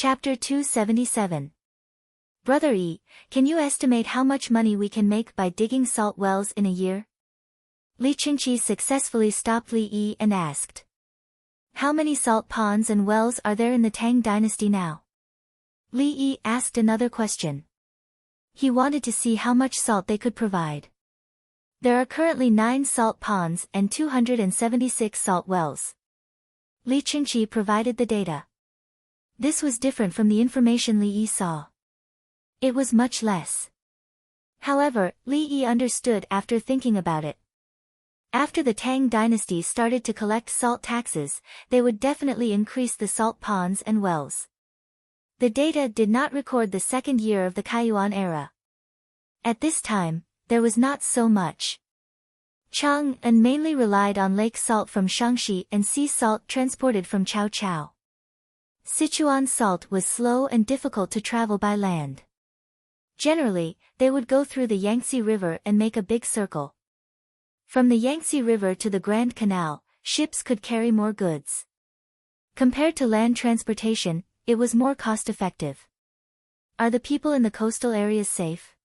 Chapter 277. Brother E, can you estimate how much money we can make by digging salt wells in a year? Li Qingqi successfully stopped Li Yi and asked. How many salt ponds and wells are there in the Tang dynasty now? Li Yi asked another question. He wanted to see how much salt they could provide. There are currently 9 salt ponds and 276 salt wells. Li Qingqi provided the data. This was different from the information Li Yi saw. It was much less. However, Li Yi understood after thinking about it. After the Tang dynasty started to collect salt taxes, they would definitely increase the salt ponds and wells. The data did not record the second year of the Kaiyuan era. At this time, there was not so much. Chang'an mainly relied on lake salt from Shaanxi and sea salt transported from Cao Cao. Sichuan salt was slow and difficult to travel by land. Generally, they would go through the Yangtze River and make a big circle. From the Yangtze River to the Grand Canal, ships could carry more goods. Compared to land transportation, it was more cost-effective. Are the people in the coastal areas safe?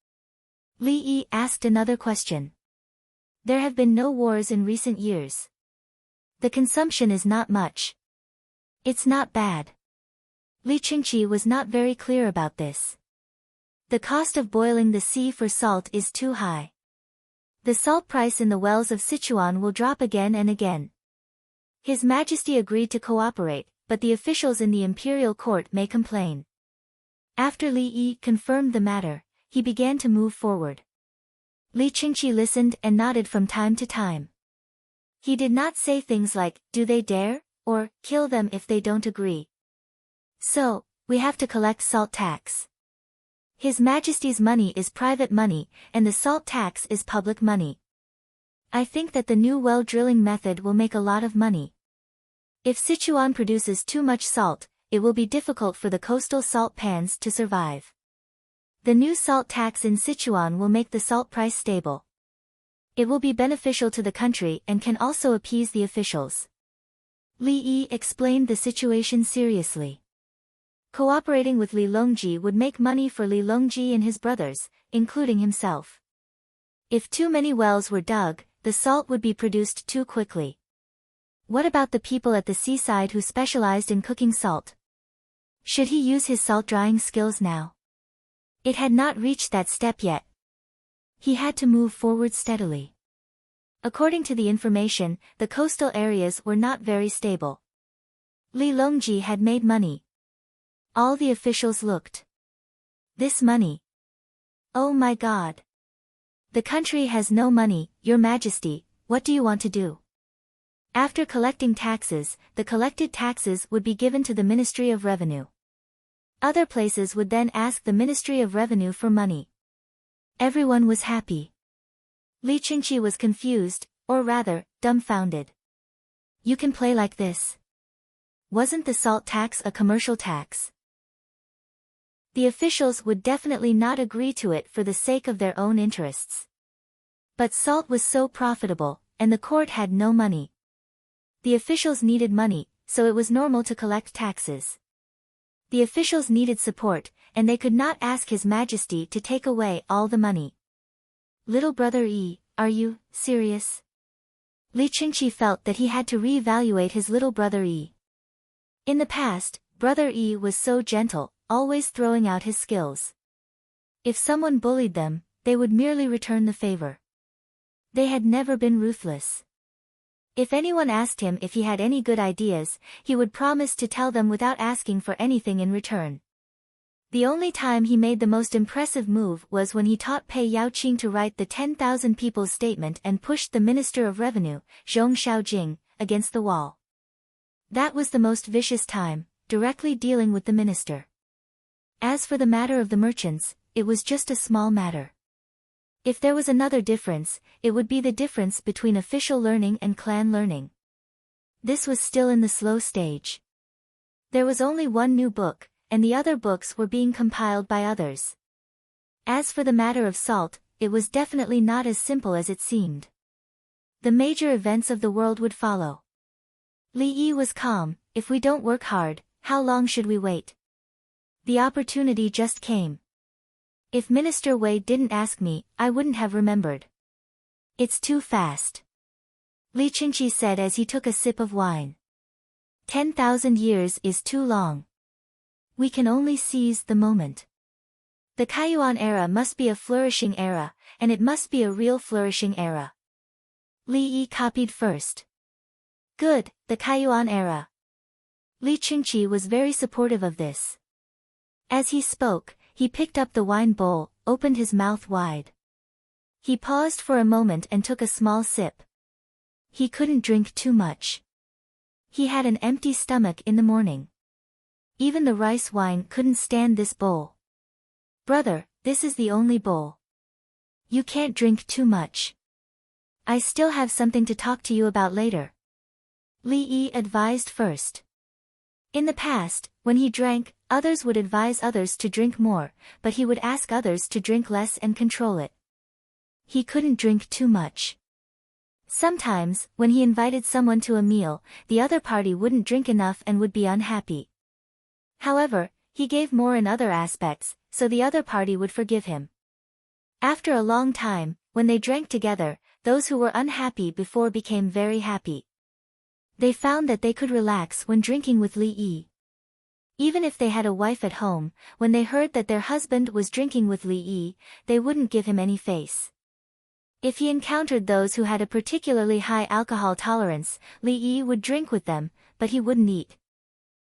Li Yi asked another question. There have been no wars in recent years. The consumption is not much. It's not bad. Li Qingqi was not very clear about this. The cost of boiling the sea for salt is too high. The salt price in the wells of Sichuan will drop again and again. His Majesty agreed to cooperate, but the officials in the imperial court may complain. After Li Yi confirmed the matter, he began to move forward. Li Qingqi listened and nodded from time to time. He did not say things like, "Do they dare?" or "Kill them if they don't agree." So, we have to collect salt tax. His Majesty's money is private money, and the salt tax is public money. I think that the new well drilling method will make a lot of money. If Sichuan produces too much salt, it will be difficult for the coastal salt pans to survive. The new salt tax in Sichuan will make the salt price stable. It will be beneficial to the country and can also appease the officials. Li Yi explained the situation seriously. Cooperating with Li Longji would make money for Li Longji and his brothers, including himself. If too many wells were dug, the salt would be produced too quickly. What about the people at the seaside who specialized in cooking salt? Should he use his salt drying skills now? It had not reached that step yet. He had to move forward steadily. According to the information, the coastal areas were not very stable. Li Longji had made money. All the officials looked. This money. Oh my God. The country has no money, Your Majesty, what do you want to do? After collecting taxes, the collected taxes would be given to the Ministry of Revenue. Other places would then ask the Ministry of Revenue for money. Everyone was happy. Li Qingqi was confused, or rather, dumbfounded. You can play like this. Wasn't the salt tax a commercial tax? The officials would definitely not agree to it for the sake of their own interests. But salt was so profitable, and the court had no money. The officials needed money, so it was normal to collect taxes. The officials needed support, and they could not ask His Majesty to take away all the money. Little brother E, are you serious? Li Qingqi felt that he had to re-evaluate his little brother E. In the past, brother E was so gentle, always throwing out his skills. If someone bullied them, they would merely return the favor. They had never been ruthless. If anyone asked him if he had any good ideas, he would promise to tell them without asking for anything in return. The only time he made the most impressive move was when he taught Pei Yaoqing to write the 10,000 People's Statement and pushed the Minister of Revenue, Zhong Xiaojing, against the wall. That was the most vicious time, directly dealing with the minister. As for the matter of the merchants, it was just a small matter. If there was another difference, it would be the difference between official learning and clan learning. This was still in the slow stage. There was only one new book, and the other books were being compiled by others. As for the matter of salt, it was definitely not as simple as it seemed. The major events of the world would follow. Li Yi was calm. If we don't work hard, how long should we wait? The opportunity just came. If Minister Wei didn't ask me, I wouldn't have remembered. It's too fast. Li Qingqi said as he took a sip of wine. 10,000 years is too long. We can only seize the moment. The Kaiyuan era must be a flourishing era, and it must be a real flourishing era. Li Yi copied first. Good, the Kaiyuan era. Li Qingqi was very supportive of this. As he spoke, he picked up the wine bowl, opened his mouth wide. He paused for a moment and took a small sip. He couldn't drink too much. He had an empty stomach in the morning. Even the rice wine couldn't stand this bowl. Brother, this is the only bowl. You can't drink too much. I still have something to talk to you about later. Li Yi advised first. In the past, when he drank, others would advise others to drink more, but he would ask others to drink less and control it. He couldn't drink too much. Sometimes, when he invited someone to a meal, the other party wouldn't drink enough and would be unhappy. However, he gave more in other aspects, so the other party would forgive him. After a long time, when they drank together, those who were unhappy before became very happy. They found that they could relax when drinking with Li Yi. Even if they had a wife at home, when they heard that their husband was drinking with Li Yi, they wouldn't give him any face. If he encountered those who had a particularly high alcohol tolerance, Li Yi would drink with them, but he wouldn't eat.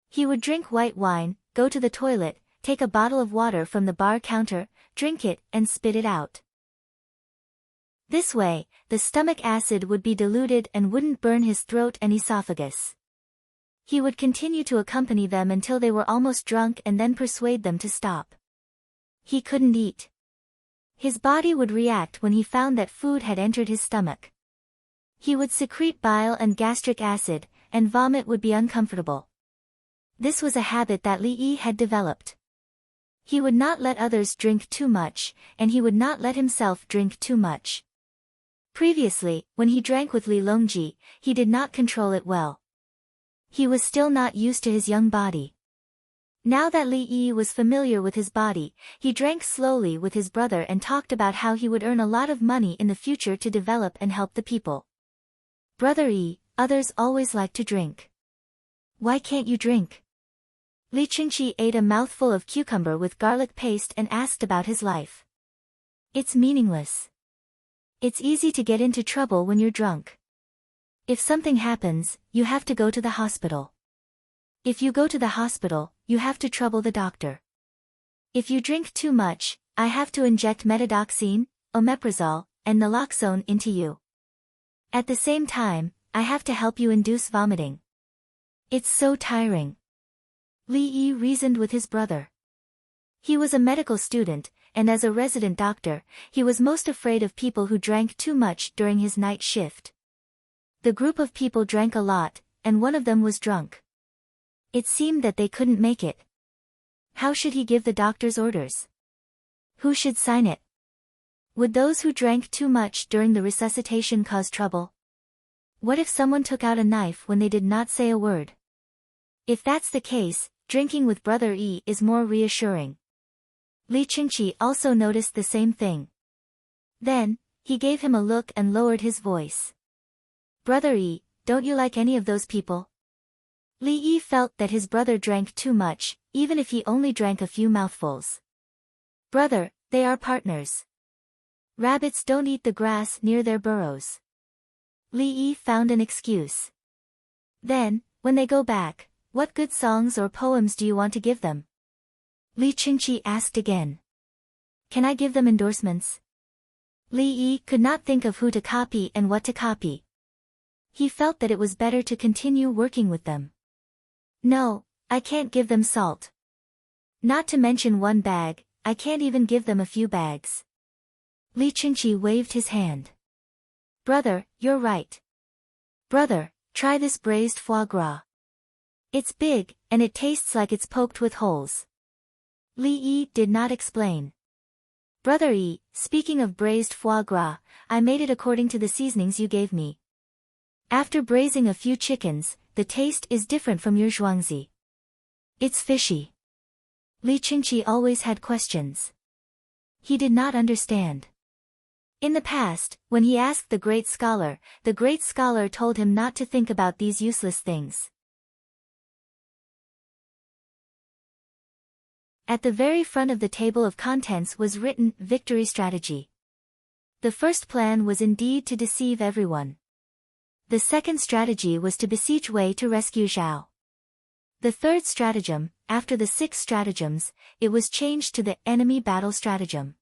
He would drink white wine, go to the toilet, take a bottle of water from the bar counter, drink it, and spit it out. This way, the stomach acid would be diluted and wouldn't burn his throat and esophagus. He would continue to accompany them until they were almost drunk and then persuade them to stop. He couldn't eat. His body would react when he found that food had entered his stomach. He would secrete bile and gastric acid, and vomit would be uncomfortable. This was a habit that Li Yi had developed. He would not let others drink too much, and he would not let himself drink too much. Previously, when he drank with Li Longji, he did not control it well. He was still not used to his young body. Now that Li Yi was familiar with his body, he drank slowly with his brother and talked about how he would earn a lot of money in the future to develop and help the people. Brother Yi, others always like to drink. Why can't you drink? Li Qingqi ate a mouthful of cucumber with garlic paste and asked about his life. It's meaningless. It's easy to get into trouble when you're drunk. If something happens, you have to go to the hospital. If you go to the hospital, you have to trouble the doctor. If you drink too much, I have to inject metadoxine, omeprazole, and naloxone into you. At the same time, I have to help you induce vomiting. It's so tiring. Li Yi reasoned with his brother. He was a medical student, and as a resident doctor, he was most afraid of people who drank too much during his night shift. The group of people drank a lot, and one of them was drunk. It seemed that they couldn't make it. How should he give the doctor's orders? Who should sign it? Would those who drank too much during the resuscitation cause trouble? What if someone took out a knife when they did not say a word? If that's the case, drinking with Brother Yi is more reassuring. Li Qingqi also noticed the same thing. Then, he gave him a look and lowered his voice. Brother Yi, don't you like any of those people? Li Yi felt that his brother drank too much, even if he only drank a few mouthfuls. Brother, they are partners. Rabbits don't eat the grass near their burrows. Li Yi found an excuse. Then, when they go back, what good songs or poems do you want to give them? Li Qingqi asked again. Can I give them endorsements? Li Yi could not think of who to copy and what to copy. He felt that it was better to continue working with them. No, I can't give them salt. Not to mention one bag, I can't even give them a few bags. Li Qingqi waved his hand. Brother, you're right. Brother, try this braised foie gras. It's big, and it tastes like it's poked with holes. Li Yi did not explain. Brother Yi, speaking of braised foie gras, I made it according to the seasonings you gave me. After braising a few chickens, the taste is different from your zhuangzi. It's fishy. Li Qingqi always had questions. He did not understand. In the past, when he asked the great scholar told him not to think about these useless things. At the very front of the table of contents was written, Victory Strategy. The first plan was indeed to deceive everyone. The second strategy was to beseech Wei to rescue Zhao. The third stratagem, after the 6 stratagems, it was changed to the enemy battle stratagem.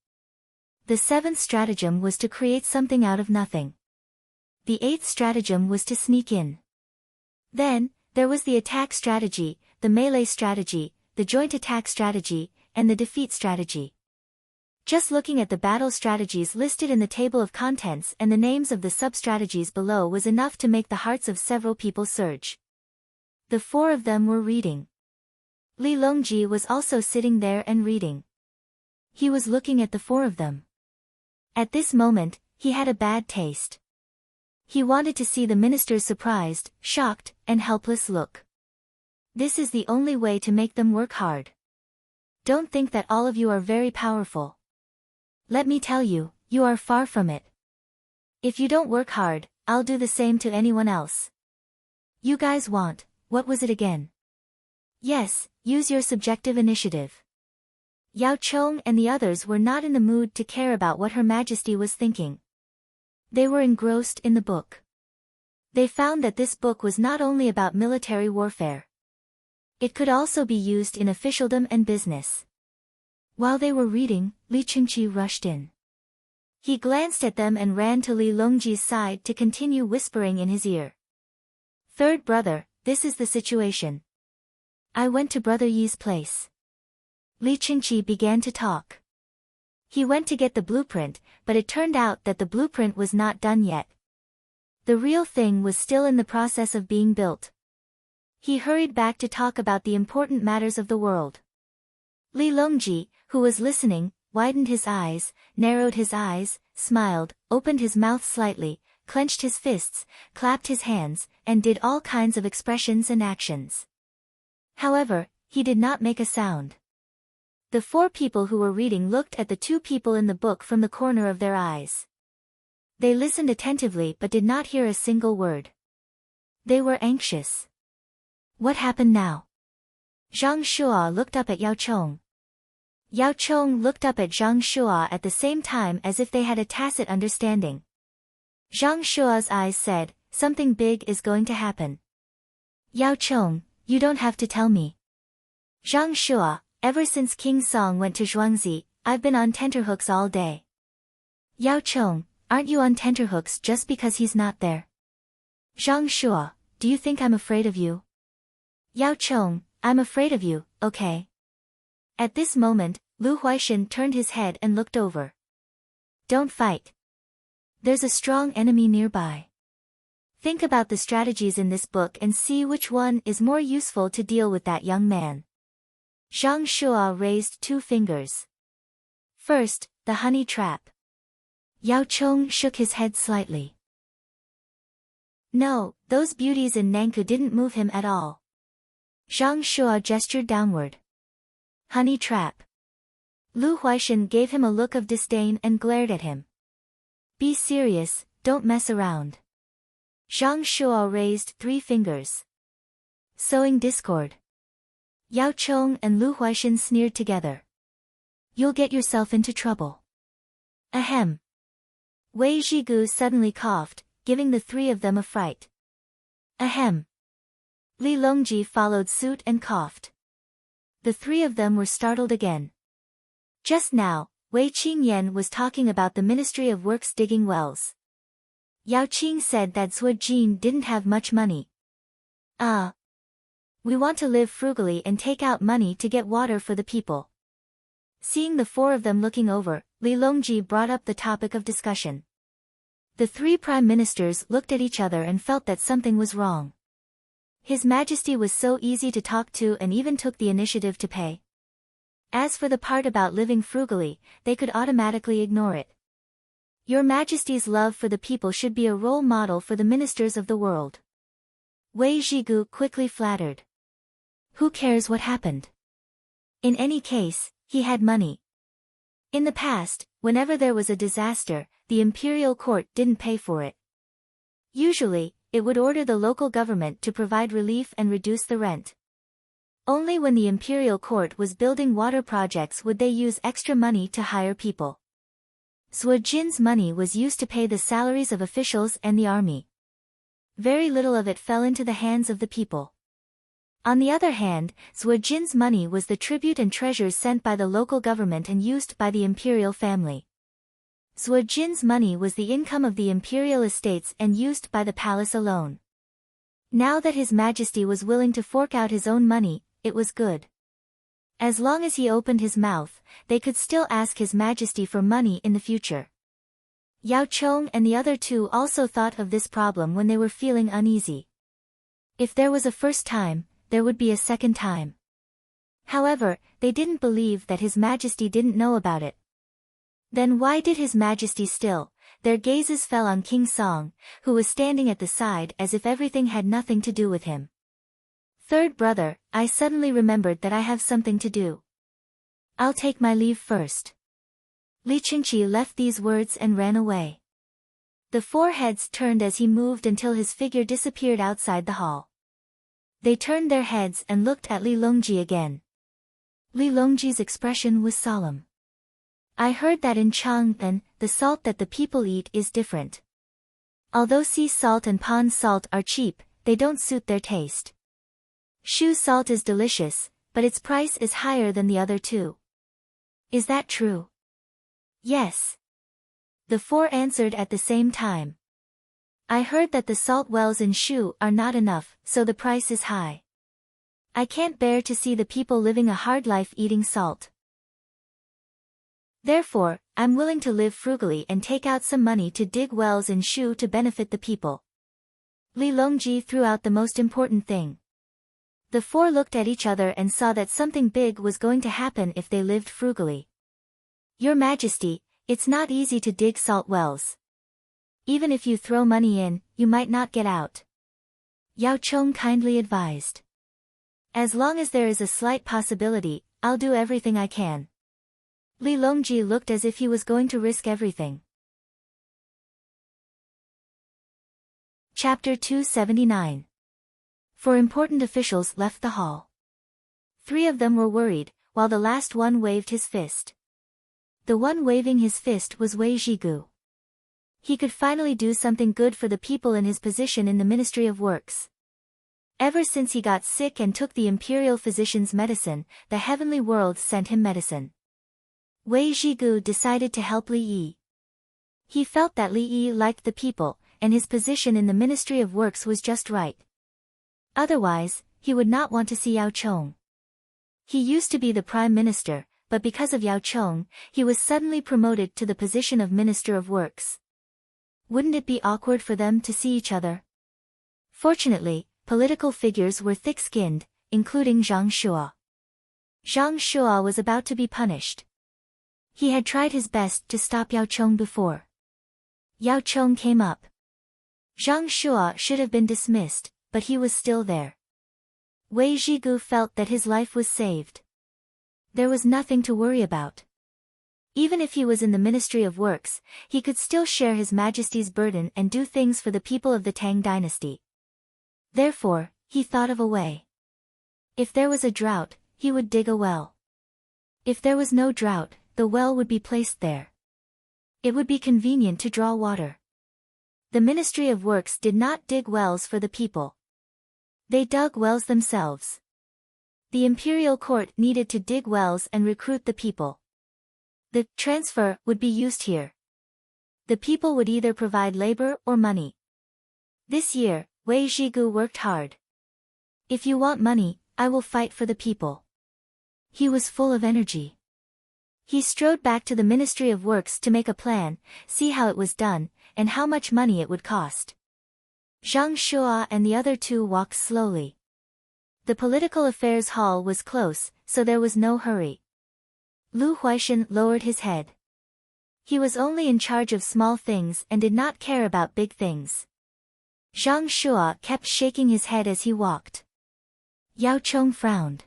The 7th stratagem was to create something out of nothing. The 8th stratagem was to sneak in. Then, there was the attack strategy, the melee strategy, the joint attack strategy, and the defeat strategy. Just looking at the battle strategies listed in the table of contents and the names of the sub-strategies below was enough to make the hearts of several people surge. The 4 of them were reading. Li Longji was also sitting there and reading. He was looking at the 4 of them. At this moment, he had a bad taste. He wanted to see the minister's surprised, shocked, and helpless look. This is the only way to make them work hard. Don't think that all of you are very powerful. Let me tell you, you are far from it. If you don't work hard, I'll do the same to anyone else. You guys want, what was it again? Yes, use your subjective initiative. Yao Chong and the others were not in the mood to care about what Her Majesty was thinking. They were engrossed in the book. They found that this book was not only about military warfare. It could also be used in officialdom and business. While they were reading, Li Qingqi rushed in. He glanced at them and ran to Li Longji's side to continue whispering in his ear. Third brother, this is the situation. I went to Brother Yi's place. Li Qingqi began to talk. He went to get the blueprint, but it turned out that the blueprint was not done yet. The real thing was still in the process of being built. He hurried back to talk about the important matters of the world. Li Longji, who was listening, widened his eyes, narrowed his eyes, smiled, opened his mouth slightly, clenched his fists, clapped his hands, and did all kinds of expressions and actions. However, he did not make a sound. The 4 people who were reading looked at the 2 people in the book from the corner of their eyes. They listened attentively but did not hear a single word. They were anxious. What happened now? Zhang Shuo looked up at Yao Chong. Yao Chong looked up at Zhang Shuo at the same time as if they had a tacit understanding. Zhang Shuo's eyes said, something big is going to happen. Yao Chong, you don't have to tell me. Zhang Shuo, ever since King Song went to Zhuangzi, I've been on tenterhooks all day. Yao Chong, aren't you on tenterhooks just because he's not there? Zhang Shuo, do you think I'm afraid of you? Yao Chong, I'm afraid of you, okay? At this moment, Lu Huaishan turned his head and looked over. Don't fight. There's a strong enemy nearby. Think about the strategies in this book and see which one is more useful to deal with that young man. Zhang Shuo raised 2 fingers. First, the honey trap. Yao Chong shook his head slightly. No, those beauties in Nanku didn't move him at all. Zhang Shuo gestured downward. Honey trap. Lu Huaishan gave him a look of disdain and glared at him. Be serious, don't mess around. Zhang Shuo raised 3 fingers. Sowing discord. Yao Chong and Lu Huaishan sneered together. You'll get yourself into trouble. Ahem. Wei Zhigu suddenly coughed, giving the 3 of them a fright. Ahem. Li Longji followed suit and coughed. The 3 of them were startled again. Just now, Wei Qingyan was talking about the Ministry of Works digging wells. Yao Qing said that Zhuo Jin didn't have much money. We want to live frugally and take out money to get water for the people. Seeing the 4 of them looking over, Li Longji brought up the topic of discussion. The 3 prime ministers looked at each other and felt that something was wrong. His Majesty was so easy to talk to and even took the initiative to pay. As for the part about living frugally, they could automatically ignore it. Your Majesty's love for the people should be a role model for the ministers of the world. Wei Zhigu quickly flattered. Who cares what happened? In any case, he had money. In the past, whenever there was a disaster, the imperial court didn't pay for it. Usually, it would order the local government to provide relief and reduce the rent. Only when the imperial court was building water projects would they use extra money to hire people. Zhuge Jin's money was used to pay the salaries of officials and the army. Very little of it fell into the hands of the people. On the other hand, Zhuge Jin's money was the tribute and treasures sent by the local government and used by the imperial family. Zhuge Jin's money was the income of the imperial estates and used by the palace alone. Now that His Majesty was willing to fork out his own money, it was good. As long as he opened his mouth, they could still ask His Majesty for money in the future. Yao Chong and the other two also thought of this problem when they were feeling uneasy. If there was a first time, there would be a second time. However, they didn't believe that His Majesty didn't know about it. Then why did His Majesty still? Their gazes fell on King Song, who was standing at the side as if everything had nothing to do with him. Third brother, I suddenly remembered that I have something to do. I'll take my leave first. Li Qingqi left these words and ran away. The four heads turned as he moved until his figure disappeared outside the hall. They turned their heads and looked at Li Longji again. Li Longji's expression was solemn. I heard that in Chang'an, the salt that the people eat is different. Although sea salt and pond salt are cheap, they don't suit their taste. Shu salt is delicious, but its price is higher than the other two. Is that true? Yes. The four answered at the same time. I heard that the salt wells in Shu are not enough, so the price is high. I can't bear to see the people living a hard life eating salt. Therefore, I'm willing to live frugally and take out some money to dig wells in Shu to benefit the people. Li Longji threw out the most important thing. The four looked at each other and saw that something big was going to happen if they lived frugally. Your Majesty, it's not easy to dig salt wells. Even if you throw money in, you might not get out. Yao Chong kindly advised. As long as there is a slight possibility, I'll do everything I can. Li Longji looked as if he was going to risk everything. Chapter 279. Four important officials left the hall. 3 of them were worried, while the last one waved his fist. The one waving his fist was Wei Zhigu. He could finally do something good for the people in his position in the Ministry of Works. Ever since he got sick and took the imperial physician's medicine, the heavenly world sent him medicine. Wei Zhigu decided to help Li Yi. He felt that Li Yi liked the people, and his position in the Ministry of Works was just right. Otherwise, he would not want to see Yao Chong. He used to be the Prime Minister, but because of Yao Chong, he was suddenly promoted to the position of Minister of Works. Wouldn't it be awkward for them to see each other? Fortunately, political figures were thick-skinned, including Zhang Shua. Zhang Shua was about to be punished. He had tried his best to stop Yao Chong before. Yao Chong came up. Zhang Shua should have been dismissed, but he was still there. Wei Zhigu felt that his life was saved. There was nothing to worry about. Even if he was in the Ministry of Works, he could still share His Majesty's burden and do things for the people of the Tang dynasty. Therefore, he thought of a way. If there was a drought, he would dig a well. If there was no drought, the well would be placed there. It would be convenient to draw water. The Ministry of Works did not dig wells for the people. They dug wells themselves. The imperial court needed to dig wells and recruit the people. The transfer would be used here. The people would either provide labor or money. This year, Wei Zhigu worked hard. If you want money, I will fight for the people. He was full of energy. He strode back to the Ministry of Works to make a plan, see how it was done, and how much money it would cost. Zhang Shua and the other two walked slowly. The political affairs hall was close, so there was no hurry. Lu Huaishan lowered his head. He was only in charge of small things and did not care about big things. Zhang Shua kept shaking his head as he walked. Yao Chong frowned.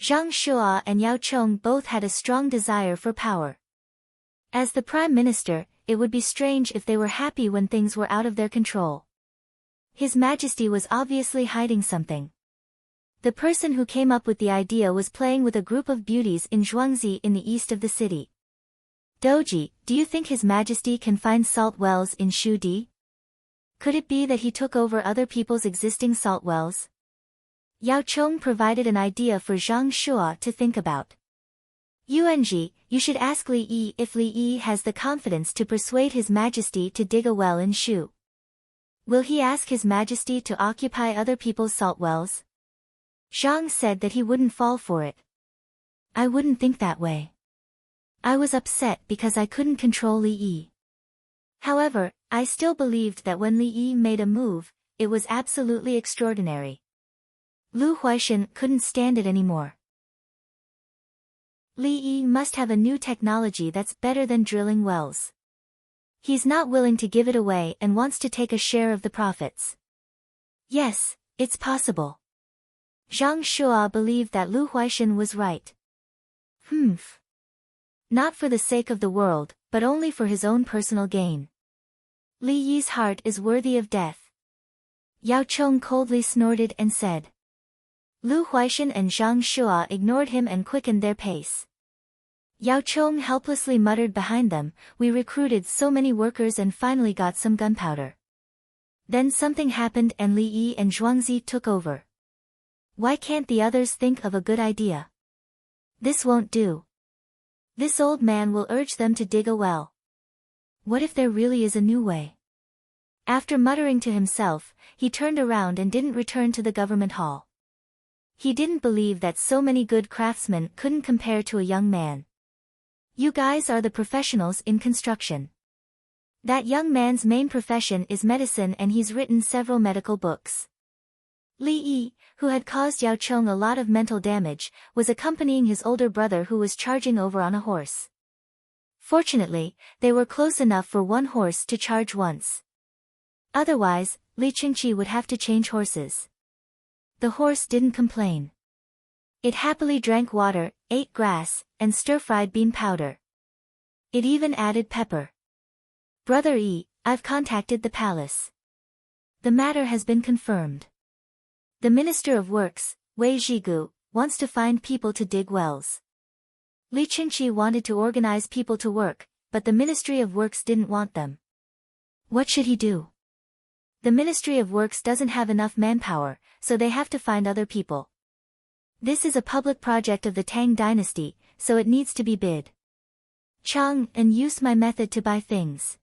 Zhang Shuo and Yao Chong both had a strong desire for power. As the prime minister, it would be strange if they were happy when things were out of their control. His Majesty was obviously hiding something. The person who came up with the idea was playing with a group of beauties in Zhuangzi in the east of the city. Doji, do you think His Majesty can find salt wells in Shudi? Could it be that he took over other people's existing salt wells? Yao Chong provided an idea for Zhang Shuo to think about. Yuanji, you should ask Li Yi if Li Yi has the confidence to persuade His Majesty to dig a well in Shu. Will he ask His Majesty to occupy other people's salt wells? Zhang said that he wouldn't fall for it. I wouldn't think that way. I was upset because I couldn't control Li Yi. However, I still believed that when Li Yi made a move, it was absolutely extraordinary. Lu Huaishan couldn't stand it anymore. Li Yi must have a new technology that's better than drilling wells. He's not willing to give it away and wants to take a share of the profits. Yes, it's possible. Zhang Shuo believed that Lu Huaishan was right. Not for the sake of the world, but only for his own personal gain. Li Yi's heart is worthy of death. Yao Chong coldly snorted and said. Lu Huaishan and Zhang Shuo ignored him and quickened their pace. Yao Chong helplessly muttered behind them, we recruited so many workers and finally got some gunpowder. Then something happened and Li Yi and Zhuangzi took over. Why can't the others think of a good idea? This won't do. This old man will urge them to dig a well. What if there really is a new way? After muttering to himself, he turned around and didn't return to the government hall. He didn't believe that so many good craftsmen couldn't compare to a young man. You guys are the professionals in construction. That young man's main profession is medicine and he's written several medical books. Li Yi, who had caused Yao Chong a lot of mental damage, was accompanying his older brother who was charging over on a horse. Fortunately, they were close enough for one horse to charge once. Otherwise, Li Qingqi would have to change horses. The horse didn't complain. It happily drank water, ate grass, and stir-fried bean powder. It even added pepper. Brother Yi, I've contacted the palace. The matter has been confirmed. The Minister of Works, Wei Zhigu, wants to find people to dig wells. Li Qingqi wanted to organize people to work, but the Ministry of Works didn't want them. What should he do? The Ministry of Works doesn't have enough manpower, so they have to find other people. This is a public project of the Tang dynasty, so it needs to be bid. Chang and use my method to buy things.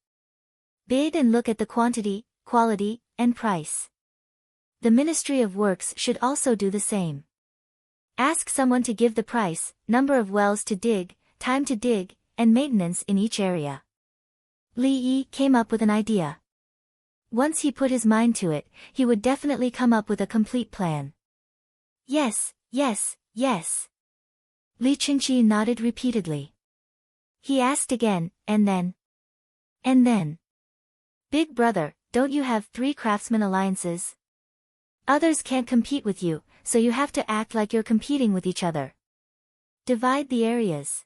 Bid and look at the quantity, quality, and price. The Ministry of Works should also do the same. Ask someone to give the price, number of wells to dig, time to dig, and maintenance in each area. Li Yi came up with an idea. Once he put his mind to it, he would definitely come up with a complete plan. Yes, yes, yes. Li Qingqi nodded repeatedly. He asked again, and then? And then? Big brother, don't you have 3 craftsman alliances? Others can't compete with you, so you have to act like you're competing with each other. Divide the areas.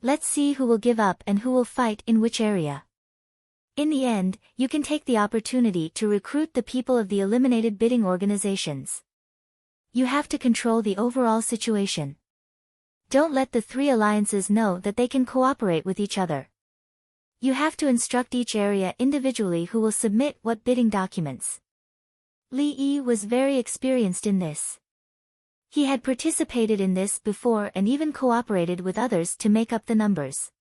Let's see who will give up and who will fight in which area. In the end, you can take the opportunity to recruit the people of the eliminated bidding organizations. You have to control the overall situation. Don't let the 3 alliances know that they can cooperate with each other. You have to instruct each area individually who will submit what bidding documents. Li Yi was very experienced in this. He had participated in this before and even cooperated with others to make up the numbers.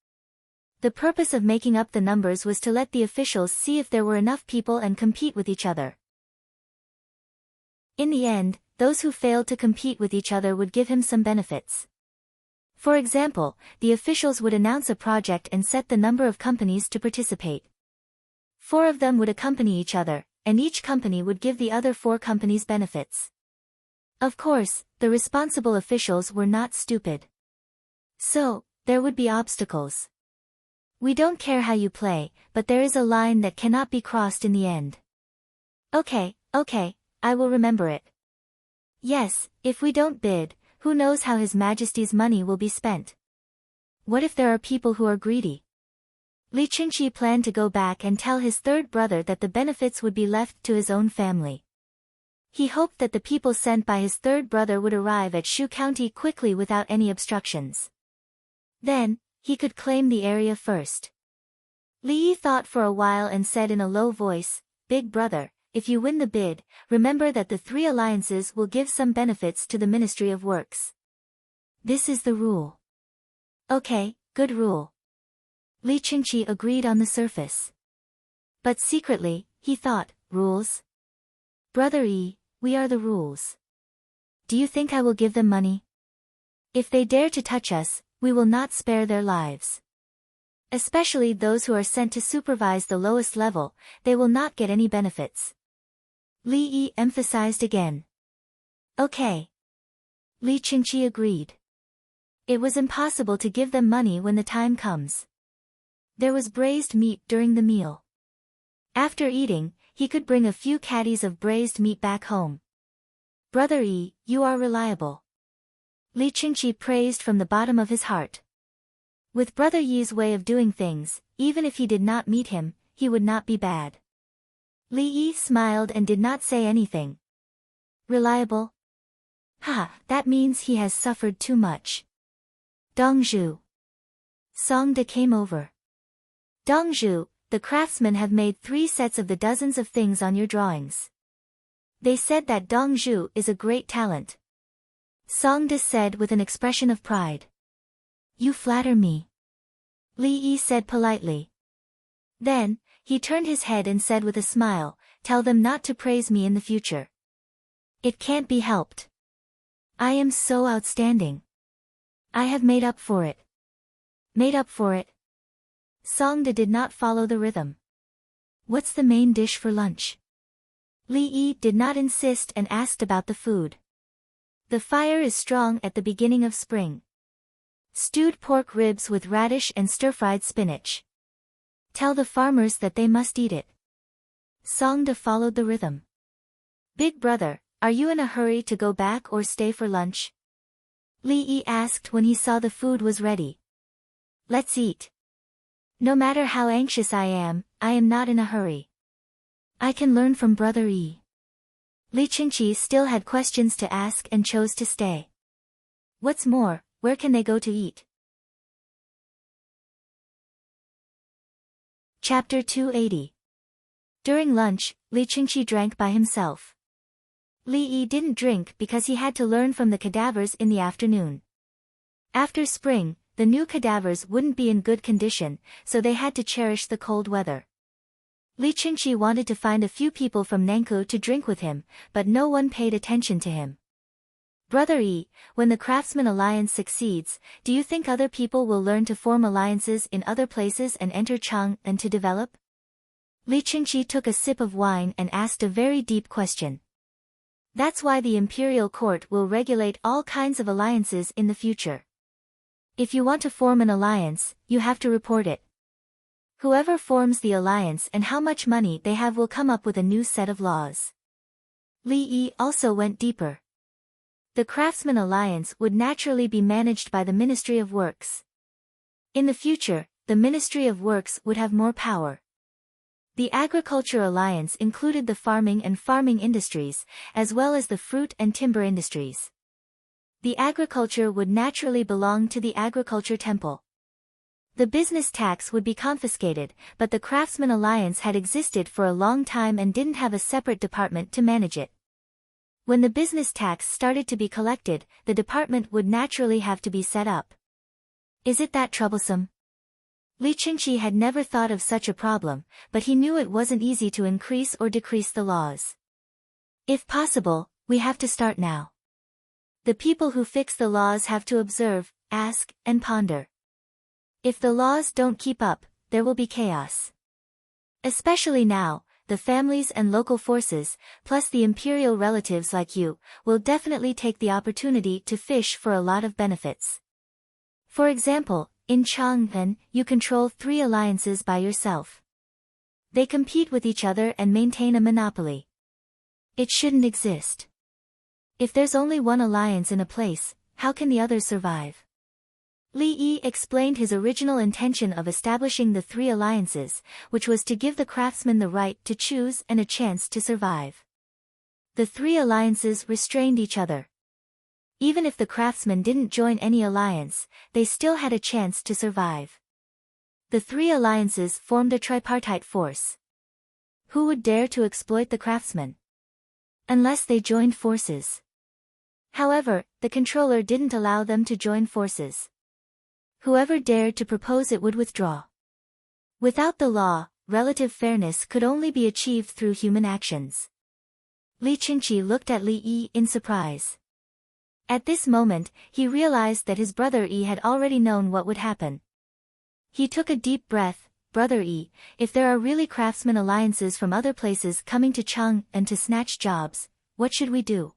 The purpose of making up the numbers was to let the officials see if there were enough people and compete with each other. In the end, those who failed to compete with each other would give him some benefits. For example, the officials would announce a project and set the number of companies to participate. 4 of them would accompany each other, and each company would give the other 4 companies benefits. Of course, the responsible officials were not stupid. So, there would be obstacles. We don't care how you play, but there is a line that cannot be crossed in the end. Okay, I will remember it. Yes, if we don't bid, Who knows how His Majesty's money will be spent? What if there are people who are greedy? Li Qingqi planned to go back and tell his third brother that the benefits would be left to his own family. He hoped that the people sent by his third brother would arrive at Shu County quickly without any obstructions. Then, he could claim the area first. Li Yi thought for a while and said in a low voice, "Big brother, if you win the bid, remember that the 3 alliances will give some benefits to the Ministry of Works. This is the rule." "Okay, good rule." Li Qingqi agreed on the surface. But secretly, he thought, rules? Brother Yi, we are the rules. Do you think I will give them money? If they dare to touch us, we will not spare their lives. Especially those who are sent to supervise the lowest level, they will not get any benefits. Li Yi emphasized again. Okay. Li Qingqi agreed. It was impossible to give them money when the time comes. There was braised meat during the meal. After eating, he could bring a few caddies of braised meat back home. Brother Yi, you are reliable. Li Qingqi praised from the bottom of his heart. With Brother Yi's way of doing things, even if he did not meet him, he would not be bad. Li Yi smiled and did not say anything. Reliable? That means he has suffered too much. Dongzhu. Songde came over. Dongzhu, the craftsmen have made 3 sets of the dozens of things on your drawings. They said that Dongzhu is a great talent. Songde said with an expression of pride. You flatter me. Li Yi said politely. Then, he turned his head and said with a smile, tell them not to praise me in the future. It can't be helped. I am so outstanding. I have made up for it. Made up for it? Songde did not follow the rhythm. What's the main dish for lunch? Li Yi did not insist and asked about the food. The fire is strong at the beginning of spring. Stewed pork ribs with radish and stir-fried spinach. Tell the farmers that they must eat it. Songde followed the rhythm. Big brother, are you in a hurry to go back or stay for lunch? Li Yi asked when he saw the food was ready. Let's eat. No matter how anxious I am not in a hurry. I can learn from Brother Yi. Li Qingqi still had questions to ask and chose to stay. What's more, where can they go to eat? Chapter 280. During lunch, Li Qingqi drank by himself. Li Yi didn't drink because he had to learn from the cadavers in the afternoon. After spring, the new cadavers wouldn't be in good condition, so they had to cherish the cold weather. Li Qingqi wanted to find a few people from Nankou to drink with him, but no one paid attention to him. Brother Yi, when the Craftsman Alliance succeeds, do you think other people will learn to form alliances in other places and enter Chang and to develop? Li Qingqi took a sip of wine and asked a very deep question. That's why the imperial court will regulate all kinds of alliances in the future. If you want to form an alliance, you have to report it. Whoever forms the alliance and how much money they have will come up with a new set of laws. Li Yi also went deeper. The Craftsman Alliance would naturally be managed by the Ministry of Works. In the future, the Ministry of Works would have more power. The Agriculture Alliance included the farming and farming industries, as well as the fruit and timber industries. The agriculture would naturally belong to the Agriculture Temple. The business tax would be confiscated, but the Craftsman Alliance had existed for a long time and didn't have a separate department to manage it. When the business tax started to be collected, the department would naturally have to be set up. Is it that troublesome? Li Qingqi had never thought of such a problem, but he knew it wasn't easy to increase or decrease the laws. If possible, we have to start now. The people who fix the laws have to observe, ask, and ponder. If the laws don't keep up, there will be chaos. Especially now, the families and local forces, plus the imperial relatives like you, will definitely take the opportunity to fish for a lot of benefits. For example, in Chang'an, you control 3 alliances by yourself. They compete with each other and maintain a monopoly. It shouldn't exist. If there's only one alliance in a place, How can the others survive? Li Yi explained his original intention of establishing the three alliances, which was to give the craftsmen the right to choose and a chance to survive. The three alliances restrained each other. Even if the craftsmen didn't join any alliance, they still had a chance to survive. The three alliances formed a tripartite force. Who would dare to exploit the craftsmen? Unless they joined forces. However, the controller didn't allow them to join forces. Whoever dared to propose it would withdraw. Without the law, relative fairness could only be achieved through human actions. Li Qingqi looked at Li Yi in surprise. At this moment, he realized that his brother Yi had already known what would happen. He took a deep breath. Brother Yi, if there are really craftsman alliances from other places coming to Cheng and to snatch jobs, what should we do?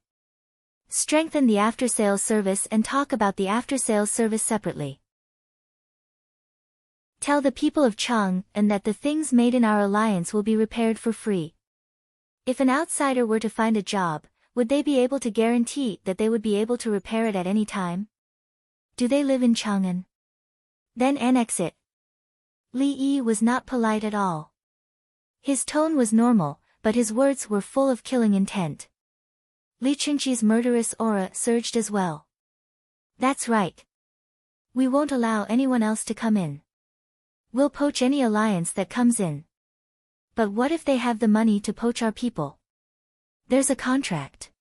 Strengthen the after-sales service and talk about the after-sales service separately. Tell the people of Cheng and that the things made in our alliance will be repaired for free. If an outsider were to find a job, would they be able to guarantee that they would be able to repair it at any time? Do they live in Chang'an? Then annex it. Li Yi was not polite at all. His tone was normal, but his words were full of killing intent. Li Qingqi's murderous aura surged as well. That's right. We won't allow anyone else to come in. We'll poach any alliance that comes in. But what if they have the money to poach our people? There's a contract.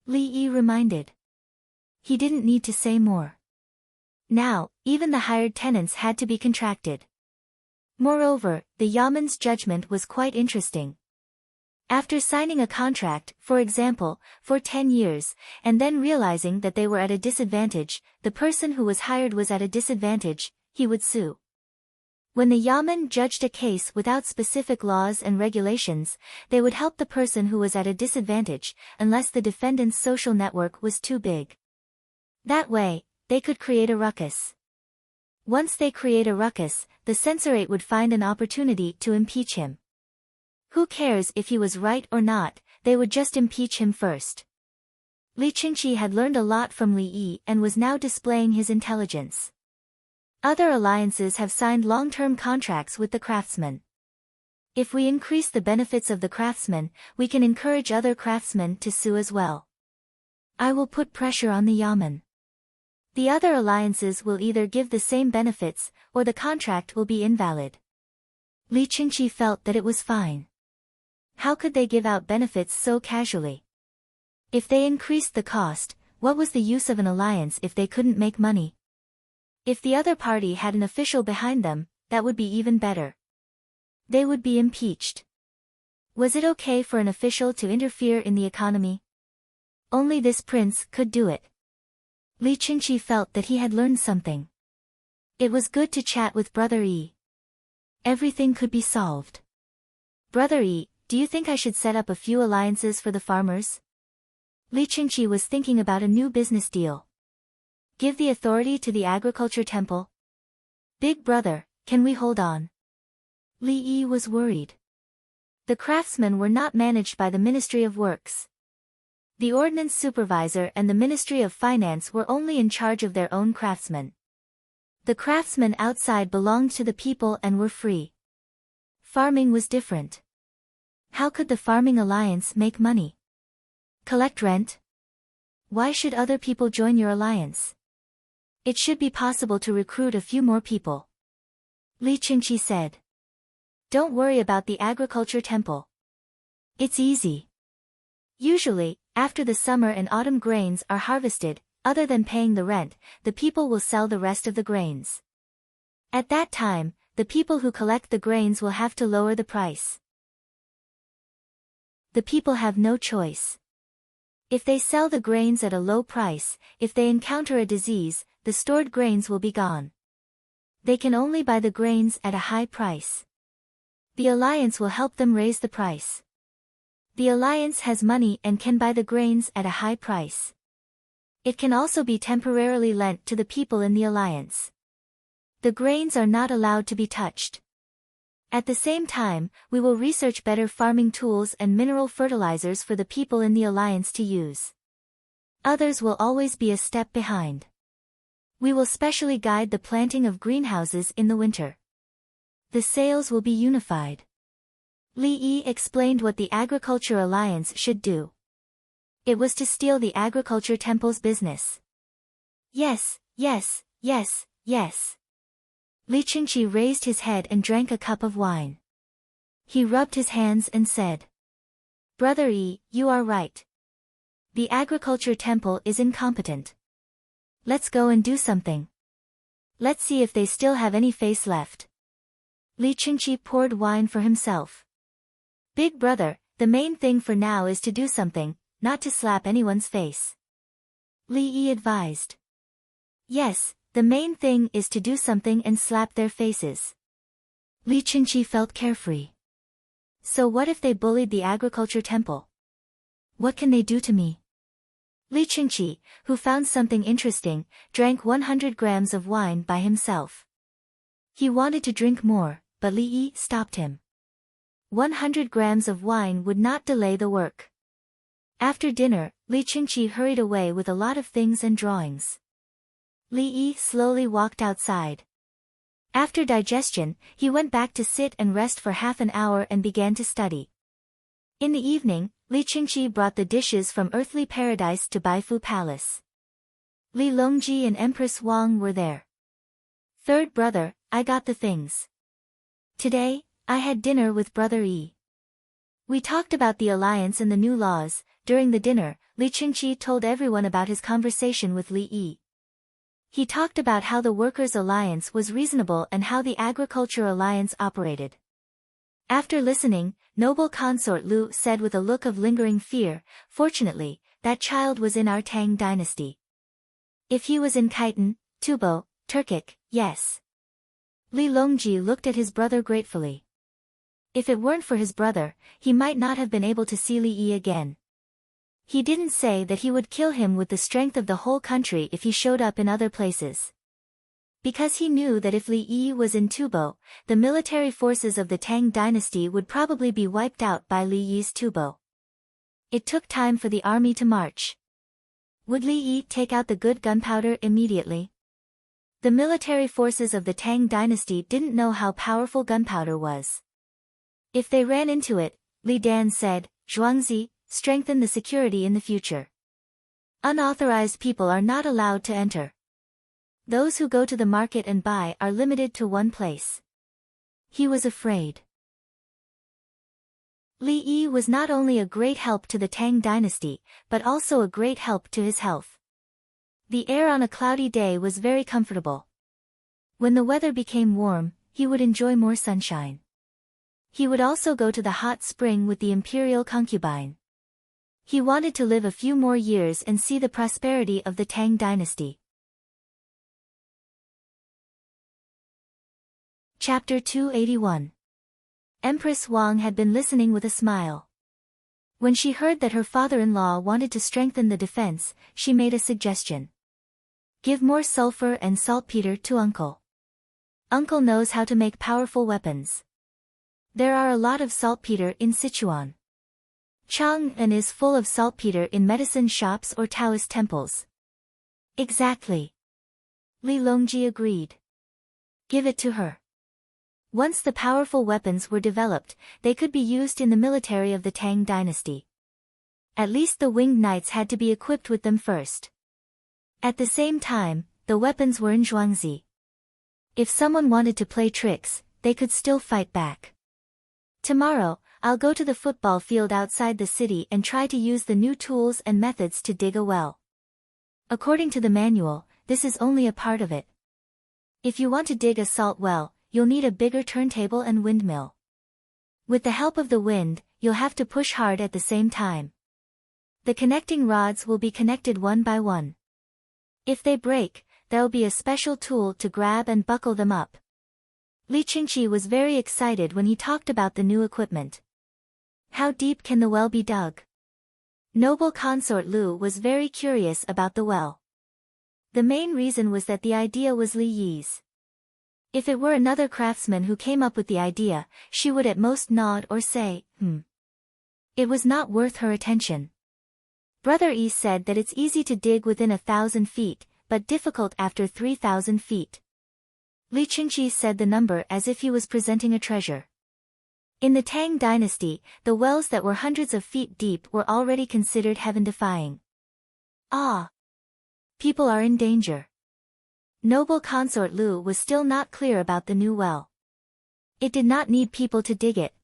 Li Yi reminded. He didn't need to say more. Now, even the hired tenants had to be contracted. Moreover, the Yaman's judgment was quite interesting. After signing a contract, for example, for 10 years, and then realizing that they were at a disadvantage, the person who was hired was at a disadvantage, he would sue. When the Yaman judged a case without specific laws and regulations, they would help the person who was at a disadvantage, unless the defendant's social network was too big. That way, they could create a ruckus. Once they create a ruckus, the censorate would find an opportunity to impeach him. Who cares if he was right or not, they would just impeach him first. Li Qingqi had learned a lot from Li Yi and was now displaying his intelligence. Other alliances have signed long-term contracts with the craftsmen. If we increase the benefits of the craftsmen, we can encourage other craftsmen to sue as well. I will put pressure on the Yaman. The other alliances will either give the same benefits, or the contract will be invalid. Li Qingqi felt that it was fine. How could they give out benefits so casually? If they increased the cost, what was the use of an alliance if they couldn't make money? If the other party had an official behind them, that would be even better. They would be impeached. Was it okay for an official to interfere in the economy? Only this prince could do it. Li Qingqi felt that he had learned something. It was good to chat with Brother Yi. Everything could be solved. Brother Yi, do you think I should set up a few alliances for the farmers? Li Qingqi was thinking about a new business deal. Give the authority to the agriculture temple? Big brother, can we hold on? Li Yi was worried. The craftsmen were not managed by the Ministry of Works. The ordnance supervisor and the Ministry of Finance were only in charge of their own craftsmen. The craftsmen outside belonged to the people and were free. Farming was different. How could the farming alliance make money? Collect rent? Why should other people join your alliance? It should be possible to recruit a few more people. Li Qingqi said. Don't worry about the agriculture temple. It's easy. Usually, after the summer and autumn grains are harvested, other than paying the rent, the people will sell the rest of the grains. At that time, the people who collect the grains will have to lower the price. The people have no choice. If they sell the grains at a low price, if they encounter a disease, the stored grains will be gone. They can only buy the grains at a high price. The alliance will help them raise the price. The alliance has money and can buy the grains at a high price. It can also be temporarily lent to the people in the alliance. The grains are not allowed to be touched. At the same time, we will research better farming tools and mineral fertilizers for the people in the alliance to use. Others will always be a step behind. We will specially guide the planting of greenhouses in the winter. The sales will be unified. Li Yi explained what the Agriculture Alliance should do. It was to steal the Agriculture Temple's business. Yes, yes, yes, yes. Li Qingqi raised his head and drank a cup of wine. He rubbed his hands and said, Brother Yi, you are right. The Agriculture Temple is incompetent. Let's go and do something. Let's see if they still have any face left. Li Qingqi poured wine for himself. Big brother, the main thing for now is to do something, not to slap anyone's face. Li Yi advised. Yes, the main thing is to do something and slap their faces. Li Qingqi felt carefree. So what if they bullied the Agriculture Temple? What can they do to me? Li Qingqi, who found something interesting, drank 100 grams of wine by himself. He wanted to drink more, but Li Yi stopped him. 100 grams of wine would not delay the work. After dinner, Li Qingqi hurried away with a lot of things and drawings. Li Yi slowly walked outside. After digestion, he went back to sit and rest for half an hour and began to study. In the evening, Li Qingqi brought the dishes from Earthly Paradise to Baifu Palace. Li Longji and Empress Wang were there. Third brother, I got the things. Today, I had dinner with Brother Yi. We talked about the alliance and the new laws. During the dinner, Li Qingqi told everyone about his conversation with Li Yi. He talked about how the Workers' Alliance was reasonable and how the Agriculture Alliance operated. After listening, Noble Consort Lu said with a look of lingering fear, Fortunately, that child was in our Tang dynasty. If he was in Khitan, Tubo, Turkic, yes. Li Longji looked at his brother gratefully. If it weren't for his brother, he might not have been able to see Li Yi again. He didn't say that he would kill him with the strength of the whole country if he showed up in other places. Because he knew that if Li Yi was in Tubo, the military forces of the Tang dynasty would probably be wiped out by Li Yi's Tubo. It took time for the army to march. Would Li Yi take out the good gunpowder immediately? The military forces of the Tang dynasty didn't know how powerful gunpowder was. If they ran into it, Li Dan said, Zhuangzi, strengthen the security in the future. Unauthorized people are not allowed to enter. Those who go to the market and buy are limited to one place. He was afraid. Li Yi was not only a great help to the Tang dynasty, but also a great help to his health. The air on a cloudy day was very comfortable. When the weather became warm, he would enjoy more sunshine. He would also go to the hot spring with the imperial concubine. He wanted to live a few more years and see the prosperity of the Tang dynasty. Chapter 281. Empress Wang had been listening with a smile. When she heard that her father-in-law wanted to strengthen the defense, she made a suggestion. Give more sulfur and saltpeter to Uncle. Uncle knows how to make powerful weapons. There are a lot of saltpeter in Sichuan. Chang'an is full of saltpeter in medicine shops or Taoist temples. Exactly. Li Longji agreed. Give it to her. Once the powerful weapons were developed, they could be used in the military of the Tang dynasty. At least the winged knights had to be equipped with them first. At the same time, the weapons were in Zhuangzi. If someone wanted to play tricks, they could still fight back. Tomorrow, I'll go to the football field outside the city and try to use the new tools and methods to dig a well. According to the manual, this is only a part of it. If you want to dig a salt well, you'll need a bigger turntable and windmill. With the help of the wind, you'll have to push hard at the same time. The connecting rods will be connected one by one. If they break, there'll be a special tool to grab and buckle them up. Li Qingqi was very excited when he talked about the new equipment. How deep can the well be dug? Noble Consort Lu was very curious about the well. The main reason was that the idea was Li Yi's. If it were another craftsman who came up with the idea, she would at most nod or say, It was not worth her attention. Brother E said that it's easy to dig within 1,000 feet, but difficult after 3,000 feet. Li Qingqi said the number as if he was presenting a treasure. In the Tang dynasty, the wells that were hundreds of feet deep were already considered heaven-defying. Ah! People are in danger. Noble consort Lu was still not clear about the new well. It did not need people to dig it.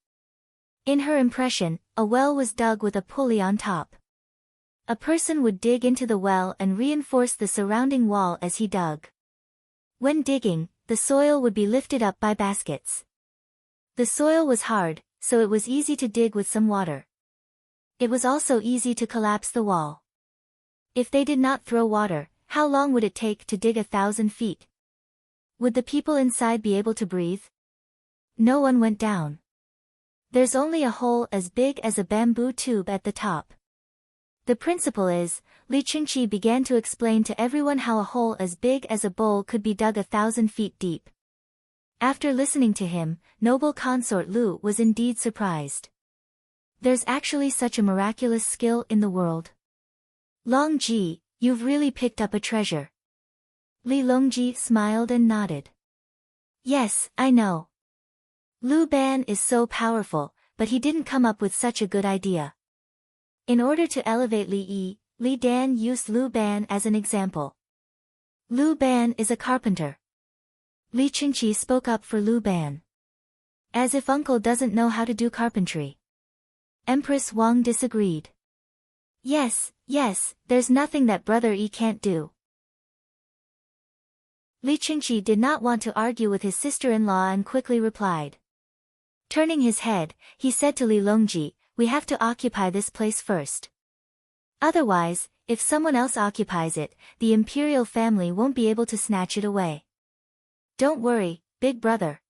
In her impression, a well was dug with a pulley on top. A person would dig into the well and reinforce the surrounding wall as he dug. When digging, the soil would be lifted up by baskets. The soil was hard, so it was easy to dig with some water. It was also easy to collapse the wall. If they did not throw water, how long would it take to dig 1,000 feet? Would the people inside be able to breathe? No one went down. There's only a hole as big as a bamboo tube at the top. The principle is, Li Qingqi began to explain to everyone how a hole as big as a bowl could be dug 1,000 feet deep. After listening to him, noble consort Lu was indeed surprised. There's actually such a miraculous skill in the world. Longji, you've really picked up a treasure. Li Longji smiled and nodded. Yes, I know. Lu Ban is so powerful, but he didn't come up with such a good idea. In order to elevate Li Yi, Li Dan used Lu Ban as an example. Lu Ban is a carpenter. Li Qingqi spoke up for Lu Ban. As if uncle doesn't know how to do carpentry. Empress Wang disagreed. Yes, there's nothing that Brother Yi can't do. Li Qingqi did not want to argue with his sister-in-law and quickly replied. Turning his head, he said to Li Longji, we have to occupy this place first. Otherwise, if someone else occupies it, the imperial family won't be able to snatch it away. Don't worry, big brother.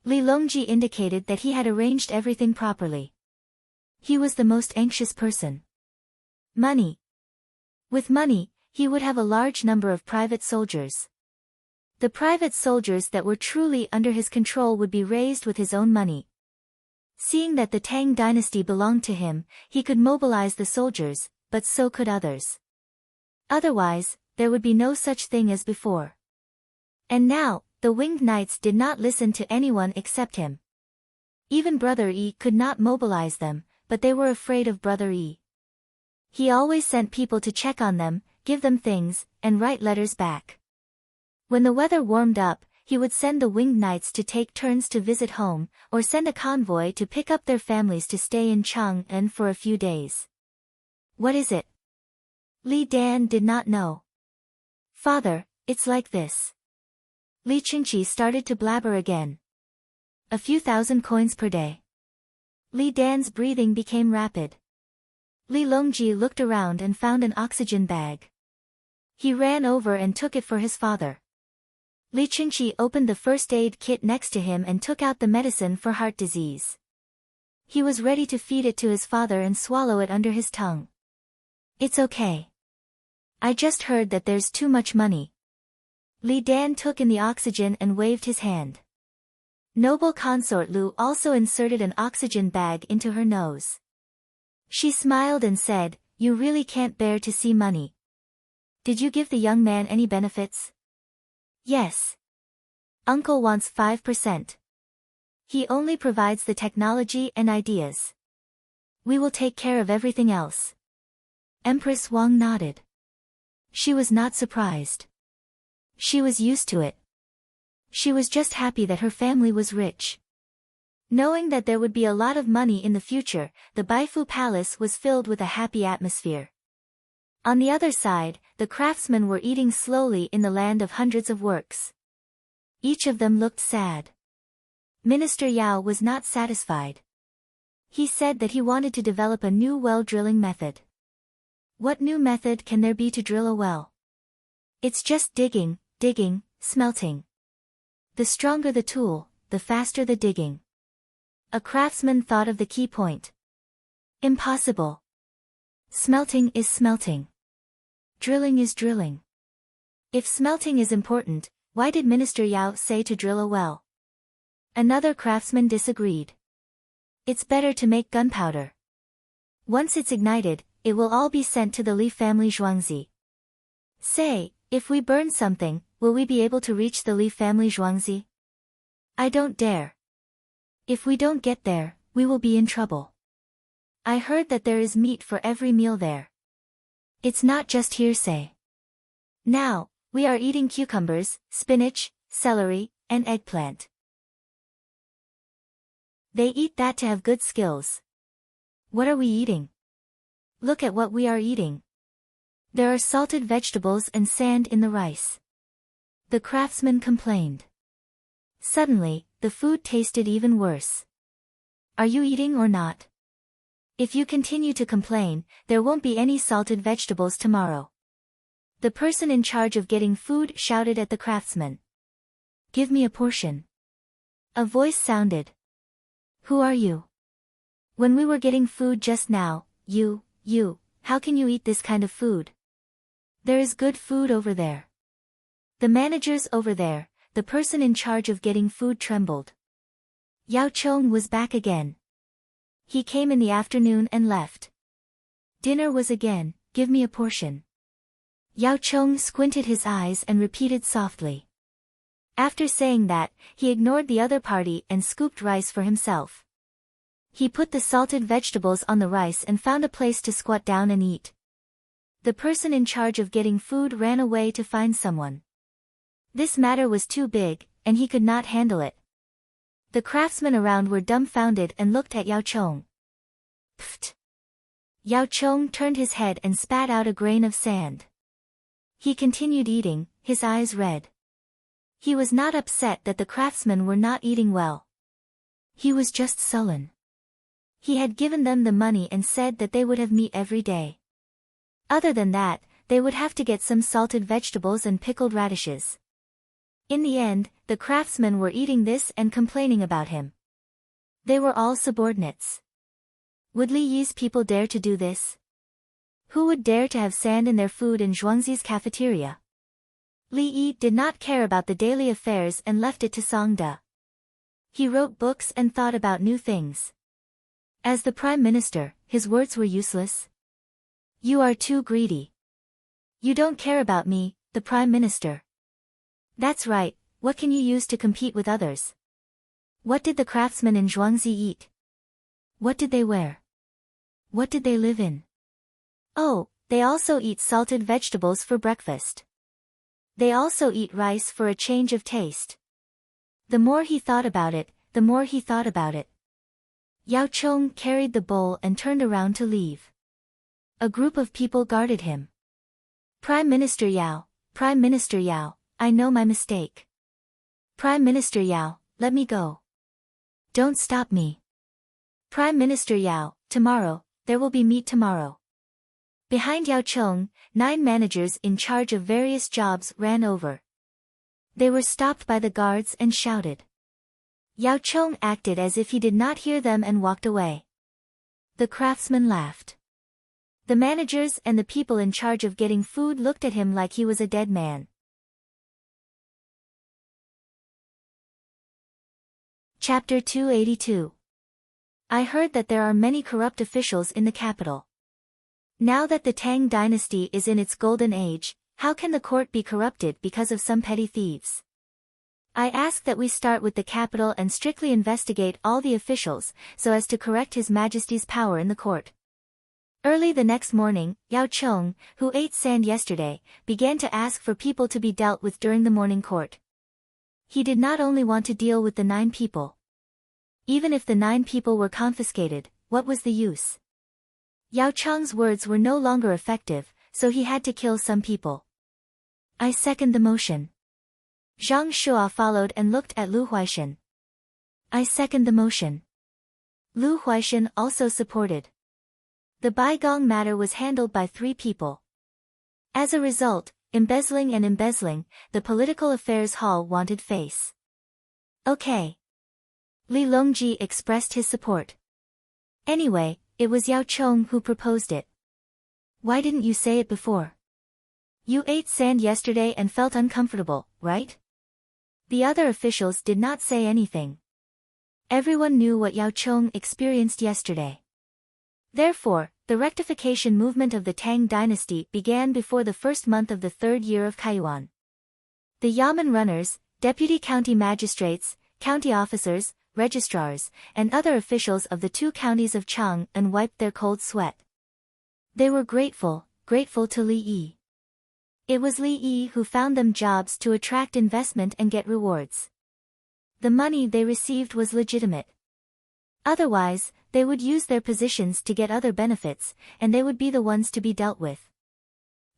Li Longji indicated that he had arranged everything properly. He was the most anxious person. Money. With money, he would have a large number of private soldiers. The private soldiers that were truly under his control would be raised with his own money. Seeing that the Tang dynasty belonged to him, he could mobilize the soldiers, but so could others. Otherwise, there would be no such thing as before. And now, the winged knights did not listen to anyone except him. Even Brother Yi could not mobilize them, but they were afraid of Brother Yi. He always sent people to check on them, give them things, and write letters back. When the weather warmed up, he would send the winged knights to take turns to visit home, or send a convoy to pick up their families to stay in Chang'an for a few days. What is it? Li Dan did not know. Father, it's like this. Li Qingqi started to blabber again. A few thousand coins per day. Li Dan's breathing became rapid. Li Longji looked around and found an oxygen bag. He ran over and took it for his father. Li Qingqi opened the first aid kit next to him and took out the medicine for heart disease. He was ready to feed it to his father and swallow it under his tongue. It's okay. I just heard that there's too much money. Li Dan took in the oxygen and waved his hand. Noble consort Lu also inserted an oxygen bag into her nose. She smiled and said, you really can't bear to see money. Did you give the young man any benefits? Yes. Uncle wants 5%. He only provides the technology and ideas. We will take care of everything else. Empress Wang nodded. She was not surprised. She was used to it. She was just happy that her family was rich. Knowing that there would be a lot of money in the future, the Baifu Palace was filled with a happy atmosphere. On the other side, the craftsmen were eating slowly in the land of hundreds of works. Each of them looked sad. Minister Yao was not satisfied. He said that he wanted to develop a new well drilling method. What new method can there be to drill a well? It's just digging, smelting. The stronger the tool, the faster the digging. A craftsman thought of the key point. Impossible. Smelting is smelting. Drilling is drilling. If smelting is important, why did Minister Yao say to drill a well? Another craftsman disagreed. It's better to make gunpowder. Once it's ignited, it will all be sent to the Li family Zhuangzi. Say, if we burn something, will we be able to reach the Li family Zhuangzi? I don't dare. If we don't get there, we will be in trouble. I heard that there is meat for every meal there. It's not just hearsay. Now, we are eating cucumbers, spinach, celery, and eggplant. They eat that to have good skills. What are we eating? Look at what we are eating. There are salted vegetables and sand in the rice. The craftsman complained. Suddenly, the food tasted even worse. Are you eating or not? If you continue to complain, there won't be any salted vegetables tomorrow. The person in charge of getting food shouted at the craftsman. Give me a portion. A voice sounded. Who are you? When we were getting food just now, how can you eat this kind of food? There is good food over there. The managers over there, the person in charge of getting food trembled. Yao Chong was back again. He came in the afternoon and left. Dinner was again, give me a portion. Yao Chong squinted his eyes and repeated softly. After saying that, he ignored the other party and scooped rice for himself. He put the salted vegetables on the rice and found a place to squat down and eat. The person in charge of getting food ran away to find someone. This matter was too big, and he could not handle it. The craftsmen around were dumbfounded and looked at Yao Chong. Pfft! Yao Chong turned his head and spat out a grain of sand. He continued eating, his eyes red. He was not upset that the craftsmen were not eating well. He was just sullen. He had given them the money and said that they would have meat every day. Other than that, they would have to get some salted vegetables and pickled radishes. In the end, the craftsmen were eating this and complaining about him. They were all subordinates. Would Li Yi's people dare to do this? Who would dare to have sand in their food in Zhuangzi's cafeteria? Li Yi did not care about the daily affairs and left it to Song De. He wrote books and thought about new things. As the Prime Minister, his words were useless. You are too greedy. You don't care about me, the Prime Minister. That's right, what can you use to compete with others? What did the craftsmen in Zhuangzi eat? What did they wear? What did they live in? Oh, they also eat salted vegetables for breakfast. They also eat rice for a change of taste. The more he thought about it, the more he thought about it. Yao Chong carried the bowl and turned around to leave. A group of people guarded him. Prime Minister Yao, I know my mistake. Prime Minister Yao, let me go. Don't stop me. Prime Minister Yao, tomorrow, there will be meat tomorrow. Behind Yao Chong, 9 managers in charge of various jobs ran over. They were stopped by the guards and shouted. Yao Chong acted as if he did not hear them and walked away. The craftsmen laughed. The managers and the people in charge of getting food looked at him like he was a dead man. Chapter 282. I heard that there are many corrupt officials in the capital. Now that the Tang dynasty is in its golden age, how can the court be corrupted because of some petty thieves? I ask that we start with the capital and strictly investigate all the officials, so as to correct His Majesty's power in the court. Early the next morning, Yao Chong, who ate sand yesterday, began to ask for people to be dealt with during the morning court. He did not only want to deal with the 9 people. Even if the 9 people were confiscated, what was the use? Yao Chong's words were no longer effective, so he had to kill some people. I second the motion. Zhang Shua followed and looked at Lu Huaishan. I second the motion. Lu Huaishan also supported. The Baigong matter was handled by 3 people. As a result, embezzling, the Political Affairs Hall wanted face. Okay. Li Longji expressed his support. Anyway, it was Yao Chong who proposed it. Why didn't you say it before? You ate sand yesterday and felt uncomfortable, right? The other officials did not say anything. Everyone knew what Yao Chong experienced yesterday. Therefore, The rectification movement of the Tang dynasty began before the first month of the third year of Kaiyuan. The yamen runners, deputy county magistrates, county officers, registrars, and other officials of the two counties of Chang'an wiped their cold sweat. They were grateful to Li Yi. It was Li Yi who found them jobs to attract investment and get rewards. The money they received was legitimate. Otherwise, they would use their positions to get other benefits, and they would be the ones to be dealt with.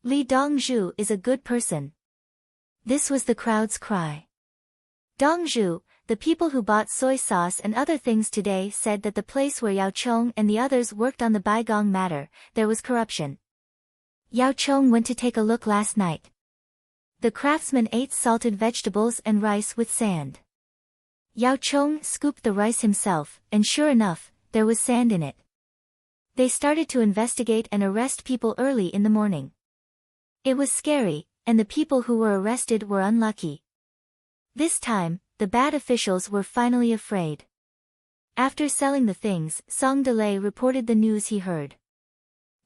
Li Dongzhu is a good person. This was the crowd's cry. Dongzhu, the people who bought soy sauce and other things today, said that the place where Yao Chong and the others worked on the Baigong matter, there was corruption. Yao Chong went to take a look last night. The craftsman ate salted vegetables and rice with sand. Yao Chong scooped the rice himself, and sure enough, there was sand in it. They started to investigate and arrest people early in the morning. It was scary, and the people who were arrested were unlucky. This time, the bad officials were finally afraid. After selling the things, Song Delay reported the news he heard.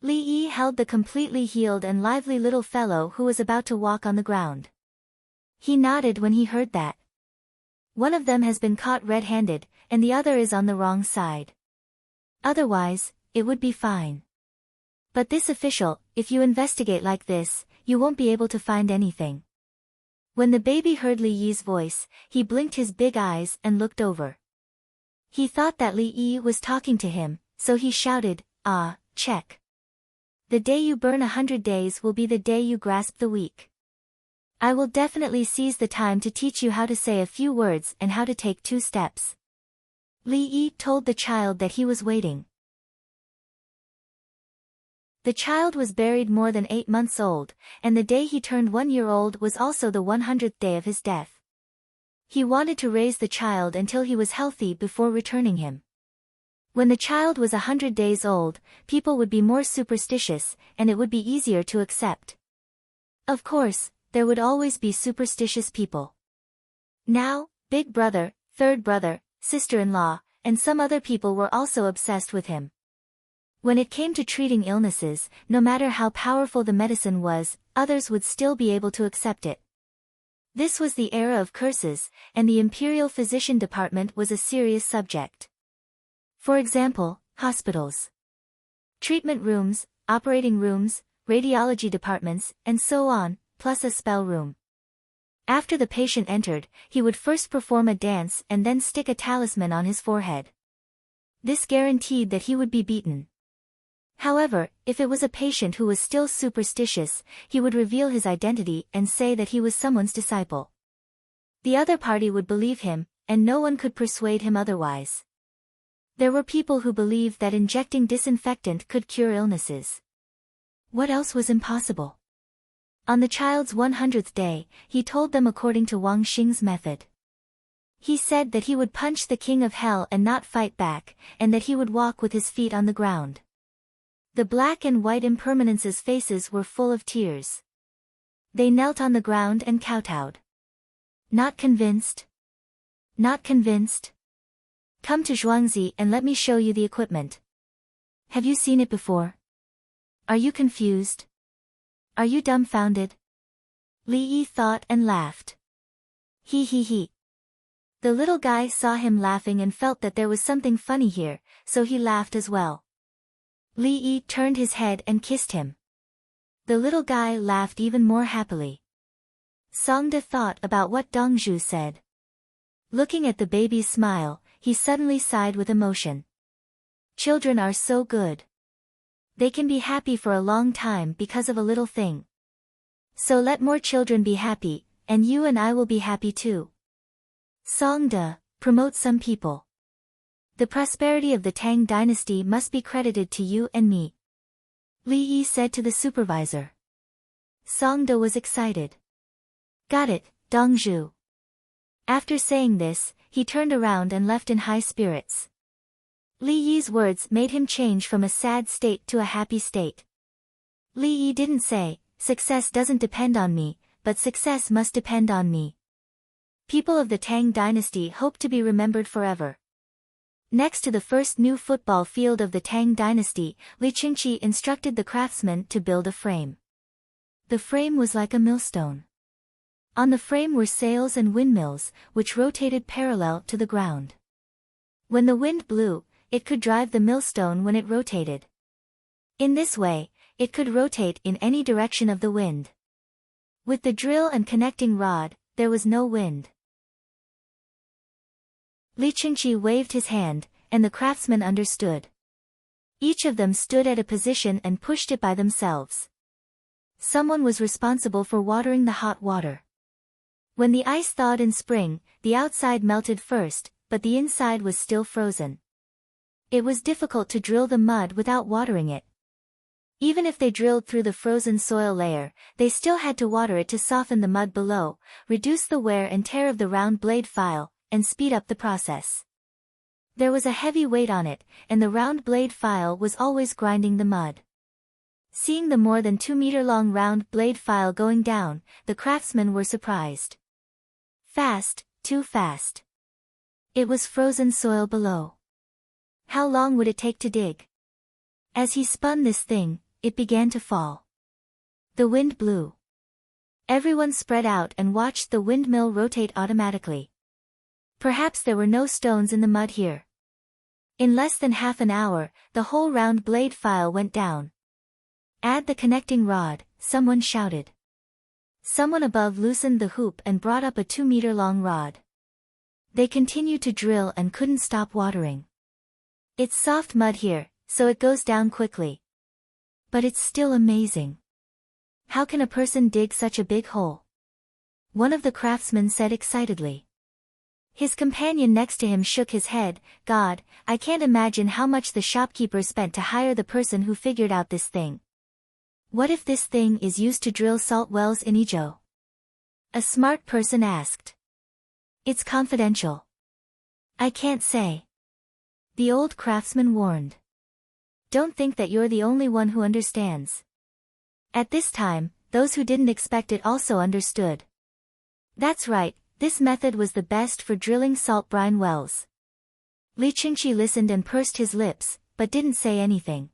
Li Yi held the completely healed and lively little fellow who was about to walk on the ground. He nodded when he heard that. One of them has been caught red-handed, and the other is on the wrong side. Otherwise, it would be fine. But this official, if you investigate like this, you won't be able to find anything. When the baby heard Li Yi's voice, he blinked his big eyes and looked over. He thought that Li Yi was talking to him, so he shouted, "Ah, check. The day you burn 100 days will be the day you grasp the weak. I will definitely seize the time to teach you how to say a few words and how to take 2 steps." Li Yi told the child that he was waiting. The child was buried more than 8 months old, and the day he turned 1 year old was also the 100th day of his death. He wanted to raise the child until he was healthy before returning him. When the child was 100 days old, people would be more superstitious, and it would be easier to accept. Of course, there would always be superstitious people. Now, big brother, third brother, sister-in-law, and some other people were also obsessed with him. When it came to treating illnesses, no matter how powerful the medicine was, others would still be able to accept it. This was the era of curses, and the imperial physician department was a serious subject. For example, hospitals, treatment rooms, operating rooms, radiology departments, and so on, plus a spell room. After the patient entered, he would first perform a dance and then stick a talisman on his forehead. This guaranteed that he would be beaten. However, if it was a patient who was still superstitious, he would reveal his identity and say that he was someone's disciple. The other party would believe him, and no one could persuade him otherwise. There were people who believed that injecting disinfectant could cure illnesses. What else was impossible? On the child's 100th day, he told them according to Wang Xing's method. He said that he would punch the king of hell and not fight back, and that he would walk with his feet on the ground. The black and white impermanence's faces were full of tears. They knelt on the ground and kowtowed. Not convinced? Not convinced? Come to Zhuangzi and let me show you the equipment. Have you seen it before? Are you confused? Are you dumbfounded? Li Yi thought and laughed. He. The little guy saw him laughing and felt that there was something funny here, so he laughed as well. Li Yi turned his head and kissed him. The little guy laughed even more happily. Songde thought about what Dongzhu said. Looking at the baby's smile, he suddenly sighed with emotion. Children are so good. They can be happy for a long time because of a little thing. So let more children be happy, and you and I will be happy too. Songde, promote some people. The prosperity of the Tang dynasty must be credited to you and me. Li Yi said to the supervisor. Songde was excited. Got it, Dongzhu. After saying this, he turned around and left in high spirits. Li Yi's words made him change from a sad state to a happy state. Li Yi didn't say, success doesn't depend on me, but success must depend on me. People of the Tang dynasty hope to be remembered forever. Next to the first new football field of the Tang dynasty, Li Qingqi instructed the craftsman to build a frame. The frame was like a millstone. On the frame were sails and windmills, which rotated parallel to the ground. When the wind blew, it could drive the millstone when it rotated. In this way, it could rotate in any direction of the wind. With the drill and connecting rod, there was no wind. Li Qingqi waved his hand, and the craftsmen understood. Each of them stood at a position and pushed it by themselves. Someone was responsible for watering the hot water. When the ice thawed in spring, the outside melted first, but the inside was still frozen. It was difficult to drill the mud without watering it. Even if they drilled through the frozen soil layer, they still had to water it to soften the mud below, reduce the wear and tear of the round blade file, and speed up the process. There was a heavy weight on it, and the round blade file was always grinding the mud. Seeing the more than 2-meter-long round blade file going down, the craftsmen were surprised. Fast, too fast. It was frozen soil below. How long would it take to dig? As he spun this thing, it began to fall. The wind blew. Everyone spread out and watched the windmill rotate automatically. Perhaps there were no stones in the mud here. In less than half an hour, the whole round blade file went down. Add the connecting rod, someone shouted. Someone above loosened the hoop and brought up a 2-meter-long rod. They continued to drill and couldn't stop watering. It's soft mud here, so it goes down quickly. But it's still amazing. How can a person dig such a big hole? One of the craftsmen said excitedly. His companion next to him shook his head. God, I can't imagine how much the shopkeeper spent to hire the person who figured out this thing. What if this thing is used to drill salt wells in Izhou? A smart person asked. It's confidential. I can't say. The old craftsman warned. Don't think that you're the only one who understands. At this time, those who didn't expect it also understood. That's right, this method was the best for drilling salt brine wells. Li Qingqi listened and pursed his lips, but didn't say anything.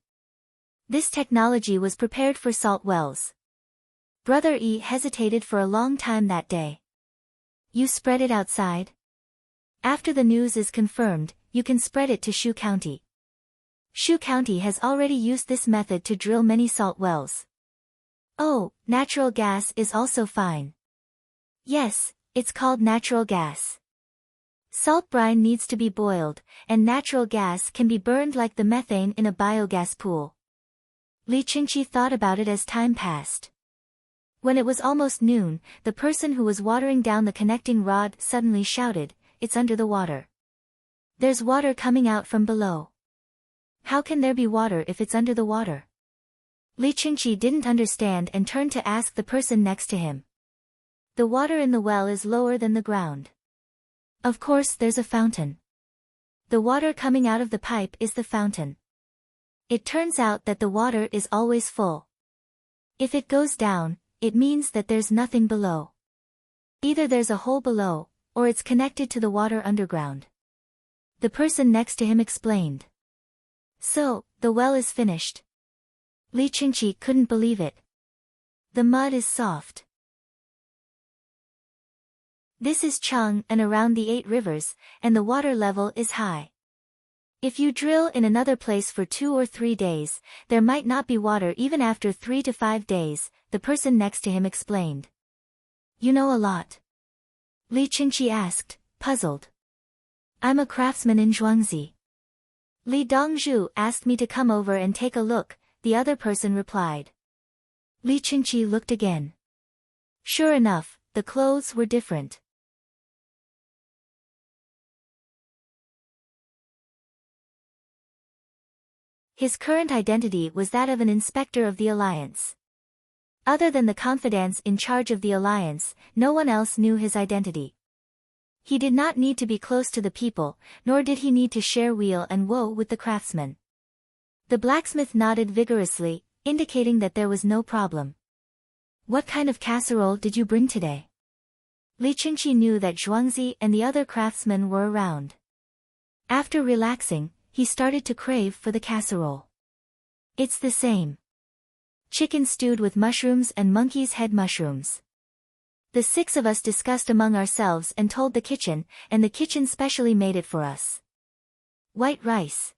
This technology was prepared for salt wells. Brother Yi hesitated for a long time that day. You spread it outside? After the news is confirmed, you can spread it to Shu County. Shu County has already used this method to drill many salt wells. Oh, natural gas is also fine. Yes, it's called natural gas. Salt brine needs to be boiled, and natural gas can be burned like the methane in a biogas pool. Li Qingqi thought about it as time passed. When it was almost noon, the person who was watering down the connecting rod suddenly shouted, "It's under the water. There's water coming out from below." How can there be water if it's under the water? Li Qingqi didn't understand and turned to ask the person next to him. The water in the well is lower than the ground. Of course there's a fountain. The water coming out of the pipe is the fountain. It turns out that the water is always full. If it goes down, it means that there's nothing below. Either there's a hole below, or it's connected to the water underground. The person next to him explained. So, the well is finished. Li Qingqi couldn't believe it. The mud is soft. This is Chang and around the 8 rivers, and the water level is high. If you drill in another place for 2 or 3 days, there might not be water even after 3 to 5 days, the person next to him explained. You know a lot. Li Qingqi asked, puzzled. I'm a craftsman in Zhuangzi. Li Dongzhu asked me to come over and take a look, the other person replied. Li Qingqi looked again. Sure enough, the clothes were different. His current identity was that of an inspector of the alliance. Other than the confidants in charge of the alliance, no one else knew his identity. He did not need to be close to the people, nor did he need to share wheel and woe with the craftsmen. The blacksmith nodded vigorously, indicating that there was no problem. What kind of casserole did you bring today? Li Qingqi knew that Zhuangzi and the other craftsmen were around. After relaxing, he started to crave for the casserole. It's the same. Chicken stewed with mushrooms and monkey's head mushrooms. The 6 of us discussed among ourselves and told the kitchen, and the kitchen specially made it for us. White rice.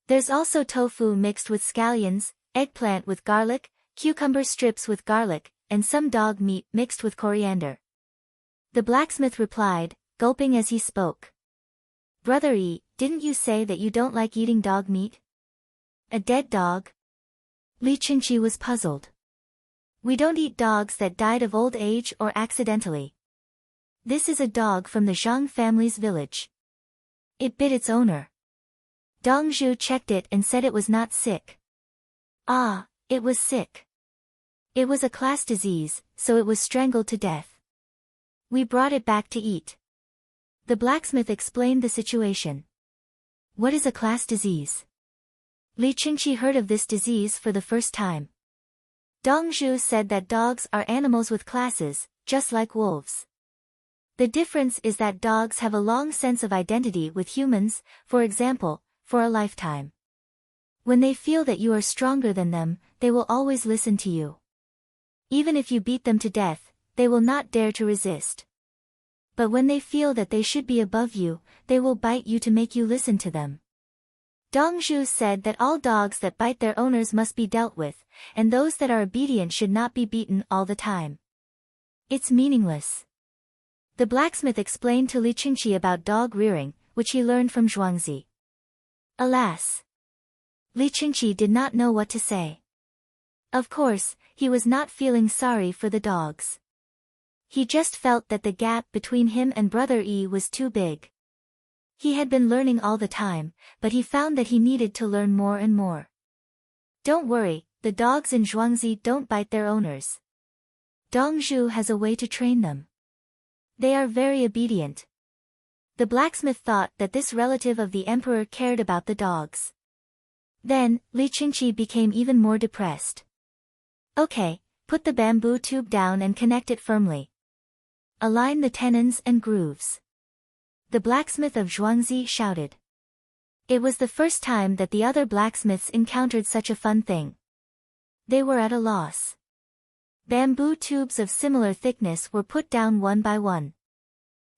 There's also tofu mixed with scallions, eggplant with garlic, cucumber strips with garlic, and some dog meat mixed with coriander. The blacksmith replied, gulping as he spoke. Brother E, didn't you say that you don't like eating dog meat? A dead dog? Li Qingqi was puzzled. We don't eat dogs that died of old age or accidentally. This is a dog from the Zhang family's village. It bit its owner. Dong Zhu checked it and said it was not sick. Ah, it was sick. It was a class disease, so it was strangled to death. We brought it back to eat. The blacksmith explained the situation. What is a class disease? Li Qingqi heard of this disease for the first time. Dong Zhu said that dogs are animals with classes, just like wolves. The difference is that dogs have a long sense of identity with humans, for example, for a lifetime. When they feel that you are stronger than them, they will always listen to you. Even if you beat them to death, they will not dare to resist. But when they feel that they should be above you, they will bite you to make you listen to them. Dong Zhu said that all dogs that bite their owners must be dealt with, and those that are obedient should not be beaten all the time. It's meaningless. The blacksmith explained to Li Qingqi about dog rearing, which he learned from Zhuangzi. Alas! Li Qingqi did not know what to say. Of course, he was not feeling sorry for the dogs. He just felt that the gap between him and Brother E was too big. He had been learning all the time, but he found that he needed to learn more and more. Don't worry, the dogs in Zhuangzi don't bite their owners. Dong Zhu has a way to train them. They are very obedient. The blacksmith thought that this relative of the emperor cared about the dogs. Then, Li Qingqi became even more depressed. Okay, put the bamboo tube down and connect it firmly. Align the tenons and grooves. The blacksmith of Zhuangzi shouted. It was the first time that the other blacksmiths encountered such a fun thing. They were at a loss. Bamboo tubes of similar thickness were put down one by one.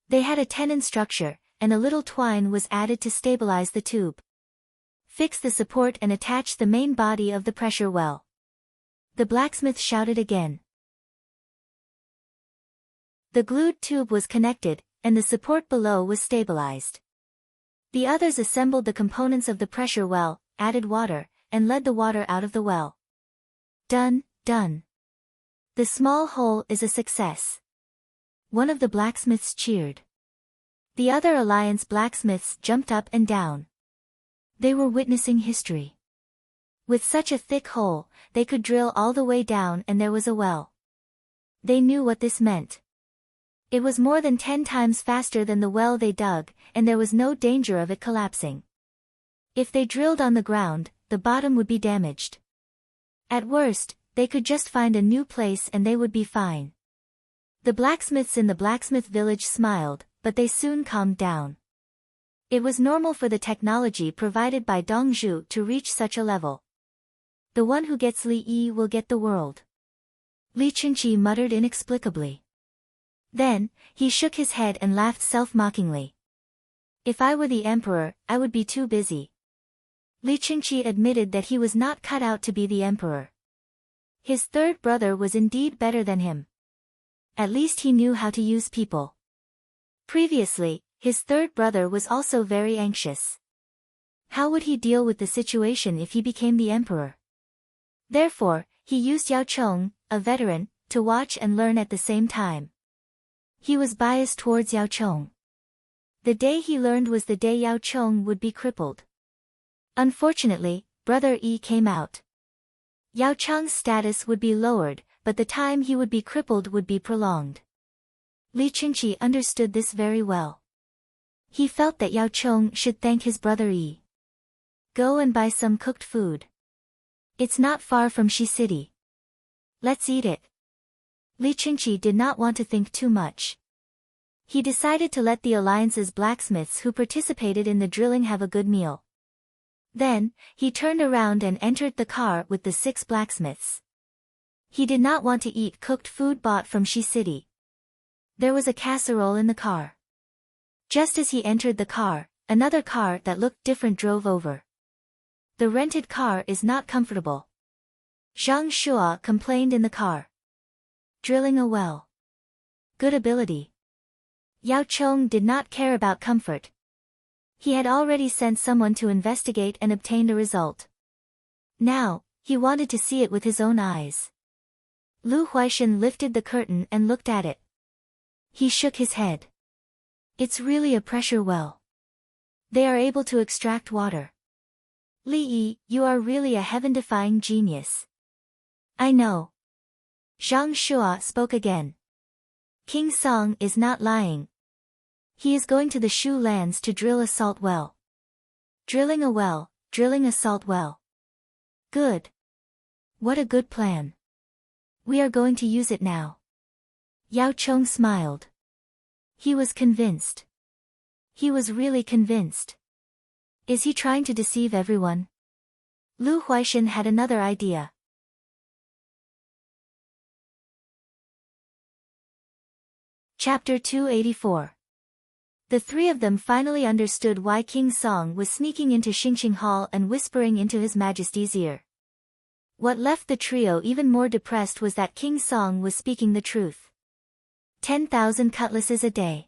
They had a tenon structure, and a little twine was added to stabilize the tube. Fix the support and attach the main body of the pressure well. The blacksmith shouted again. The glued tube was connected, and the support below was stabilized. The others assembled the components of the pressure well, added water, and led the water out of the well. Done, done. The small hole is a success. One of the blacksmiths cheered. The other alliance blacksmiths jumped up and down. They were witnessing history. With such a thick hole, they could drill all the way down and there was a well. They knew what this meant. It was more than 10 times faster than the well they dug, and there was no danger of it collapsing. If they drilled on the ground, the bottom would be damaged. At worst, they could just find a new place and they would be fine. The blacksmiths in the blacksmith village smiled, but they soon calmed down. It was normal for the technology provided by Dong Zhu to reach such a level. The one who gets Li Yi will get the world. Li Qingqi muttered inexplicably. Then, he shook his head and laughed self-mockingly. If I were the emperor, I would be too busy. Li Qingqi admitted that he was not cut out to be the emperor. His third brother was indeed better than him. At least he knew how to use people. Previously, his third brother was also very anxious. How would he deal with the situation if he became the emperor? Therefore, he used Yao Chong, a veteran, to watch and learn at the same time. He was biased towards Yao Chong. The day he learned was the day Yao Chong would be crippled. Unfortunately, Brother E came out. Yao Chong's status would be lowered, but the time he would be crippled would be prolonged. Li Qingqi understood this very well. He felt that Yao Chong should thank his brother E. Go and buy some cooked food. It's not far from Shi City. Let's eat it. Li Qingqi did not want to think too much. He decided to let the alliance's blacksmiths who participated in the drilling have a good meal. Then, he turned around and entered the car with the 6 blacksmiths. He did not want to eat cooked food bought from Shi City. There was a casserole in the car. Just as he entered the car, another car that looked different drove over. The rented car is not comfortable. Zhang Shua complained in the car. Drilling a well. Good ability. Yao Chong did not care about comfort. He had already sent someone to investigate and obtained a result. Now, he wanted to see it with his own eyes. Lu Huaishan lifted the curtain and looked at it. He shook his head. It's really a pressure well. They are able to extract water. Li Yi, you are really a heaven-defying genius. I know. Zhang Shua spoke again. King Song is not lying. He is going to the Shu lands to drill a salt well. Drilling a well, drilling a salt well. Good. What a good plan. We are going to use it now. Yao Chong smiled. He was convinced. He was really convinced. Is he trying to deceive everyone? Lu Huaishan had another idea. Chapter 284. The 3 of them finally understood why King Song was sneaking into Xingqing Hall and whispering into His Majesty's ear. What left the trio even more depressed was that King Song was speaking the truth. 10,000 cutlasses a day.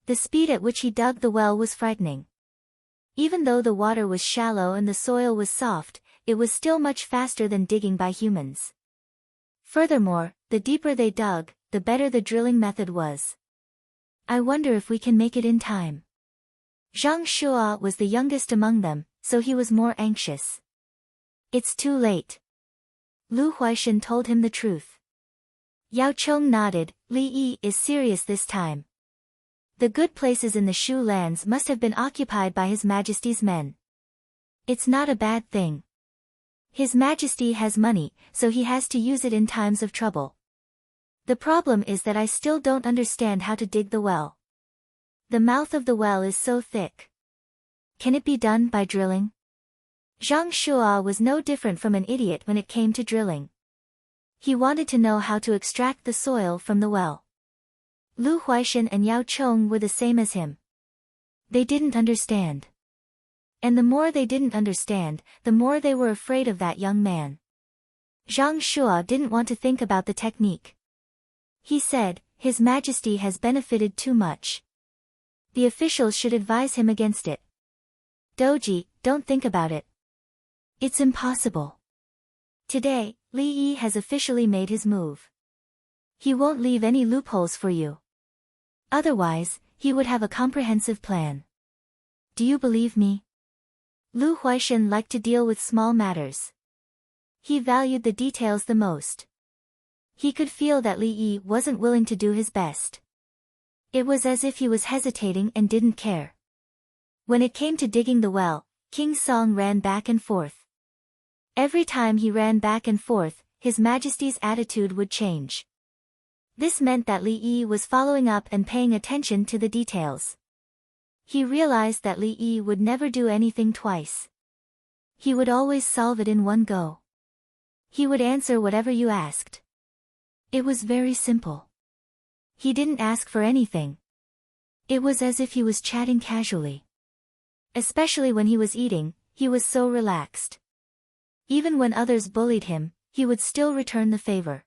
The speed at which he dug the well was frightening. Even though the water was shallow and the soil was soft, it was still much faster than digging by humans. Furthermore, the deeper they dug, the better the drilling method was. I wonder if we can make it in time. Zhang Shua was the youngest among them, so he was more anxious. It's too late. Lu Huaishan told him the truth. Yao Chong nodded. Li Yi is serious this time. The good places in the Shu lands must have been occupied by His Majesty's men. It's not a bad thing. His Majesty has money, so he has to use it in times of trouble. The problem is that I still don't understand how to dig the well. The mouth of the well is so thick. Can it be done by drilling? Zhang Shua was no different from an idiot when it came to drilling. He wanted to know how to extract the soil from the well. Lu Huaishan and Yao Chong were the same as him. They didn't understand. And the more they didn't understand, the more they were afraid of that young man. Zhang Shua didn't want to think about the technique. He said, His Majesty has benefited too much. The officials should advise him against it. Doji, don't think about it. It's impossible. Today, Li Yi has officially made his move. He won't leave any loopholes for you. Otherwise, he would have a comprehensive plan. Do you believe me? Lu Huaishan liked to deal with small matters. He valued the details the most. He could feel that Li Yi wasn't willing to do his best. It was as if he was hesitating and didn't care. When it came to digging the well, King Song ran back and forth. Every time he ran back and forth, His Majesty's attitude would change. This meant that Li Yi was following up and paying attention to the details. He realized that Li Yi would never do anything twice. He would always solve it in one go. He would answer whatever you asked. It was very simple. He didn't ask for anything. It was as if he was chatting casually. Especially when he was eating, he was so relaxed. Even when others bullied him, he would still return the favor.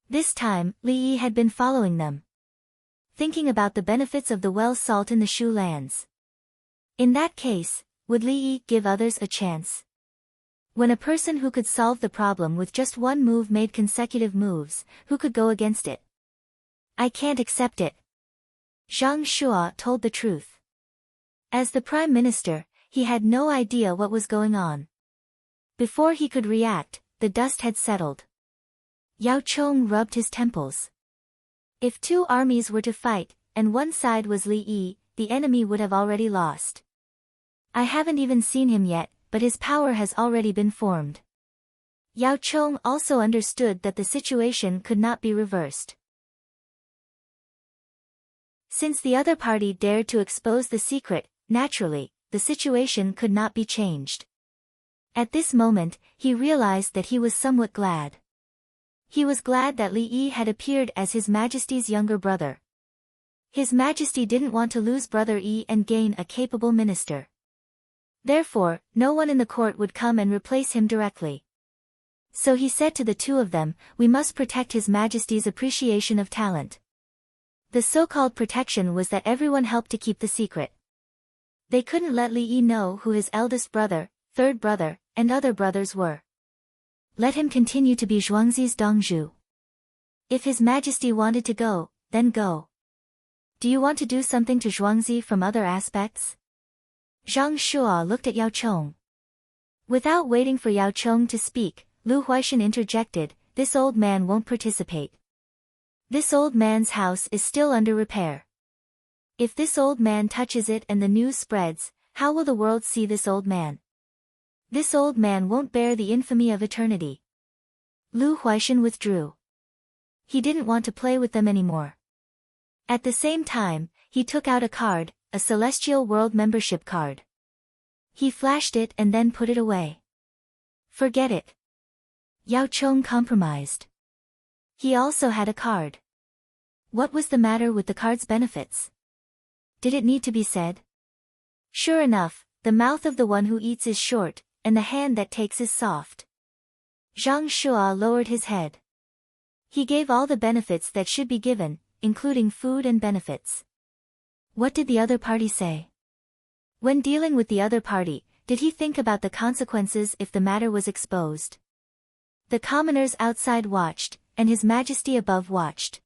This time, Li Yi had been following them. Thinking about the benefits of the well salt in the Shu lands. In that case, would Li Yi give others a chance? When a person who could solve the problem with just one move made consecutive moves, who could go against it? I can't accept it. Zhang Shua told the truth. As the Prime Minister, he had no idea what was going on. Before he could react, the dust had settled. Yao Chong rubbed his temples. If 2 armies were to fight, and one side was Li Yi, the enemy would have already lost. I haven't even seen him yet, but his power has already been formed. Yao Chong also understood that the situation could not be reversed. Since the other party dared to expose the secret, naturally, the situation could not be changed. At this moment, he realized that he was somewhat glad. He was glad that Li Yi had appeared as His Majesty's younger brother. His Majesty didn't want to lose Brother Yi and gain a capable minister. Therefore, no one in the court would come and replace him directly. So he said to the two of them, "We must protect His Majesty's appreciation of talent." The so-called protection was that everyone helped to keep the secret. They couldn't let Li Yi know who his eldest brother, third brother, and other brothers were. Let him continue to be Zhuangzi's Dongzhu. If His Majesty wanted to go, then go. Do you want to do something to Zhuangzi from other aspects? Zhang Shuo looked at Yao Chong. Without waiting for Yao Chong to speak, Lu Huaishan interjected, "This old man won't participate. This old man's house is still under repair. If this old man touches it and the news spreads, how will the world see this old man? This old man won't bear the infamy of eternity." Lu Huaishan withdrew. He didn't want to play with them anymore. At the same time, he took out a card, a Celestial World membership card. He flashed it and then put it away. "Forget it." Yao Chong compromised. He also had a card. What was the matter with the card's benefits? Did it need to be said? Sure enough, the mouth of the one who eats is short, and the hand that takes is soft. Zhang Shuo lowered his head. He gave all the benefits that should be given, including food and benefits. What did the other party say? When dealing with the other party, did he think about the consequences if the matter was exposed? The commoners outside watched, and His Majesty above watched.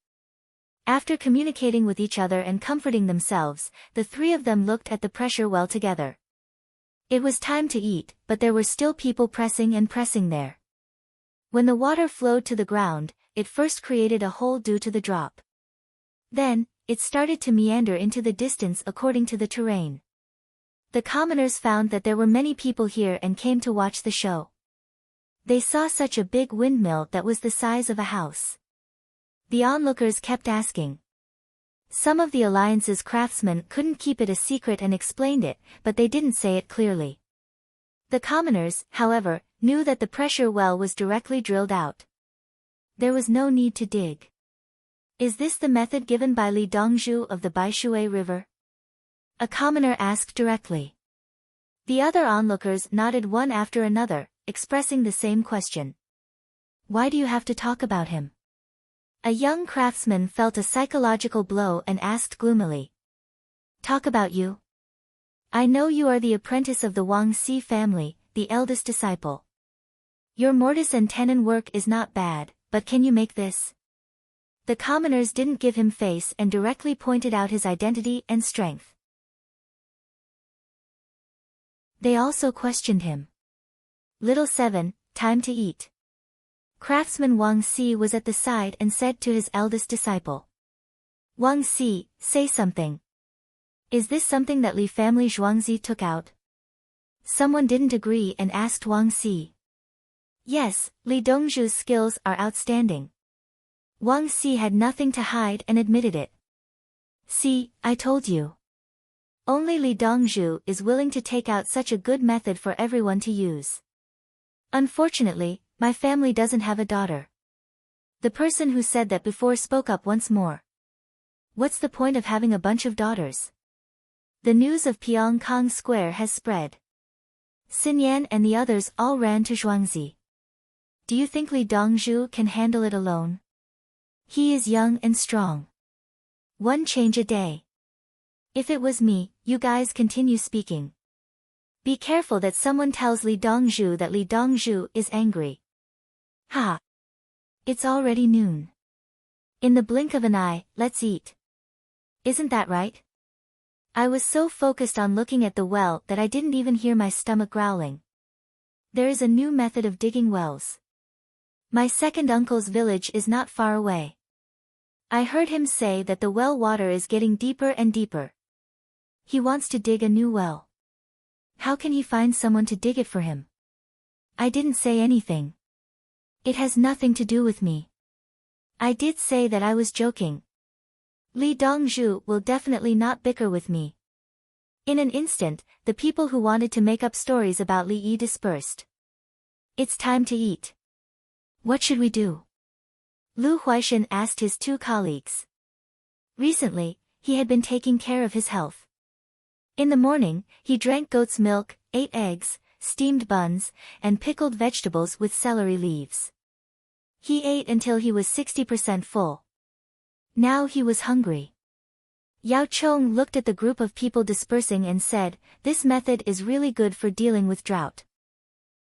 After communicating with each other and comforting themselves, the three of them looked at the pressure well together. It was time to eat, but there were still people pressing and pressing there. When the water flowed to the ground, it first created a hole due to the drop. Then, it started to meander into the distance according to the terrain. The commoners found that there were many people here and came to watch the show. They saw such a big windmill that was the size of a house. The onlookers kept asking. Some of the alliance's craftsmen couldn't keep it a secret and explained it, but they didn't say it clearly. The commoners, however, knew that the pressure well was directly drilled out. There was no need to dig. Is this the method given by Li Dongzhu of the Baishui River? A commoner asked directly. The other onlookers nodded one after another, expressing the same question. Why do you have to talk about him? A young craftsman felt a psychological blow and asked gloomily. Talk about you? I know you are the apprentice of the Wang Si family, the eldest disciple. Your mortise and tenon work is not bad, but can you make this? The commoners didn't give him face and directly pointed out his identity and strength. They also questioned him. Little 7, time to eat. Craftsman Wang Si was at the side and said to his eldest disciple. Wang Si, say something. Is this something that Li family Zhuangzi took out? Someone didn't agree and asked Wang Si. Yes, Li Dongzhu's skills are outstanding. Wang Si had nothing to hide and admitted it. See, I told you. Only Li Dongzhu is willing to take out such a good method for everyone to use. Unfortunately, my family doesn't have a daughter. The person who said that before spoke up once more. What's the point of having a bunch of daughters? The news of Pyongkang Square has spread. Xin Yan and the others all ran to Zhuangzi. Do you think Li Dongzhu can handle it alone? He is young and strong. One change a day. If it was me, you guys continue speaking. Be careful that someone tells Li Dongzhu that Li Dongzhu is angry. Ha! It's already noon. In the blink of an eye, let's eat. Isn't that right? I was so focused on looking at the well that I didn't even hear my stomach growling. There is a new method of digging wells. My second uncle's village is not far away. I heard him say that the well water is getting deeper and deeper. He wants to dig a new well. How can he find someone to dig it for him? I didn't say anything. It has nothing to do with me. I did say that I was joking. Li Dongzhu will definitely not bicker with me. In an instant, the people who wanted to make up stories about Li Yi dispersed. It's time to eat. What should we do? Lu Huaishan asked his two colleagues. Recently, he had been taking care of his health. In the morning, he drank goat's milk, ate eggs, steamed buns, and pickled vegetables with celery leaves. He ate until he was 60% full. Now he was hungry. Yao Chong looked at the group of people dispersing and said, "This method is really good for dealing with drought.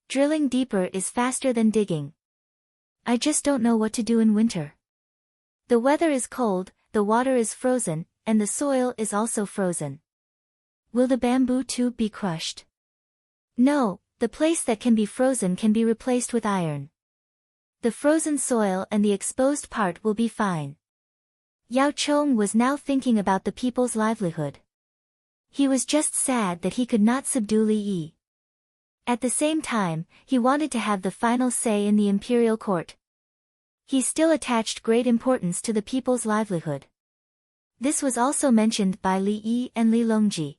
Drilling deeper is faster than digging. I just don't know what to do in winter. The weather is cold, the water is frozen, and the soil is also frozen. Will the bamboo tube be crushed?" "No, the place that can be frozen can be replaced with iron. The frozen soil and the exposed part will be fine." Yao Chong was now thinking about the people's livelihood. He was just sad that he could not subdue Li Yi. At the same time, he wanted to have the final say in the imperial court. He still attached great importance to the people's livelihood. This was also mentioned by Li Yi and Li Longji.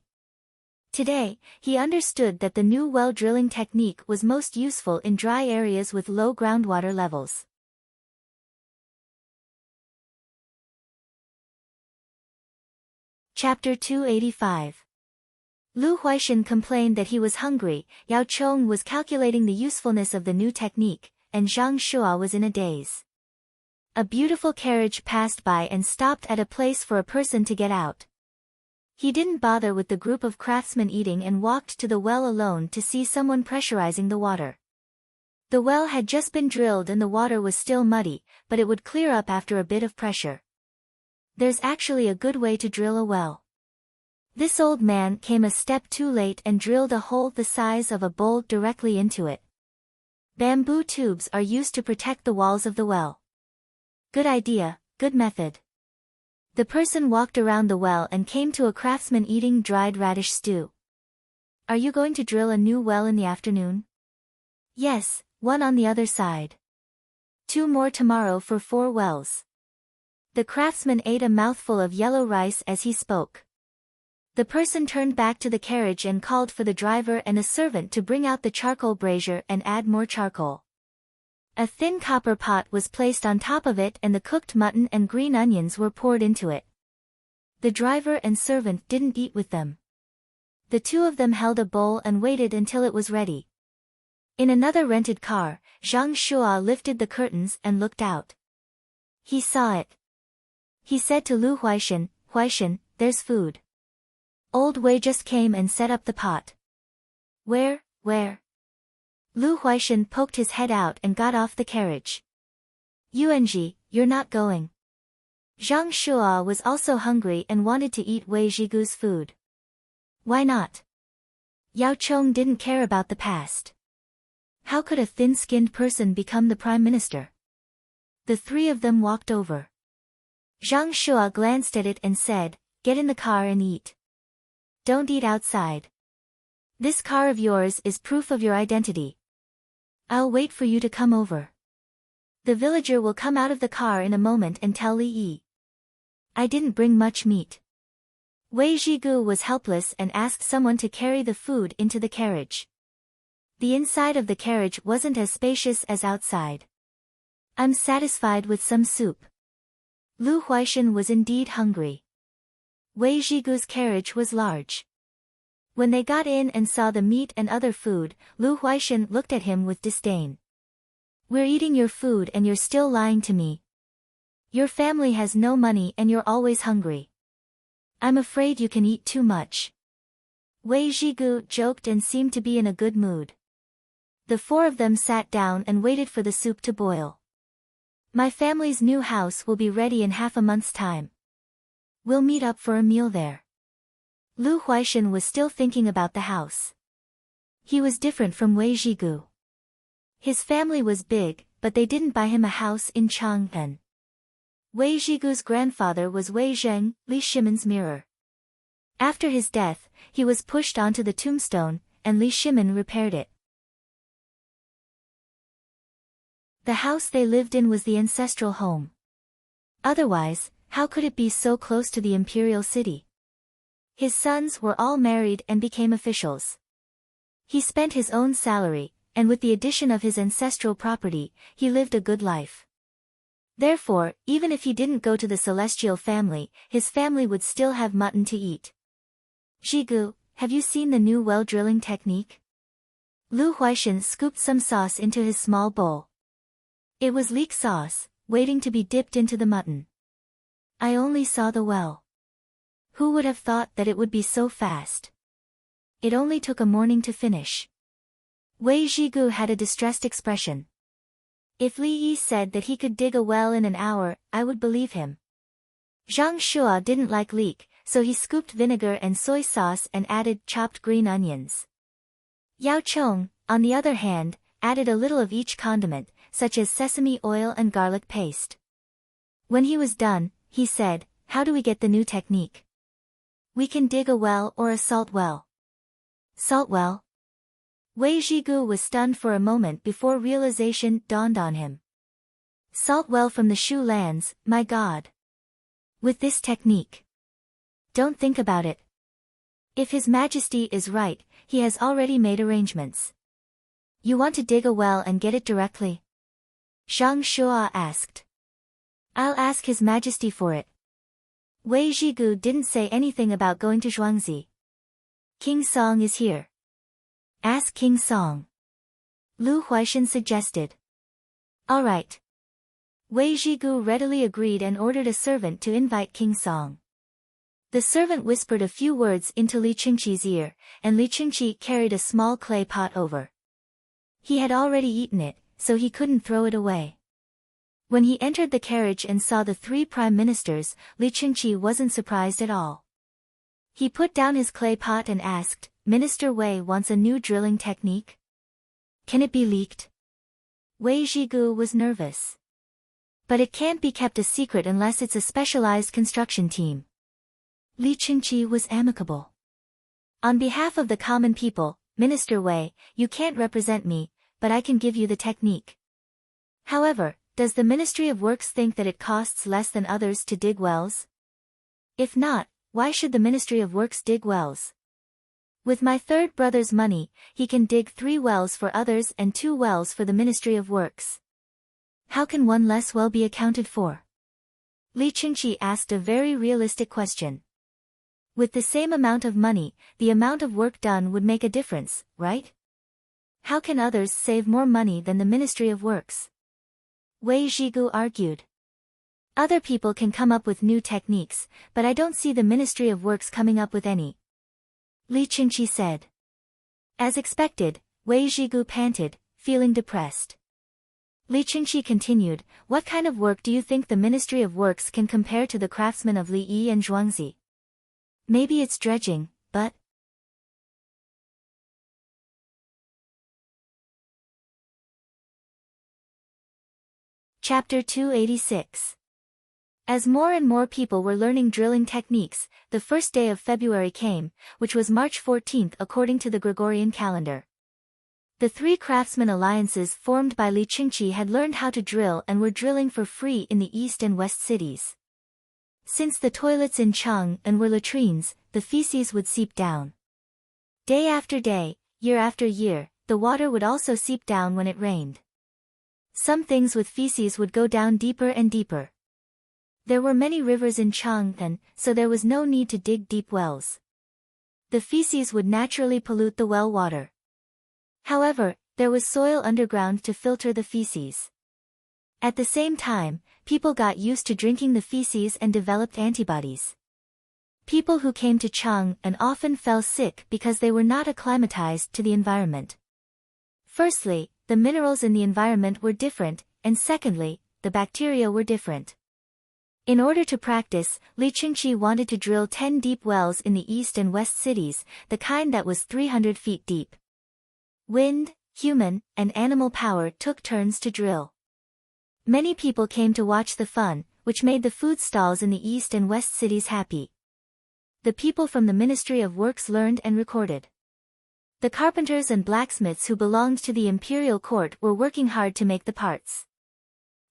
Today, he understood that the new well drilling technique was most useful in dry areas with low groundwater levels. Chapter 285. Lu Huaishan complained that he was hungry, Yao Chong was calculating the usefulness of the new technique, and Zhang Shua was in a daze. A beautiful carriage passed by and stopped at a place for a person to get out. He didn't bother with the group of craftsmen eating and walked to the well alone to see someone pressurizing the water. The well had just been drilled and the water was still muddy, but it would clear up after a bit of pressure. There's actually a good way to drill a well. This old man came a step too late and drilled a hole the size of a bowl directly into it. Bamboo tubes are used to protect the walls of the well. Good idea, good method. The person walked around the well and came to a craftsman eating dried radish stew. "Are you going to drill a new well in the afternoon?" "Yes, one on the other side. 2 more tomorrow for 4 wells." The craftsman ate a mouthful of yellow rice as he spoke. The person turned back to the carriage and called for the driver and a servant to bring out the charcoal brazier and add more charcoal. A thin copper pot was placed on top of it and the cooked mutton and green onions were poured into it. The driver and servant didn't eat with them. The two of them held a bowl and waited until it was ready. In another rented car, Zhang Shua lifted the curtains and looked out. He saw it. He said to Lu Huaishan, "Huaishan, there's food." Old Wei just came and set up the pot. Where? Lu Huaishan poked his head out and got off the carriage. "Yuanji, you're not going." Zhang Shua was also hungry and wanted to eat Wei Zhigu's food. Why not? Yao Chong didn't care about the past. How could a thin-skinned person become the prime minister? The three of them walked over. Zhang Shua glanced at it and said, "Get in the car and eat. Don't eat outside. This car of yours is proof of your identity. I'll wait for you to come over. The villager will come out of the car in a moment and tell Li Yi. I didn't bring much meat." Wei Zhigu was helpless and asked someone to carry the food into the carriage. The inside of the carriage wasn't as spacious as outside. "I'm satisfied with some soup." Lu Huaishan was indeed hungry. Wei Zhigu's carriage was large. When they got in and saw the meat and other food, Lu Huaishan looked at him with disdain. "We're eating your food and you're still lying to me. Your family has no money and you're always hungry. I'm afraid you can eat too much." Wei Zhigu joked and seemed to be in a good mood. The four of them sat down and waited for the soup to boil. "My family's new house will be ready in half a month's time. We'll meet up for a meal there." Lu Huaishan was still thinking about the house. He was different from Wei Zhigu. His family was big, but they didn't buy him a house in Chang'an. Wei Zhigu's grandfather was Wei Zheng, Li Shimon's mirror. After his death, he was pushed onto the tombstone, and Li Shimon repaired it. The house they lived in was the ancestral home. Otherwise, How could it be so close to the imperial city? His sons were all married and became officials. He spent his own salary, and with the addition of his ancestral property, he lived a good life. Therefore, even if he didn't go to the celestial family, his family would still have mutton to eat. Jigu, have you seen the new well drilling technique? Lu Huaishan scooped some sauce into his small bowl. It was leek sauce, waiting to be dipped into the mutton. I only saw the well. Who would have thought that it would be so fast? It only took a morning to finish. Wei Jigu had a distressed expression. If Li Yi said that he could dig a well in an hour, I would believe him. Zhang Shua didn't like leek, so he scooped vinegar and soy sauce and added chopped green onions. Yao Chong, on the other hand, added a little of each condiment, such as sesame oil and garlic paste. When he was done, he said, "How do we get the new technique?" "We can dig a well or a salt well." Salt well? Wei Jigu was stunned for a moment before realization dawned on him. Salt well from the Shu lands, my god. With this technique. Don't think about it. If His Majesty is right, he has already made arrangements. You want to dig a well and get it directly? Zhang Shua asked. I'll ask His Majesty for it. Wei Jigu didn't say anything about going to Zhuangzi. King Song is here. Ask King Song. Lu Huaishan suggested. All right. Wei Jigu readily agreed and ordered a servant to invite King Song. The servant whispered a few words into Li Qingqi's ear, and Li Qingqi carried a small clay pot over. He had already eaten it, so he couldn't throw it away. When he entered the carriage and saw the 3 prime ministers, Li Qingqi wasn't surprised at all. He put down his clay pot and asked, Minister Wei wants a new drilling technique? Can it be leaked? Wei Jigu was nervous. But it can't be kept a secret unless it's a specialized construction team. Li Qingqi was amicable. On behalf of the common people, Minister Wei, you can't represent me, but I can give you the technique. However, does the Ministry of Works think that it costs less than others to dig wells? If not, why should the Ministry of Works dig wells? With my third brother's money, he can dig 3 wells for others and 2 wells for the Ministry of Works. How can one less well be accounted for? Li Qingqi asked a very realistic question. With the same amount of money, the amount of work done would make a difference, right? How can others save more money than the Ministry of Works? Wei Jigu argued. Other people can come up with new techniques, but I don't see the Ministry of Works coming up with any. Li Qingqi said. As expected, Wei Jigu panted, feeling depressed. Li Qingqi continued, what kind of work do you think the Ministry of Works can compare to the craftsmen of Li Yi and Zhuangzi? Maybe it's dredging, but... Chapter 286. As more and more people were learning drilling techniques, the first day of February came, which was March 14th according to the Gregorian calendar. The 3 craftsman alliances formed by Li Qingqi had learned how to drill and were drilling for free in the east and west cities. Since the toilets in Chang'an were latrines, the feces would seep down. Day after day, year after year, the water would also seep down when it rained. Some things with feces would go down deeper and deeper. There were many rivers in Chang'an, so there was no need to dig deep wells. The feces would naturally pollute the well water. However, there was soil underground to filter the feces. At the same time, people got used to drinking the feces and developed antibodies. People who came to Chang'an often fell sick because they were not acclimatized to the environment. Firstly, the minerals in the environment were different, and secondly, the bacteria were different. In order to practice, Li Qingqi wanted to drill 10 deep wells in the east and west cities, the kind that was 300 feet deep. Wind, human, and animal power took turns to drill. Many people came to watch the fun, which made the food stalls in the east and west cities happy. The people from the Ministry of Works learned and recorded. The carpenters and blacksmiths who belonged to the imperial court were working hard to make the parts.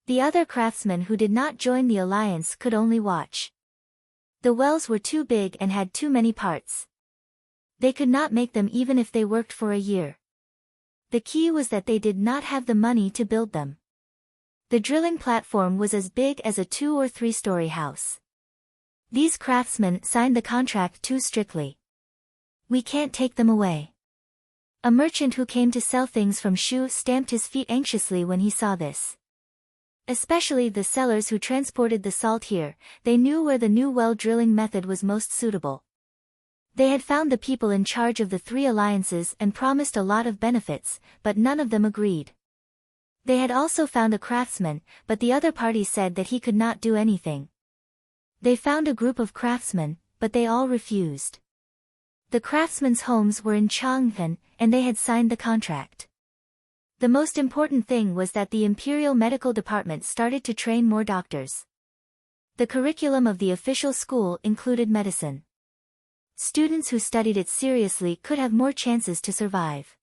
The other craftsmen who did not join the alliance could only watch. The wells were too big and had too many parts. They could not make them even if they worked for a year. The key was that they did not have the money to build them. The drilling platform was as big as a 2- or 3-story house. These craftsmen signed the contract too strictly. We can't take them away. A merchant who came to sell things from Shu stamped his feet anxiously when he saw this. Especially the sellers who transported the salt here, they knew where the new well drilling method was most suitable. They had found the people in charge of the 3 alliances and promised a lot of benefits, but none of them agreed. They had also found a craftsman, but the other party said that he could not do anything. They found a group of craftsmen, but they all refused. The craftsmen's homes were in Chang'an, and they had signed the contract. The most important thing was that the Imperial Medical Department started to train more doctors. The curriculum of the official school included medicine. Students who studied it seriously could have more chances to survive.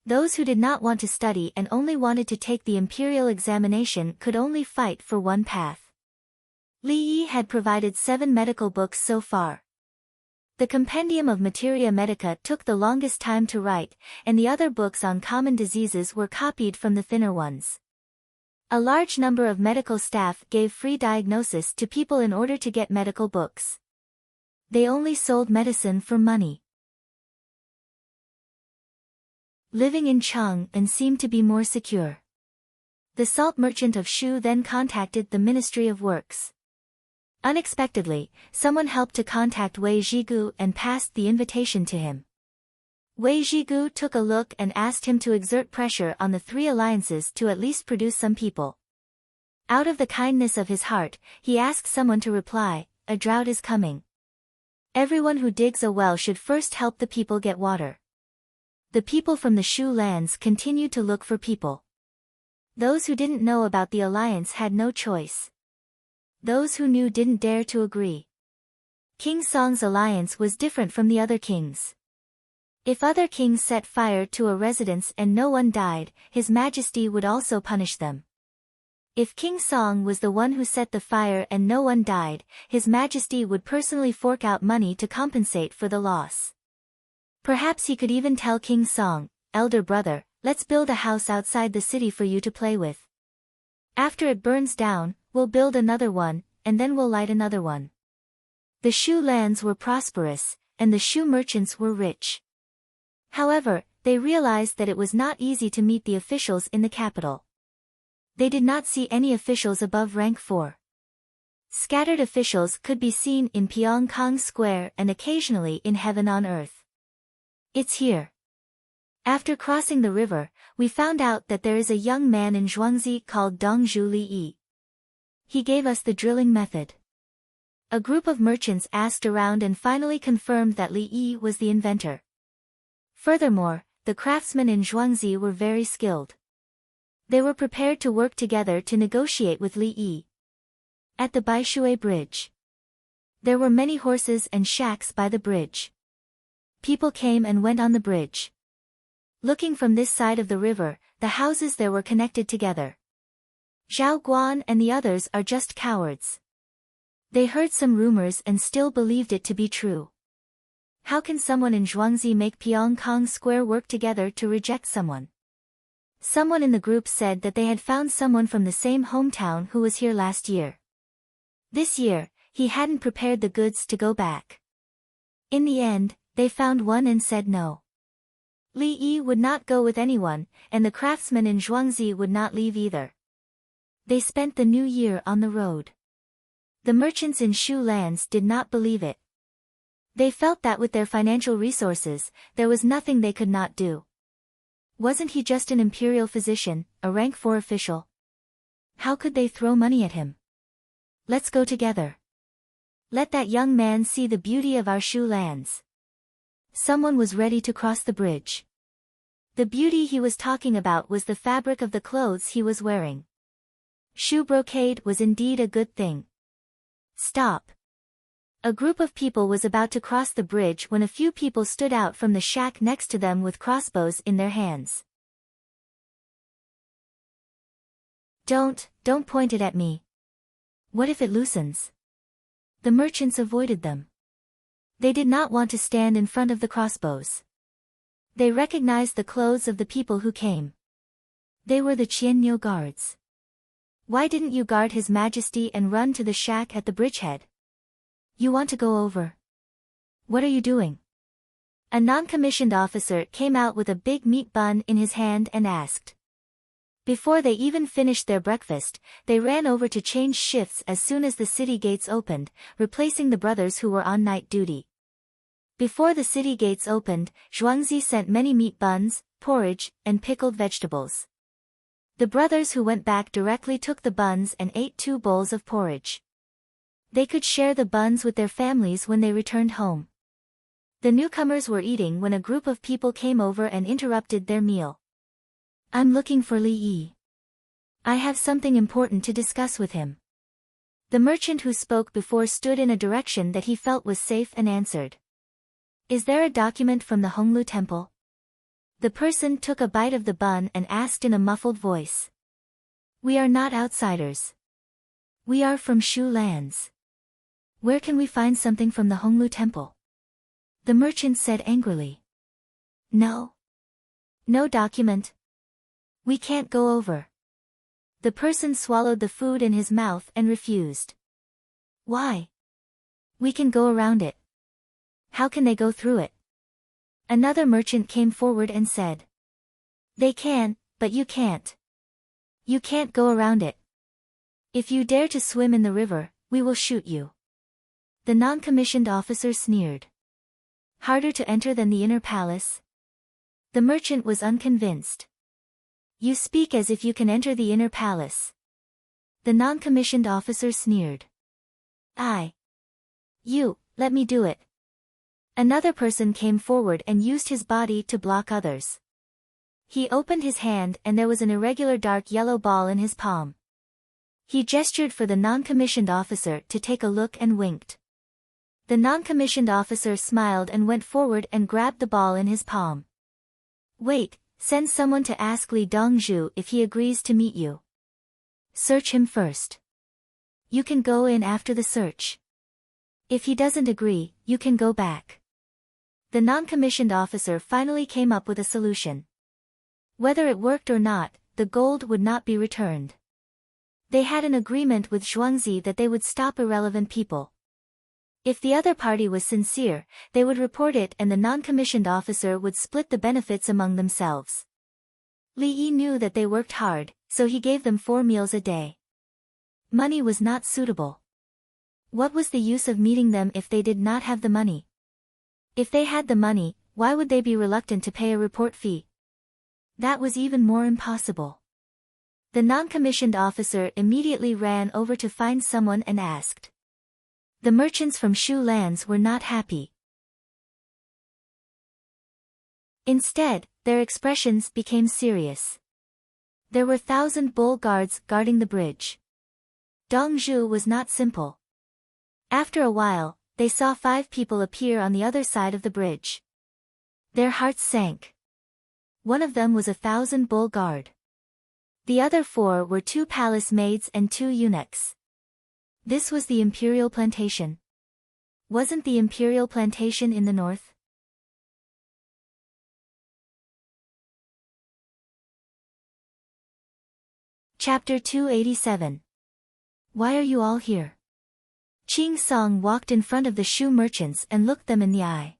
Those who did not want to study and only wanted to take the imperial examination could only fight for one path. Li Yi had provided 7 medical books so far. The Compendium of Materia Medica took the longest time to write, and the other books on common diseases were copied from the thinner ones. A large number of medical staff gave free diagnosis to people in order to get medical books. They only sold medicine for money. Living in Chang'an seemed to be more secure. The salt merchant of Shu then contacted the Ministry of Works. Unexpectedly, someone helped to contact Wei Zhigu and passed the invitation to him. Wei Zhigu took a look and asked him to exert pressure on the 3 alliances to at least produce some people. Out of the kindness of his heart, he asked someone to reply, "A drought is coming. Everyone who digs a well should first help the people get water." The people from the Shu lands continued to look for people. Those who didn't know about the alliance had no choice. Those who knew didn't dare to agree. King Song's alliance was different from the other kings. If other kings set fire to a residence and no one died, His Majesty would also punish them. If King Song was the one who set the fire and no one died, His Majesty would personally fork out money to compensate for the loss. Perhaps he could even tell King Song, "Elder brother, let's build a house outside the city for you to play with. After it burns down, we'll build another one, and then we'll light another one." The Shu lands were prosperous, and the Shu merchants were rich. However, they realized that it was not easy to meet the officials in the capital. They did not see any officials above rank 4. Scattered officials could be seen in Pyongkang Square and occasionally in Heaven on Earth. "It's here." After crossing the river, we found out that there is a young man in Zhuangzi called Dongzhu Li Yi. He gave us the drilling method. A group of merchants asked around and finally confirmed that Li Yi was the inventor. Furthermore, the craftsmen in Zhuangzi were very skilled. They were prepared to work together to negotiate with Li Yi. At the Baishui Bridge, there were many horses and shacks by the bridge. People came and went on the bridge. Looking from this side of the river, the houses there were connected together. Zhao Guan and the others are just cowards. They heard some rumors and still believed it to be true. How can someone in Zhuangzi make Pyongkang Square work together to reject someone? Someone in the group said that they had found someone from the same hometown who was here last year. This year, he hadn't prepared the goods to go back. In the end, they found one and said no. Li Yi would not go with anyone, and the craftsmen in Zhuangzi would not leave either. They spent the new year on the road. The merchants in Shu lands did not believe it. They felt that with their financial resources, there was nothing they could not do. Wasn't he just an imperial physician, a rank 4 official? How could they throw money at him? "Let's go together. Let that young man see the beauty of our Shu lands." Someone was ready to cross the bridge. The beauty he was talking about was the fabric of the clothes he was wearing. Shu brocade was indeed a good thing. "Stop." A group of people was about to cross the bridge when a few people stood out from the shack next to them with crossbows in their hands. Don't point it at me. What if it loosens? The merchants avoided them. They did not want to stand in front of the crossbows. They recognized the clothes of the people who came. They were the Qianniu guards. Why didn't you guard His Majesty and run to the shack at the bridgehead? You want to go over? What are you doing? A non-commissioned officer came out with a big meat bun in his hand and asked. Before they even finished their breakfast, they ran over to change shifts as soon as the city gates opened, replacing the brothers who were on night duty. Before the city gates opened, Zhuangzi sent many meat buns, porridge, and pickled vegetables. The brothers who went back directly took the buns and ate 2 bowls of porridge. They could share the buns with their families when they returned home. The newcomers were eating when a group of people came over and interrupted their meal. I'm looking for Li Yi. I have something important to discuss with him. The merchant who spoke before stood in a direction that he felt was safe and answered. Is there a document from the Honglu temple? The person took a bite of the bun and asked in a muffled voice. We are not outsiders. We are from Shu lands. Where can we find something from the Honglu temple? The merchant said angrily. No. No document. We can't go over. The person swallowed the food in his mouth and refused. Why? We can go around it. How can they go through it? Another merchant came forward and said. They can, but you can't. You can't go around it. If you dare to swim in the river, we will shoot you. The non-commissioned officer sneered. Harder to enter than the inner palace? The merchant was unconvinced. You speak as if you can enter the inner palace. The non-commissioned officer sneered. You, let me do it. Another person came forward and used his body to block others. He opened his hand and there was an irregular dark yellow ball in his palm. He gestured for the non-commissioned officer to take a look and winked. The non-commissioned officer smiled and went forward and grabbed the ball in his palm. Wait, send someone to ask Li Dongzhu if he agrees to meet you. Search him first. You can go in after the search. If he doesn't agree, you can go back. The non-commissioned officer finally came up with a solution. Whether it worked or not, the gold would not be returned. They had an agreement with Zhuangzi that they would stop irrelevant people. If the other party was sincere, they would report it and the non-commissioned officer would split the benefits among themselves. Li Yi knew that they worked hard, so he gave them 4 meals a day. Money was not suitable. What was the use of meeting them if they did not have the money? If they had the money, why would they be reluctant to pay a report fee? That was even more impossible. The non-commissioned officer immediately ran over to find someone and asked. The merchants from Shu lands were not happy. Instead, their expressions became serious. There were 1,000 bull guards guarding the bridge. Dongzhu was not simple. After a while, they saw 5 people appear on the other side of the bridge. Their hearts sank. One of them was 1,000 bull guard. The other 4 were 2 palace maids and 2 eunuchs. This was the imperial plantation. Wasn't the imperial plantation in the north? Chapter 287. Why are you all here? Qing Song walked in front of the Shu merchants and looked them in the eye.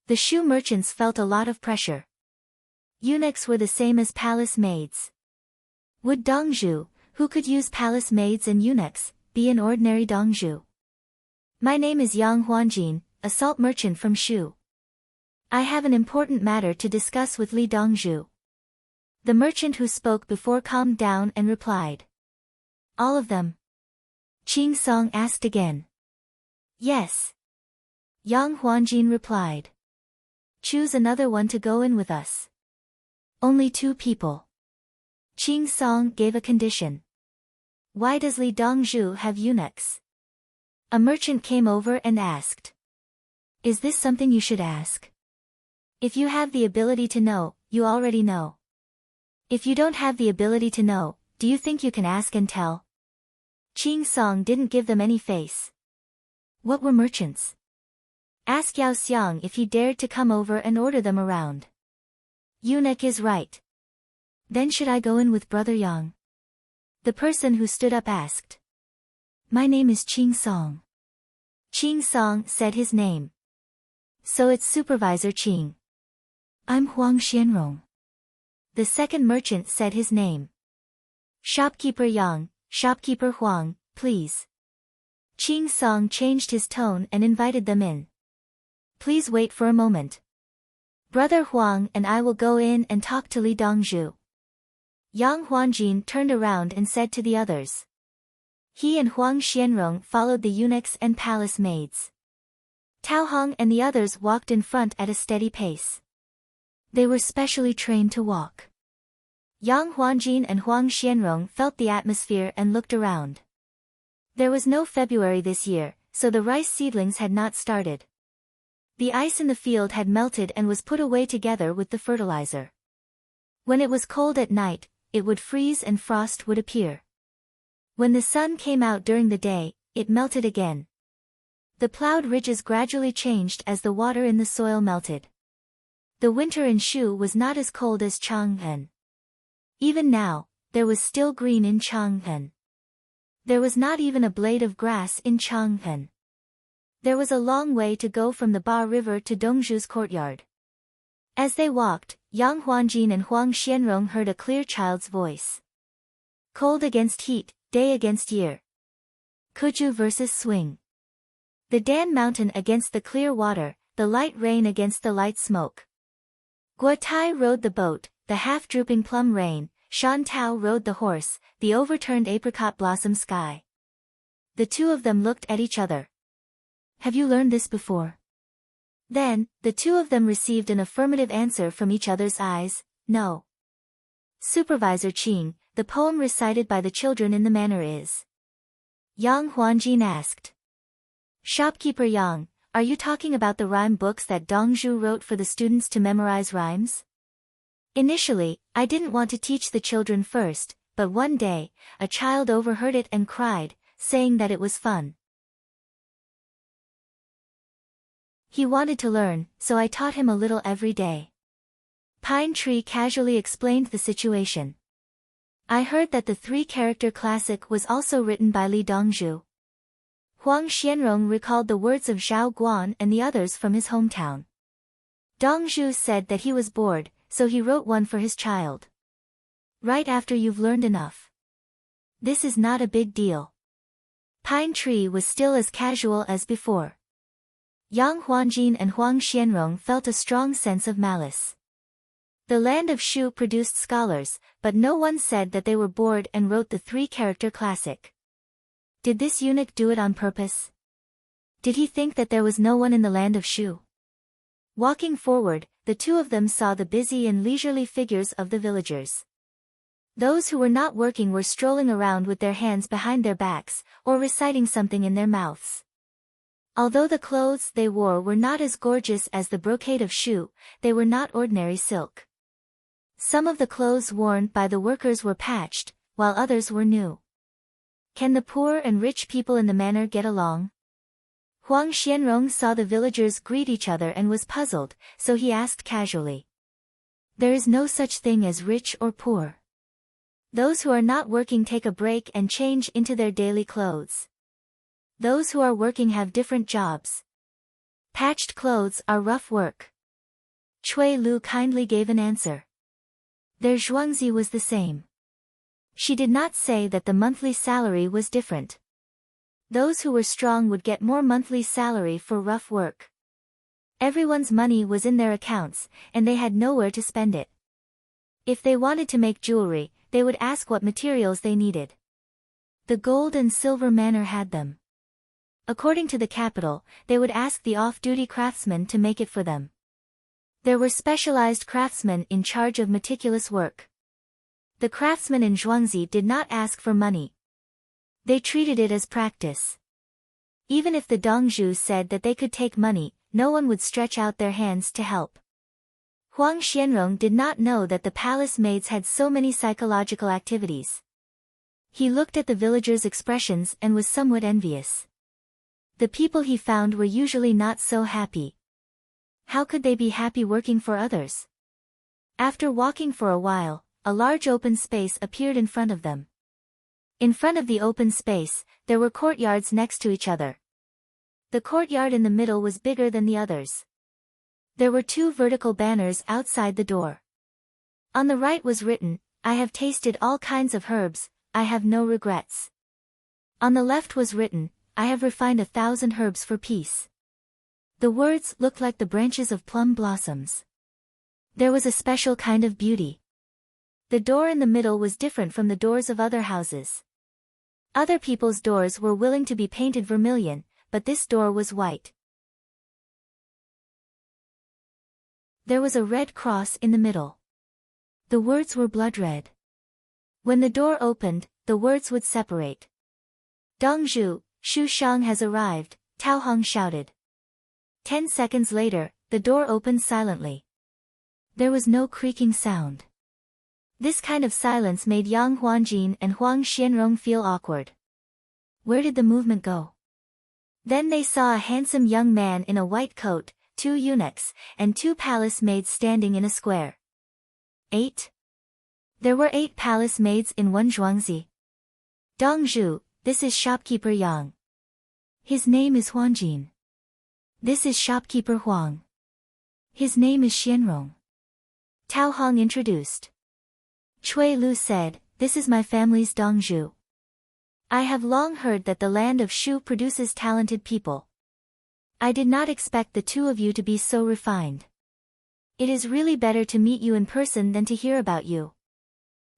The Shu merchants felt a lot of pressure. Eunuchs were the same as palace maids. Would Dongzhu, who could use palace maids and eunuchs, be an ordinary Dongzhu? My name is Yang Huanjin, a salt merchant from Shu. I have an important matter to discuss with Li Dongzhu. The merchant who spoke before calmed down and replied. All of them? Qing Song asked again. Yes. Yang Huanjin replied. Choose another one to go in with us. Only 2 people. Qing Song gave a condition. Why does Li Dongzhu have eunuchs? A merchant came over and asked. Is this something you should ask? If you have the ability to know, you already know. If you don't have the ability to know, do you think you can ask and tell? Qing Song didn't give them any face. What were merchants? Ask Yao Xiang if he dared to come over and order them around. Eunuch is right. Then should I go in with Brother Yang? The person who stood up asked. My name is Qing Song. Qing Song said his name. So it's Supervisor Qing. I'm Huang Xianrong. The second merchant said his name. Shopkeeper Yang, Shopkeeper Huang, please. Qing Song changed his tone and invited them in. Please wait for a moment. Brother Huang and I will go in and talk to Li Dongzhu. Yang Huanjin turned around and said to the others. He and Huang Xianrong followed the eunuchs and palace maids. Tao Hong and the others walked in front at a steady pace. They were specially trained to walk. Yang Huanjin and Huang Xianrong felt the atmosphere and looked around. There was no February this year, so the rice seedlings had not started. The ice in the field had melted and was put away together with the fertilizer. When it was cold at night, it would freeze and frost would appear. When the sun came out during the day, it melted again. The plowed ridges gradually changed as the water in the soil melted. The winter in Shu was not as cold as Chang'an. Even now, there was still green in Chang'an. There was not even a blade of grass in Chang'an. There was a long way to go from the Ba River to Dongzhu's courtyard. As they walked, Yang Huanjin and Huang Xianrong heard a clear child's voice. Cold against heat, day against year. Kuju versus swing. The Dan Mountain against the clear water, the light rain against the light smoke. Guotai rode the boat, the half-drooping plum rain, Shan Tao rode the horse, the overturned apricot blossom sky. The two of them looked at each other. Have you learned this before? Then, the two of them received an affirmative answer from each other's eyes, no. Supervisor Qing, the poem recited by the children in the manor is. Yang Huanjin asked. Shopkeeper Yang, are you talking about the rhyme books that Dongzhu wrote for the students to memorize rhymes? Initially, I didn't want to teach the children first, but one day, a child overheard it and cried, saying that it was fun. He wanted to learn, so I taught him a little every day. Pine Tree casually explained the situation. I heard that the three-character classic was also written by Li Dongzhu. Huang Xianrong recalled the words of Zhao Guan and the others from his hometown. Dongzhu said that he was bored, so he wrote one for his child. Right after you've learned enough. This is not a big deal. Pine Tree was still as casual as before. Yang Huanjin and Huang Xianrong felt a strong sense of malice. The land of Shu produced scholars, but no one said that they were bored and wrote the three-character classic. Did this eunuch do it on purpose? Did he think that there was no one in the land of Shu? Walking forward, the two of them saw the busy and leisurely figures of the villagers. Those who were not working were strolling around with their hands behind their backs, or reciting something in their mouths. Although the clothes they wore were not as gorgeous as the brocade of Shu, they were not ordinary silk. Some of the clothes worn by the workers were patched, while others were new. Can the poor and rich people in the manor get along? Huang Xianrong saw the villagers greet each other and was puzzled, so he asked casually. There is no such thing as rich or poor. Those who are not working take a break and change into their daily clothes. Those who are working have different jobs. Patched clothes are rough work. Cui Lu kindly gave an answer. Their Zhuangzi was the same. She did not say that the monthly salary was different. Those who were strong would get more monthly salary for rough work. Everyone's money was in their accounts, and they had nowhere to spend it. If they wanted to make jewelry, they would ask what materials they needed. The gold and silver manor had them. According to the capital, they would ask the off-duty craftsmen to make it for them. There were specialized craftsmen in charge of meticulous work. The craftsmen in Zhuangzi did not ask for money. They treated it as practice. Even if the Dongzhu said that they could take money, no one would stretch out their hands to help. Huang Xianrong did not know that the palace maids had so many psychological activities. He looked at the villagers' expressions and was somewhat envious. The people he found were usually not so happy. How could they be happy working for others? After walking for a while, a large open space appeared in front of them. In front of the open space, there were courtyards next to each other. The courtyard in the middle was bigger than the others. There were 2 vertical banners outside the door. On the right was written, "I have tasted all kinds of herbs, I have no regrets." On the left was written, "I have refined 1,000 herbs for peace." The words looked like the branches of plum blossoms. There was a special kind of beauty. The door in the middle was different from the doors of other houses. Other people's doors were willing to be painted vermilion, but this door was white. There was a red cross in the middle. The words were blood red. When the door opened, the words would separate. "Dongzhu, Shu Shang has arrived," Tao Hong shouted. 10 seconds later, the door opened silently. There was no creaking sound. This kind of silence made Yang Huanjin and Huang Xianrong feel awkward. Where did the movement go? Then they saw a handsome young man in a white coat, 2 eunuchs, and 2 palace maids standing in a square. 8. There were 8 palace maids in one zhuangzi. "Dongzhu, this is shopkeeper Yang. His name is Huanjin. This is shopkeeper Huang. His name is Xianrong." Tao Hong introduced. Cui Lu said, "This is my family's Dongzhu. I have long heard that the land of Shu produces talented people. I did not expect the 2 of you to be so refined. It is really better to meet you in person than to hear about you."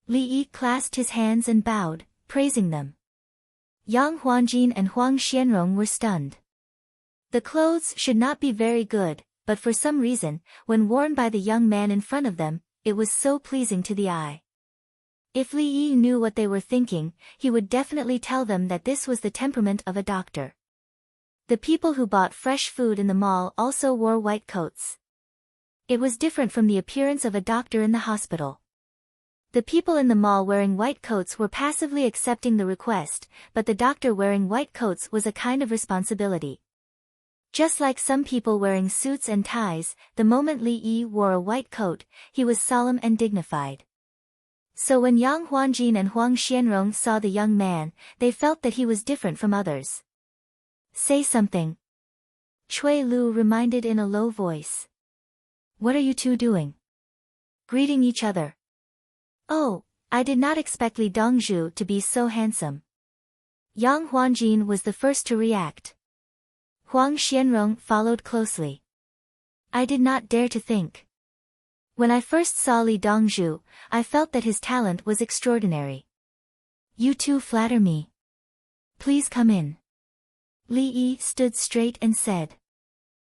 Li Yi clasped his hands and bowed, praising them. Yang Huanjin and Huang Xianrong were stunned. The clothes should not be very good, but for some reason, when worn by the young man in front of them, it was so pleasing to the eye. If Li Yi knew what they were thinking, he would definitely tell them that this was the temperament of a doctor. The people who bought fresh food in the mall also wore white coats. It was different from the appearance of a doctor in the hospital. The people in the mall wearing white coats were passively accepting the request, but the doctor wearing white coats was a kind of responsibility. Just like some people wearing suits and ties, the moment Li Yi wore a white coat, he was solemn and dignified. So when Yang Huanjin and Huang Xianrong saw the young man, they felt that he was different from others. "Say something," Cui Lu reminded in a low voice. "What are you 2 doing?" "Greeting each other." "Oh, I did not expect Li Dongzhu to be so handsome." Yang Huanjin was the first to react. Huang Xianrong followed closely. "I did not dare to think. When I first saw Li Dongzhu, I felt that his talent was extraordinary. You 2 flatter me. Please come in." Li Yi stood straight and said.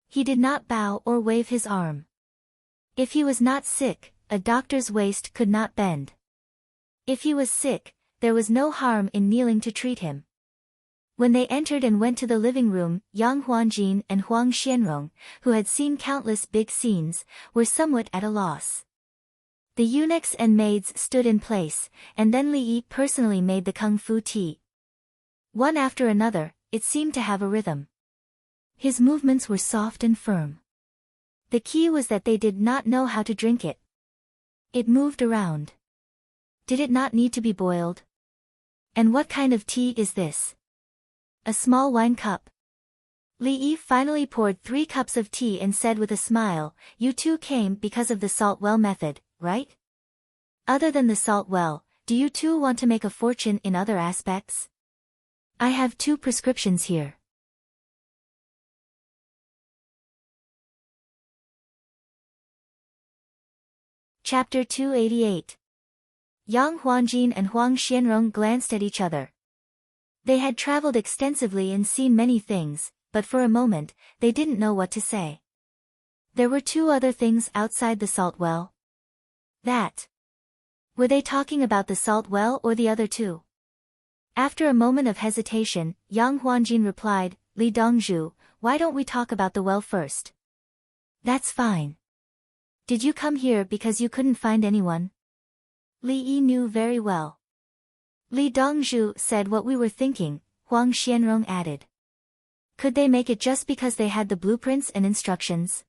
He did not bow or wave his arm. If he was not sick, a doctor's waist could not bend. If he was sick, there was no harm in kneeling to treat him. When they entered and went to the living room, Yang Huanjin and Huang Xianrong, who had seen countless big scenes, were somewhat at a loss. The eunuchs and maids stood in place, and then Li Yi personally made the kung fu tea. One after another, it seemed to have a rhythm. His movements were soft and firm. The key was that they did not know how to drink it. It moved around. Did it not need to be boiled? And what kind of tea is this? A small wine cup. Li Yi finally poured 3 cups of tea and said with a smile, "You 2 came because of the salt well method, right? Other than the salt well, do you 2 want to make a fortune in other aspects? I have 2 prescriptions here." Chapter 288. Yang Huanjin and Huang Xianrong glanced at each other. They had traveled extensively and seen many things, but for a moment, they didn't know what to say. There were 2 other things outside the salt well. That. Were they talking about the salt well or the other 2? After a moment of hesitation, Yang Huanjin replied, "Li Dongzhu, why don't we talk about the well first?" "That's fine. Did you come here because you couldn't find anyone?" Li Yi knew very well. Li Dongzhu said what we were thinking, Huang Xianrong added. Could they make it just because they had the blueprints and instructions?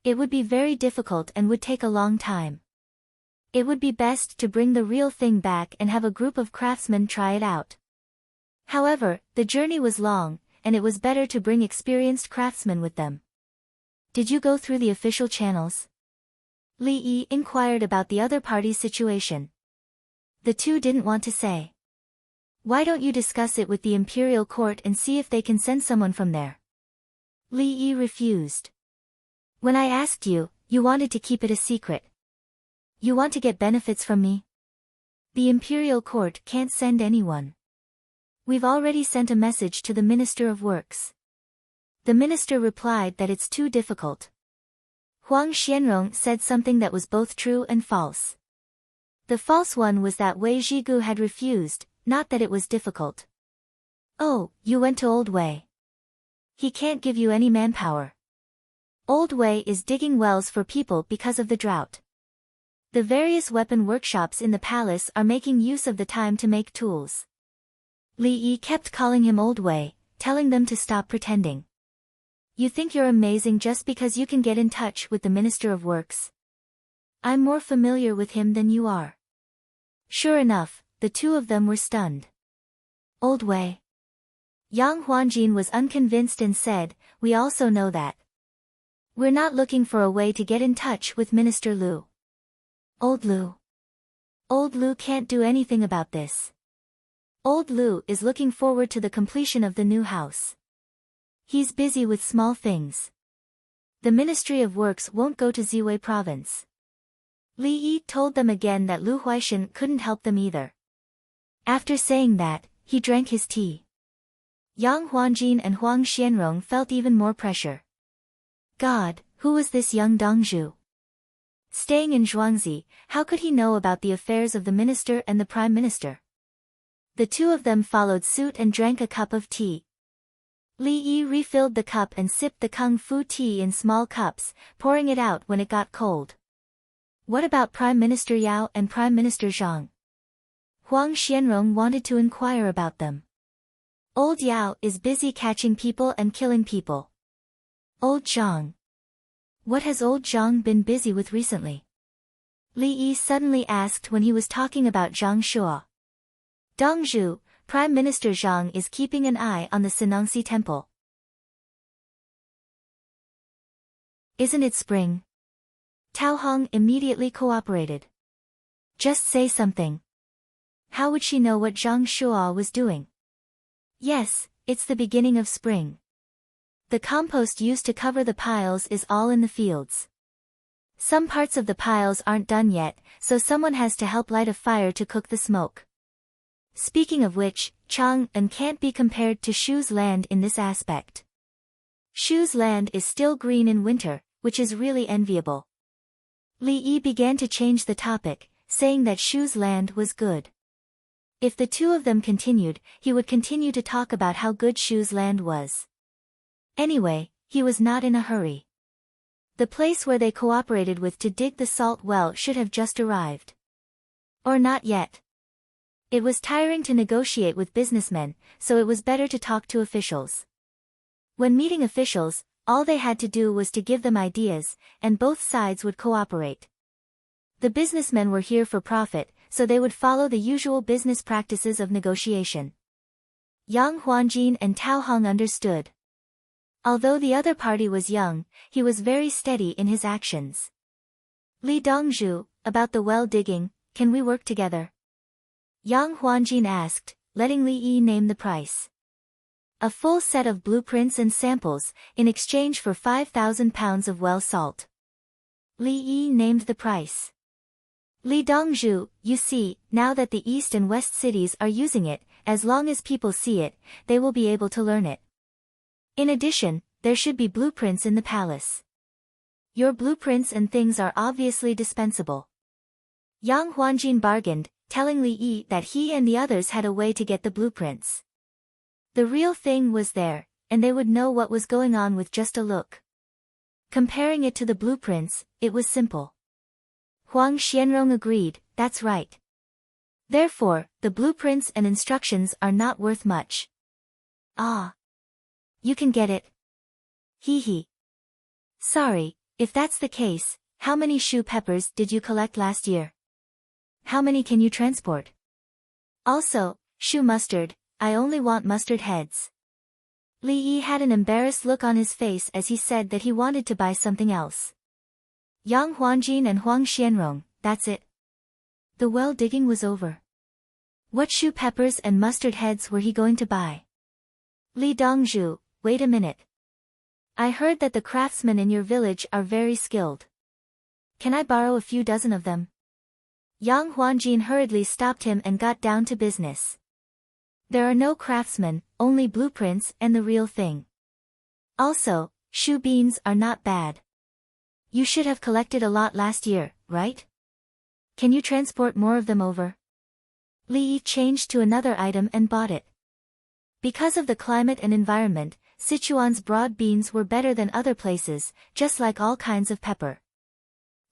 It would be very difficult and would take a long time. It would be best to bring the real thing back and have a group of craftsmen try it out. However, the journey was long, and it was better to bring experienced craftsmen with them. Did you go through the official channels? Li Yi inquired about the other party's situation. The two didn't want to say. Why don't you discuss it with the imperial court and see if they can send someone from there? Li Yi refused. When I asked you, you wanted to keep it a secret. You want to get benefits from me? The imperial court can't send anyone. We've already sent a message to the Minister of Works. The minister replied that it's too difficult. Huang Xianrong said something that was both true and false. The false one was that Wei Zhigu had refused, not that it was difficult. Oh, you went to Old Wei. He can't give you any manpower. Old Wei is digging wells for people because of the drought. The various weapon workshops in the palace are making use of the time to make tools. Li Yi kept calling him Old Wei, telling them to stop pretending. You think you're amazing just because you can get in touch with the Minister of Works? I'm more familiar with him than you are. Sure enough, the two of them were stunned. Old Wei. Yang Huanjin was unconvinced and said, we also know that. We're not looking for a way to get in touch with Minister Lu. Old Lu. Old Lu can't do anything about this. Old Lu is looking forward to the completion of the new house. He's busy with small things. The Ministry of Works won't go to Ziwei province. Li Yi told them again that Lu Huaishan couldn't help them either. After saying that, he drank his tea. Yang Huanjin and Huang Xianrong felt even more pressure. God, who was this young Dongzhu? Staying in Zhuangzi, how could he know about the affairs of the minister and the prime minister? The two of them followed suit and drank a cup of tea. Li Yi refilled the cup and sipped the kung fu tea in small cups, pouring it out when it got cold. What about Prime Minister Yao and Prime Minister Zhang? Huang Xianrong wanted to inquire about them. Old Yao is busy catching people and killing people. Old Zhang. What has old Zhang been busy with recently? Li Yi suddenly asked when he was talking about Zhang Shuo. Dongzhu, Prime Minister Zhang is keeping an eye on the Sinangxi temple. Isn't it spring? Tao Hong immediately cooperated. Just say something. How would she know what Zhang Shuo was doing? Yes, it's the beginning of spring. The compost used to cover the piles is all in the fields. Some parts of the piles aren't done yet, so someone has to help light a fire to cook the smoke. Speaking of which, Chang'an can't be compared to Shu's land in this aspect. Shu's land is still green in winter, which is really enviable. Li Yi began to change the topic, saying that Shu's land was good. If the two of them continued, he would continue to talk about how good Shu's land was. Anyway, he was not in a hurry. The place where they cooperated with to dig the salt well should have just arrived. Or not yet. It was tiring to negotiate with businessmen, so it was better to talk to officials. When meeting officials, all they had to do was to give them ideas, and both sides would cooperate. The businessmen were here for profit, so they would follow the usual business practices of negotiation. Yang Huanjin and Tao Hong understood. Although the other party was young, he was very steady in his actions. Li Dongzhu, about the well digging, can we work together? Yang Huanjin asked, letting Li Yi name the price. A full set of blueprints and samples, in exchange for 5,000 pounds of well salt. Li Yi named the price. Li Dongzhu, you see, now that the east and west cities are using it, as long as people see it, they will be able to learn it. In addition, there should be blueprints in the palace. Your blueprints and things are obviously dispensable. Yang Huanjin bargained, telling Li Yi that he and the others had a way to get the blueprints. The real thing was there, and they would know what was going on with just a look. Comparing it to the blueprints, it was simple. Huang Xianrong agreed, that's right. Therefore, the blueprints and instructions are not worth much. Ah. You can get it. Hee hee. Sorry, if that's the case, how many shoe peppers did you collect last year? How many can you transport? Also, shoe mustard, I only want mustard heads. Li Yi had an embarrassed look on his face as he said that he wanted to buy something else. Yang Huanjin and Huang Xianrong, that's it. The well digging was over. What shoe peppers and mustard heads were he going to buy? Li Dongzhu, wait a minute. I heard that the craftsmen in your village are very skilled. Can I borrow a few dozen of them? Yang Huanjin hurriedly stopped him and got down to business. There are no craftsmen, only blueprints and the real thing. Also, shoe beans are not bad. You should have collected a lot last year, right? Can you transport more of them over? Li Yi changed to another item and bought it. Because of the climate and environment, Sichuan's broad beans were better than other places, just like all kinds of pepper.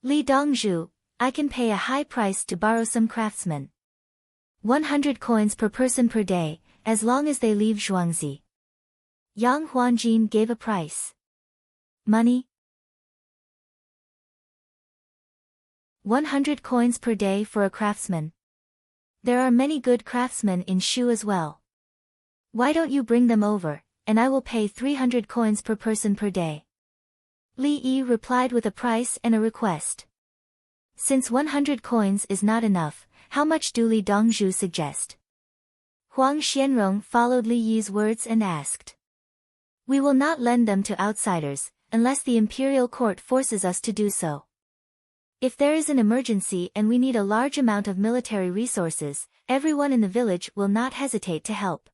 Li Dongzhu, I can pay a high price to borrow some craftsmen. 100 coins per person per day, as long as they leave Zhuangzi. Yang Huanjin gave a price. Money? 100 coins per day for a craftsman. There are many good craftsmen in Shu as well. Why don't you bring them over, and I will pay 300 coins per person per day. Li Yi replied with a price and a request. Since 100 coins is not enough, how much do Li Dongzhu suggest? Huang Xianrong followed Li Yi's words and asked. We will not lend them to outsiders, unless the imperial court forces us to do so. If there is an emergency and we need a large amount of military resources, everyone in the village will not hesitate to help.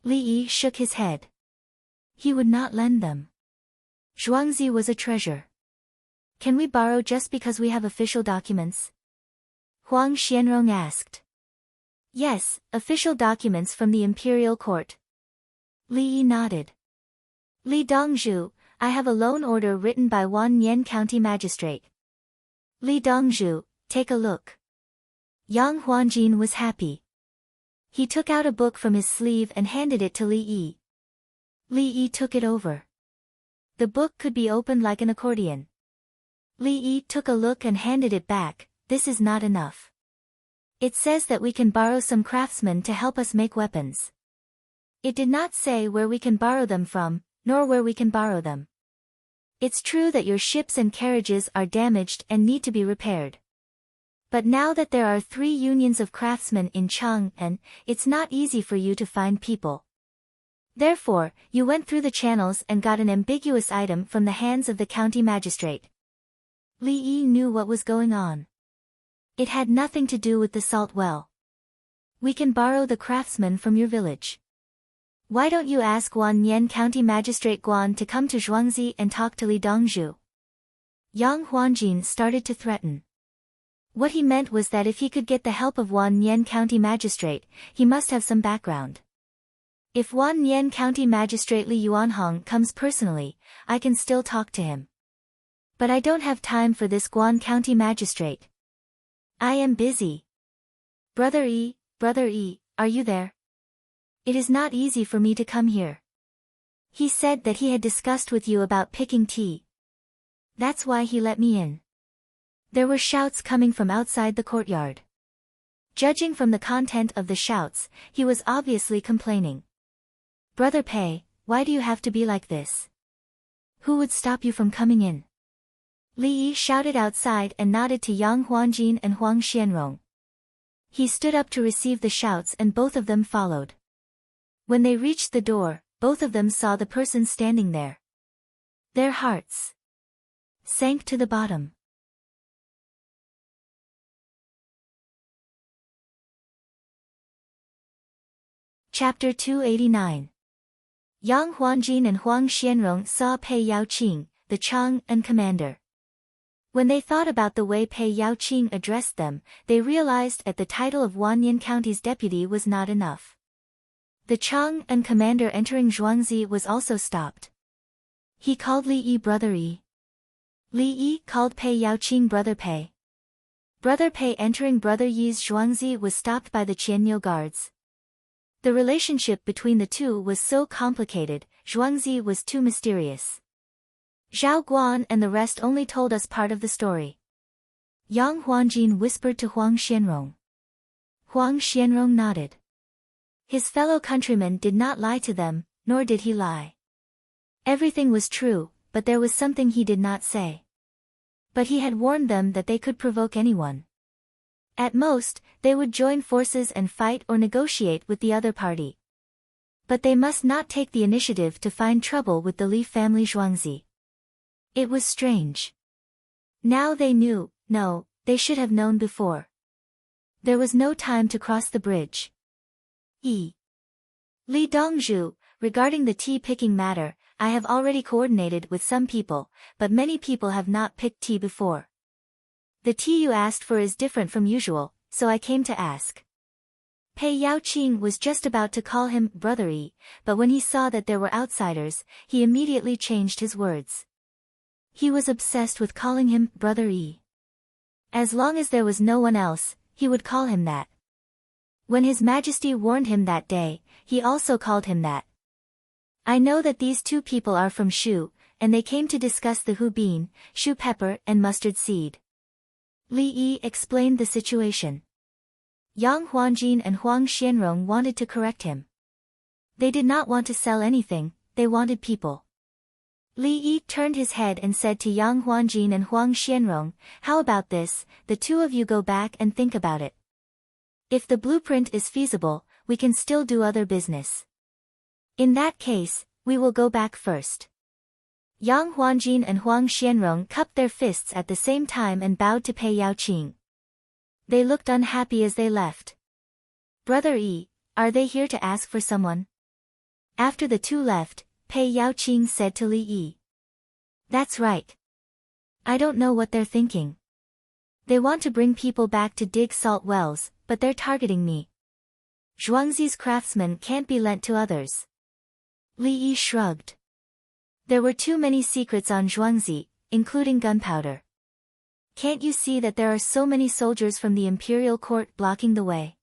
Li Yi shook his head. He would not lend them. Zhuangzi was a treasure. Can we borrow just because we have official documents? Huang Xianrong asked. Yes, official documents from the imperial court. Li Yi nodded. Li Dongzhu, I have a loan order written by Wannian County Magistrate. Li Dongzhu, take a look. Yang Huanjin was happy. He took out a book from his sleeve and handed it to Li Yi. Li Yi took it over. The book could be opened like an accordion. Li Yi took a look and handed it back. This is not enough. It says that we can borrow some craftsmen to help us make weapons. It did not say where we can borrow them from, nor where we can borrow them. It's true that your ships and carriages are damaged and need to be repaired. But now that there are 3 unions of craftsmen in Chang'an, it's not easy for you to find people. Therefore, you went through the channels and got an ambiguous item from the hands of the county magistrate. Li Yi knew what was going on. It had nothing to do with the salt well. We can borrow the craftsmen from your village. Why don't you ask Wannian County Magistrate Guan to come to Zhuangzi and talk to Li Dongzhu? Yang Huanjin started to threaten. What he meant was that if he could get the help of Wannian County Magistrate, he must have some background. If Wannian County Magistrate Li Yuanhong comes personally, I can still talk to him. But I don't have time for this Guan County Magistrate. I am busy. Brother Yi, are you there? It is not easy for me to come here. He said that he had discussed with you about picking tea. That's why he let me in. There were shouts coming from outside the courtyard. Judging from the content of the shouts, he was obviously complaining. Brother Pei, why do you have to be like this? Who would stop you from coming in? Li Yi shouted outside and nodded to Yang Huanjin and Huang Xianrong. He stood up to receive the shouts and both of them followed. When they reached the door, both of them saw the person standing there. Their hearts sank to the bottom. Chapter 289. Yang Huanjin and Huang Xianrong saw Pei Yaoqing, the Chang'an commander. When they thought about the way Pei Yaoqing addressed them, they realized that the title of Wannian County's deputy was not enough. The Chang'an commander entering Zhuangzi was also stopped. He called Li Yi brother Yi. Li Yi called Pei Yaoqing brother Pei. Brother Pei entering Brother Yi's Zhuangzi was stopped by the Qianniu guards. The relationship between the two was so complicated, Zhuangzi was too mysterious. Zhao Guan and the rest only told us part of the story. Yang Huangjin whispered to Huang Xianrong. Huang Xianrong nodded. His fellow countrymen did not lie to them, nor did he lie. Everything was true, but there was something he did not say. But he had warned them that they could provoke anyone. At most, they would join forces and fight or negotiate with the other party. But they must not take the initiative to find trouble with the Li family Zhuangzi. It was strange. Now they knew, no, they should have known before. There was no time to cross the bridge. Li Dongzhu, regarding the tea-picking matter, I have already coordinated with some people, but many people have not picked tea before. The tea you asked for is different from usual, so I came to ask. Pei Yaoqing was just about to call him Brother Yi, but when he saw that there were outsiders, he immediately changed his words. He was obsessed with calling him Brother Yi. As long as there was no one else, he would call him that. When His Majesty warned him that day, he also called him that. I know that these two people are from Shu, and they came to discuss the hu bean, shu pepper and mustard seed. Li Yi explained the situation. Yang Huangjin and Huang Xianrong wanted to correct him. They did not want to sell anything, they wanted people. Li Yi turned his head and said to Yang Huangjin and Huang Xianrong, how about this, the two of you go back and think about it. If the blueprint is feasible, we can still do other business. In that case, we will go back first. Yang Huangjin and Huang Xianrong cupped their fists at the same time and bowed to Pei Yaoqing. They looked unhappy as they left. Brother Yi, are they here to ask for someone? After the two left, Pei Yaoqing said to Li Yi. That's right. I don't know what they're thinking. They want to bring people back to dig salt wells, but they're targeting me. Zhuangzi's craftsmen can't be lent to others. Li Yi shrugged. There were too many secrets on Zhuangzi, including gunpowder. Can't you see that there are so many soldiers from the imperial court blocking the way?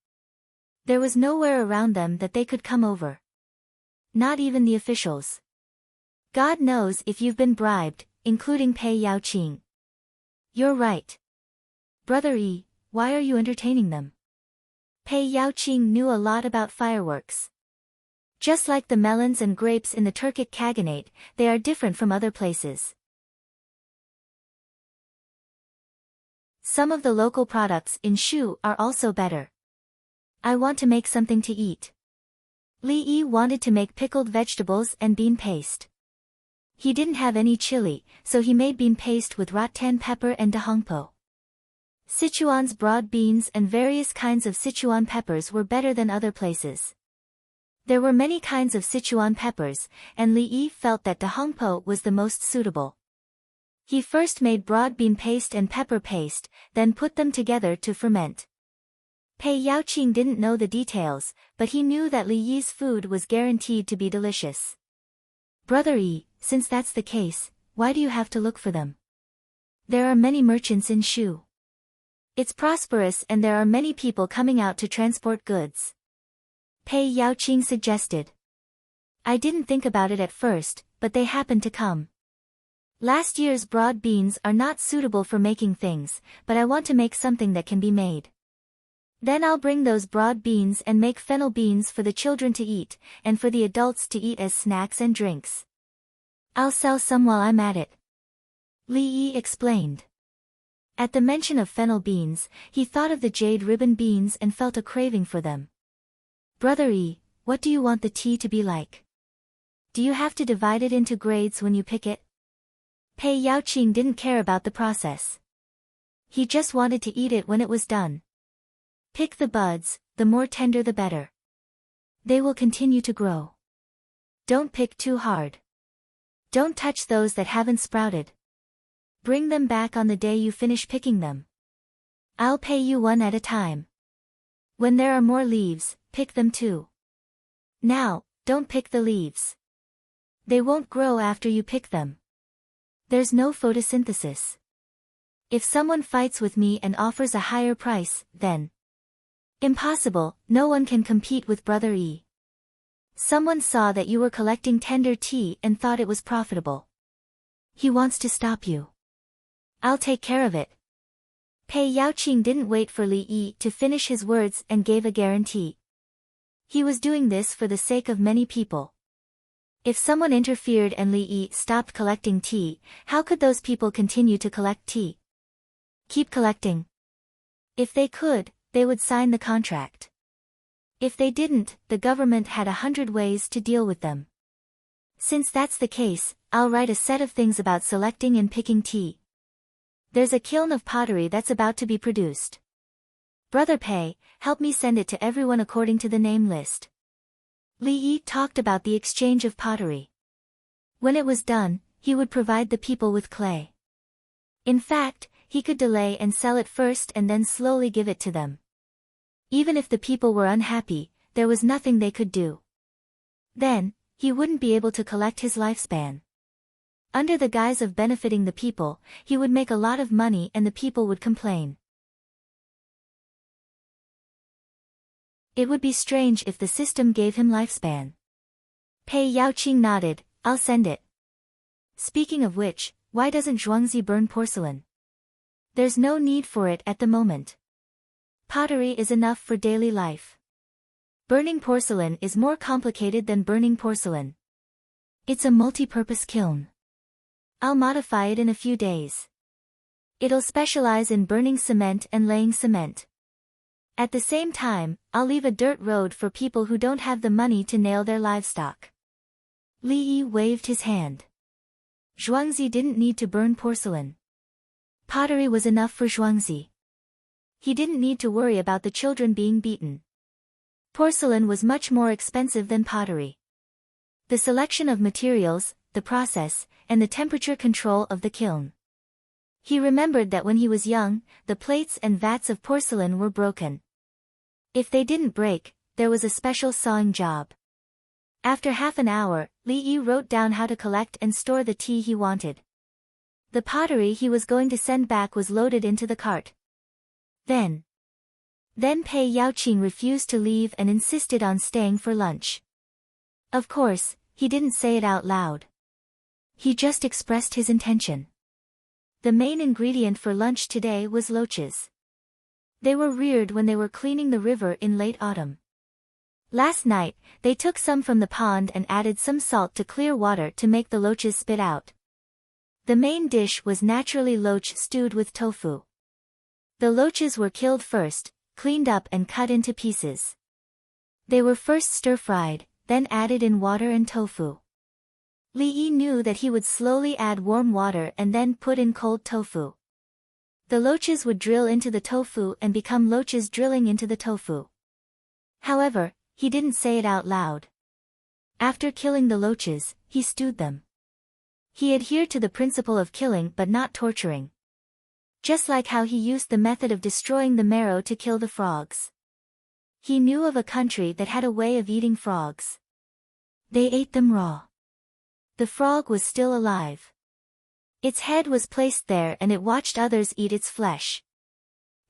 There was nowhere around them that they could come over. Not even the officials. God knows if you've been bribed, including Pei Yaoqing. You're right. Brother Yi, why are you entertaining them? Pei Yaoqing knew a lot about fireworks. Just like the melons and grapes in the Turkic Khaganate, they are different from other places. Some of the local products in Shu are also better. I want to make something to eat. Li Yi wanted to make pickled vegetables and bean paste. He didn't have any chili, so he made bean paste with rattan pepper and dahongpo. Sichuan's broad beans and various kinds of Sichuan peppers were better than other places. There were many kinds of Sichuan peppers, and Li Yi felt that dahongpo was the most suitable. He first made broad bean paste and pepper paste, then put them together to ferment. Pei Yaoqing didn't know the details, but he knew that Li Yi's food was guaranteed to be delicious. Brother Yi, since that's the case, why do you have to look for them? There are many merchants in Shu. It's prosperous and there are many people coming out to transport goods. Pei Yaoqing suggested. I didn't think about it at first, but they happened to come. Last year's broad beans are not suitable for making things, but I want to make something that can be made. Then I'll bring those broad beans and make fennel beans for the children to eat, and for the adults to eat as snacks and drinks. I'll sell some while I'm at it. Li Yi explained. At the mention of fennel beans, he thought of the jade ribbon beans and felt a craving for them. Brother Yi, what do you want the tea to be like? Do you have to divide it into grades when you pick it? Pei Yaoqing didn't care about the process. He just wanted to eat it when it was done. Pick the buds, the more tender the better. They will continue to grow. Don't pick too hard. Don't touch those that haven't sprouted. Bring them back on the day you finish picking them. I'll pay you one at a time. When there are more leaves, pick them too. Now, don't pick the leaves. They won't grow after you pick them. There's no photosynthesis. If someone fights with me and offers a higher price, then impossible, no one can compete with Brother E. Someone saw that you were collecting tender tea and thought it was profitable. He wants to stop you. I'll take care of it. Pei Yaoqing didn't wait for Li Yi to finish his words and gave a guarantee. He was doing this for the sake of many people. If someone interfered and Li Yi stopped collecting tea, how could those people continue to collect tea? Keep collecting. If they could, they would sign the contract. If they didn't, the government had 100 ways to deal with them. Since that's the case, I'll write a set of things about selecting and picking tea. There's a kiln of pottery that's about to be produced. Brother Pei, help me send it to everyone according to the name list. Li Yi talked about the exchange of pottery. When it was done, he would provide the people with clay. In fact, he could delay and sell it first and then slowly give it to them. Even if the people were unhappy, there was nothing they could do. Then, he wouldn't be able to collect his lifespan. Under the guise of benefiting the people, he would make a lot of money and the people would complain. It would be strange if the system gave him lifespan. Pei Yaoqing nodded, I'll send it. Speaking of which, why doesn't Zhuangzi burn porcelain? There's no need for it at the moment. Pottery is enough for daily life. Burning porcelain is more complicated than burning porcelain. It's a multi-purpose kiln. I'll modify it in a few days. It'll specialize in burning cement and laying cement. At the same time, I'll leave a dirt road for people who don't have the money to nail their livestock. Li Yi waved his hand. Zhuangzi didn't need to burn porcelain. Pottery was enough for Zhuangzi. He didn't need to worry about the children being beaten. Porcelain was much more expensive than pottery. The selection of materials, the process, and the temperature control of the kiln. He remembered that when he was young, the plates and vats of porcelain were broken. If they didn't break, there was a special sawing job. After half an hour, Li Yi wrote down how to collect and store the tea he wanted. The pottery he was going to send back was loaded into the cart. Then Pei Yaoqing refused to leave and insisted on staying for lunch. Of course, he didn't say it out loud. He just expressed his intention. The main ingredient for lunch today was loaches. They were reared when they were cleaning the river in late autumn. Last night, they took some from the pond and added some salt to clear water to make the loaches spit out. The main dish was naturally loach stewed with tofu. The loaches were killed first, cleaned up and cut into pieces. They were first stir-fried, then added in water and tofu. Li Yi knew that he would slowly add warm water and then put in cold tofu. The loaches would drill into the tofu and become loaches drilling into the tofu. However, he didn't say it out loud. After killing the loaches, he stewed them. He adhered to the principle of killing but not torturing. Just like how he used the method of destroying the marrow to kill the frogs. He knew of a country that had a way of eating frogs. They ate them raw. The frog was still alive. Its head was placed there and it watched others eat its flesh.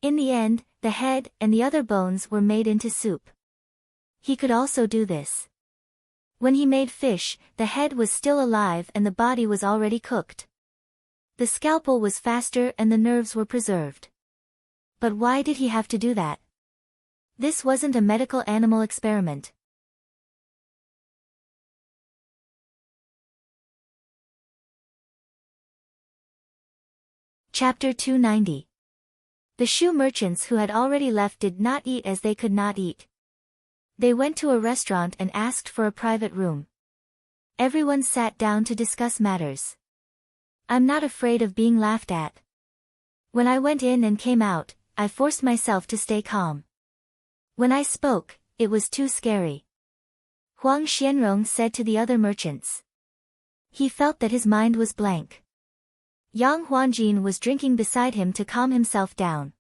In the end, the head and the other bones were made into soup. He could also do this. When he made fish, the head was still alive and the body was already cooked. The scalpel was faster and the nerves were preserved. But why did he have to do that? This wasn't a medical animal experiment. Chapter 290. The shoe merchants who had already left did not eat as they could not eat. They went to a restaurant and asked for a private room. Everyone sat down to discuss matters. I'm not afraid of being laughed at. When I went in and came out, I forced myself to stay calm. When I spoke, it was too scary. Huang Xianrong said to the other merchants. He felt that his mind was blank. Yang Huanjin was drinking beside him to calm himself down.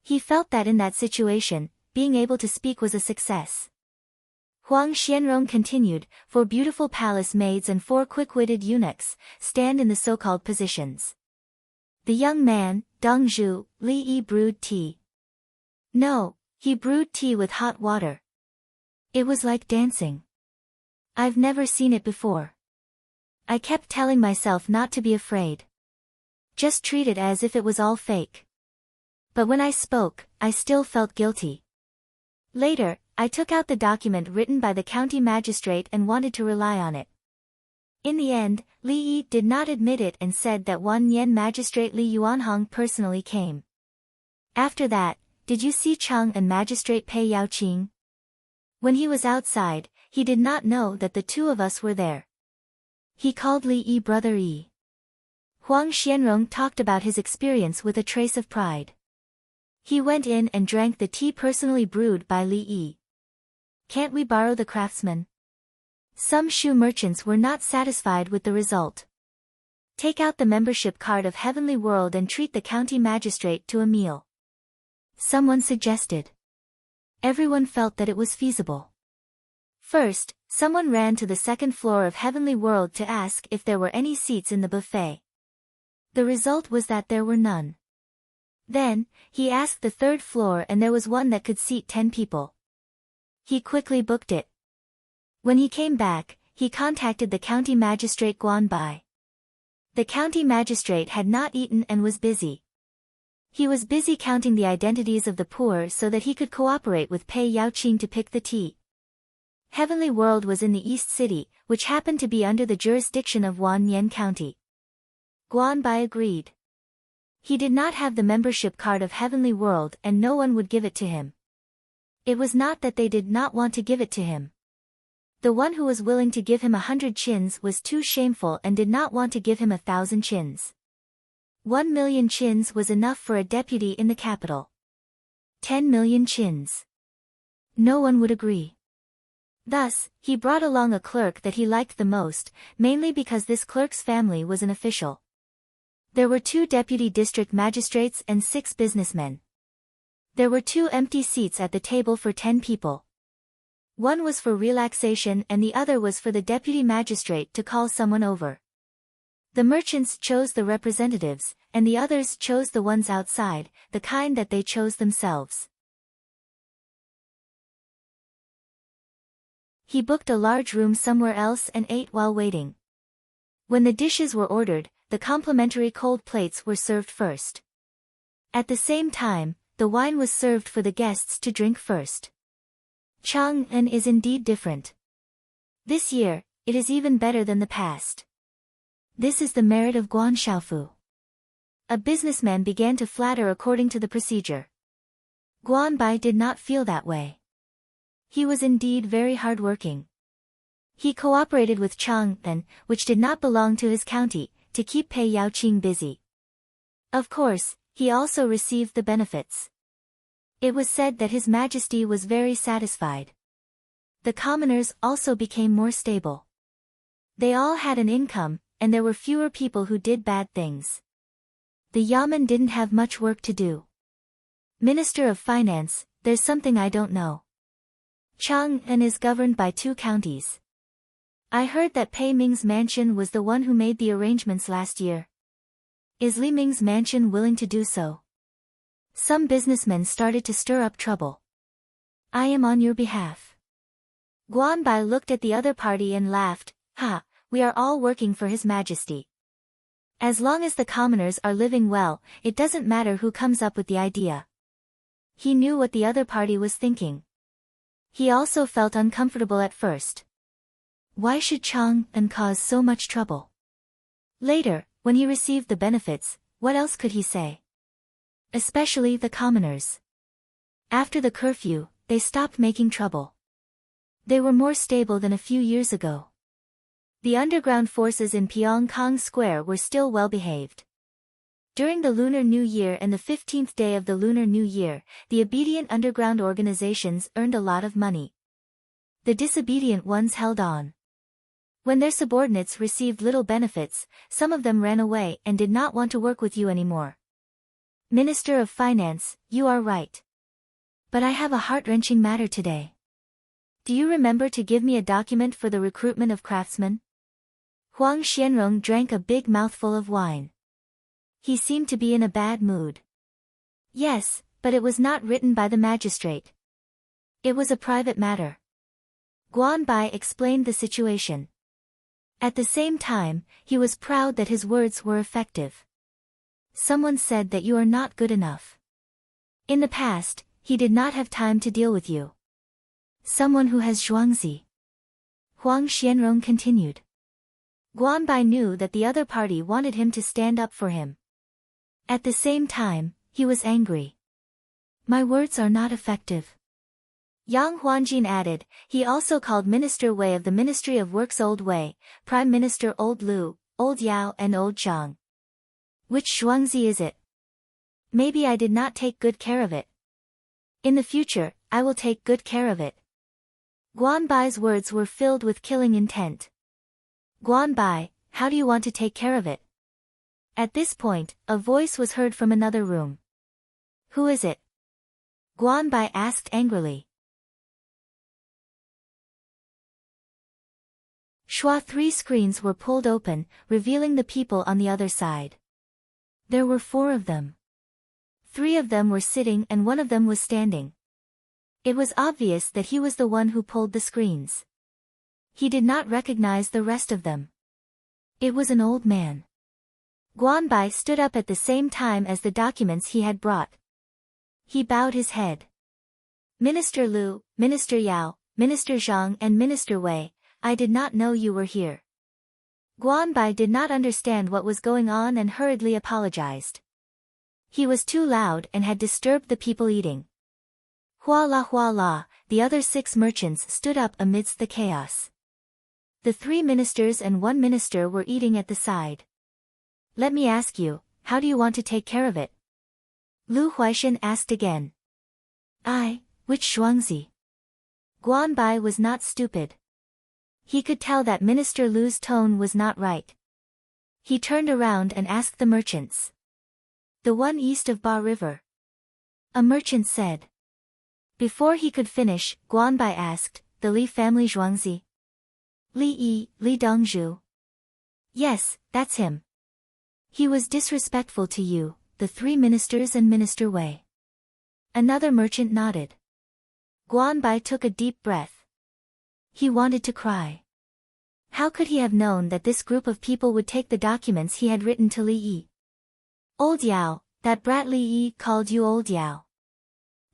He felt that in that situation, being able to speak was a success. Huang Xianrong continued, 4 beautiful palace maids and 4 quick-witted eunuchs stand in the so-called positions. The young man, Dongzhu, Li Yi brewed tea. No, he brewed tea with hot water. It was like dancing. I've never seen it before. I kept telling myself not to be afraid. Just treat it as if it was all fake. But when I spoke, I still felt guilty. Later, I took out the document written by the county magistrate and wanted to rely on it. In the end, Li Yi did not admit it and said that Wanyan magistrate Li Yuanhong personally came. After that, did you see Cheng and magistrate Pei Yaoqing? When he was outside, he did not know that the two of us were there. He called Li Yi brother Yi. Huang Xianrong talked about his experience with a trace of pride. He went in and drank the tea personally brewed by Li Yi. Can't we borrow the craftsman? Some shoe merchants were not satisfied with the result. Take out the membership card of Heavenly World and treat the county magistrate to a meal. Someone suggested. Everyone felt that it was feasible. First, someone ran to the second floor of Heavenly World to ask if there were any seats in the buffet. The result was that there were none. Then, he asked the third floor and there was one that could seat 10 people. He quickly booked it. When he came back, he contacted the county magistrate Guan Bai. The county magistrate had not eaten and was busy. He was busy counting the identities of the poor so that he could cooperate with Pei Yaoqing to pick the tea. Heavenly World was in the East City, which happened to be under the jurisdiction of Wanyan County. Guan Bai agreed. He did not have the membership card of Heavenly World and no one would give it to him. It was not that they did not want to give it to him. The one who was willing to give him 100 chins was too shameful and did not want to give him 1,000 chins. 1 million chins was enough for a deputy in the capital. 10 million chins. No one would agree. Thus, he brought along a clerk that he liked the most, mainly because this clerk's family was an official. There were 2 deputy district magistrates and 6 businessmen. There were 2 empty seats at the table for 10 people. One was for relaxation and the other was for the deputy magistrate to call someone over. The merchants chose the representatives, and the others chose the ones outside, the kind that they chose themselves. He booked a large room somewhere else and ate while waiting. When the dishes were ordered, the complimentary cold plates were served first. At the same time, the wine was served for the guests to drink first. Chang'an is indeed different. This year, it is even better than the past. This is the merit of Guan Xiaofu. A businessman began to flatter according to the procedure. Guan Bai did not feel that way. He was indeed very hardworking. He cooperated with Chang'an, which did not belong to his county, to keep Pei Yaoqing busy. Of course, he also received the benefits. It was said that His Majesty was very satisfied. The commoners also became more stable. They all had an income, and there were fewer people who did bad things. The Yamen didn't have much work to do. Minister of Finance, there's something I don't know. Chang'an is governed by 2 counties. I heard that Pei Ming's mansion was the one who made the arrangements last year. Is Li Ming's mansion willing to do so? Some businessmen started to stir up trouble. I am on your behalf. Guan Bai looked at the other party and laughed, "Ha, we are all working for His Majesty. As long as the commoners are living well, it doesn't matter who comes up with the idea." He knew what the other party was thinking. He also felt uncomfortable at first. Why should Chang'an cause so much trouble? Later, when he received the benefits, what else could he say? Especially the commoners. After the curfew, they stopped making trouble. They were more stable than a few years ago. The underground forces in Pyongkang Square were still well behaved. During the Lunar New Year and the 15th day of the Lunar New Year, the obedient underground organizations earned a lot of money. The disobedient ones held on. When their subordinates received little benefits, some of them ran away and did not want to work with you anymore. Minister of Finance, you are right. But I have a heart-wrenching matter today. Do you remember to give me a document for the recruitment of craftsmen? Huang Xianrong drank a big mouthful of wine. He seemed to be in a bad mood. Yes, but it was not written by the magistrate. It was a private matter. Guanbai explained the situation. At the same time, he was proud that his words were effective. Someone said that you are not good enough. In the past, he did not have time to deal with you. Someone who has zhuangzi. Huang Xianrong continued. Guanbai knew that the other party wanted him to stand up for him. At the same time, he was angry. My words are not effective. Yang Huanjin added, he also called Minister Wei of the Ministry of Works Old Wei, Prime Minister Old Lu, Old Yao and Old Zhang. Which zhuangzi is it? Maybe I did not take good care of it. In the future, I will take good care of it. Guanbai's words were filled with killing intent. Guanbai, how do you want to take care of it? At this point, a voice was heard from another room. Who is it? Guanbai asked angrily. Shua 3 screens were pulled open, revealing the people on the other side. There were 4 of them. 3 of them were sitting and 1 of them was standing. It was obvious that he was the one who pulled the screens. He did not recognize the rest of them. It was an old man. Guanbai stood up at the same time as the documents he had brought. He bowed his head. Minister Lu, Minister Yao, Minister Zhang and Minister Wei, I did not know you were here. Guanbai did not understand what was going on and hurriedly apologized. He was too loud and had disturbed the people eating. Hua la, the other 6 merchants stood up amidst the chaos. The 3 ministers and 1 minister were eating at the side. Let me ask you, how do you want to take care of it? Lu Huaishan asked again. Which zhuangzi? Guanbai was not stupid. He could tell that Minister Lu's tone was not right. He turned around and asked the merchants. The one east of Ba River. A merchant said. Before he could finish, Guanbai asked, the Li family zhuangzi? Li Yi, Li Dongzhu. Yes, that's him. He was disrespectful to you, the 3 ministers and Minister Wei. Another merchant nodded. Guanbai took a deep breath. He wanted to cry. How could he have known that this group of people would take the documents he had written to Li Yi? Old Yao, that brat Li Yi called you Old Yao.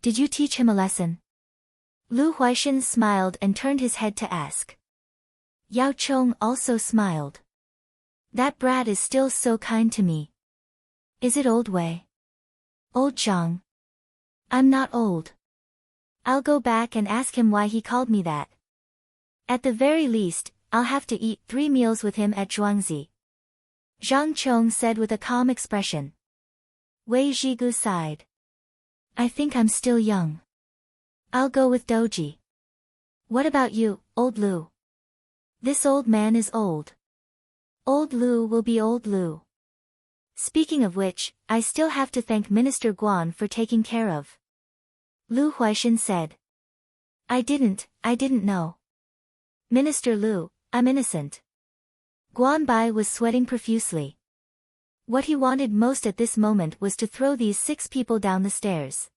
Did you teach him a lesson? Lu Huaishan smiled and turned his head to ask. Yao Chong also smiled. That brat is still so kind to me. Is it Old Wei? Old Zhang? I'm not old. I'll go back and ask him why he called me that. At the very least, I'll have to eat 3 meals with him at Zhuangzi. Zhang Chong said with a calm expression. Wei Zhigu sighed. I think I'm still young. I'll go with Doji. What about you, Old Lu? This old man is old. Old Lu will be Old Lu. Speaking of which, I still have to thank Minister Guan for taking care of. Lu Huaishan said. I didn't know. Minister Lu, I'm innocent. Guanbai was sweating profusely. What he wanted most at this moment was to throw these 6 people down the stairs.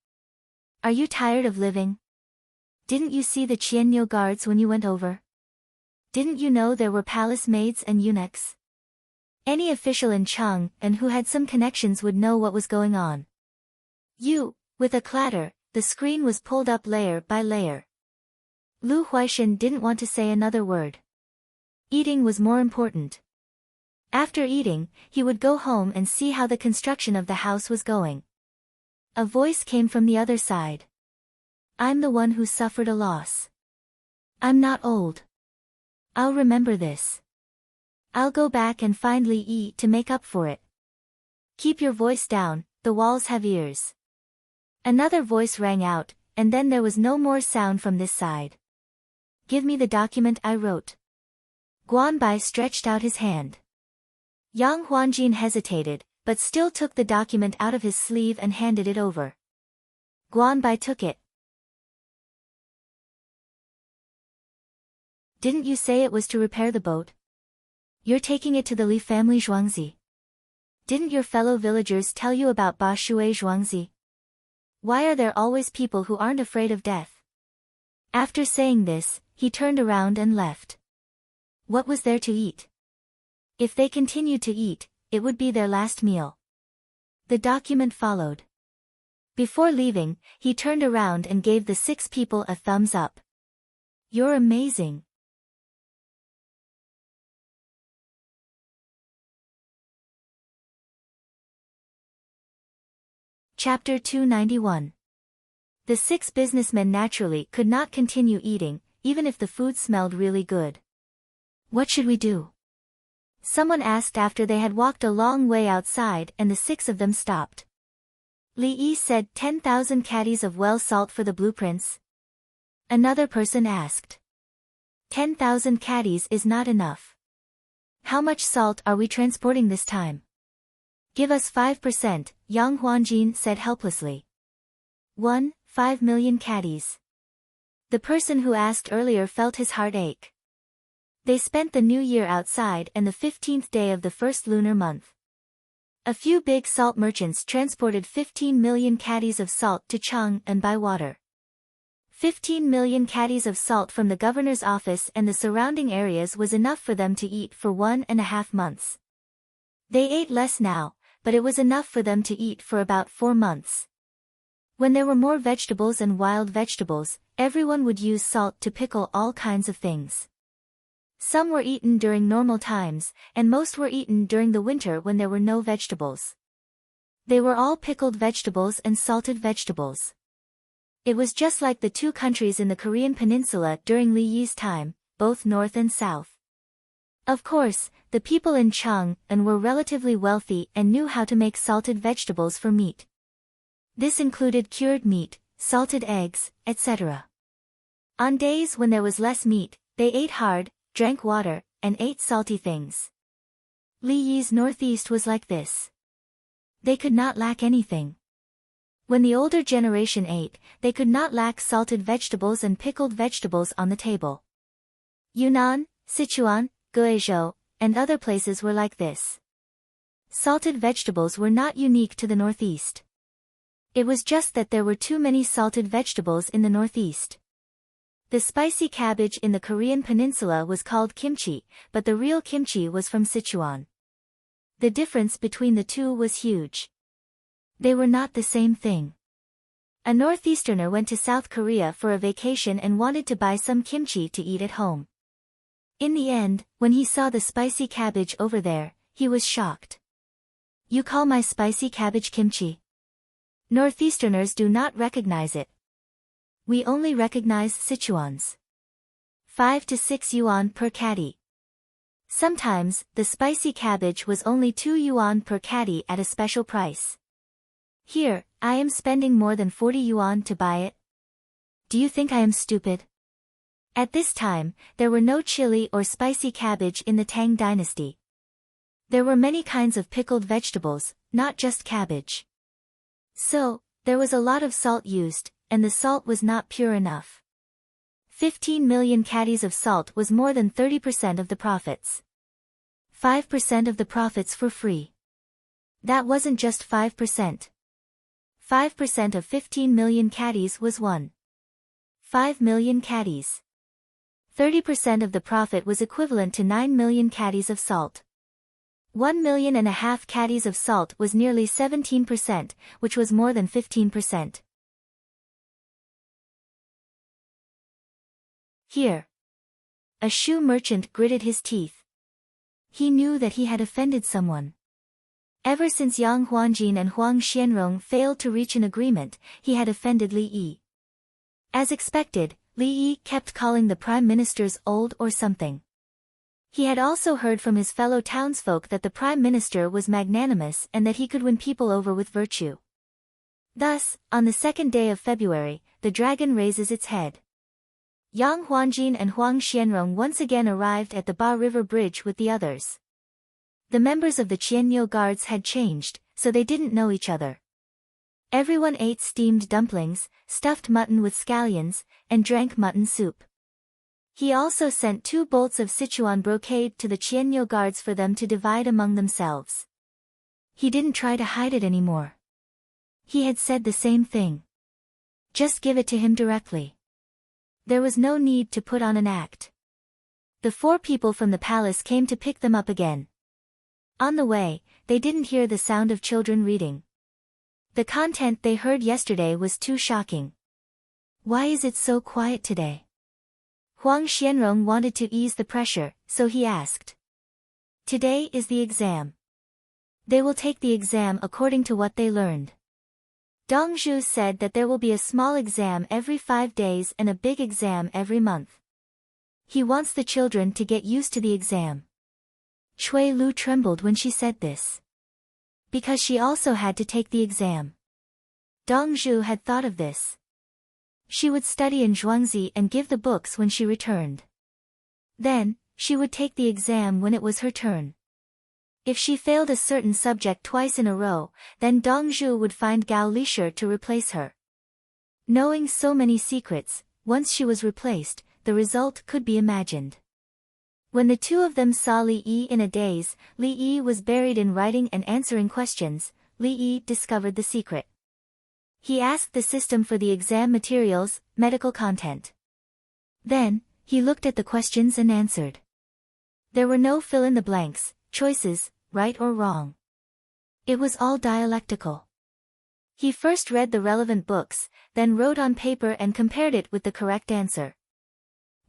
Are you tired of living? Didn't you see the Qianniu guards when you went over? Didn't you know there were palace maids and eunuchs? Any official in Cheng and who had some connections would know what was going on. With a clatter, the screen was pulled up layer by layer. Lu Huaishan didn't want to say another word. Eating was more important. After eating, he would go home and see how the construction of the house was going. A voice came from the other side. I'm the one who suffered a loss. I'm not old. I'll remember this. I'll go back and find Li Yi to make up for it. Keep your voice down, the walls have ears. Another voice rang out, and then there was no more sound from this side. Give me the document I wrote. Guanbai stretched out his hand. Yang Huanjin hesitated, but still took the document out of his sleeve and handed it over. Guanbai took it. Didn't you say it was to repair the boat? You're taking it to the Li family zhuangzi. Didn't your fellow villagers tell you about Ba Shui Zhuangzi? Why are there always people who aren't afraid of death? After saying this, he turned around and left. What was there to eat? If they continued to eat, it would be their last meal. The document followed. Before leaving, he turned around and gave the 6 people a thumbs up. You're amazing. Chapter 291. The 6 businessmen naturally could not continue eating, even if the food smelled really good. What should we do? Someone asked after they had walked a long way outside and the 6 of them stopped. Li Yi said 10,000 caddies of well salt for the blueprints. Another person asked. 10,000 caddies is not enough. How much salt are we transporting this time? Give us 5%, Yang Huanjin said helplessly. 5 million caddies. The person who asked earlier felt his heart ache. They spent the new year outside and the 15th day of the first lunar month. A few big salt merchants transported 15 million caddies of salt to Chang'an by water. 15 million caddies of salt from the governor's office and the surrounding areas was enough for them to eat for 1.5 months. They ate less now, but it was enough for them to eat for about 4 months. When there were more vegetables and wild vegetables, everyone would use salt to pickle all kinds of things. Some were eaten during normal times, and most were eaten during the winter when there were no vegetables. They were all pickled vegetables and salted vegetables. It was just like the 2 countries in the Korean peninsula during Li Yi's time, both north and south. Of course, the people in Chang'an were relatively wealthy and knew how to make salted vegetables for meat. This included cured meat, salted eggs, etc. On days when there was less meat, they ate hard, drank water, and ate salty things. Li Yi's northeast was like this. They could not lack anything. When the older generation ate, they could not lack salted vegetables and pickled vegetables on the table. Yunnan, Sichuan, Guizhou, and other places were like this. Salted vegetables were not unique to the northeast. It was just that there were too many salted vegetables in the northeast. The spicy cabbage in the Korean peninsula was called kimchi, but the real kimchi was from Sichuan. The difference between the two was huge. They were not the same thing. A northeasterner went to South Korea for a vacation and wanted to buy some kimchi to eat at home. In the end, when he saw the spicy cabbage over there, he was shocked. You call my spicy cabbage kimchi? Northeasterners do not recognize it. We only recognize Sichuan's. 5 to 6 yuan per caddy. Sometimes, the spicy cabbage was only 2 yuan per caddy at a special price. Here, I am spending more than 40 yuan to buy it. Do you think I am stupid? At this time, there were no chili or spicy cabbage in the Tang dynasty. There were many kinds of pickled vegetables, not just cabbage. So, there was a lot of salt used, and the salt was not pure enough. 15 million caddies of salt was more than 30% of the profits. 5% of the profits for free. That wasn't just 5%. 5% of 15 million caddies was 5 million caddies. 30% of the profit was equivalent to 9 million caddies of salt. 1.5 million caddies of salt was nearly 17%, which was more than 15%. Here. A shoe merchant gritted his teeth. He knew that he had offended someone. Ever since Yang Huanjin and Huang Xianrong failed to reach an agreement, he had offended Li Yi. As expected, Li Yi kept calling the prime ministers old or something. He had also heard from his fellow townsfolk that the prime minister was magnanimous and that he could win people over with virtue. Thus, on the 2nd day of February, the dragon raises its head. Yang Huanjin and Huang Xianrong once again arrived at the Ba River Bridge with the others. The members of the Qianyo guards had changed, so they didn't know each other. Everyone ate steamed dumplings, stuffed mutton with scallions, and drank mutton soup. He also sent 2 bolts of Sichuan brocade to the Qianyo guards for them to divide among themselves. He didn't try to hide it anymore. He had said the same thing. Just give it to him directly. There was no need to put on an act. The 4 people from the palace came to pick them up again. On the way, they didn't hear the sound of children reading. The content they heard yesterday was too shocking. Why is it so quiet today? Huang Xianrong wanted to ease the pressure, so he asked. Today is the exam. They will take the exam according to what they learned. Dong Zhu said that there will be a small exam every 5 days and a big exam every month. He wants the children to get used to the exam. Cui Lu trembled when she said this. Because she also had to take the exam. Dong Zhu had thought of this. She would study in Zhuangzi and give the books when she returned. Then, she would take the exam when it was her turn. If she failed a certain subject twice in a row, then Dong Zhu would find Gao Lisher to replace her. Knowing so many secrets, once she was replaced, the result could be imagined. When the 2 of them saw Li Yi in a daze, Li Yi was buried in writing and answering questions. Li Yi discovered the secret. He asked the system for the exam materials, medical content. Then, he looked at the questions and answered. There were no fill-in-the-blanks, choices, right or wrong. It was all dialectical. He first read the relevant books, then wrote on paper and compared it with the correct answer.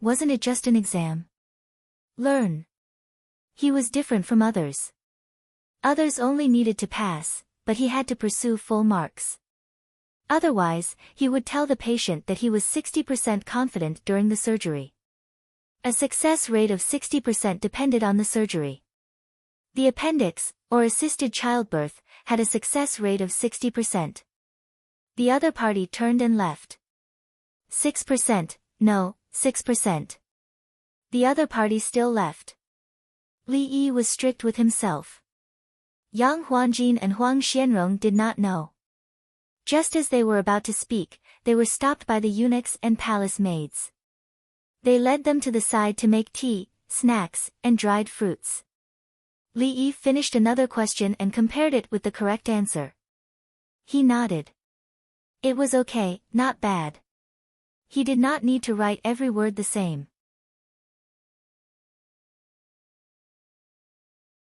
Wasn't it just an exam? Learn. He was different from others. Others only needed to pass, but he had to pursue full marks. Otherwise, he would tell the patient that he was 60% confident during the surgery. A success rate of 60% depended on the surgery. The appendix, or assisted childbirth, had a success rate of 60%. The other party turned and left. 6%, no, 6%. The other party still left. Li Yi was strict with himself. Yang Huanjin and Huang Xianrong did not know. Just as they were about to speak, they were stopped by the eunuchs and palace maids. They led them to the side to make tea, snacks, and dried fruits. Li Yi finished another question and compared it with the correct answer. He nodded. It was okay, not bad. He did not need to write every word the same.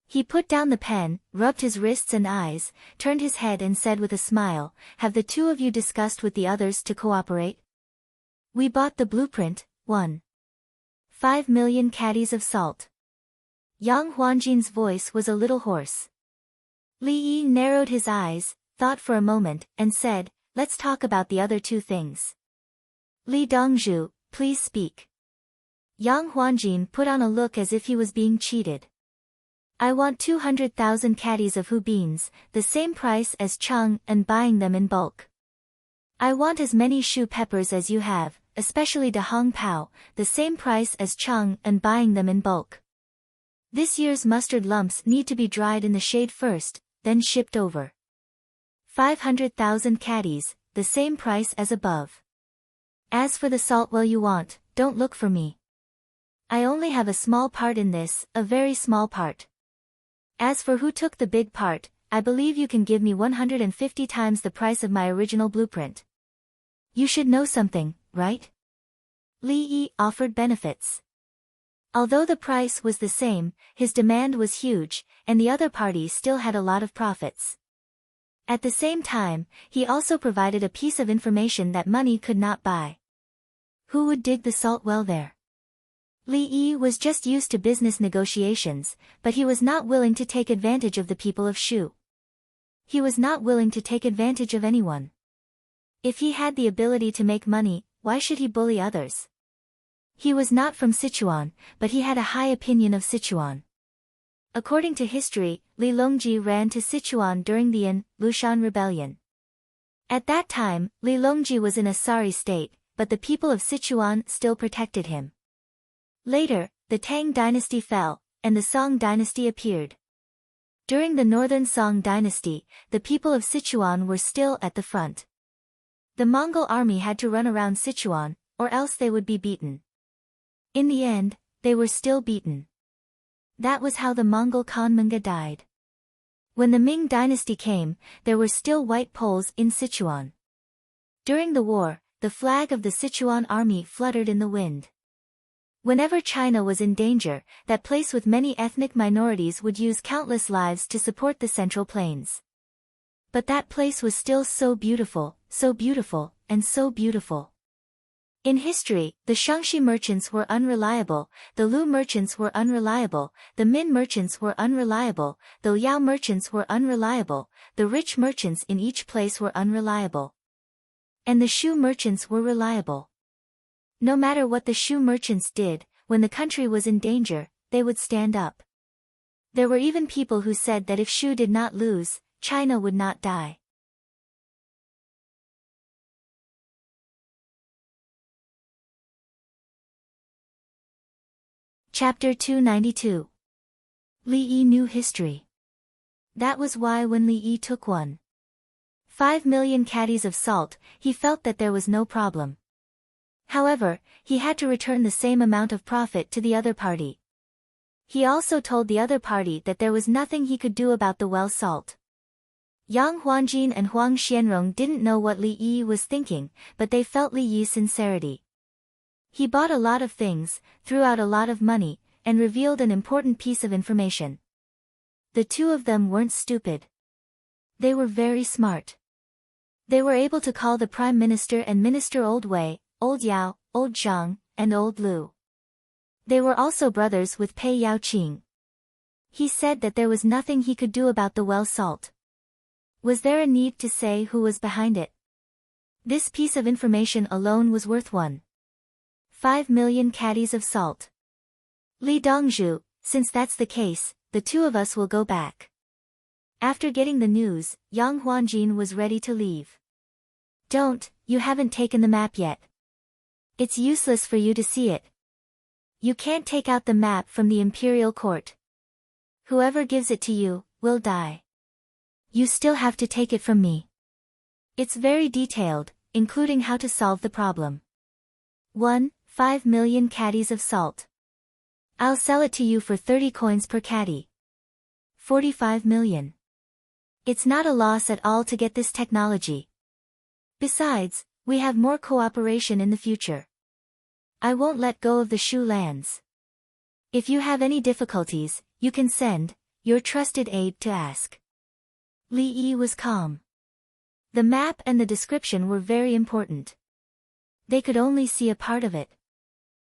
He put down the pen, rubbed his wrists and eyes, turned his head and said with a smile, "Have the 2 of you discussed with the others to cooperate?" "We bought the blueprint, 1.5 million caddies of salt." Yang Huanjin's voice was a little hoarse. Li Yi narrowed his eyes, thought for a moment, and said, "Let's talk about the other 2 things. Li Dongzhu, please speak." Yang Huanjin put on a look as if he was being cheated. "I want 200,000 caddies of hu beans, the same price as Cheng, and buying them in bulk. I want as many shu peppers as you have, especially de hong pao, the same price as Cheng, and buying them in bulk. This year's mustard lumps need to be dried in the shade first, then shipped over. 500,000 caddies, the same price as above. As for the salt well you want, don't look for me. I only have a small part in this, a very small part. As for who took the big part, I believe you can give me 150 times the price of my original blueprint. You should know something, right?" Li Yi offered benefits. Although the price was the same, his demand was huge, and the other party still had a lot of profits. At the same time, he also provided a piece of information that money could not buy. Who would dig the salt well there? Li Yi was just used to business negotiations, but he was not willing to take advantage of the people of Shu. He was not willing to take advantage of anyone. If he had the ability to make money, why should he bully others? He was not from Sichuan, but he had a high opinion of Sichuan. According to history, Li Longji ran to Sichuan during the Lushan rebellion. At that time, Li Longji was in a sorry state, but the people of Sichuan still protected him. Later, the Tang dynasty fell, and the Song dynasty appeared. During the northern Song dynasty, the people of Sichuan were still at the front. The Mongol army had to run around Sichuan, or else they would be beaten. In the end, they were still beaten. That was how the Mongol Khanmanga died. When the Ming dynasty came, there were still white poles in Sichuan. During the war, the flag of the Sichuan army fluttered in the wind. Whenever China was in danger, that place with many ethnic minorities would use countless lives to support the Central Plains. But that place was still so beautiful, and so beautiful. In history, the Shangxi merchants were unreliable, the Lu merchants were unreliable, the Min merchants were unreliable, the Liao merchants were unreliable, the rich merchants in each place were unreliable. And the Shu merchants were reliable. No matter what the Shu merchants did, when the country was in danger, they would stand up. There were even people who said that if Shu did not lose, China would not die. Chapter 292. Li Yi knew history. That was why when Li Yi took 1.5 million caddies of salt, he felt that there was no problem. However, he had to return the same amount of profit to the other party. He also told the other party that there was nothing he could do about the well salt. Yang Huangjin and Huang Xianrong didn't know what Li Yi was thinking, but they felt Li Yi's sincerity. He bought a lot of things, threw out a lot of money, and revealed an important piece of information. The two of them weren't stupid. They were very smart. They were able to call the Prime Minister and Minister Old Wei, Old Yao, Old Zhang, and Old Lu. They were also brothers with Pei Yaoqing. He said that there was nothing he could do about the well salt. Was there a need to say who was behind it? This piece of information alone was worth 1.5 million caddies of salt. Li Dongzhu, since that's the case, the two of us will go back. After getting the news, Yang Huanjin was ready to leave. Don't, you haven't taken the map yet. It's useless for you to see it. You can't take out the map from the imperial court. Whoever gives it to you, will die. You still have to take it from me. It's very detailed, including how to solve the problem. 1.5 million caddies of salt. I'll sell it to you for 30 coins per caddy. 45 million. It's not a loss at all to get this technology. Besides, we have more cooperation in the future. I won't let go of the Shu lands. If you have any difficulties, you can send your trusted aide to ask. Li Yi was calm. The map and the description were very important. They could only see a part of it.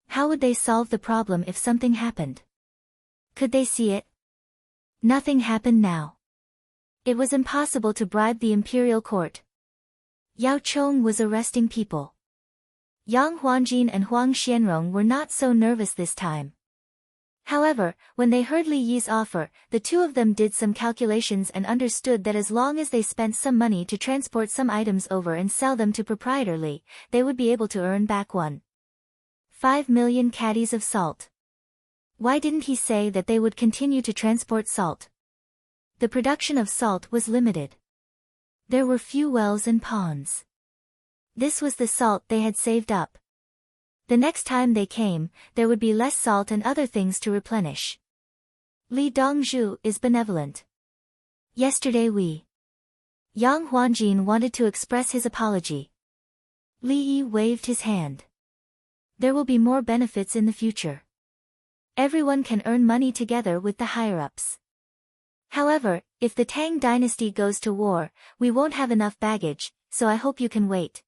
How would they solve the problem if something happened? Could they see it? Nothing happened now. It was impossible to bribe the imperial court. Yao Chong was arresting people. Yang Huanjin and Huang Xianrong were not so nervous this time. However, when they heard Li Yi's offer, the two of them did some calculations and understood that as long as they spent some money to transport some items over and sell them to proprietor Li, they would be able to earn back 1.5 million caddies of salt. Why didn't he say that they would continue to transport salt? The production of salt was limited. There were few wells and ponds. This was the salt they had saved up. The next time they came, there would be less salt and other things to replenish. Li Dongzhu is benevolent. Yesterday Yang Huanjin wanted to express his apology. Li Yi waved his hand. There will be more benefits in the future. Everyone can earn money together with the higher-ups. However, if the Tang dynasty goes to war, we won't have enough baggage, so I hope you can wait.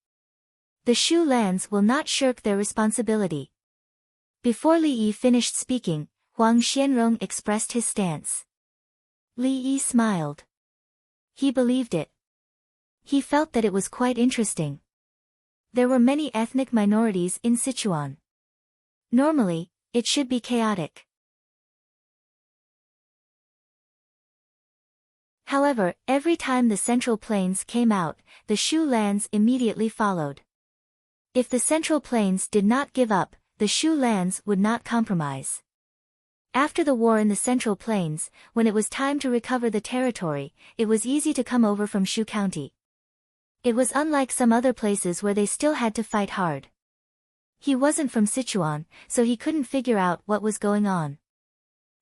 The Shu lands will not shirk their responsibility. Before Li Yi finished speaking, Huang Xianrong expressed his stance. Li Yi smiled. He believed it. He felt that it was quite interesting. There were many ethnic minorities in Sichuan. Normally, it should be chaotic. However, every time the Central Plains came out, the Shu lands immediately followed. If the Central Plains did not give up, the Shu lands would not compromise. After the war in the Central Plains, when it was time to recover the territory, it was easy to come over from Shu County. It was unlike some other places where they still had to fight hard. He wasn't from Sichuan, so he couldn't figure out what was going on.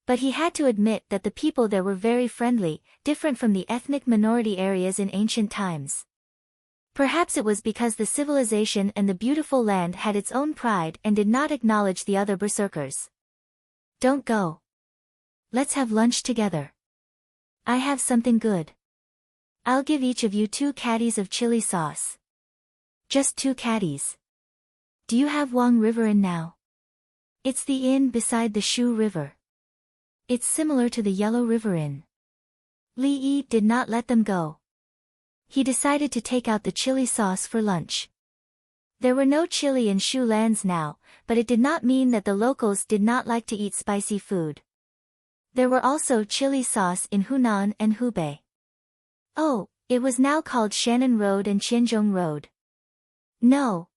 But he had to admit that the people there were very friendly, different from the ethnic minority areas in ancient times. Perhaps it was because the civilization and the beautiful land had its own pride and did not acknowledge the other berserkers. Don't go. Let's have lunch together. I have something good. I'll give each of you 2 caddies of chili sauce. Just 2 caddies. Do you have Wang River Inn now? It's the inn beside the Shu River. It's similar to the Yellow River Inn. Li Yi did not let them go. He decided to take out the chili sauce for lunch. There were no chili in Shu lands now, but it did not mean that the locals did not like to eat spicy food. There were also chili sauce in Hunan and Hubei. Oh, it was now called Shannon Road and Qianzhong Road. No.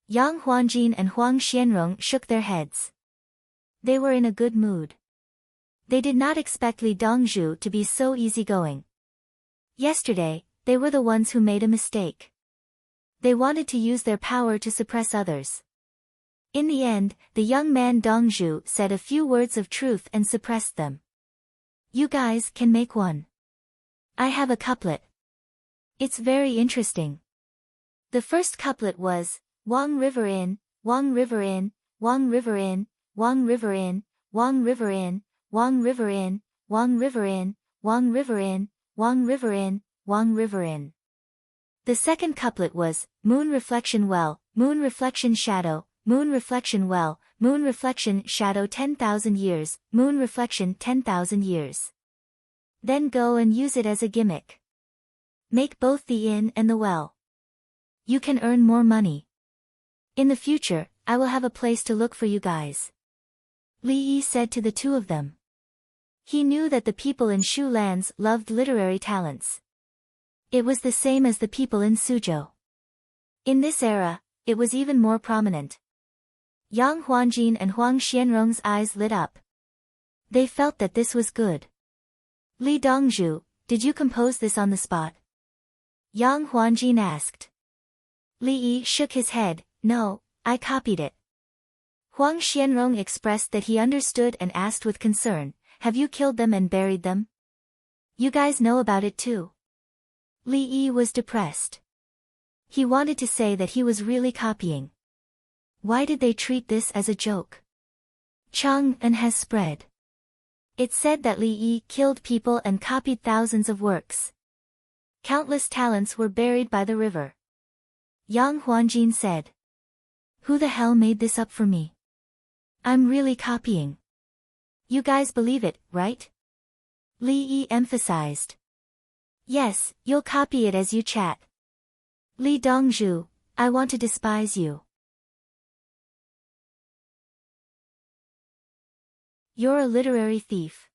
Yang Huanjin and Huang Xianrong shook their heads. They were in a good mood. They did not expect Li Dongzhu to be so easygoing. Yesterday, they were the ones who made a mistake. They wanted to use their power to suppress others. In the end, the young man Dongzhu said a few words of truth and suppressed them. You guys can make one. I have a couplet. It's very interesting. The first couplet was, Wang River Inn, Wang River Inn, Wang River Inn, Wang River Inn, Wang River Inn, Wang River Inn, Wang River Inn, Wang River Inn, Wang River Inn, Wang River Inn. The second couplet was, Moon reflection well, moon reflection shadow, moon reflection well, moon reflection shadow 10,000 years, moon reflection 10,000 years. Then go and use it as a gimmick. Make both the inn and the well. You can earn more money. In the future, I will have a place to look for you guys. Li Yi said to the 2 of them. He knew that the people in Shu lands loved literary talents. It was the same as the people in Suzhou. In this era, it was even more prominent. Yang Huanjin and Huang Xianrong's eyes lit up. They felt that this was good. Li Dongzhu, did you compose this on the spot? Yang Huanjin asked. Li Yi shook his head, no, I copied it. Huang Xianrong expressed that he understood and asked with concern, have you killed them and buried them? You guys know about it too. Li Yi was depressed. He wanted to say that he was really copying. Why did they treat this as a joke? Chang'an has spread. It said that Li Yi killed people and copied thousands of works. Countless talents were buried by the river. Yang Huanjin said. Who the hell made this up for me? I'm really copying. You guys believe it, right? Li Yi emphasized. Yes, you'll copy it as you chat. Li Dongzhu, I want to despise you. You're a literary thief.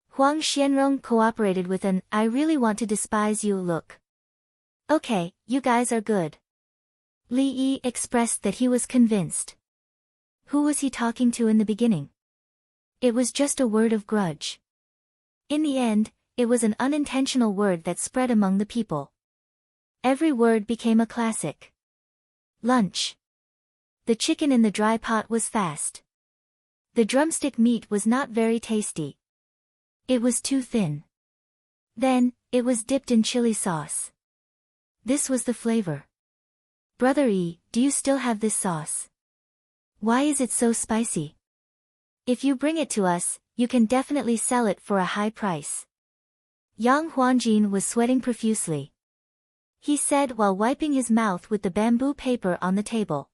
Huang Xianrong cooperated with an, I really want to despise you look. Okay, you guys are good. Li Yi expressed that he was convinced. Who was he talking to in the beginning? It was just a word of grudge. In the end, it was an unintentional word that spread among the people. Every word became a classic. Lunch. The chicken in the dry pot was fast. The drumstick meat was not very tasty. It was too thin. Then, it was dipped in chili sauce. This was the flavor. Brother E, do you still have this sauce? Why is it so spicy? If you bring it to us, you can definitely sell it for a high price. Yang Huanjin was sweating profusely. He said while wiping his mouth with the bamboo paper on the table.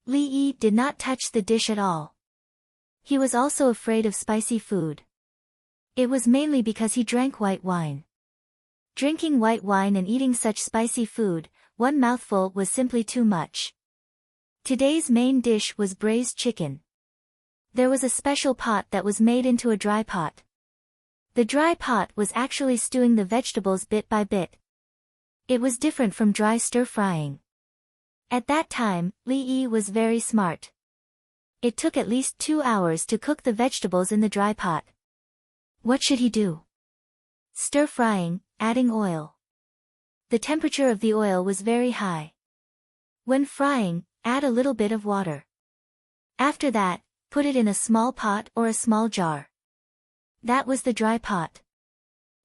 Li Yi did not touch the dish at all. He was also afraid of spicy food. It was mainly because he drank white wine. Drinking white wine and eating such spicy food, one mouthful was simply too much. Today's main dish was braised chicken. There was a special pot that was made into a dry pot. The dry pot was actually stewing the vegetables bit by bit. It was different from dry stir-frying. At that time, Li Yi was very smart. It took at least 2 hours to cook the vegetables in the dry pot. What should he do? Stir-frying, adding oil. The temperature of the oil was very high. When frying, add a little bit of water. After that, put it in a small pot or a small jar. That was the dry pot.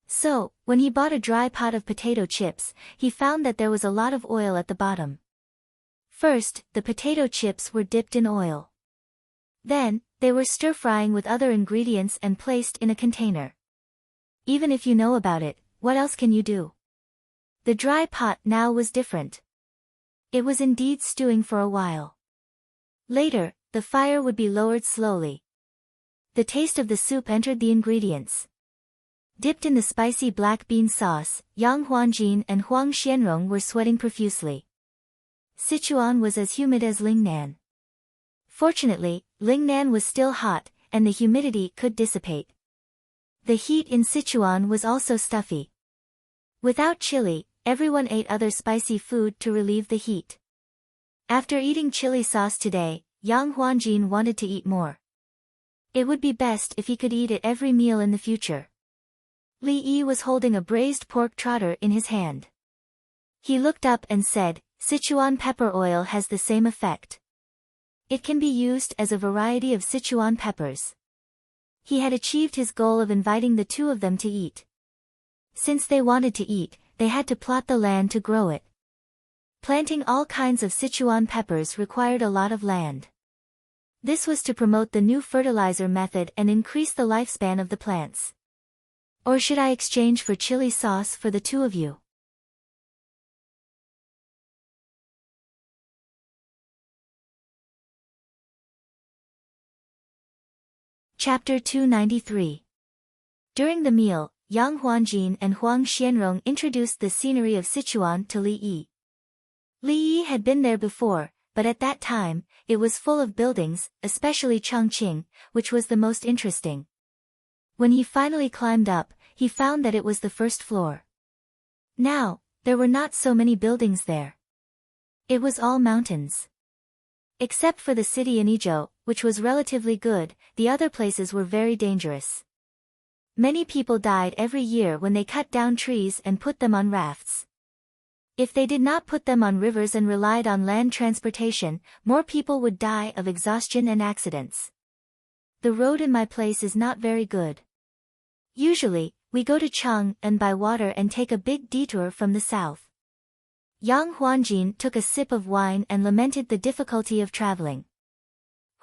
So, when he bought a dry pot of potato chips, he found that there was a lot of oil at the bottom. First, the potato chips were dipped in oil. Then, they were stir-frying with other ingredients and placed in a container. Even if you know about it, what else can you do? The dry pot now was different. It was indeed stewing for a while. Later, the fire would be lowered slowly. The taste of the soup entered the ingredients. Dipped in the spicy black bean sauce, Yang Huanjin and Huang Xianrong were sweating profusely. Sichuan was as humid as Lingnan. Fortunately, Lingnan was still hot, and the humidity could dissipate. The heat in Sichuan was also stuffy. Without chili, everyone ate other spicy food to relieve the heat. After eating chili sauce today, Yang Huanjin wanted to eat more. It would be best if he could eat it every meal in the future. Li Yi was holding a braised pork trotter in his hand. He looked up and said, Sichuan pepper oil has the same effect. It can be used as a variety of Sichuan peppers. He had achieved his goal of inviting the two of them to eat. Since they wanted to eat, they had to plot the land to grow it. Planting all kinds of Sichuan peppers required a lot of land. This was to promote the new fertilizer method and increase the lifespan of the plants. Or should I exchange for chili sauce for the two of you? Chapter 293. During the meal, Yang Huanjin and Huang Xianrong introduced the scenery of Sichuan to Li Yi. Li Yi had been there before, but at that time, it was full of buildings, especially Chongqing, which was the most interesting. When he finally climbed up, he found that it was the first floor. Now, there were not so many buildings there. It was all mountains. Except for the city in Izhou, which was relatively good, the other places were very dangerous. Many people died every year when they cut down trees and put them on rafts. If they did not put them on rivers and relied on land transportation, more people would die of exhaustion and accidents. The road in my place is not very good. Usually, we go to Chang'an by water and take a big detour from the south. Yang Huanjin took a sip of wine and lamented the difficulty of traveling.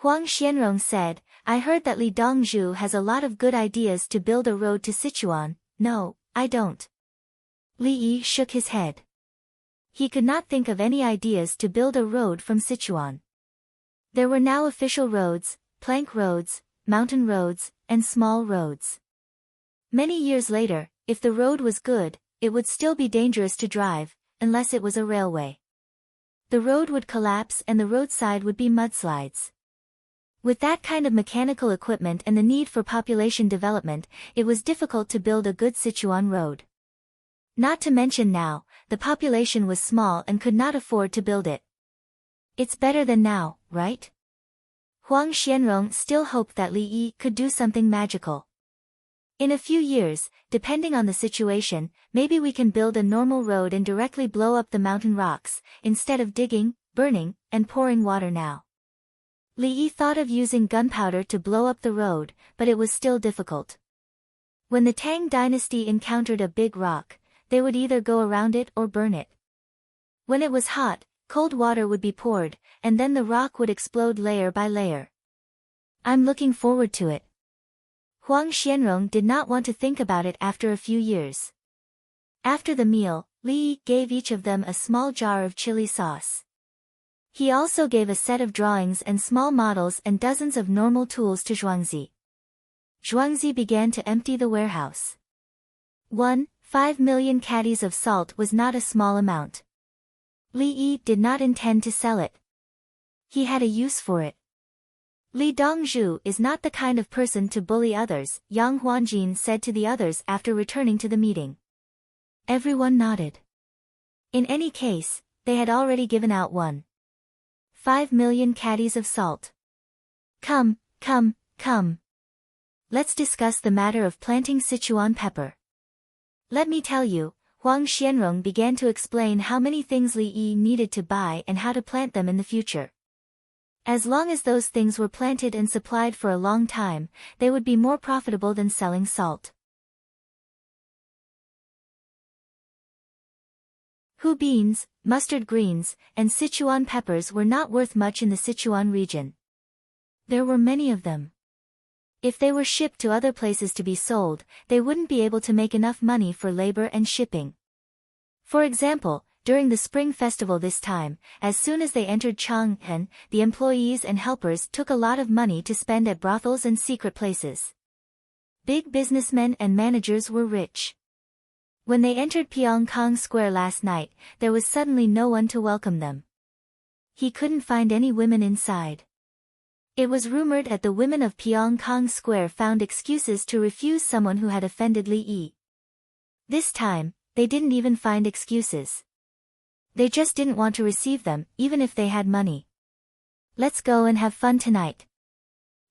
Huang Xianrong said, I heard that Li Dongzhu has a lot of good ideas to build a road to Sichuan. No, I don't. Li Yi shook his head. He could not think of any ideas to build a road from Sichuan. There were now official roads, plank roads, mountain roads, and small roads. Many years later, if the road was good, it would still be dangerous to drive, unless it was a railway. The road would collapse and the roadside would be mudslides. With that kind of mechanical equipment and the need for population development, it was difficult to build a good Sichuan road. Not to mention now, the population was small and could not afford to build it. It's better than now, right? Huang Xianrong still hoped that Li Yi could do something magical. In a few years, depending on the situation, maybe we can build a normal road and directly blow up the mountain rocks, instead of digging, burning, and pouring water now. Li Yi thought of using gunpowder to blow up the road, but it was still difficult. When the Tang dynasty encountered a big rock, they would either go around it or burn it. When it was hot, cold water would be poured, and then the rock would explode layer by layer. I'm looking forward to it. Huang Xianrong did not want to think about it after a few years. After the meal, Li Yi gave each of them a small jar of chili sauce. He also gave a set of drawings and small models and dozens of normal tools to Zhuangzi. Zhuangzi began to empty the warehouse. 5 million caddies of salt was not a small amount. Li Yi did not intend to sell it. He had a use for it. Li Dongzhu is not the kind of person to bully others, Yang Huanjin said to the others after returning to the meeting. Everyone nodded. In any case, they had already given out 5 million caddies of salt. Come. Let's discuss the matter of planting Sichuan pepper. Let me tell you, Huang Xianrong began to explain how many things Li Yi needed to buy and how to plant them in the future. As long as those things were planted and supplied for a long time, they would be more profitable than selling salt. Hu beans, mustard greens, and Sichuan peppers were not worth much in the Sichuan region. There were many of them. If they were shipped to other places to be sold, they wouldn't be able to make enough money for labor and shipping. For example, during the Spring Festival this time, as soon as they entered Chang'an, the employees and helpers took a lot of money to spend at brothels and secret places. Big businessmen and managers were rich. When they entered Pyongkang Square last night, there was suddenly no one to welcome them. He couldn't find any women inside. It was rumored that the women of Pyongkang Square found excuses to refuse someone who had offended Li Yi. This time, they didn't even find excuses. They just didn't want to receive them, even if they had money. Let's go and have fun tonight.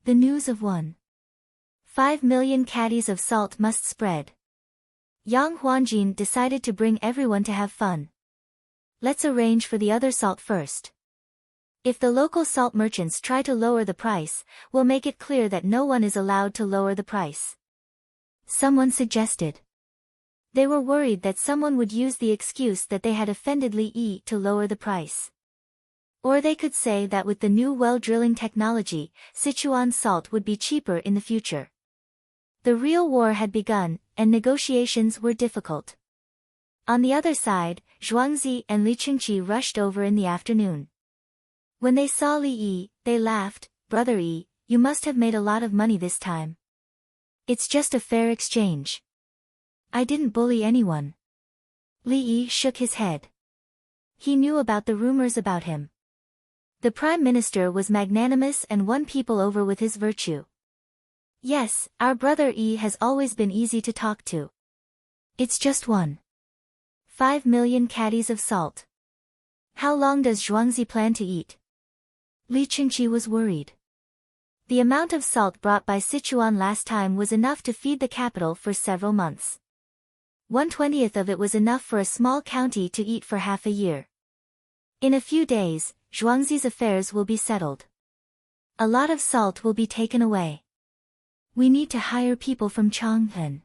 The news of 1.5 million caddies of salt must spread. Yang Huanjin decided to bring everyone to have fun. Let's arrange for the other salt first. If the local salt merchants try to lower the price, we'll make it clear that no one is allowed to lower the price. Someone suggested. They were worried that someone would use the excuse that they had offended Li Yi to lower the price. Or they could say that with the new well drilling technology, Sichuan salt would be cheaper in the future. The real war had begun, and negotiations were difficult. On the other side, Zhuangzi and Li Qingqi rushed over in the afternoon. When they saw Li Yi, they laughed. "Brother Yi, you must have made a lot of money this time. It's just a fair exchange. I didn't bully anyone." Li Yi shook his head. He knew about the rumors about him. The Prime Minister was magnanimous and won people over with his virtue. "Yes, our brother Yi has always been easy to talk to. It's just 1.5 million caddies of salt. How long does Zhuangzi plan to eat?" Li Qingqi was worried. The amount of salt brought by Sichuan last time was enough to feed the capital for several months. 1/20th of it was enough for a small county to eat for half a year. In a few days, Zhuangzi's affairs will be settled. A lot of salt will be taken away. We need to hire people from Chang'an.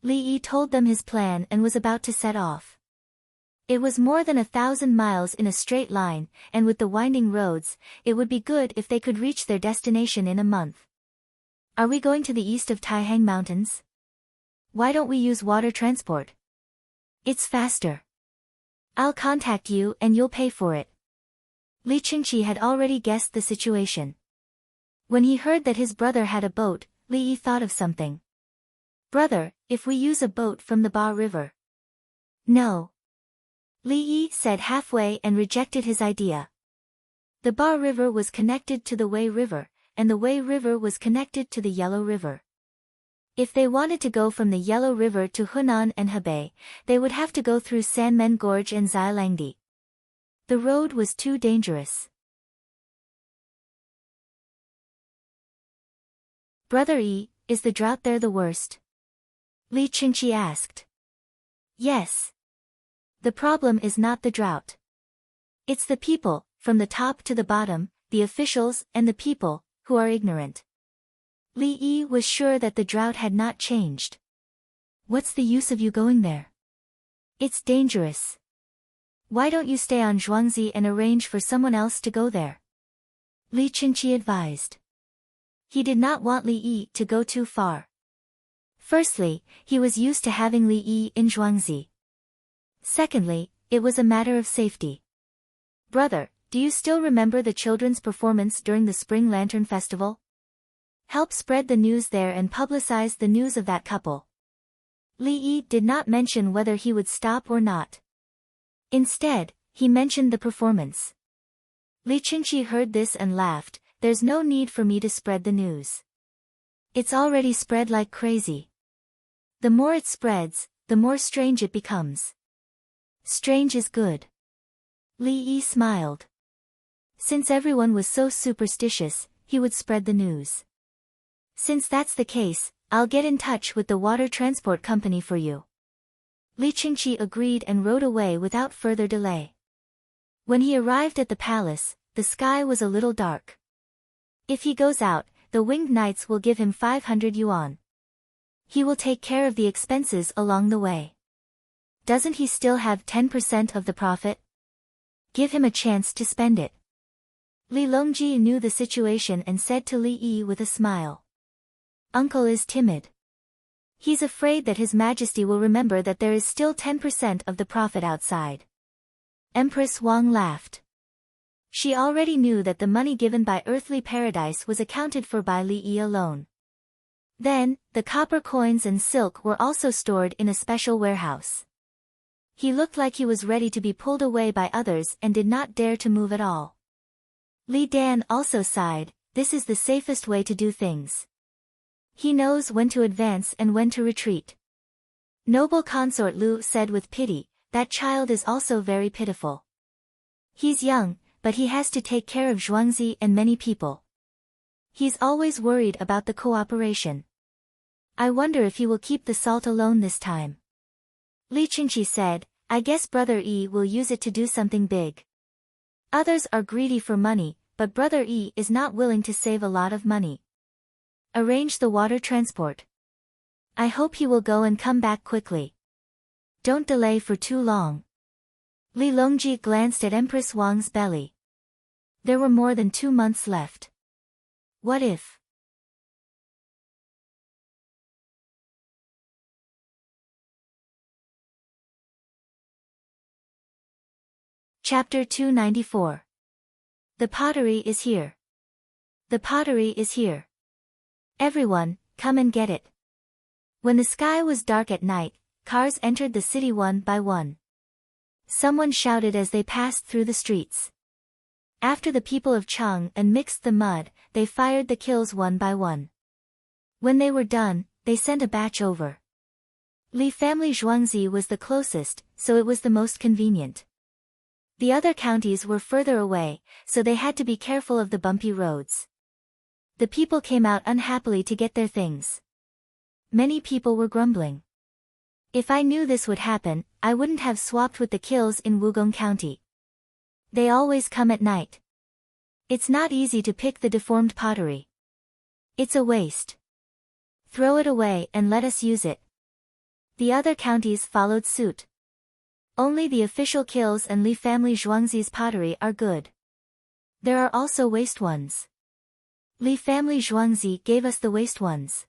Li Yi told them his plan and was about to set off. It was more than 1,000 miles in a straight line, and with the winding roads, it would be good if they could reach their destination in a month. "Are we going to the east of Taihang Mountains? Why don't we use water transport? It's faster. I'll contact you and you'll pay for it." Li Qingqi had already guessed the situation. When he heard that his brother had a boat, Li Yi thought of something. "Brother, if we use a boat from the Ba River?" "No." Li Yi said halfway and rejected his idea. The Ba River was connected to the Wei River, and the Wei River was connected to the Yellow River. If they wanted to go from the Yellow River to Hunan and Hebei, they would have to go through Sanmen Gorge and Xialangdi. The road was too dangerous. "Brother Yi, is the drought there the worst?" Li Qingqi asked. "Yes. The problem is not the drought. It's the people, from the top to the bottom, the officials and the people, who are ignorant." Li Yi was sure that the drought had not changed. "What's the use of you going there? It's dangerous. Why don't you stay on Zhuangzi and arrange for someone else to go there?" Li Qingqi advised. He did not want Li Yi to go too far. Firstly, he was used to having Li Yi in Zhuangzi. Secondly, it was a matter of safety. "Brother, do you still remember the children's performance during the Spring Lantern Festival? Help spread the news there and publicize the news of that couple." Li Yi did not mention whether he would stop or not. Instead, he mentioned the performance. Li Qingqi heard this and laughed. "There's no need for me to spread the news. It's already spread like crazy. The more it spreads, the more strange it becomes. Strange is good." Li Yi smiled. Since everyone was so superstitious, he would spread the news. "Since that's the case, I'll get in touch with the water transport company for you." Li Qingqi agreed and rode away without further delay. When he arrived at the palace, the sky was a little dark. If he goes out, the winged knights will give him 500 yuan. He will take care of the expenses along the way. Doesn't he still have 10% of the profit? Give him a chance to spend it. Li Longji knew the situation and said to Li Yi with a smile. Uncle is timid. He's afraid that His Majesty will remember that there is still 10% of the profit outside. Empress Wang laughed. She already knew that the money given by Earthly Paradise was accounted for by Li Yi alone. Then, the copper coins and silk were also stored in a special warehouse. He looked like he was ready to be pulled away by others and did not dare to move at all. Li Dan also sighed, this is the safest way to do things. He knows when to advance and when to retreat. Noble consort Lu said with pity, that child is also very pitiful. He's young, but he has to take care of Zhuangzi and many people. He's always worried about the cooperation. I wonder if he will keep the salt alone this time. Li Qingqi said, I guess Brother Yi will use it to do something big. Others are greedy for money, but Brother Yi is not willing to save a lot of money. Arrange the water transport. I hope he will go and come back quickly. Don't delay for too long. Li Longji glanced at Empress Wang's belly. There were more than 2 months left. What if? Chapter 294. The pottery is here. The pottery is here. Everyone, come and get it. When the sky was dark at night, cars entered the city one by one. Someone shouted as they passed through the streets. After the people of Chang'an mixed the mud, they fired the kilns one by one. When they were done, they sent a batch over. Li family Zhuangzi was the closest, so it was the most convenient. The other counties were further away, so they had to be careful of the bumpy roads. The people came out unhappily to get their things. Many people were grumbling. If I knew this would happen, I wouldn't have swapped with the kilns in Wugong County. They always come at night. It's not easy to pick the deformed pottery. It's a waste. Throw it away and let us use it. The other counties followed suit. Only the official kilns and Li family Zhuangzi's pottery are good. There are also waste ones. Li family Zhuangzi gave us the waste ones.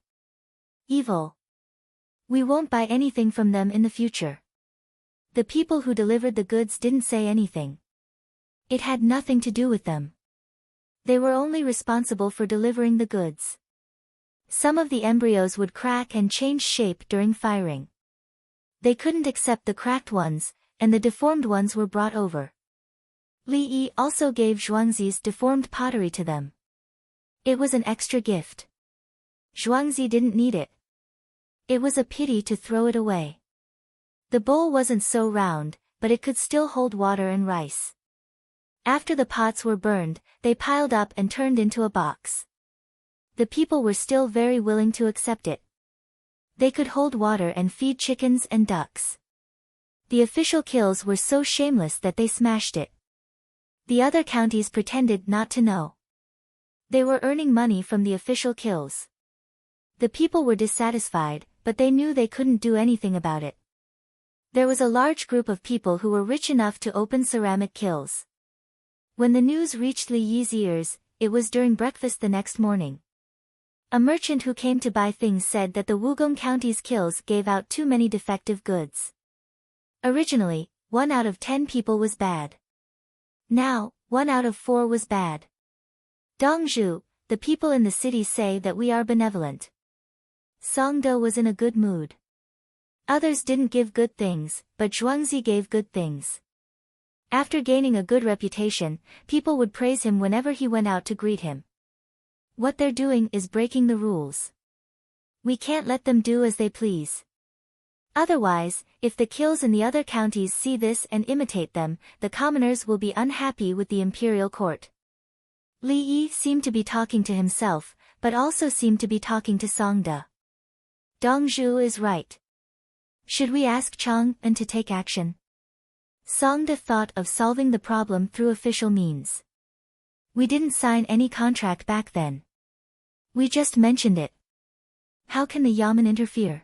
Evil. We won't buy anything from them in the future. The people who delivered the goods didn't say anything. It had nothing to do with them. They were only responsible for delivering the goods. Some of the embryos would crack and change shape during firing. They couldn't accept the cracked ones, and the deformed ones were brought over. Li Yi also gave Zhuangzi's deformed pottery to them. It was an extra gift. Zhuangzi didn't need it. It was a pity to throw it away. The bowl wasn't so round, but it could still hold water and rice. After the pots were burned, they piled up and turned into a box. The people were still very willing to accept it. They could hold water and feed chickens and ducks. The official kilns were so shameless that they smashed it. The other counties pretended not to know. They were earning money from the official kilns. The people were dissatisfied, but they knew they couldn't do anything about it. There was a large group of people who were rich enough to open ceramic kilns. When the news reached Li Yi's ears, it was during breakfast the next morning. A merchant who came to buy things said that the Wugong County's kilns gave out too many defective goods. Originally, 1 out of 10 people was bad. Now, 1 out of 4 was bad. Dongzhu, the people in the city say that we are benevolent. Songde was in a good mood. Others didn't give good things, but Zhuangzi gave good things. After gaining a good reputation, people would praise him whenever he went out to greet him. What they're doing is breaking the rules. We can't let them do as they please. Otherwise, if the kilns in the other counties see this and imitate them, the commoners will be unhappy with the imperial court. Li Yi seemed to be talking to himself, but also seemed to be talking to Songde. Dongzhu is right. Should we ask Chang'an to take action? Songde thought of solving the problem through official means. We didn't sign any contract back then. We just mentioned it. How can the Yamen interfere?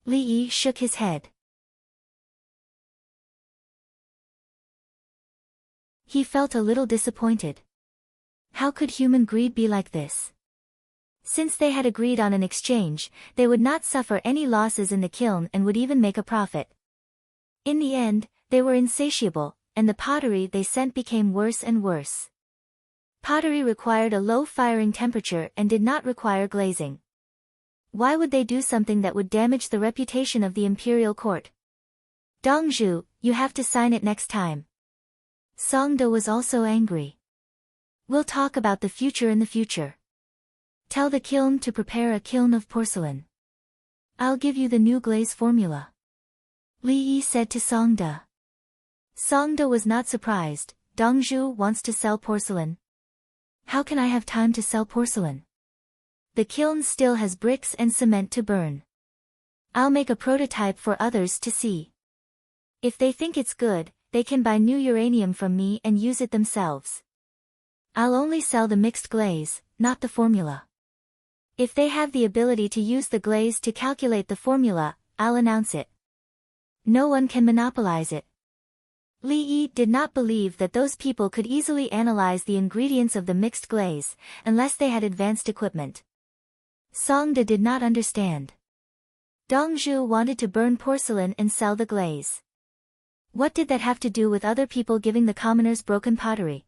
Li Yi shook his head. He felt a little disappointed. How could human greed be like this? Since they had agreed on an exchange, they would not suffer any losses in the kiln and would even make a profit. In the end, they were insatiable, and the pottery they sent became worse and worse. Pottery required a low firing temperature and did not require glazing. Why would they do something that would damage the reputation of the imperial court? Dongzhu, you have to sign it next time. Songde was also angry. We'll talk about the future in the future. Tell the kiln to prepare a kiln of porcelain. I'll give you the new glaze formula. Li Yi said to Songde. Songde was not surprised. Dongzhu wants to sell porcelain. How can I have time to sell porcelain? The kiln still has bricks and cement to burn. I'll make a prototype for others to see. If they think it's good, they can buy new uranium from me and use it themselves. I'll only sell the mixed glaze, not the formula. If they have the ability to use the glaze to calculate the formula, I'll announce it. No one can monopolize it. Li Yi did not believe that those people could easily analyze the ingredients of the mixed glaze, unless they had advanced equipment. Songde did not understand. Dongzhu wanted to burn porcelain and sell the glaze. What did that have to do with other people giving the commoners broken pottery?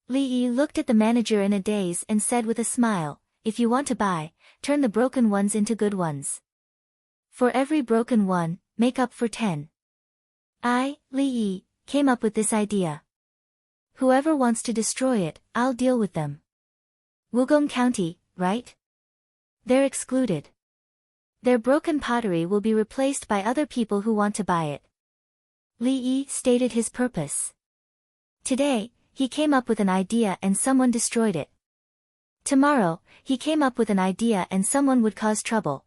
Li Yi looked at the manager in a daze and said with a smile, if you want to buy, turn the broken ones into good ones. For every broken one, make up for 10. I, Li Yi, came up with this idea. Whoever wants to destroy it, I'll deal with them. Wugong County, right? They're excluded. Their broken pottery will be replaced by other people who want to buy it. Li Yi stated his purpose. Today, he came up with an idea and someone destroyed it. Tomorrow, he came up with an idea and someone would cause trouble.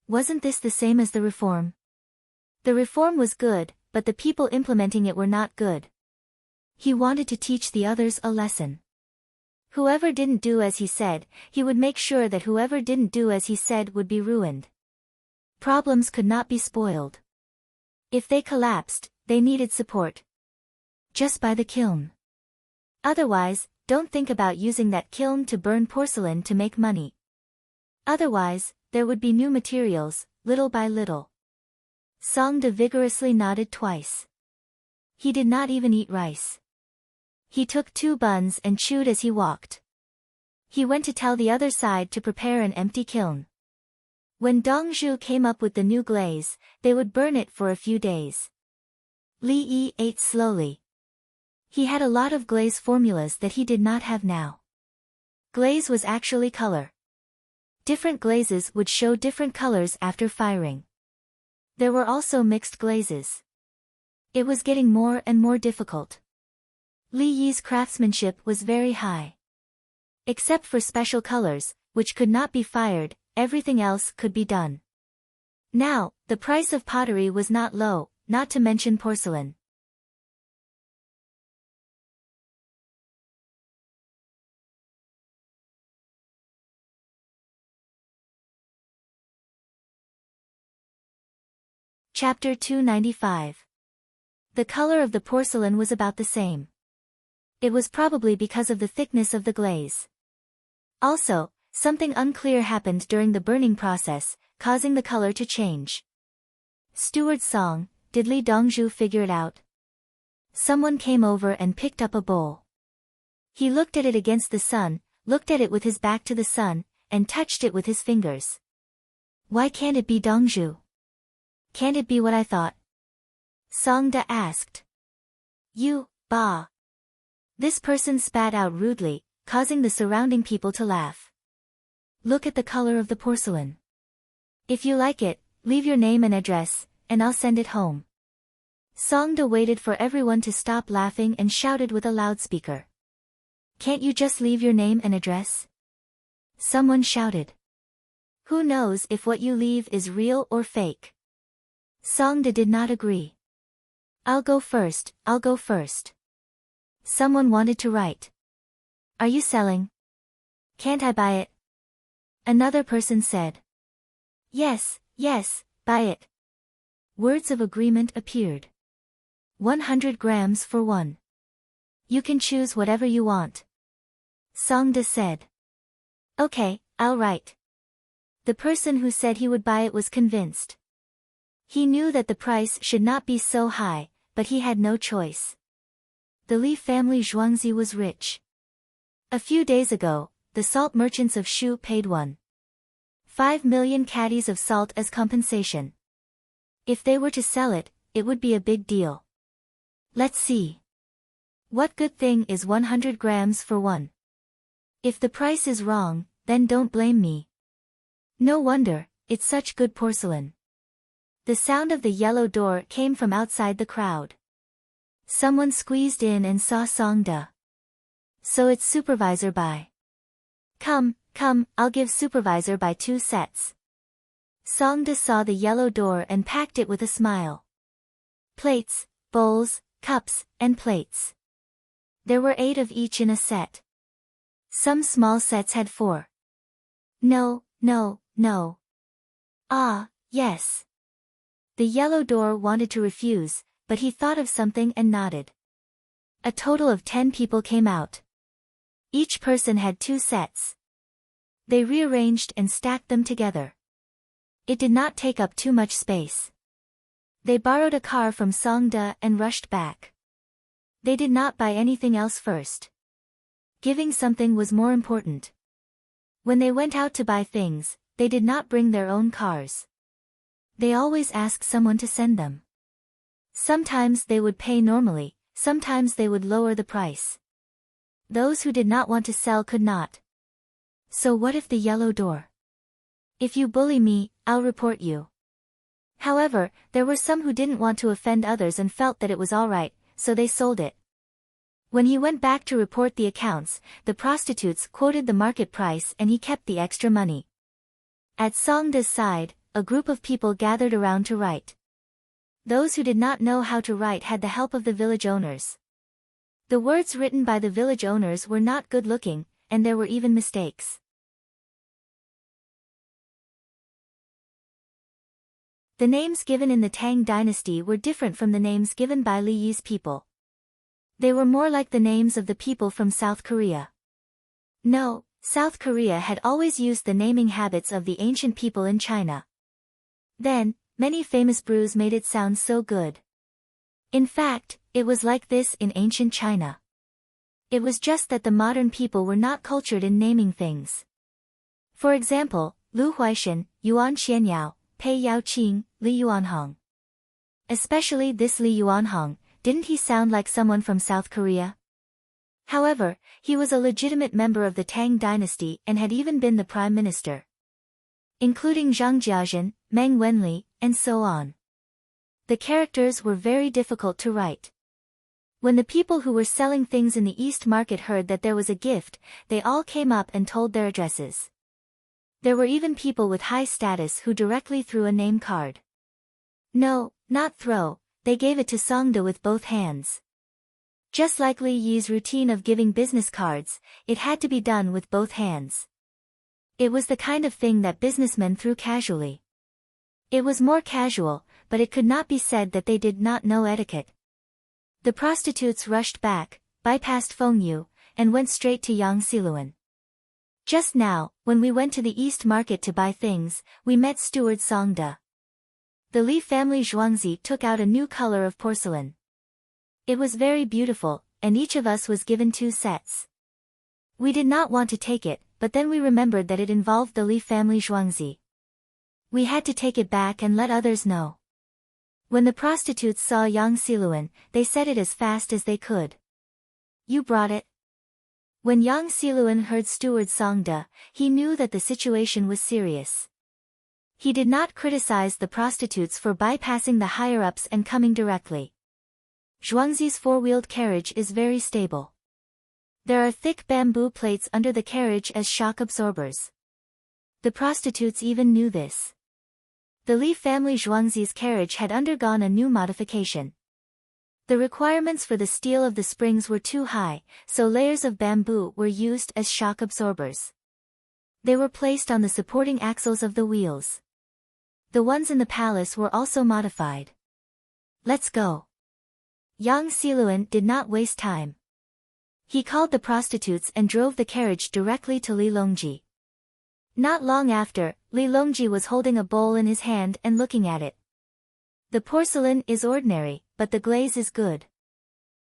Wasn't this the same as the reform? The reform was good, but the people implementing it were not good. He wanted to teach the others a lesson. Whoever didn't do as he said, he would make sure that whoever didn't do as he said would be ruined. Problems could not be spoiled. If they collapsed, they needed support. Just buy the kiln. Otherwise, don't think about using that kiln to burn porcelain to make money. Otherwise, there would be new materials, little by little. Songde vigorously nodded twice. He did not even eat rice. He took 2 buns and chewed as he walked. He went to tell the other side to prepare an empty kiln. When Dongzhu came up with the new glaze, they would burn it for a few days. Li Yi ate slowly. He had a lot of glaze formulas that he did not have now. Glaze was actually color. Different glazes would show different colors after firing. There were also mixed glazes. It was getting more and more difficult. Li Yi's craftsmanship was very high. Except for special colors, which could not be fired, everything else could be done. Now, the price of pottery was not low, not to mention porcelain. Chapter 295. The color of the porcelain was about the same. It was probably because of the thickness of the glaze. Also, something unclear happened during the burning process, causing the color to change. Steward Song, did Li Dongzhu figure it out? Someone came over and picked up a bowl. He looked at it against the sun, looked at it with his back to the sun, and touched it with his fingers. Why can't it be Dongzhu? Can't it be what I thought? Songde asked. You, bah. This person spat out rudely, causing the surrounding people to laugh. Look at the color of the porcelain. If you like it, leave your name and address, and I'll send it home. Songde waited for everyone to stop laughing and shouted with a loudspeaker. Can't you just leave your name and address? Someone shouted. Who knows if what you leave is real or fake? Songde did not agree. I'll go first, I'll go first. Someone wanted to write. Are you selling? Can't I buy it? Another person said. Yes, yes, buy it. Words of agreement appeared. 100 grams for one. You can choose whatever you want. Songda said. Okay, I'll write. The person who said he would buy it was convinced. He knew that the price should not be so high, but he had no choice. The Li family Zhuangzi was rich. A few days ago, the salt merchants of Shu paid 1.5 million caddies of salt as compensation. If they were to sell it, it would be a big deal. Let's see. What good thing is 100 grams for one? If the price is wrong, then don't blame me. No wonder, it's such good porcelain. The sound of the yellow door came from outside the crowd. Someone squeezed in and saw Songda. So it's Supervisor Bai. Come, I'll give Supervisor Bai 2 sets. Songda saw the yellow door and packed it with a smile. Plates, bowls, cups, and plates. There were 8 of each in a set. Some small sets had 4. No. Ah, yes. The yellow door wanted to refuse, but he thought of something and nodded. A total of 10 people came out. Each person had 2 sets. They rearranged and stacked them together. It did not take up too much space. They borrowed a car from Songda and rushed back. They did not buy anything else first. Giving something was more important. When they went out to buy things, they did not bring their own cars. They always asked someone to send them. Sometimes they would pay normally, sometimes they would lower the price. Those who did not want to sell could not. So what if the yellow door? If you bully me, I'll report you. However, there were some who didn't want to offend others and felt that it was all right, so they sold it. When he went back to report the accounts, the prostitutes quoted the market price and he kept the extra money. At Songda's side, a group of people gathered around to write. Those who did not know how to write had the help of the village owners. The words written by the village owners were not good-looking, and there were even mistakes. The names given in the Tang dynasty were different from the names given by Li Yi's people. They were more like the names of the people from South Korea. No, South Korea had always used the naming habits of the ancient people in China. Then, many famous brews made it sound so good. In fact, it was like this in ancient China. It was just that the modern people were not cultured in naming things. For example, Lu Huaishan, Yuan Xianyao, Pei Yao Qing, Li Yuanhong. Especially this Li Yuanhong, didn't he sound like someone from South Korea? However, he was a legitimate member of the Tang dynasty and had even been the prime minister. Including Zhang Jiazhen, Meng Wenli, and so on. The characters were very difficult to write. When the people who were selling things in the East Market heard that there was a gift, they all came up and told their addresses. There were even people with high status who directly threw a name card. No, not throw, they gave it to Songda with both hands. Just like Li Yi's routine of giving business cards, it had to be done with both hands. It was the kind of thing that businessmen threw casually. It was more casual, but it could not be said that they did not know etiquette. The prostitutes rushed back, bypassed Feng Yu, and went straight to Yang Siluan. Just now, when we went to the East Market to buy things, we met steward Songda. The Li family Zhuangzi took out a new color of porcelain. It was very beautiful, and each of us was given 2 sets. We did not want to take it, but then we remembered that it involved the Li family Zhuangzi. We had to take it back and let others know. When the prostitutes saw Yang Siluan, they said it as fast as they could. You brought it? When Yang Siluan heard steward Songda, he knew that the situation was serious. He did not criticize the prostitutes for bypassing the higher-ups and coming directly. Zhuangzi's 4-wheeled carriage is very stable. There are thick bamboo plates under the carriage as shock absorbers. The prostitutes even knew this. The Li family Zhuangzi's carriage had undergone a new modification. The requirements for the steel of the springs were too high, so layers of bamboo were used as shock absorbers. They were placed on the supporting axles of the wheels. The ones in the palace were also modified. Let's go. Yang Xiluan did not waste time. He called the prostitutes and drove the carriage directly to Li Longji. Not long after, Li Longji was holding a bowl in his hand and looking at it. The porcelain is ordinary, but the glaze is good.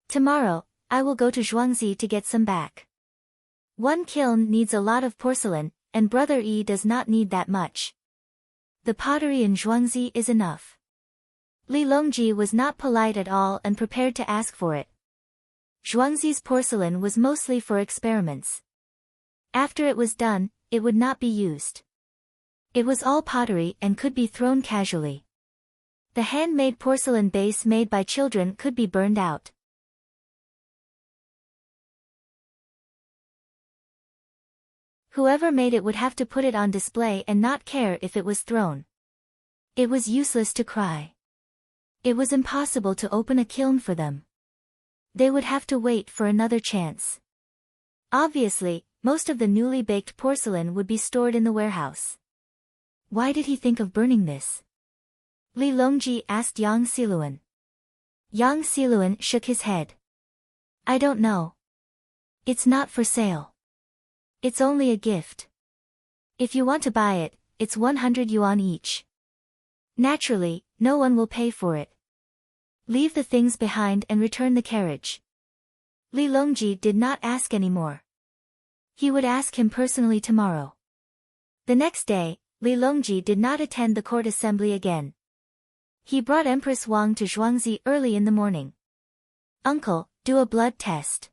Tomorrow, I will go to Zhuangzi to get some back. One kiln needs a lot of porcelain, and Brother Yi does not need that much. The pottery in Zhuangzi is enough. Li Longji was not polite at all and prepared to ask for it. Zhuangzi's porcelain was mostly for experiments. After it was done, it would not be used. It was all pottery and could be thrown casually. The handmade porcelain base made by children could be burned out. Whoever made it would have to put it on display and not care if it was thrown. It was useless to cry. It was impossible to open a kiln for them. They would have to wait for another chance. Obviously, most of the newly baked porcelain would be stored in the warehouse. Why did he think of burning this? Li Longji asked Yang Xiluan. Yang Xiluan shook his head. I don't know. It's not for sale. It's only a gift. If you want to buy it, it's 100 yuan each. Naturally, no one will pay for it. Leave the things behind and return the carriage. Li Longji did not ask any more. He would ask him personally tomorrow. The next day, Li Longji did not attend the court assembly again. He brought Empress Wang to Zhuangzi early in the morning. Uncle, do a blood test.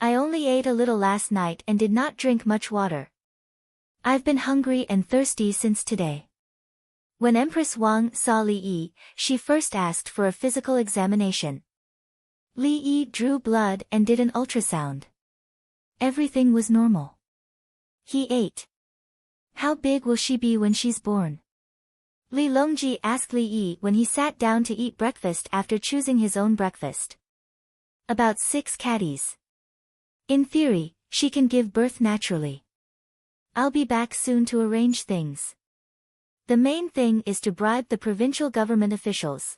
I only ate a little last night and did not drink much water. I've been hungry and thirsty since today. When Empress Wang saw Li Yi, she first asked for a physical examination. Li Yi drew blood and did an ultrasound. Everything was normal. He ate. How big will she be when she's born? Li Longji asked Li Yi when he sat down to eat breakfast after choosing his own breakfast. About 6 caddies. In theory, she can give birth naturally. I'll be back soon to arrange things. The main thing is to bribe the provincial government officials.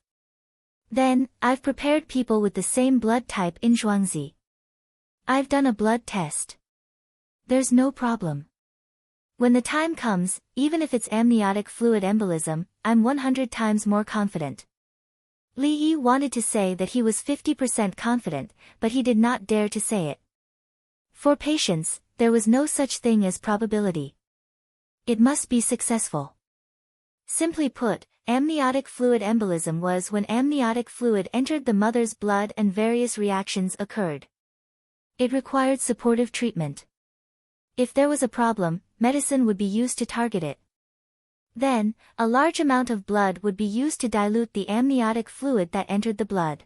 Then, I've prepared people with the same blood type in Zhuangzi. I've done a blood test. There's no problem. When the time comes, even if it's amniotic fluid embolism, I'm 100 times more confident. Li Yi wanted to say that he was 50% confident, but he did not dare to say it. For patients, there was no such thing as probability. It must be successful. Simply put, amniotic fluid embolism was when amniotic fluid entered the mother's blood and various reactions occurred. It required supportive treatment. If there was a problem, medicine would be used to target it. Then, a large amount of blood would be used to dilute the amniotic fluid that entered the blood.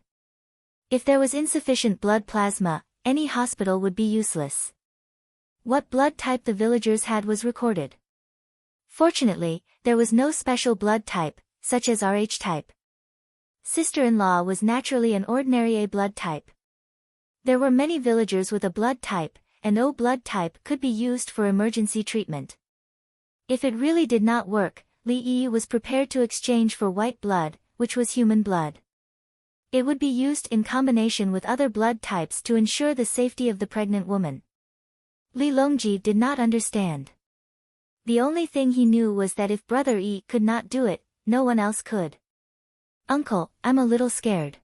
If there was insufficient blood plasma, any hospital would be useless. What blood type the villagers had was recorded. Fortunately, there was no special blood type, such as Rh type. Sister-in-law was naturally an ordinary A blood type. There were many villagers with a blood type, and O blood type could be used for emergency treatment. If it really did not work, Li Yi was prepared to exchange for white blood, which was human blood. It would be used in combination with other blood types to ensure the safety of the pregnant woman. Li Longji did not understand. The only thing he knew was that if Brother Yi could not do it, no one else could. Uncle, I'm a little scared.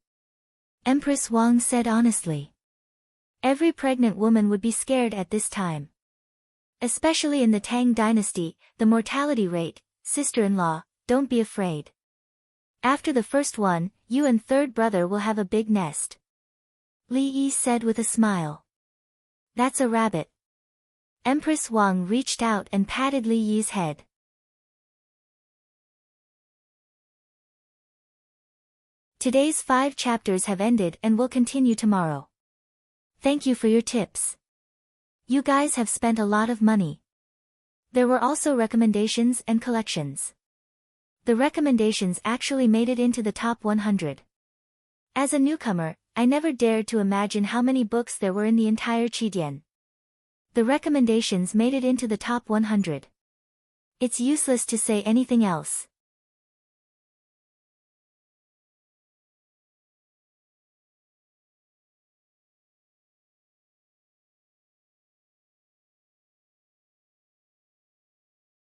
Empress Wang said honestly. Every pregnant woman would be scared at this time. Especially in the Tang dynasty, the mortality rate, sister-in-law, don't be afraid. After the first one, you and third brother will have a big nest. Li Yi said with a smile. That's a rabbit. Empress Wang reached out and patted Li Yi's head. Today's 5 chapters have ended and will continue tomorrow. Thank you for your tips. You guys have spent a lot of money. There were also recommendations and collections. The recommendations actually made it into the top 100. As a newcomer, I never dared to imagine how many books there were in the entire Chidian. The recommendations made it into the top 100. It's useless to say anything else.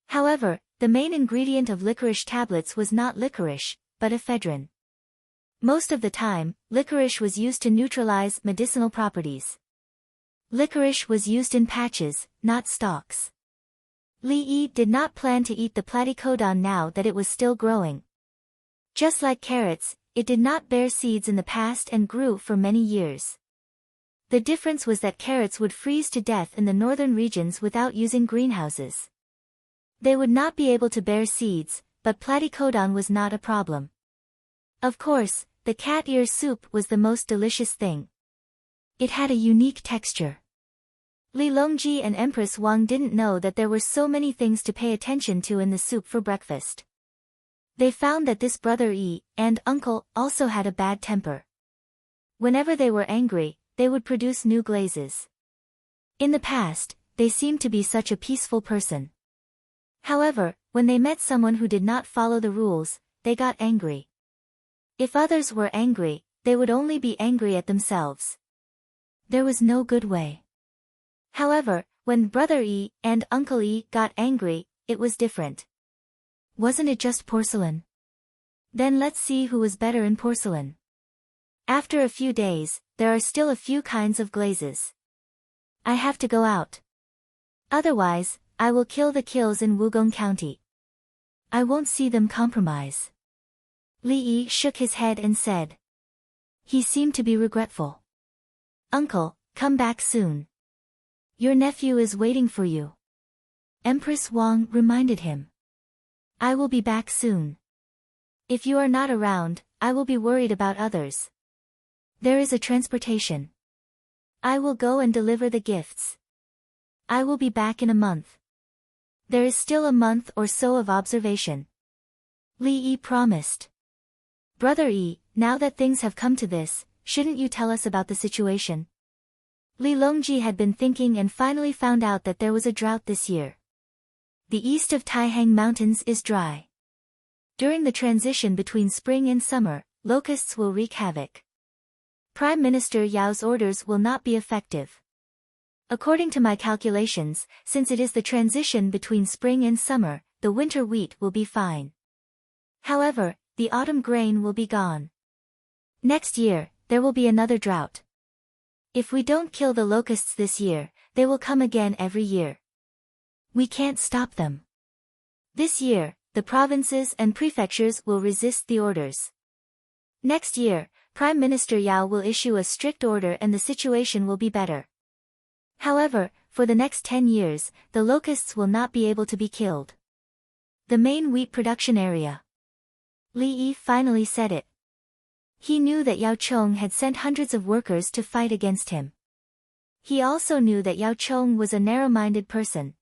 However, the main ingredient of licorice tablets was not licorice, but ephedrine. Most of the time, licorice was used to neutralize medicinal properties. Licorice was used in patches, not stalks. Li Yi did not plan to eat the platycodon now that it was still growing. Just like carrots, it did not bear seeds in the past and grew for many years. The difference was that carrots would freeze to death in the northern regions without using greenhouses. They would not be able to bear seeds, but platycodon was not a problem. Of course, the cat ear soup was the most delicious thing. It had a unique texture. Li Longji and Empress Wang didn't know that there were so many things to pay attention to in the soup for breakfast. They found that this brother Yi and uncle also had a bad temper. Whenever they were angry, they would produce new glazes. In the past, they seemed to be such a peaceful person. However, when they met someone who did not follow the rules, they got angry. If others were angry, they would only be angry at themselves. There was no good way. However, when Brother Yi and Uncle Yi got angry, it was different. Wasn't it just porcelain? Then let's see who was better in porcelain. After a few days, there are still a few kinds of glazes. I have to go out. Otherwise, I will kill the kills in Wugong County. I won't see them compromise. Li Yi shook his head and said. He seemed to be regretful. Uncle, come back soon. Your nephew is waiting for you. Empress Wang reminded him. I will be back soon. If you are not around, I will be worried about others. There is a transportation. I will go and deliver the gifts. I will be back in a month. There is still a month or so of observation. Li Yi promised. Brother Yi, now that things have come to this, shouldn't you tell us about the situation? Li Longji had been thinking and finally found out that there was a drought this year. The east of Taihang Mountains is dry. During the transition between spring and summer, locusts will wreak havoc. Prime Minister Yao's orders will not be effective. According to my calculations, since it is the transition between spring and summer, the winter wheat will be fine. However, the autumn grain will be gone. Next year, there will be another drought. If we don't kill the locusts this year, they will come again every year. We can't stop them. This year, the provinces and prefectures will resist the orders. Next year, Prime Minister Yao will issue a strict order and the situation will be better. However, for the next 10 years, the locusts will not be able to be killed. The main wheat production area. Li Yi finally said it. He knew that Yao Chong had sent hundreds of workers to fight against him. He also knew that Yao Chong was a narrow-minded person.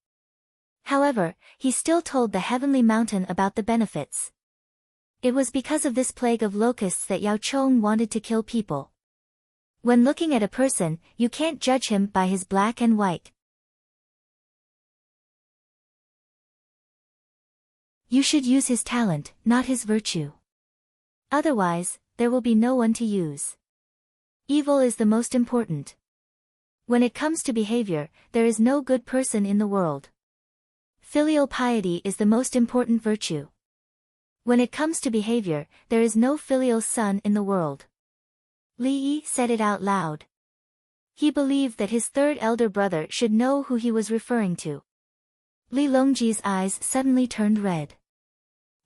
However, he still told the Heavenly Mountain about the benefits. It was because of this plague of locusts that Yao Chong wanted to kill people. When looking at a person, you can't judge him by his black and white. You should use his talent, not his virtue. Otherwise, there will be no one to use. Evil is the most important. When it comes to behavior, there is no good person in the world. Filial piety is the most important virtue. When it comes to behavior, there is no filial son in the world. Li Yi said it out loud. He believed that his third elder brother should know who he was referring to. Li Longji's eyes suddenly turned red.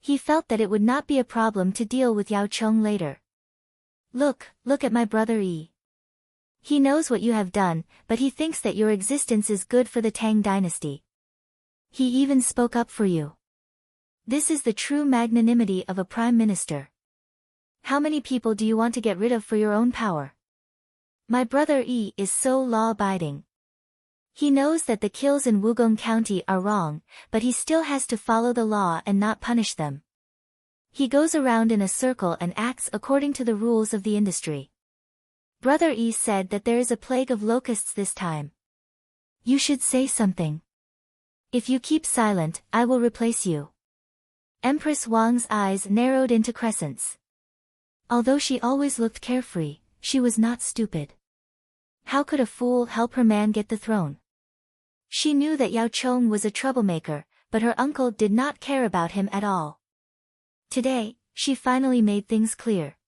He felt that it would not be a problem to deal with Yao Chong later. Look at my brother Yi. He knows what you have done, but he thinks that your existence is good for the Tang dynasty. He even spoke up for you. This is the true magnanimity of a prime minister. How many people do you want to get rid of for your own power? My brother Yi is so law-abiding. He knows that the kills in Wugong County are wrong, but he still has to follow the law and not punish them. He goes around in a circle and acts according to the rules of the industry. Brother E said that there is a plague of locusts this time. You should say something. If you keep silent, I will replace you. Empress Wang's eyes narrowed into crescents. Although she always looked carefree, she was not stupid. How could a fool help her man get the throne? She knew that Yao Chong was a troublemaker, but her uncle did not care about him at all. Today, she finally made things clear.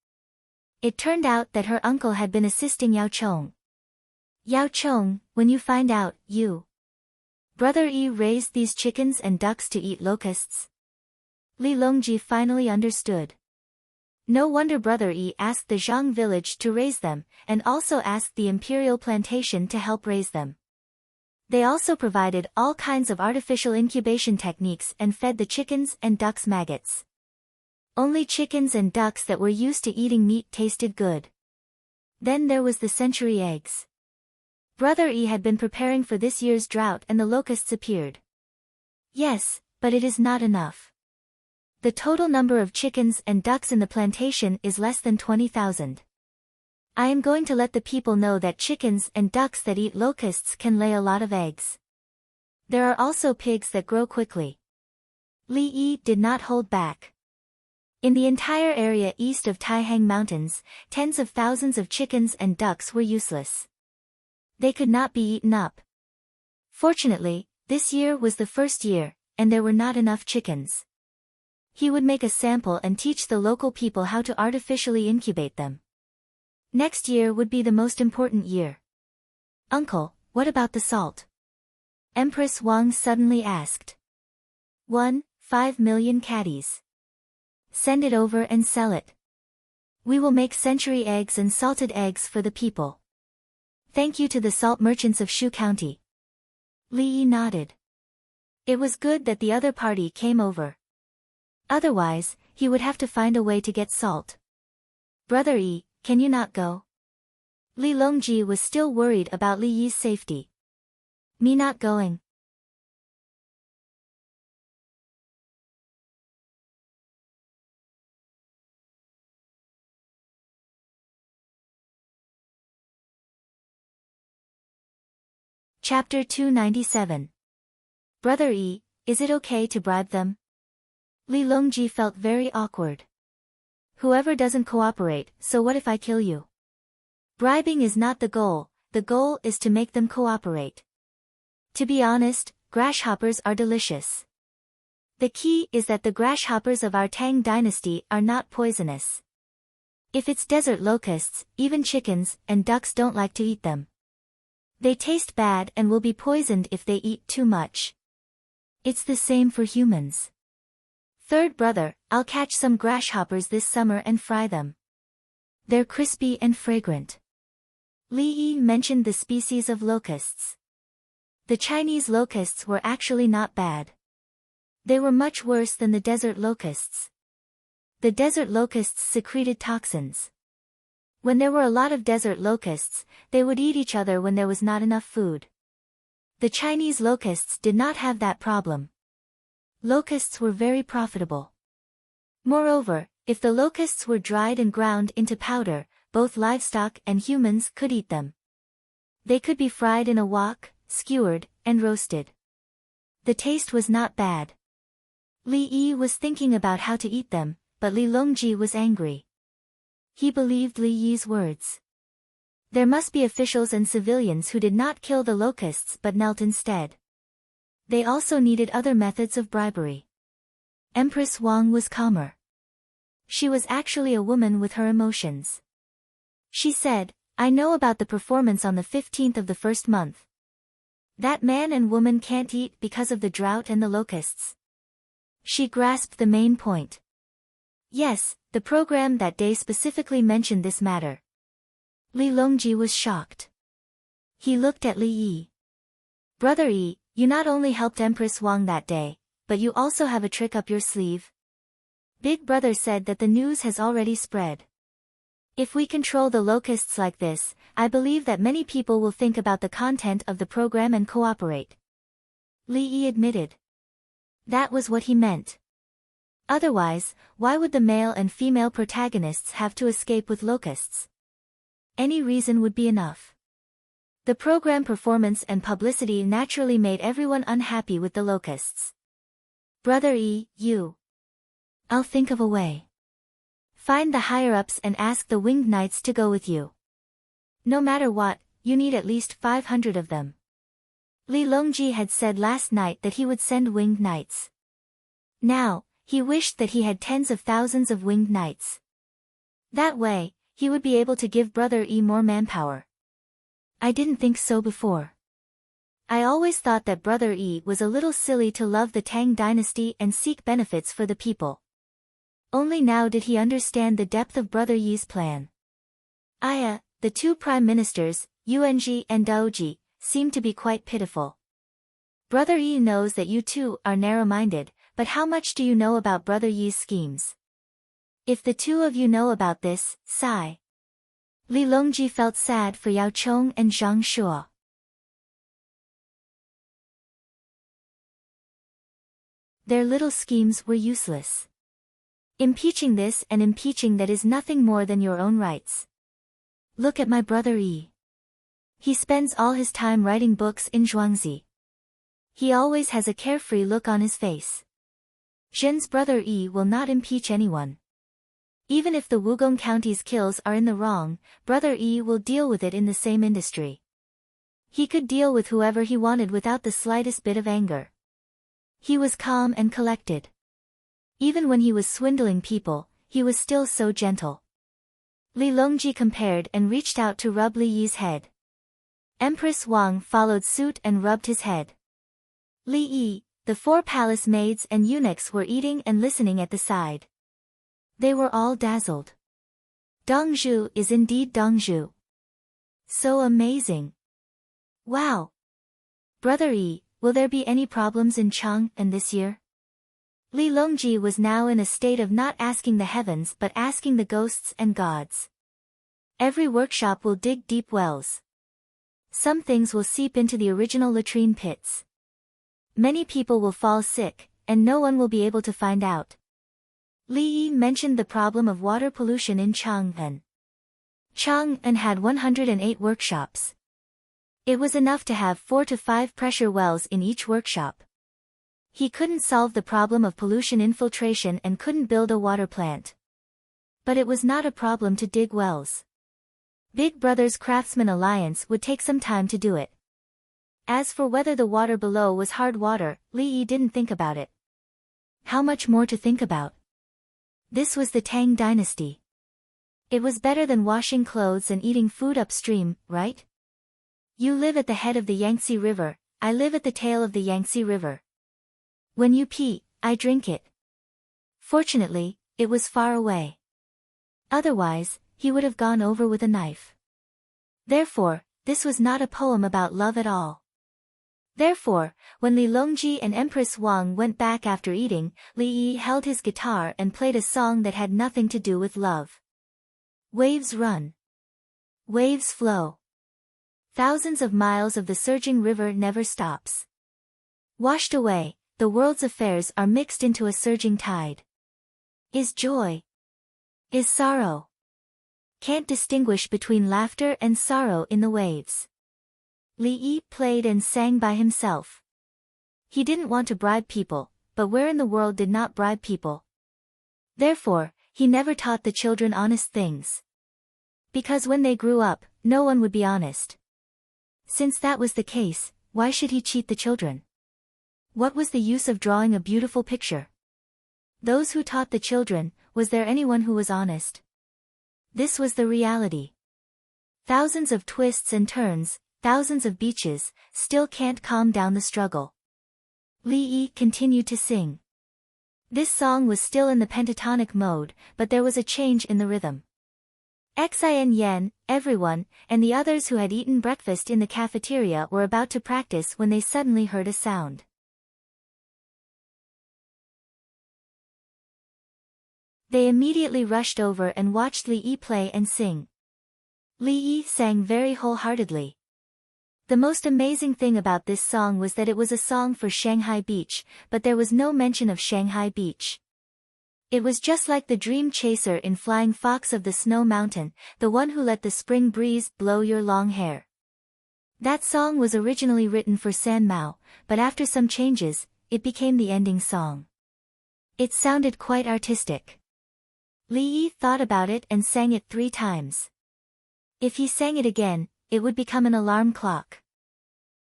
It turned out that her uncle had been assisting Yao Chong. Yao Chong, when you find out, you. Brother E raised these chickens and ducks to eat locusts. Li Longji finally understood. No wonder Brother E asked the Zhang village to raise them, and also asked the imperial plantation to help raise them. They also provided all kinds of artificial incubation techniques and fed the chickens and ducks maggots. Only chickens and ducks that were used to eating meat tasted good. Then there was the century eggs. Brother E had been preparing for this year's drought and the locusts appeared. Yes, but it is not enough. The total number of chickens and ducks in the plantation is less than 20,000. I am going to let the people know that chickens and ducks that eat locusts can lay a lot of eggs. There are also pigs that grow quickly. Li Yi did not hold back. In the entire area east of Taihang Mountains, tens of thousands of chickens and ducks were useless. They could not be eaten up. Fortunately, this year was the first year, and there were not enough chickens. He would make a sample and teach the local people how to artificially incubate them. Next year would be the most important year. Uncle, what about the salt? Empress Wang suddenly asked. 5 million caddies. Send it over and sell it. We will make century eggs and salted eggs for the people. Thank you to the salt merchants of Shu County. Li Yi nodded. It was good that the other party came over. Otherwise, he would have to find a way to get salt. Brother E, can you not go? Li Longji was still worried about Li Yi's safety. Me not going. Chapter 297. Brother E, is it okay to bribe them? Li Longji felt very awkward. Whoever doesn't cooperate, so what if I kill you? Bribing is not the goal is to make them cooperate. To be honest, grasshoppers are delicious. The key is that the grasshoppers of our Tang dynasty are not poisonous. If it's desert locusts, even chickens and ducks don't like to eat them. They taste bad and will be poisoned if they eat too much. It's the same for humans. Third brother, I'll catch some grasshoppers this summer and fry them. They're crispy and fragrant. Li Yi mentioned the species of locusts. The Chinese locusts were actually not bad. They were much worse than the desert locusts. The desert locusts secreted toxins. When there were a lot of desert locusts, they would eat each other when there was not enough food. The Chinese locusts did not have that problem. Locusts were very profitable. Moreover, if the locusts were dried and ground into powder, both livestock and humans could eat them. They could be fried in a wok, skewered, and roasted. The taste was not bad. Li Yi was thinking about how to eat them, but Li Longji was angry. He believed Li Yi's words. There must be officials and civilians who did not kill the locusts but knelt instead. They also needed other methods of bribery. Empress Wang was calmer. She was actually a woman with her emotions. She said, I know about the performance on the 15th of the first month. That man and woman can't eat because of the drought and the locusts. She grasped the main point. Yes, the program that day specifically mentioned this matter. Li Longji was shocked. He looked at Li Yi. Brother Yi, you not only helped Empress Wang that day, but you also have a trick up your sleeve. Big Brother said that the news has already spread. If we control the locusts like this, I believe that many people will think about the content of the program and cooperate. Li Yi admitted. That was what he meant. Otherwise, why would the male and female protagonists have to escape with locusts? Any reason would be enough. The program performance and publicity naturally made everyone unhappy with the locusts. Brother E, I'll think of a way. Find the higher-ups and ask the winged knights to go with you. No matter what, you need at least 500 of them. Li Longji had said last night that he would send winged knights. Now, he wished that he had tens of thousands of winged knights. That way, he would be able to give Brother E more manpower. I didn't think so before. I always thought that Brother E was a little silly to love the Tang dynasty and seek benefits for the people. Only now did he understand the depth of Brother Yi's plan. The two prime ministers, Yuanji and Daoji, seem to be quite pitiful. Brother Yi knows that you two are narrow-minded, but how much do you know about Brother Yi's schemes? If the two of you know about this, sigh. Li Longji felt sad for Yao Chong and Zhang Shuo. Their little schemes were useless. Impeaching this and impeaching that is nothing more than your own rights. Look at my brother Yi. He spends all his time writing books in Zhuangzi. He always has a carefree look on his face. Zhen's brother Yi will not impeach anyone. Even if the Wugong County's kills are in the wrong, Brother Yi will deal with it in the same industry. He could deal with whoever he wanted without the slightest bit of anger. He was calm and collected. Even when he was swindling people, he was still so gentle. Li Longji compared and reached out to rub Li Yi's head. Empress Wang followed suit and rubbed his head. Li Yi, the 4 palace maids and eunuchs were eating and listening at the side. They were all dazzled. Dongzhu is indeed Dongzhu. So amazing. Wow. Brother Yi, will there be any problems in Chang'an this year? Li Longji was now in a state of not asking the heavens but asking the ghosts and gods. Every workshop will dig deep wells. Some things will seep into the original latrine pits. Many people will fall sick, and no one will be able to find out. Li Yi mentioned the problem of water pollution in Chang'an. Chang'an had 108 workshops. It was enough to have 4 to 5 pressure wells in each workshop. He couldn't solve the problem of pollution infiltration and couldn't build a water plant. But it was not a problem to dig wells. Big Brother's Craftsman Alliance would take some time to do it. As for whether the water below was hard water, Li Yi didn't think about it. How much more to think about? This was the Tang dynasty. It was better than washing clothes and eating food upstream, right? You live at the head of the Yangtze River, I live at the tail of the Yangtze River. When you pee, I drink it. Fortunately, it was far away. Otherwise, he would have gone over with a knife. Therefore, this was not a poem about love at all. Therefore, when Li Longji and Empress Wang went back after eating, Li Yi held his guitar and played a song that had nothing to do with love. Waves run. Waves flow. Thousands of miles of the surging river never stops. Washed away, the world's affairs are mixed into a surging tide. Is joy. Is sorrow. Can't distinguish between laughter and sorrow in the waves. Li Yi played and sang by himself. He didn't want to bribe people, but where in the world did not bribe people? Therefore, he never taught the children honest things. Because when they grew up, no one would be honest. Since that was the case, why should he cheat the children? What was the use of drawing a beautiful picture? Those who taught the children, was there anyone who was honest? This was the reality. Thousands of twists and turns, thousands of beaches, still can't calm down the struggle. Li Yi continued to sing. This song was still in the pentatonic mode, but there was a change in the rhythm. Xin Yan, everyone, and the others who had eaten breakfast in the cafeteria were about to practice when they suddenly heard a sound. They immediately rushed over and watched Li Yi play and sing. Li Yi sang very wholeheartedly. The most amazing thing about this song was that it was a song for Shanghai Beach, but there was no mention of Shanghai Beach. It was just like the dream chaser in Flying Fox of the Snow Mountain, the one who let the spring breeze blow your long hair. That song was originally written for San Mao, but after some changes, it became the ending song. It sounded quite artistic. Li Yi thought about it and sang it 3 times. If he sang it again, it would become an alarm clock.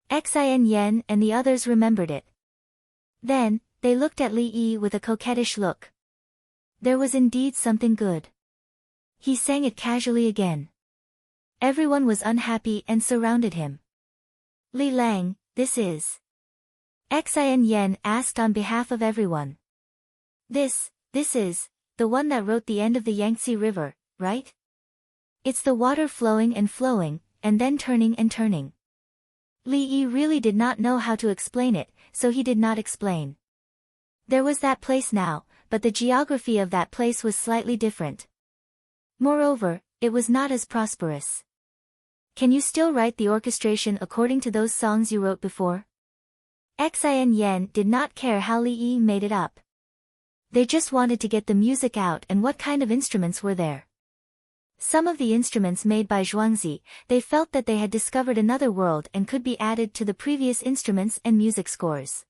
Xin Yen and the others remembered it. Then, they looked at Li Yi with a coquettish look. There was indeed something good. He sang it casually again. Everyone was unhappy and surrounded him. Li Lang, this is? Xin Yen asked on behalf of everyone. This is, the one that wrote the end of the Yangtze River, right? It's the water flowing, and then turning and turning. Li Yi really did not know how to explain it, so he did not explain. There was that place now, but the geography of that place was slightly different. Moreover, it was not as prosperous. Can you still write the orchestration according to those songs you wrote before? Xin Yen did not care how Li Yi made it up. They just wanted to get the music out and what kind of instruments were there. Some of the instruments made by Zhuangzi, they felt that they had discovered another world and could be added to the previous instruments and music scores.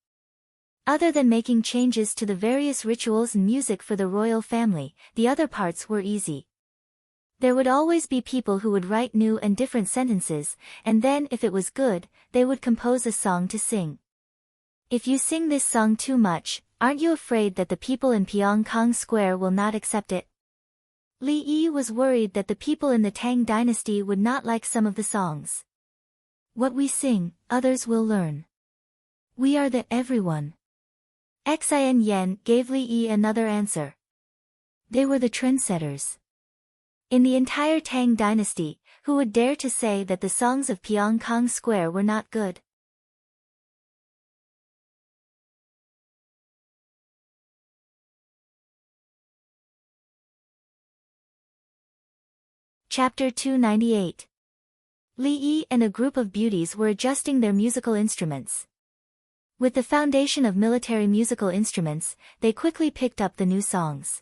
Other than making changes to the various rituals and music for the royal family, the other parts were easy. There would always be people who would write new and different sentences, and then if it was good, they would compose a song to sing. If you sing this song too much, aren't you afraid that the people in Pyongkong Square will not accept it? Li Yi was worried that the people in the Tang dynasty would not like some of the songs. What we sing, others will learn. We are the everyone. Xin Yen gave Li Yi another answer. They were the trendsetters. In the entire Tang dynasty, who would dare to say that the songs of Pyongkong Square were not good? Chapter 298. Li Yi and a group of beauties were adjusting their musical instruments. With the foundation of military musical instruments, they quickly picked up the new songs.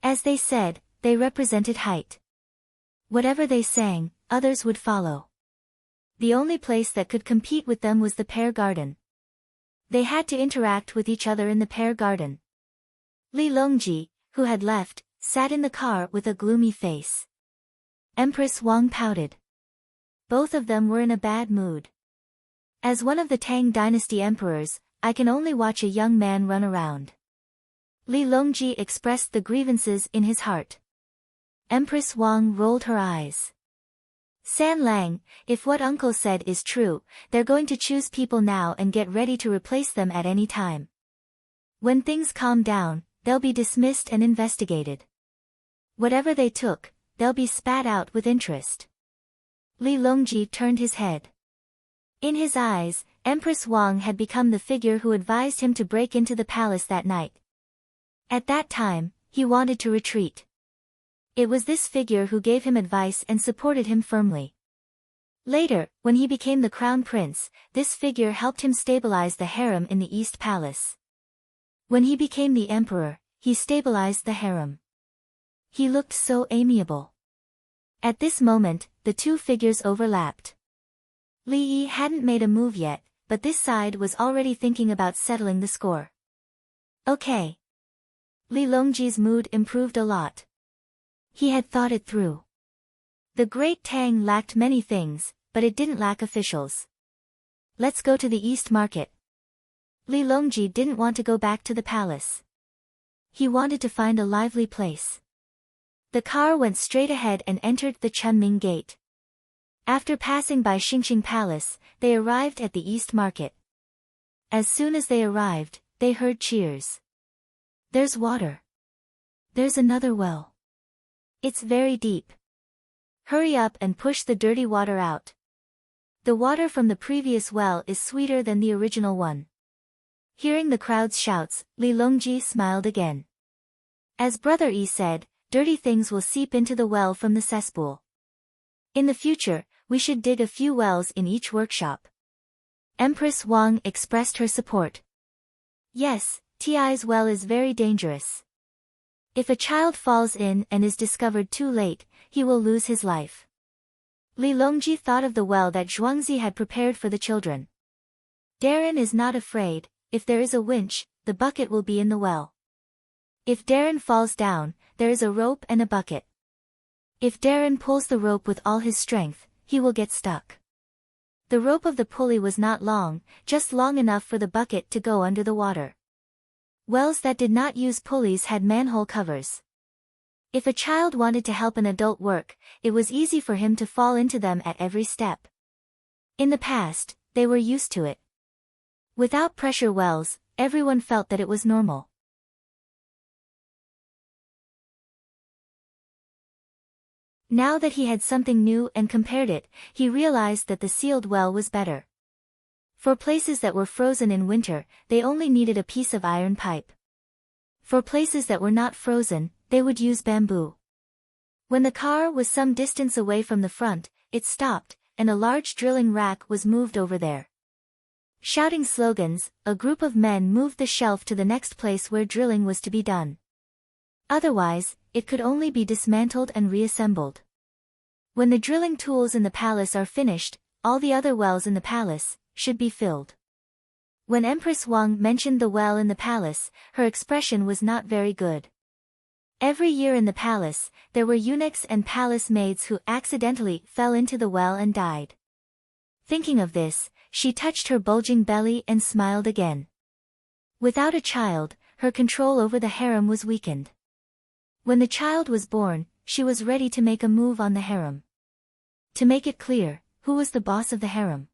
As they said, they represented height. Whatever they sang, others would follow. The only place that could compete with them was the pear garden. They had to interact with each other in the pear garden. Li Longji, who had left, sat in the car with a gloomy face. Empress Wang pouted. Both of them were in a bad mood. As one of the Tang dynasty emperors, I can only watch a young man run around. Li Longji expressed the grievances in his heart. Empress Wang rolled her eyes. San Lang, if what uncle said is true, they're going to choose people now and get ready to replace them at any time. When things calm down, they'll be dismissed and investigated. Whatever they took, they'll be spat out with interest. Li Longji turned his head. In his eyes, Empress Wang had become the figure who advised him to break into the palace that night. At that time, he wanted to retreat. It was this figure who gave him advice and supported him firmly. Later, when he became the crown prince, this figure helped him stabilize the harem in the East Palace. When he became the emperor, he stabilized the harem. He looked so amiable. At this moment, the two figures overlapped. Li Yi hadn't made a move yet, but this side was already thinking about settling the score. Okay. Li Longji's mood improved a lot. He had thought it through. The Great Tang lacked many things, but it didn't lack officials. Let's go to the East Market. Li Longji didn't want to go back to the palace. He wanted to find a lively place. The car went straight ahead and entered the Chunming Gate. After passing by Xingqing Palace, they arrived at the East Market. As soon as they arrived, they heard cheers. There's water. There's another well. It's very deep. Hurry up and push the dirty water out. The water from the previous well is sweeter than the original one. Hearing the crowd's shouts, Li Longji smiled again. As Brother Yi said, dirty things will seep into the well from the cesspool. In the future, we should dig a few wells in each workshop. Empress Wang expressed her support. Yes, Ti's well is very dangerous. If a child falls in and is discovered too late, he will lose his life. Li Longji thought of the well that Zhuangzi had prepared for the children. Darren is not afraid. If there is a winch, the bucket will be in the well. If Darren falls down, there is a rope and a bucket. If Darren pulls the rope with all his strength, he will get stuck. The rope of the pulley was not long, just long enough for the bucket to go under the water. Wells that did not use pulleys had manhole covers. If a child wanted to help an adult work, it was easy for him to fall into them at every step. In the past, they were used to it. Without pressure wells, everyone felt that it was normal. Now that he had something new and compared it, he realized that the sealed well was better. For places that were frozen in winter, they only needed a piece of iron pipe. For places that were not frozen, they would use bamboo. When the car was some distance away from the front, it stopped, and a large drilling rack was moved over there. Shouting slogans, a group of men moved the shelf to the next place where drilling was to be done. Otherwise, it could only be dismantled and reassembled. When the drilling tools in the palace are finished, all the other wells in the palace should be filled. When Empress Wang mentioned the well in the palace, her expression was not very good. Every year in the palace, there were eunuchs and palace maids who accidentally fell into the well and died. Thinking of this, she touched her bulging belly and smiled again. Without a child, her control over the harem was weakened. When the child was born, she was ready to make a move on the harem. To make it clear, who was the boss of the harem?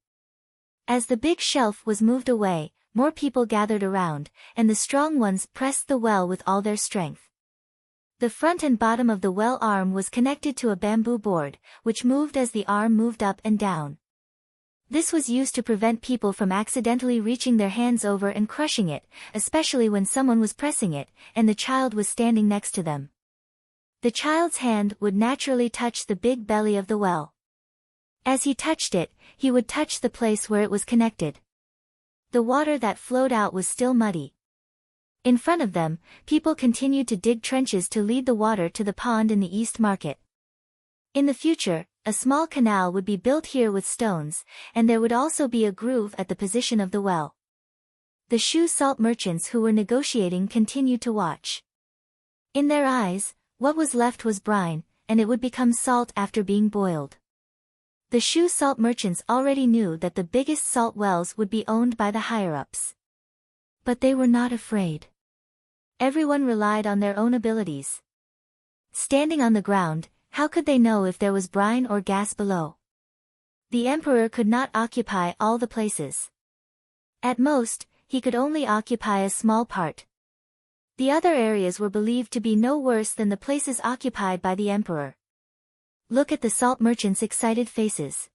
As the big shelf was moved away, more people gathered around, and the strong ones pressed the well with all their strength. The front and bottom of the well arm was connected to a bamboo board, which moved as the arm moved up and down. This was used to prevent people from accidentally reaching their hands over and crushing it, especially when someone was pressing it, and the child was standing next to them. The child's hand would naturally touch the big belly of the well. As he touched it, he would touch the place where it was connected. The water that flowed out was still muddy. In front of them, people continued to dig trenches to lead the water to the pond in the East Market. In the future, a small canal would be built here with stones, and there would also be a groove at the position of the well. The shoe salt merchants who were negotiating continued to watch. In their eyes, what was left was brine, and it would become salt after being boiled. The shoe salt merchants already knew that the biggest salt wells would be owned by the higher-ups. But they were not afraid. Everyone relied on their own abilities. Standing on the ground, how could they know if there was brine or gas below? The emperor could not occupy all the places. At most, he could only occupy a small part. The other areas were believed to be no worse than the places occupied by the emperor. Look at the salt merchants' excited faces.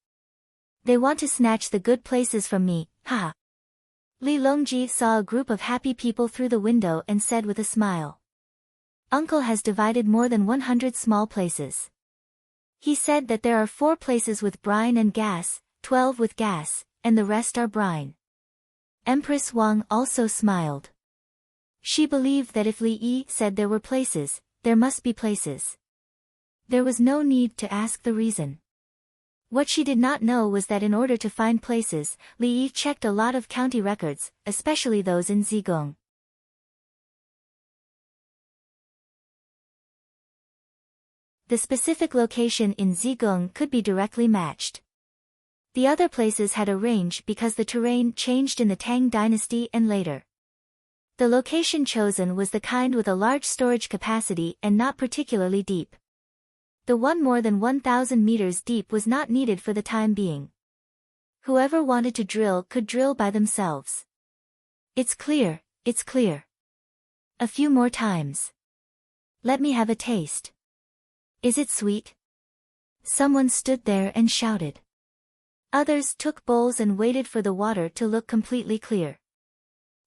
They want to snatch the good places from me, haha. Li Longji saw a group of happy people through the window and said with a smile. Uncle has divided more than 100 small places. He said that there are 4 places with brine and gas, 12 with gas, and the rest are brine. Empress Wang also smiled. She believed that if Li Yi said there were places, there must be places. There was no need to ask the reason. What she did not know was that in order to find places, Li Yi checked a lot of county records, especially those in Zigong. The specific location in Zigong could be directly matched. The other places had a range because the terrain changed in the Tang dynasty and later. The location chosen was the kind with a large storage capacity and not particularly deep. The one more than 1,000 meters deep was not needed for the time being. Whoever wanted to drill could drill by themselves. It's clear, it's clear. A few more times. Let me have a taste. Is it sweet? Someone stood there and shouted. Others took bowls and waited for the water to look completely clear.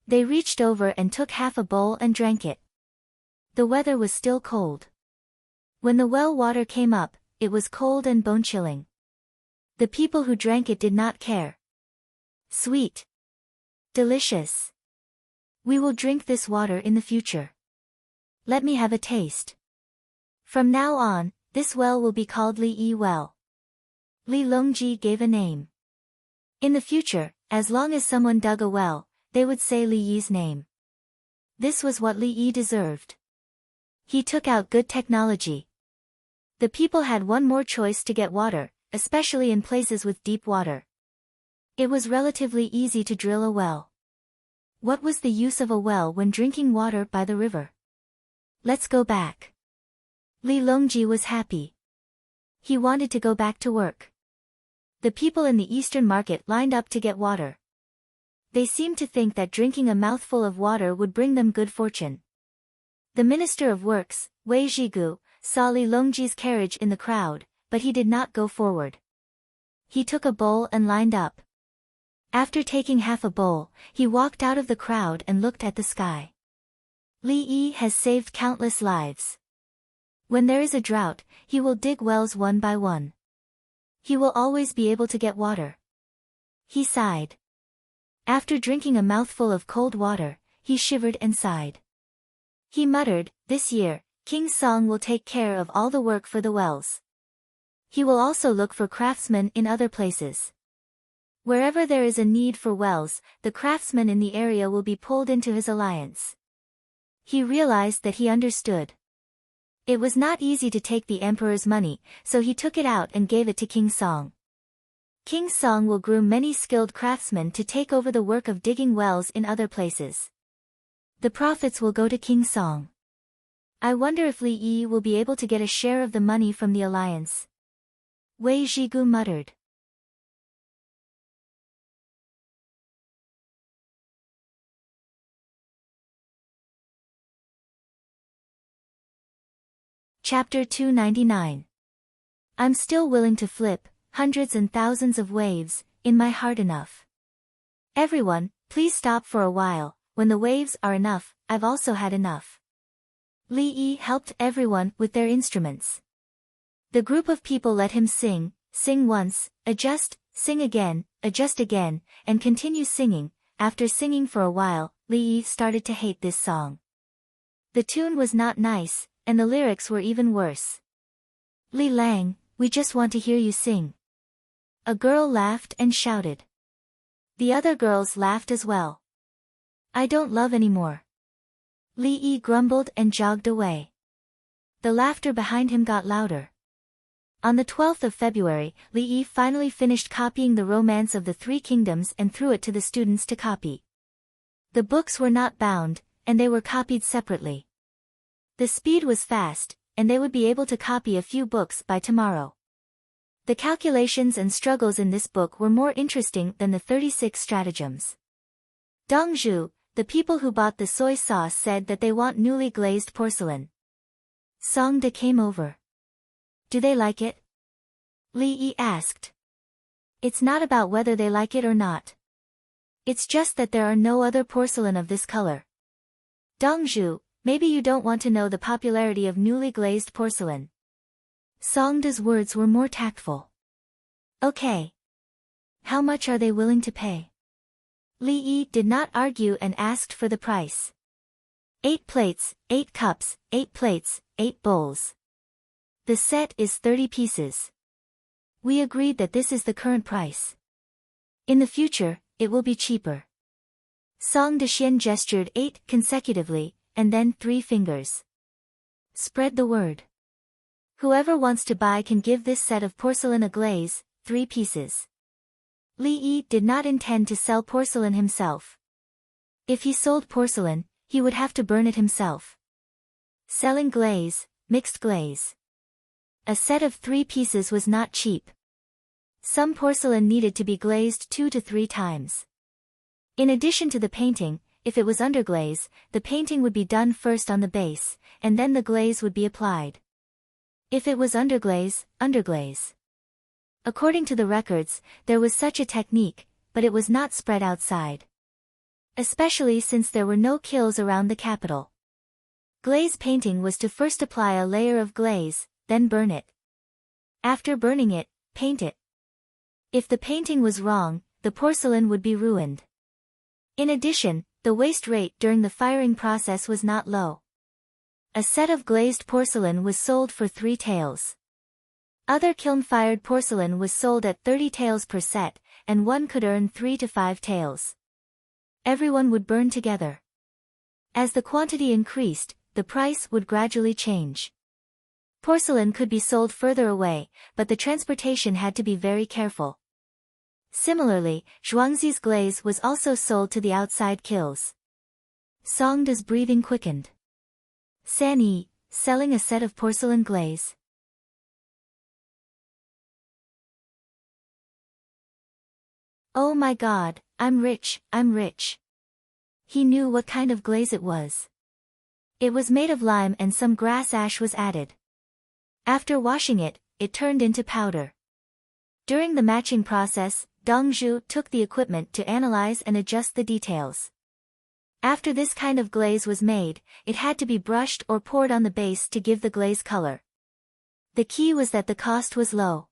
They reached over and took half a bowl and drank it. The weather was still cold. When the well water came up, it was cold and bone-chilling. The people who drank it did not care. Sweet. Delicious. We will drink this water in the future. Let me have a taste. From now on, this well will be called Li Well. Li Longji gave a name. In the future, as long as someone dug a well, they would say Li Yi's name. This was what Li Yi deserved. He took out good technology. The people had one more choice to get water, especially in places with deep water. It was relatively easy to drill a well. What was the use of a well when drinking water by the river? Let's go back. Li Longji was happy. He wanted to go back to work. The people in the eastern market lined up to get water. They seemed to think that drinking a mouthful of water would bring them good fortune. The Minister of Works, Wei Zhigu, saw Li Longji's carriage in the crowd, but he did not go forward. He took a bowl and lined up. After taking half a bowl, he walked out of the crowd and looked at the sky. Li Yi has saved countless lives. When there is a drought, he will dig wells one by one. He will always be able to get water. He sighed. After drinking a mouthful of cold water, he shivered and sighed. He muttered, "This year, King Song will take care of all the work for the wells. He will also look for craftsmen in other places. Wherever there is a need for wells, the craftsmen in the area will be pulled into his alliance." He realized that he understood. It was not easy to take the emperor's money, so he took it out and gave it to King Song. King Song will groom many skilled craftsmen to take over the work of digging wells in other places. The profits will go to King Song. I wonder if Li Yi will be able to get a share of the money from the alliance. Wei Zhigu muttered. Chapter 299. I'm still willing to flip hundreds and thousands of waves in my heart enough. Everyone, please stop for a while. When the waves are enough, I've also had enough. Li Yi helped everyone with their instruments. The group of people let him sing once, adjust, sing again, adjust again, and continue singing. After singing for a while, Li Yi started to hate this song. The tune was not nice, and the lyrics were even worse. "Li Lang, we just want to hear you sing." A girl laughed and shouted. The other girls laughed as well. "I don't love anymore." Li Yi grumbled and jogged away. The laughter behind him got louder. On the 12th of February, Li Yi finally finished copying the Romance of the Three Kingdoms and threw it to the students to copy. The books were not bound, and they were copied separately. The speed was fast, and they would be able to copy a few books by tomorrow. The calculations and struggles in this book were more interesting than the 36 stratagems. Dongzhu, the people who bought the soy sauce, said that they want newly glazed porcelain. Songde came over. "Do they like it?" Li Yi asked. "It's not about whether they like it or not. It's just that there are no other porcelain of this color." Dongzhu, maybe you don't want to know the popularity of newly glazed porcelain. Songde's words were more tactful. "Okay. How much are they willing to pay?" Li Yi did not argue and asked for the price. 8 plates, 8 cups, 8 plates, 8 bowls. The set is 30 pieces. We agreed that this is the current price. In the future, it will be cheaper. Song Dexian gestured 8 consecutively, and then 3 fingers. Spread the word. Whoever wants to buy can give this set of porcelain a glaze, 3 pieces. Li Yi did not intend to sell porcelain himself. If he sold porcelain, he would have to burn it himself. Selling glaze, mixed glaze. A set of 3 pieces was not cheap. Some porcelain needed to be glazed 2 to 3 times. In addition to the painting, if it was underglaze, the painting would be done first on the base, and then the glaze would be applied. If it was underglaze. According to the records, there was such a technique, but it was not spread outside. Especially since there were no kilns around the capital. Glaze painting was to first apply a layer of glaze, then burn it. After burning it, paint it. If the painting was wrong, the porcelain would be ruined. In addition, the waste rate during the firing process was not low. A set of glazed porcelain was sold for 3 taels. Other kiln-fired porcelain was sold at 30 taels per set, and one could earn 3 to 5 taels. Everyone would burn together. As the quantity increased, the price would gradually change. Porcelain could be sold further away, but the transportation had to be very careful. Similarly, Zhuangzi's glaze was also sold to the outside kilns. Songda's breathing quickened. Sanyi, selling a set of porcelain glaze. Oh my God, I'm rich, I'm rich. He knew what kind of glaze it was. It was made of lime and some grass ash was added. After washing it, it turned into powder. During the matching process, Dongzhu took the equipment to analyze and adjust the details. After this kind of glaze was made, it had to be brushed or poured on the base to give the glaze color. The key was that the cost was low.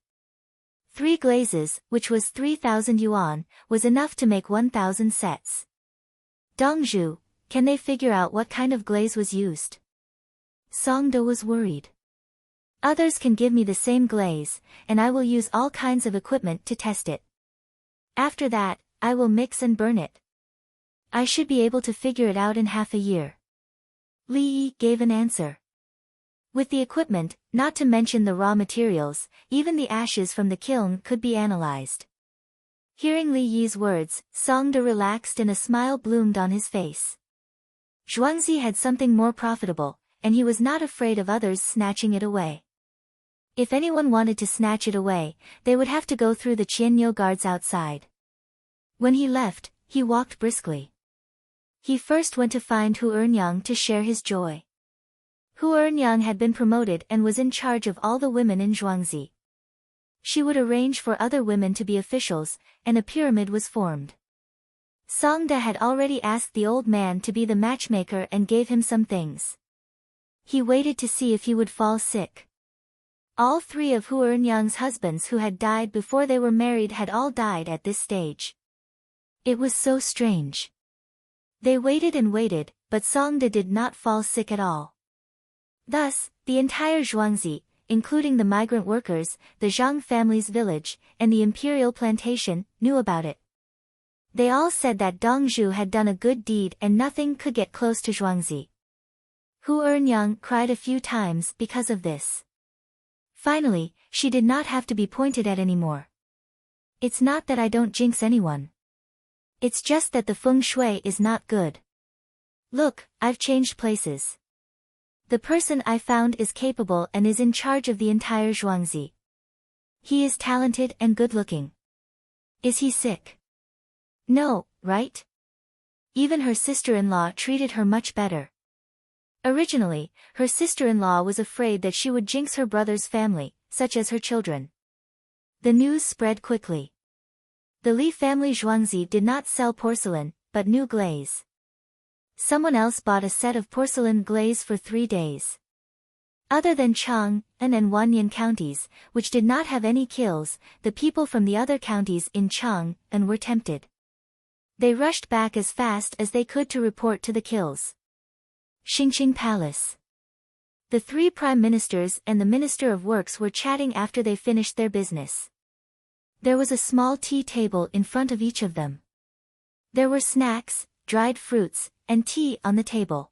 3 glazes, which was 3,000 yuan, was enough to make 1,000 sets. Dongzhu, can they figure out what kind of glaze was used? Songda was worried. Others can give me the same glaze, and I will use all kinds of equipment to test it. After that, I will mix and burn it. I should be able to figure it out in half a year. Li Yi gave an answer. With the equipment, not to mention the raw materials, even the ashes from the kiln could be analyzed. Hearing Li Yi's words, Songda relaxed and a smile bloomed on his face. Zhuangzi had something more profitable, and he was not afraid of others snatching it away. If anyone wanted to snatch it away, they would have to go through the Qianniu guards outside. When he left, he walked briskly. He first went to find Hu Ernyang to share his joy. Hu Ernyang had been promoted and was in charge of all the women in Zhuangzi. She would arrange for other women to be officials, and a pyramid was formed. Songda had already asked the old man to be the matchmaker and gave him some things. He waited to see if he would fall sick. All 3 of Hu Ernyang's husbands who had died before they were married had all died at this stage. It was so strange. They waited and waited, but Songda did not fall sick at all. Thus, the entire Zhuangzi, including the migrant workers, the Zhang family's village, and the imperial plantation, knew about it. They all said that Dongzhu had done a good deed and nothing could get close to Zhuangzi. Hu Ernyang cried a few times because of this. Finally, she did not have to be pointed at anymore. It's not that I don't jinx anyone. It's just that the feng shui is not good. Look, I've changed places. The person I found is capable and is in charge of the entire Zhuangzi. He is talented and good-looking. Is he sick? No, right? Even her sister-in-law treated her much better. Originally, her sister-in-law was afraid that she would jinx her brother's family, such as her children. The news spread quickly. The Li family Zhuangzi did not sell porcelain, but new glaze. Someone else bought a set of porcelain glaze for 3 days. Other than Chang'an and Wanyan counties, which did not have any kilns, the people from the other counties in Chang'an were tempted. They rushed back as fast as they could to report to the kilns. Xingqing Palace. The 3 prime ministers and the Minister of Works were chatting after they finished their business. There was a small tea table in front of each of them. There were snacks, dried fruits, and tea on the table.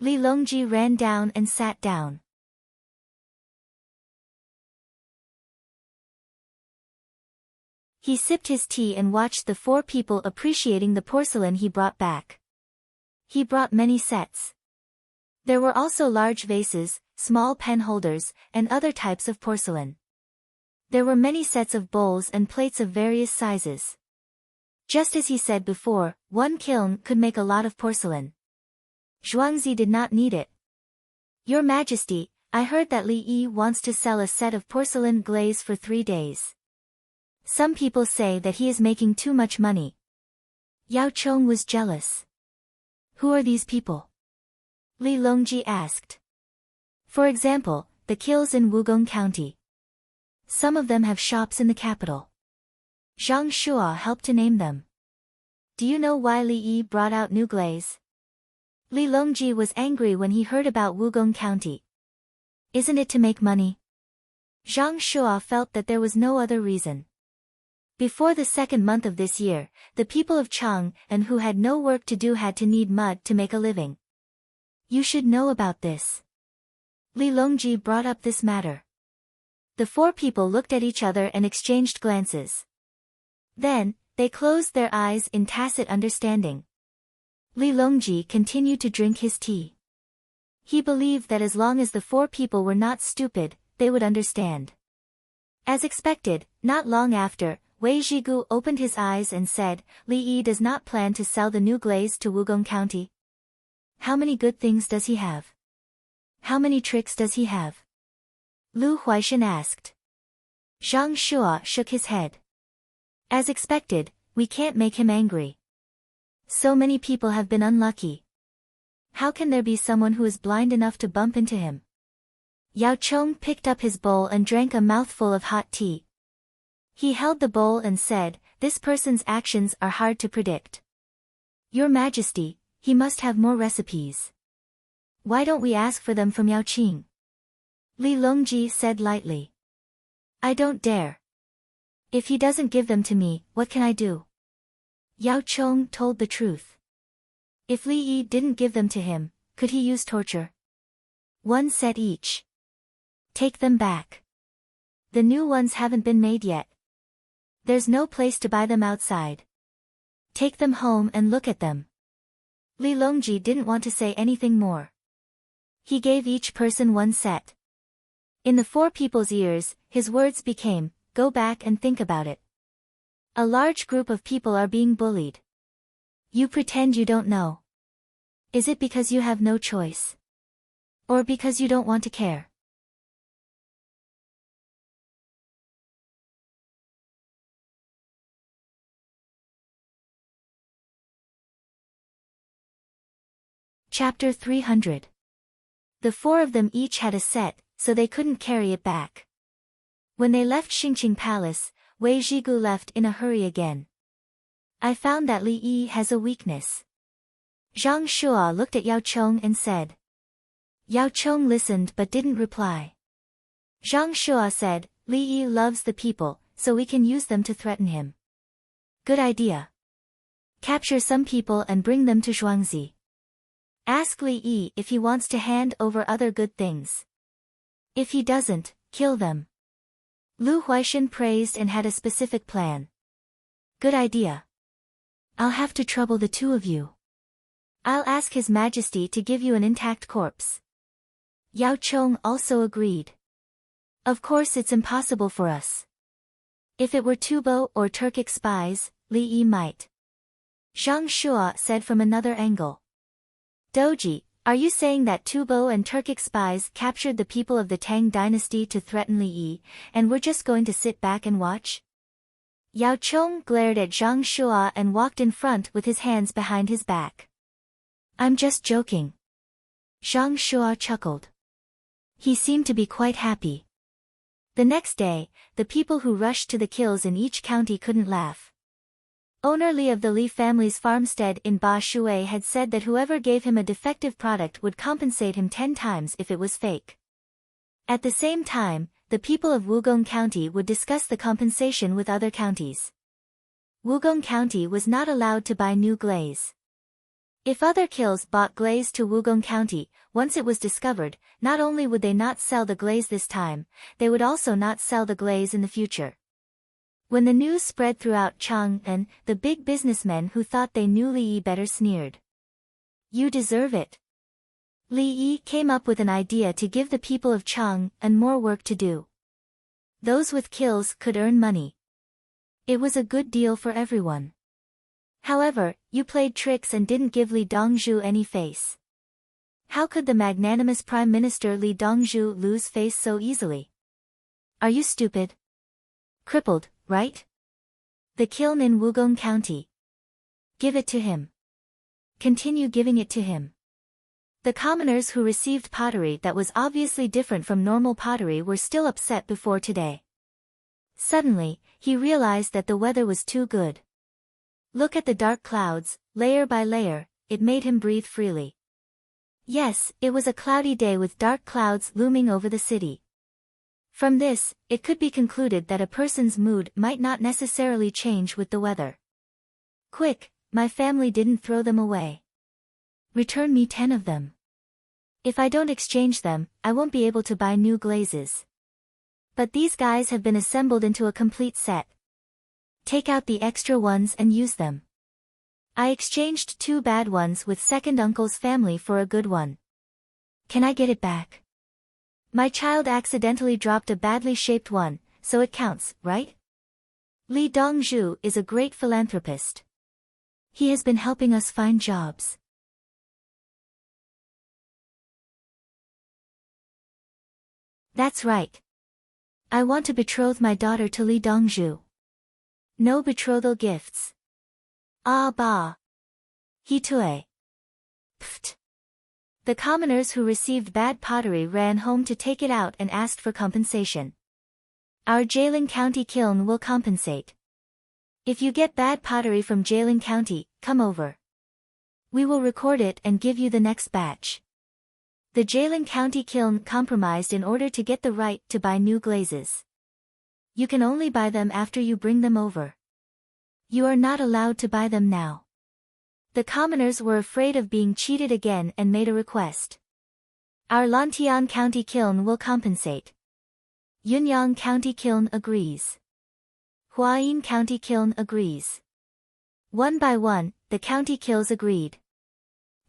Li Longji ran down and sat down. He sipped his tea and watched the 4 people appreciating the porcelain he brought back. He brought many sets. There were also large vases, small pen holders, and other types of porcelain. There were many sets of bowls and plates of various sizes. Just as he said before, one kiln could make a lot of porcelain. Zhuangzi did not need it. Your Majesty, I heard that Li Yi wants to sell a set of porcelain glaze for 3 days. Some people say that he is making too much money. Yao Chong was jealous. Who are these people? Li Longji asked. For example, the kilns in Wugong County. Some of them have shops in the capital. Zhang Shua helped to name them. Do you know why Li Yi brought out new glaze? Li Longji was angry when he heard about Wugong County. Isn't it to make money? Zhang Shua felt that there was no other reason. Before the second month of this year, the people of Chang and who had no work to do had to knead mud to make a living. You should know about this. Li Longji brought up this matter. The four people looked at each other and exchanged glances. Then, they closed their eyes in tacit understanding. Li Longji continued to drink his tea. He believed that as long as the four people were not stupid, they would understand. As expected, not long after, Wei Zhigu opened his eyes and said, Li Yi does not plan to sell the new glaze to Wugong County. How many good things does he have? How many tricks does he have? Lu Huaishan asked. Zhang Shua shook his head. As expected, we can't make him angry. So many people have been unlucky. How can there be someone who is blind enough to bump into him? Yao Chong picked up his bowl and drank a mouthful of hot tea. He held the bowl and said, this person's actions are hard to predict. Your Majesty, he must have more recipes. Why don't we ask for them from Yao Qing? Li Longji said lightly. I don't dare. If he doesn't give them to me, what can I do? Yao Chong told the truth. If Li Yi didn't give them to him, could he use torture? One set each. Take them back. The new ones haven't been made yet. There's no place to buy them outside. Take them home and look at them. Li Longji didn't want to say anything more. He gave each person one set. In the four people's ears, his words became, go back and think about it. A large group of people are being bullied. You pretend you don't know. Is it because you have no choice? Or because you don't want to care? Chapter 300. The four of them each had a set, so they couldn't carry it back. When they left Xingqing Palace, Wei Zhigu left in a hurry again. I found that Li Yi has a weakness. Zhang Shua looked at Yao Chong and said. Yao Chong listened but didn't reply. Zhang Shua said, Li Yi loves the people, so we can use them to threaten him. Good idea. Capture some people and bring them to Zhuangzi. Ask Li Yi if he wants to hand over other good things. If he doesn't, kill them. Lu Huaishan praised and had a specific plan. Good idea. I'll have to trouble the two of you. I'll ask His Majesty to give you an intact corpse. Yao Chong also agreed. Of course it's impossible for us. If it were Tubo or Turkic spies, Li Yi might. Zhang Shua said from another angle. Doji, are you saying that Tubo and Turkic spies captured the people of the Tang dynasty to threaten Li Yi, and we're just going to sit back and watch? Yao Chong glared at Zhang Shua and walked in front with his hands behind his back. I'm just joking. Zhang Shua chuckled. He seemed to be quite happy. The next day, the people who rushed to the kills in each county couldn't laugh. Owner Li of the Li family's farmstead in Ba Shui had said that whoever gave him a defective product would compensate him 10 times if it was fake. At the same time, the people of Wugong County would discuss the compensation with other counties. Wugong County was not allowed to buy new glaze. If other kills bought glaze to Wugong County, once it was discovered, not only would they not sell the glaze this time, they would also not sell the glaze in the future. When the news spread throughout Chang'an, the big businessmen who thought they knew Li Yi better sneered. You deserve it. Li Yi came up with an idea to give the people of Chang'an more work to do. Those with kills could earn money. It was a good deal for everyone. However, you played tricks and didn't give Li Dongzhu any face. How could the magnanimous Prime Minister Li Dongzhu lose face so easily? Are you stupid? Crippled, right? The kiln in Wugong County. Give it to him. Continue giving it to him. The commoners who received pottery that was obviously different from normal pottery were still upset before today. Suddenly, he realized that the weather was too good. Look at the dark clouds, layer by layer, it made him breathe freely. Yes, it was a cloudy day with dark clouds looming over the city. From this, it could be concluded that a person's mood might not necessarily change with the weather. Quick, my family didn't throw them away. Return me 10 of them. If I don't exchange them, I won't be able to buy new glazes. But these guys have been assembled into a complete set. Take out the extra ones and use them. I exchanged 2 bad ones with second uncle's family for a good one. Can I get it back? My child accidentally dropped a badly shaped one, so it counts, right? Li Dongzhu is a great philanthropist. He has been helping us find jobs. That's right. I want to betroth my daughter to Li Dongzhu. No betrothal gifts. Ah bah. He tue. Pft. The commoners who received bad pottery ran home to take it out and asked for compensation. Our Jialing County kiln will compensate. If you get bad pottery from Jialing County, come over. We will record it and give you the next batch. The Jialing County kiln compromised in order to get the right to buy new glazes. You can only buy them after you bring them over. You are not allowed to buy them now. The commoners were afraid of being cheated again and made a request. Our Lantian County kiln will compensate. Yunyang County kiln agrees. Huayin County kiln agrees. One by one, the county kilns agreed.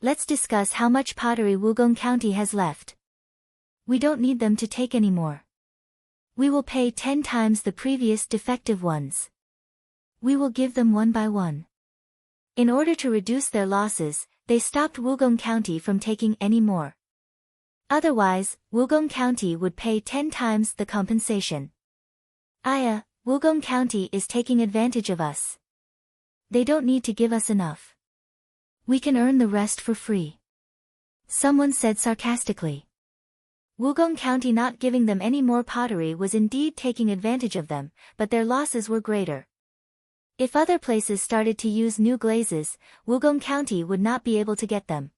Let's discuss how much pottery Wugong County has left. We don't need them to take any more. We will pay 10 times the previous defective ones. We will give them one by one. In order to reduce their losses, they stopped Wugong County from taking any more. Otherwise, Wugong County would pay 10 times the compensation. Aya, Wugong County is taking advantage of us. They don't need to give us enough. We can earn the rest for free. Someone said sarcastically. Wugong County not giving them any more pottery was indeed taking advantage of them, but their losses were greater. If other places started to use new glazes, Wugong County would not be able to get them.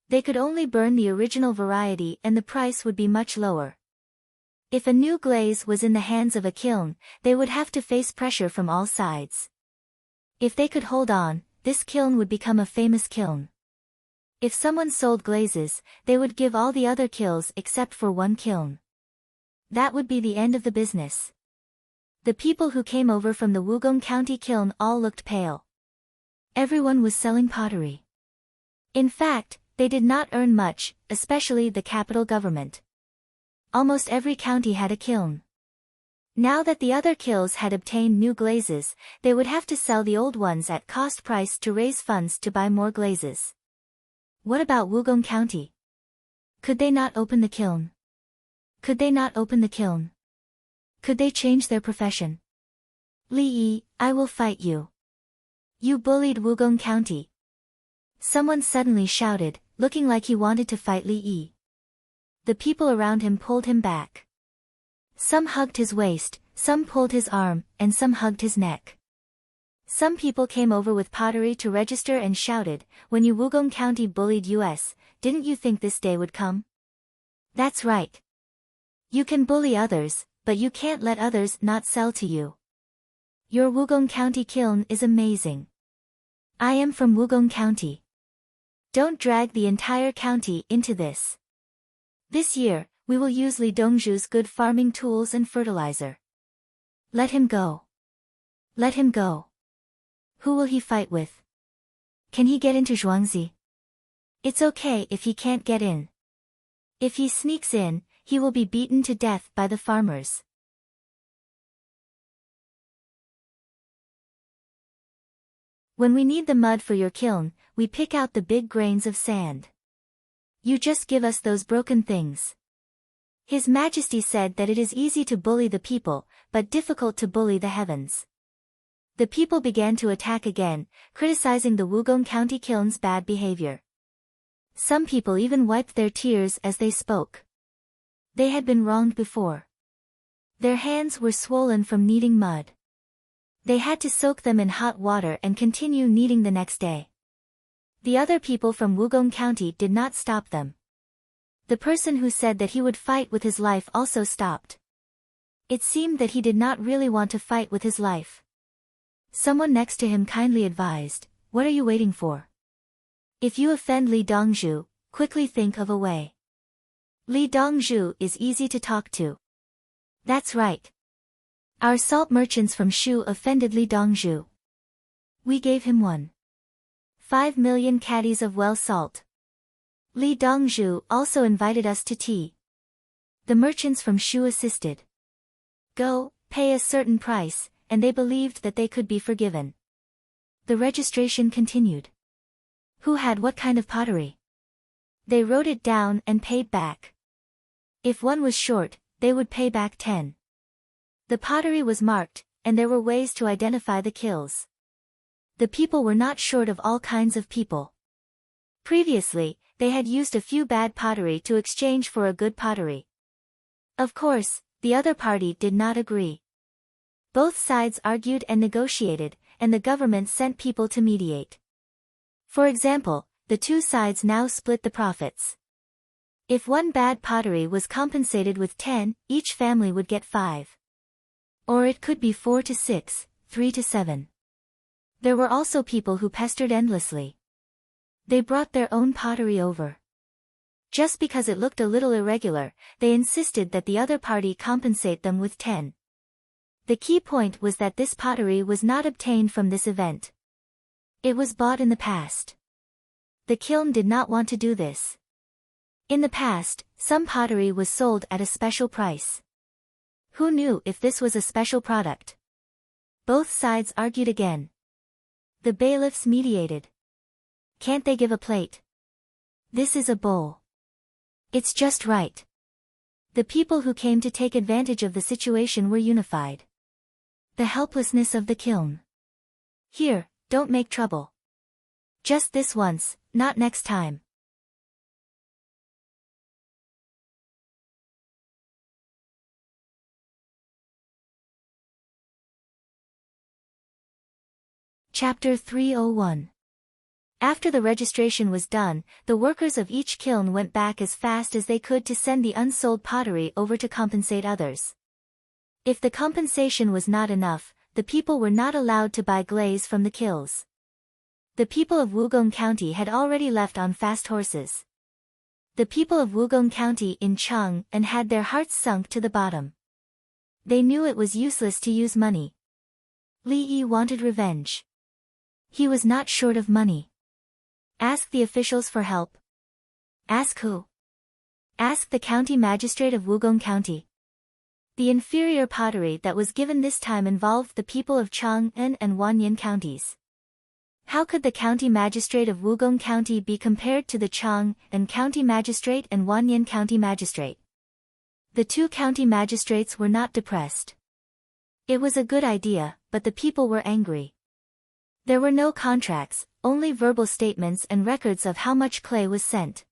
They could only burn the original variety and the price would be much lower. If a new glaze was in the hands of a kiln, they would have to face pressure from all sides. If they could hold on, this kiln would become a famous kiln. If someone sold glazes, they would give all the other kilns except for one kiln. That would be the end of the business. The people who came over from the Wugong County kiln all looked pale. Everyone was selling pottery. In fact, they did not earn much, especially the capital government. Almost every county had a kiln. Now that the other kilns had obtained new glazes, they would have to sell the old ones at cost price to raise funds to buy more glazes. What about Wugong County? Could they not open the kiln? Could they not open the kiln? Could they change their profession? Li Yi, I will fight you. You bullied Wugong County. Someone suddenly shouted, looking like he wanted to fight Li Yi. The people around him pulled him back. Some hugged his waist, some pulled his arm, and some hugged his neck. Some people came over with pottery to register and shouted, when you Wugong County bullied us, didn't you think this day would come? That's right. You can bully others, but you can't let others not sell to you. Your Wugong County kiln is amazing. I am from Wugong County. Don't drag the entire county into this. This year, we will use Li Dongzhu's good farming tools and fertilizer. Let him go. Let him go. Who will he fight with? Can he get into Zhuangzi? It's okay if he can't get in. If he sneaks in, he will be beaten to death by the farmers. When we need the mud for your kiln, we pick out the big grains of sand. You just give us those broken things. His Majesty said that it is easy to bully the people, but difficult to bully the heavens. The people began to attack again, criticizing the Wugong County kiln's bad behavior. Some people even wiped their tears as they spoke. They had been wronged before. Their hands were swollen from kneading mud. They had to soak them in hot water and continue kneading the next day. The other people from Wugong County did not stop them. The person who said that he would fight with his life also stopped. It seemed that he did not really want to fight with his life. Someone next to him kindly advised, "What are you waiting for? If you offend Li Dongzhu, quickly think of a way." Li Dongzhu is easy to talk to. That's right. Our salt merchants from Shu offended Li Dongzhu. We gave him 1.5 million caddies of well salt. Li Dongzhu also invited us to tea. The merchants from Shu assisted. Go, pay a certain price, and they believed that they could be forgiven. The registration continued. Who had what kind of pottery? They wrote it down and paid back. If one was short, they would pay back 10. The pottery was marked, and there were ways to identify the kills. The people were not short of all kinds of people. Previously, they had used a few bad pottery to exchange for a good pottery. Of course, the other party did not agree. Both sides argued and negotiated, and the government sent people to mediate. For example, the two sides now split the profits. If one bad pottery was compensated with 10, each family would get 5. Or it could be 4 to 6, 3 to 7. There were also people who pestered endlessly. They brought their own pottery over. Just because it looked a little irregular, they insisted that the other party compensate them with 10. The key point was that this pottery was not obtained from this event. It was bought in the past. The kiln did not want to do this. In the past, some pottery was sold at a special price. Who knew if this was a special product? Both sides argued again. The bailiffs mediated. Can't they give a plate? This is a bowl. It's just right. The people who came to take advantage of the situation were unified. The helplessness of the kiln. Here, don't make trouble. Just this once, not next time. Chapter 301. After the registration was done, the workers of each kiln went back as fast as they could to send the unsold pottery over to compensate others. If the compensation was not enough, the people were not allowed to buy glaze from the kilns. The people of Wugong County had already left on fast horses. The people of Wugong County in Chang and had their hearts sunk to the bottom. They knew it was useless to use money. Li Yi wanted revenge. He was not short of money. Ask the officials for help. Ask who? Ask the county magistrate of Wugong County. The inferior pottery that was given this time involved the people of Chang'an and Wanyan counties. How could the county magistrate of Wugong County be compared to the Chang'an county magistrate and Wanyan county magistrate? The two county magistrates were not depressed. It was a good idea, but the people were angry. There were no contracts, only verbal statements and records of how much clay was sent.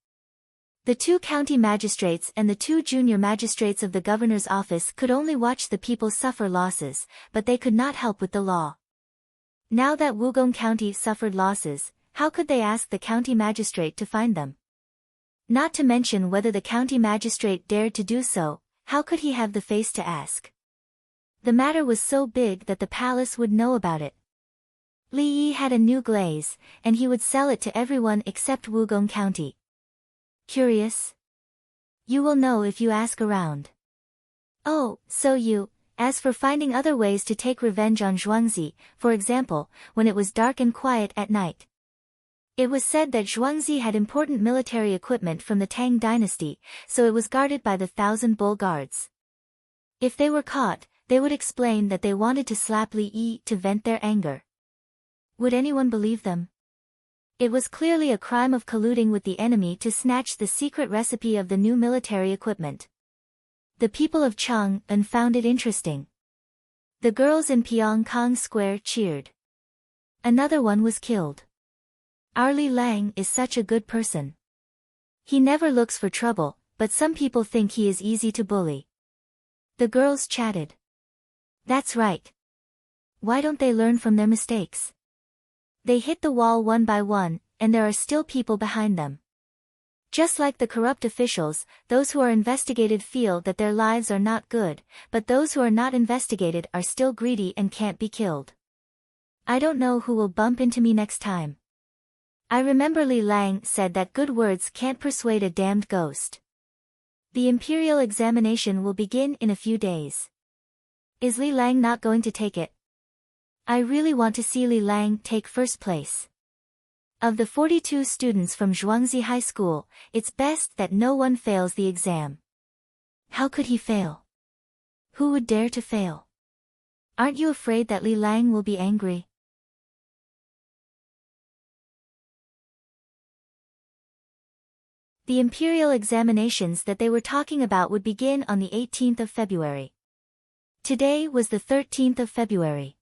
The two county magistrates and the two junior magistrates of the governor's office could only watch the people suffer losses, but they could not help with the law. Now that Wugong County suffered losses, how could they ask the county magistrate to find them? Not to mention whether the county magistrate dared to do so, how could he have the face to ask? The matter was so big that the palace would know about it. Li Yi had a new glaze, and he would sell it to everyone except Wugong County. Curious? You will know if you ask around. Oh, so as for finding other ways to take revenge on Zhuangzi, for example, when it was dark and quiet at night. It was said that Zhuangzi had important military equipment from the Tang dynasty, so it was guarded by the 1,000 bull guards. If they were caught, they would explain that they wanted to slap Li Yi to vent their anger. Would anyone believe them? It was clearly a crime of colluding with the enemy to snatch the secret recipe of the new military equipment. The people of Chang'an found it interesting. The girls in Pyongkang Square cheered. Another one was killed. Our Li Lang is such a good person. He never looks for trouble, but some people think he is easy to bully. The girls chatted. That's right. Why don't they learn from their mistakes? They hit the wall one by one, and there are still people behind them. Just like the corrupt officials, those who are investigated feel that their lives are not good, but those who are not investigated are still greedy and can't be killed. I don't know who will bump into me next time. I remember Li Lang said that good words can't persuade a damned ghost. The imperial examination will begin in a few days. Is Li Lang not going to take it? I really want to see Li Lang take first place. Of the 42 students from Zhuangzi High School, it's best that no one fails the exam. How could he fail? Who would dare to fail? Aren't you afraid that Li Lang will be angry? The imperial examinations that they were talking about would begin on the 18th of February. Today was the 13th of February.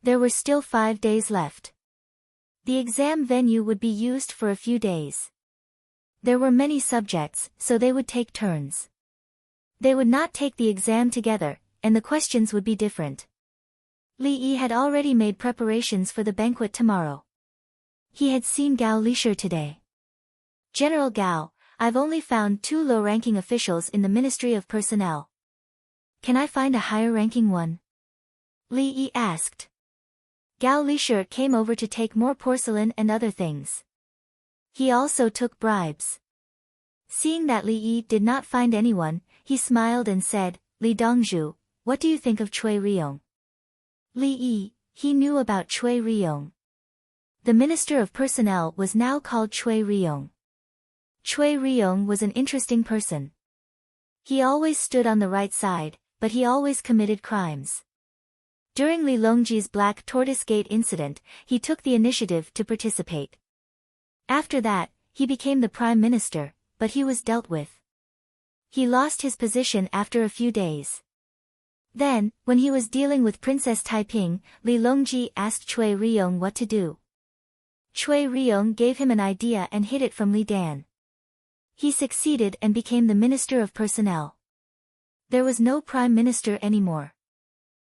There were still 5 days left. The exam venue would be used for a few days. There were many subjects, so they would take turns. They would not take the exam together, and the questions would be different. Li Yi had already made preparations for the banquet tomorrow. He had seen Gao Lishir today. General Gao, I've only found 2 low-ranking officials in the Ministry of Personnel. Can I find a higher-ranking one? Li Yi asked. Gao Lishir came over to take more porcelain and other things. He also took bribes. Seeing that Li Yi did not find anyone, he smiled and said, Li Dongzhu, what do you think of Cui Riyong? Li Yi, he knew about Cui Riyong. The Minister of Personnel was now called Cui Riyong. Cui Riyong was an interesting person. He always stood on the right side, but he always committed crimes. During Li Longji's Black Tortoise Gate incident, he took the initiative to participate. After that, he became the Prime Minister, but he was dealt with. He lost his position after a few days. Then, when he was dealing with Princess Taiping, Li Longji asked Cui Riyong what to do. Cui Riyong gave him an idea and hid it from Li Dan. He succeeded and became the Minister of Personnel. There was no Prime Minister anymore.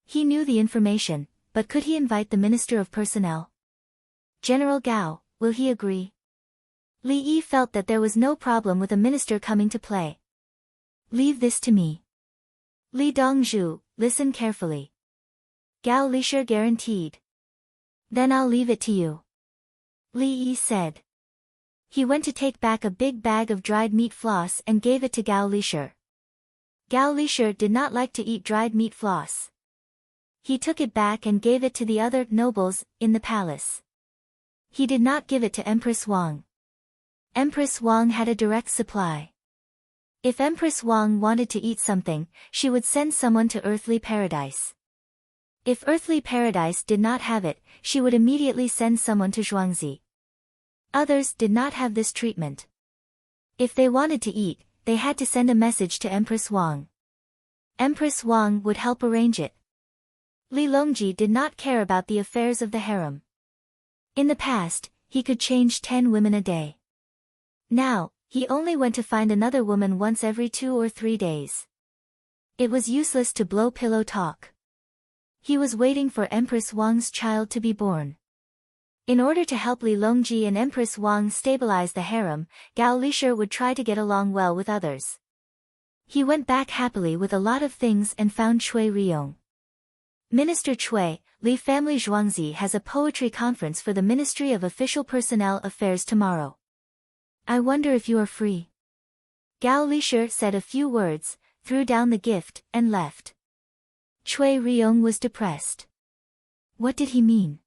He knew the information, but could he invite the Minister of Personnel? General Gao, will he agree? Li Yi felt that there was no problem with a minister coming to play. Leave this to me. Li Dongzhu, listen carefully. Gao Lishir guaranteed. Then I'll leave it to you. Li Yi said. He went to take back a big bag of dried meat floss and gave it to Gao Lishir. Gao Lishir did not like to eat dried meat floss. He took it back and gave it to the other nobles in the palace. He did not give it to Empress Wang. Empress Wang had a direct supply. If Empress Wang wanted to eat something, she would send someone to Earthly Paradise. If Earthly Paradise did not have it, she would immediately send someone to Zhuangzi. Others did not have this treatment. If they wanted to eat, they had to send a message to Empress Wang. Empress Wang would help arrange it. Li Longji did not care about the affairs of the harem. In the past, he could change 10 women a day. Now, he only went to find another woman once every 2 or 3 days. It was useless to blow pillow talk. He was waiting for Empress Wang's child to be born. In order to help Li Longji and Empress Wang stabilize the harem, Gao Lishir would try to get along well with others. He went back happily with a lot of things and found Cui Riyong. Minister Cui, Li family Zhuangzi has a poetry conference for the Ministry of Official Personnel Affairs tomorrow. I wonder if you are free. Gao Lishir said a few words, threw down the gift, and left. Cui Riyong was depressed. What did he mean?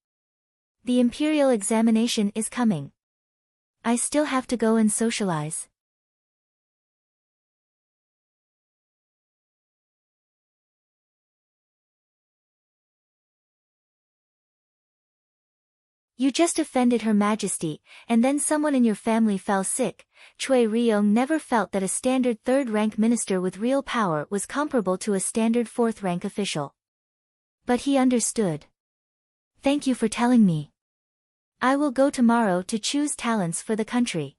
The imperial examination is coming. I still have to go and socialize. You just offended Her Majesty, and then someone in your family fell sick. Cui Riyong never felt that a standard 3rd-rank minister with real power was comparable to a standard 4th-rank official. But he understood. Thank you for telling me. I will go tomorrow to choose talents for the country.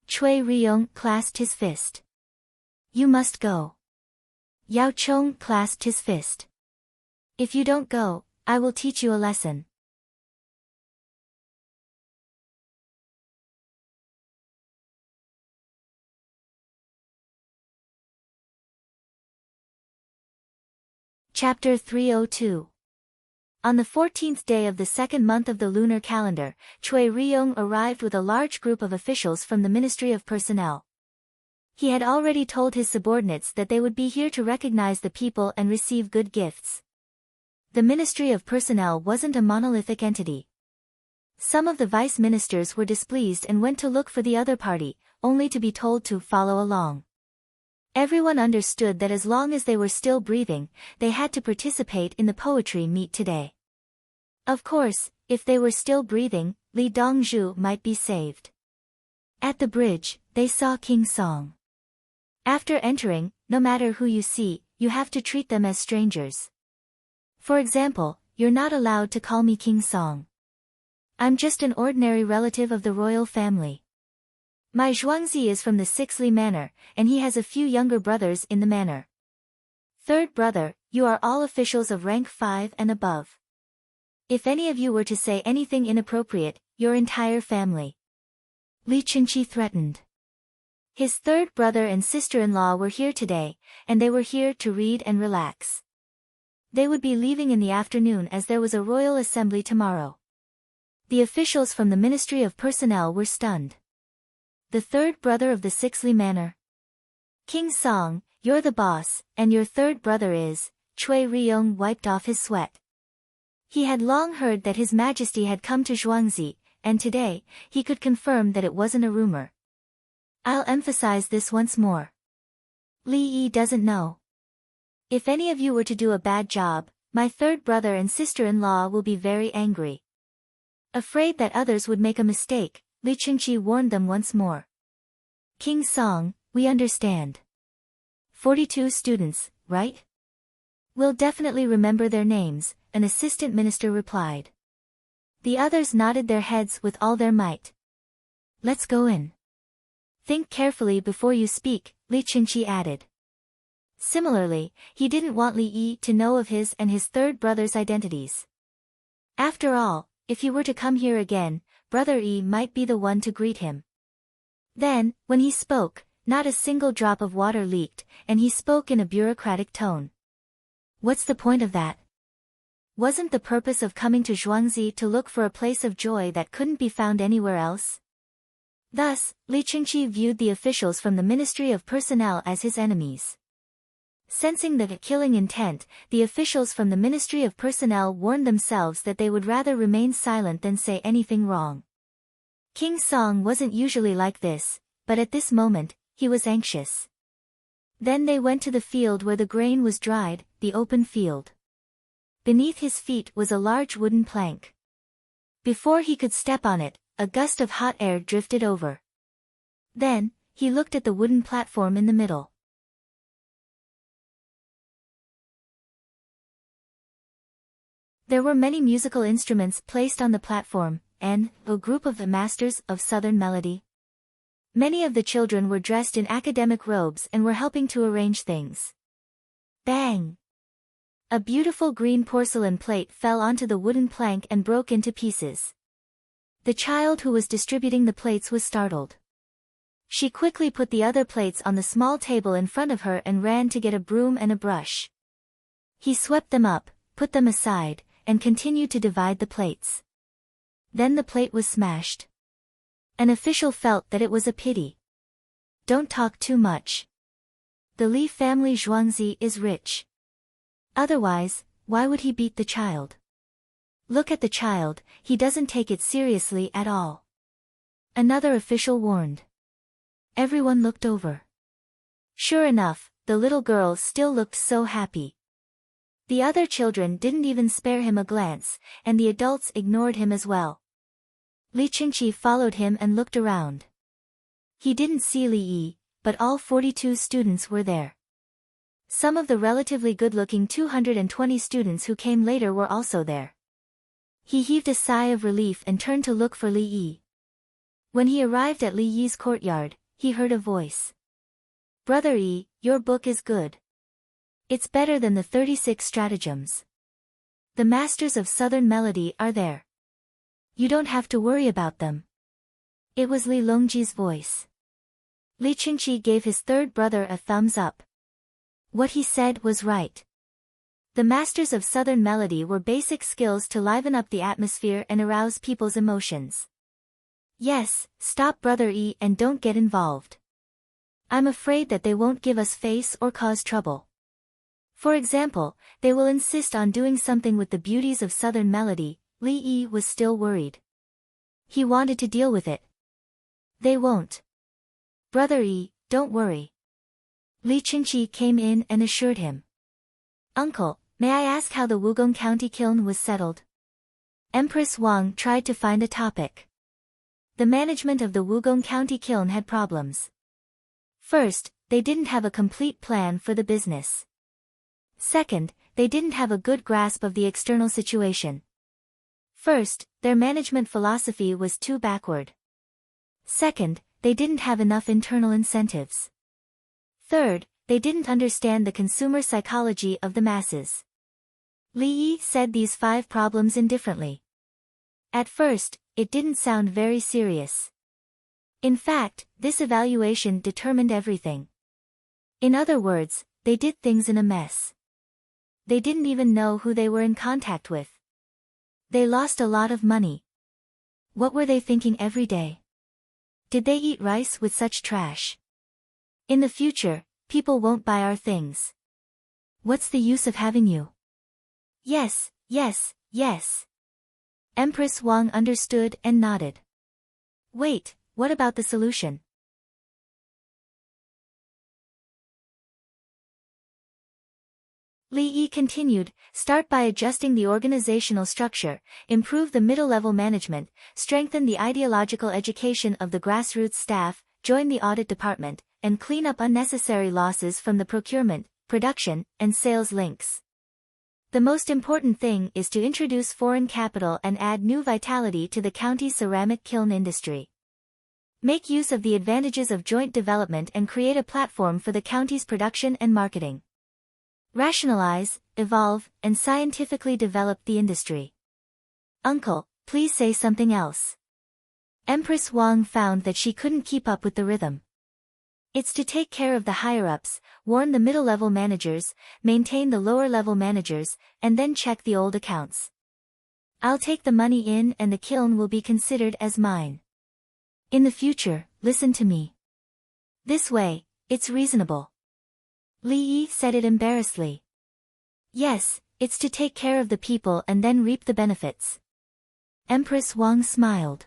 Cui Riyong clasped his fist. You must go. Yao Chong clasped his fist. If you don't go, I will teach you a lesson. Chapter 302. On the 14th day of the second month of the lunar calendar, Cui Ryong arrived with a large group of officials from the Ministry of Personnel. He had already told his subordinates that they would be here to recognize the people and receive good gifts. The Ministry of Personnel wasn't a monolithic entity. Some of the vice ministers were displeased and went to look for the other party, only to be told to follow along. Everyone understood that as long as they were still breathing, they had to participate in the poetry meet today. Of course, if they were still breathing, Li Dongzhu might be saved. At the bridge, they saw King Song. After entering, no matter who you see, you have to treat them as strangers. For example, you're not allowed to call me King Song. I'm just an ordinary relative of the royal family. My Zhuangzi is from the Sixley Manor, and he has a few younger brothers in the manor. Third brother, you are all officials of rank 5 and above. If any of you were to say anything inappropriate, your entire family. Li Qinqi threatened. His third brother and sister-in-law were here today, and they were here to read and relax. They would be leaving in the afternoon as there was a royal assembly tomorrow. The officials from the Ministry of Personnel were stunned. The third brother of the Sixley Manor. King Song, you're the boss, and your third brother is, Cui Ryong wiped off his sweat. He had long heard that His Majesty had come to Zhuangzi, and today, he could confirm that it wasn't a rumor. I'll emphasize this once more. Li Yi doesn't know. If any of you were to do a bad job, my third brother and sister-in-law will be very angry. Afraid that others would make a mistake, Li Qinqi warned them once more. King Song, we understand. 42 students, right? We'll definitely remember their names, an assistant minister replied. The others nodded their heads with all their might. Let's go in. Think carefully before you speak, Li Qinqi added. Similarly, he didn't want Li Yi to know of his and his third brother's identities. After all, if he were to come here again, Brother Yi might be the one to greet him. Then, when he spoke, not a single drop of water leaked, and he spoke in a bureaucratic tone. What's the point of that? Wasn't the purpose of coming to Zhuangzi to look for a place of joy that couldn't be found anywhere else? Thus, Li Qinqi viewed the officials from the Ministry of Personnel as his enemies. Sensing the killing intent, the officials from the Ministry of Personnel warned themselves that they would rather remain silent than say anything wrong. King Song wasn't usually like this, but at this moment, he was anxious. Then they went to the field where the grain was dried, the open field. Beneath his feet was a large wooden plank. Before he could step on it, a gust of hot air drifted over. Then, he looked at the wooden platform in the middle. There were many musical instruments placed on the platform, and a group of the masters of Southern Melody. Many of the children were dressed in academic robes and were helping to arrange things. Bang! A beautiful green porcelain plate fell onto the wooden plank and broke into pieces. The child who was distributing the plates was startled. She quickly put the other plates on the small table in front of her and ran to get a broom and a brush. He swept them up, put them aside, and continued to divide the plates. Then the plate was smashed. An official felt that it was a pity. Don't talk too much. The Li family Zhuangzi is rich. Otherwise, why would he beat the child? Look at the child, he doesn't take it seriously at all. Another official warned. Everyone looked over. Sure enough, the little girl still looked so happy. The other children didn't even spare him a glance, and the adults ignored him as well. Li Qinqi followed him and looked around. He didn't see Li Yi, but all 42 students were there. Some of the relatively good-looking 220 students who came later were also there. He heaved a sigh of relief and turned to look for Li Yi. When he arrived at Li Yi's courtyard, he heard a voice. Brother Yi, your book is good. It's better than the 36 stratagems. The masters of Southern Melody are there. You don't have to worry about them. It was Li Longji's voice. Li Qinqi gave his third brother a thumbs up. What he said was right. The masters of Southern melody were basic skills to liven up the atmosphere and arouse people's emotions. Yes, stop Brother E and don't get involved. I'm afraid that they won't give us face or cause trouble. For example, they will insist on doing something with the beauties of Southern melody. Li Yi was still worried. He wanted to deal with it. They won't. Brother E, don't worry. Li Qingqi came in and assured him. Uncle, may I ask how the Wugong County kiln was settled? Empress Wang tried to find a topic. The management of the Wugong County kiln had problems. First, they didn't have a complete plan for the business. Second, they didn't have a good grasp of the external situation. First, their management philosophy was too backward. Second, they didn't have enough internal incentives. Third, they didn't understand the consumer psychology of the masses. Li Yi said these 5 problems indifferently. At first, it didn't sound very serious. In fact, this evaluation determined everything. In other words, they did things in a mess. They didn't even know who they were in contact with. They lost a lot of money. What were they thinking every day? Did they eat rice with such trash? In the future, people won't buy our things. What's the use of having you? Yes, yes, yes. Empress Wang understood and nodded. Wait, what about the solution? Li Yi continued, start by adjusting the organizational structure, improve the middle-level management, strengthen the ideological education of the grassroots staff, join the audit department, and clean up unnecessary losses from the procurement, production, and sales links. The most important thing is to introduce foreign capital and add new vitality to the county's ceramic kiln industry. Make use of the advantages of joint development and create a platform for the county's production and marketing. Rationalize, evolve, and scientifically develop the industry. Uncle, please say something else. Empress Wang found that she couldn't keep up with the rhythm. It's to take care of the higher-ups, warn the middle-level managers, maintain the lower-level managers, and then check the old accounts. I'll take the money in and the kiln will be considered as mine. In the future, listen to me. This way, it's reasonable. Li Yi said it embarrassedly. Yes, it's to take care of the people and then reap the benefits. Empress Wang smiled.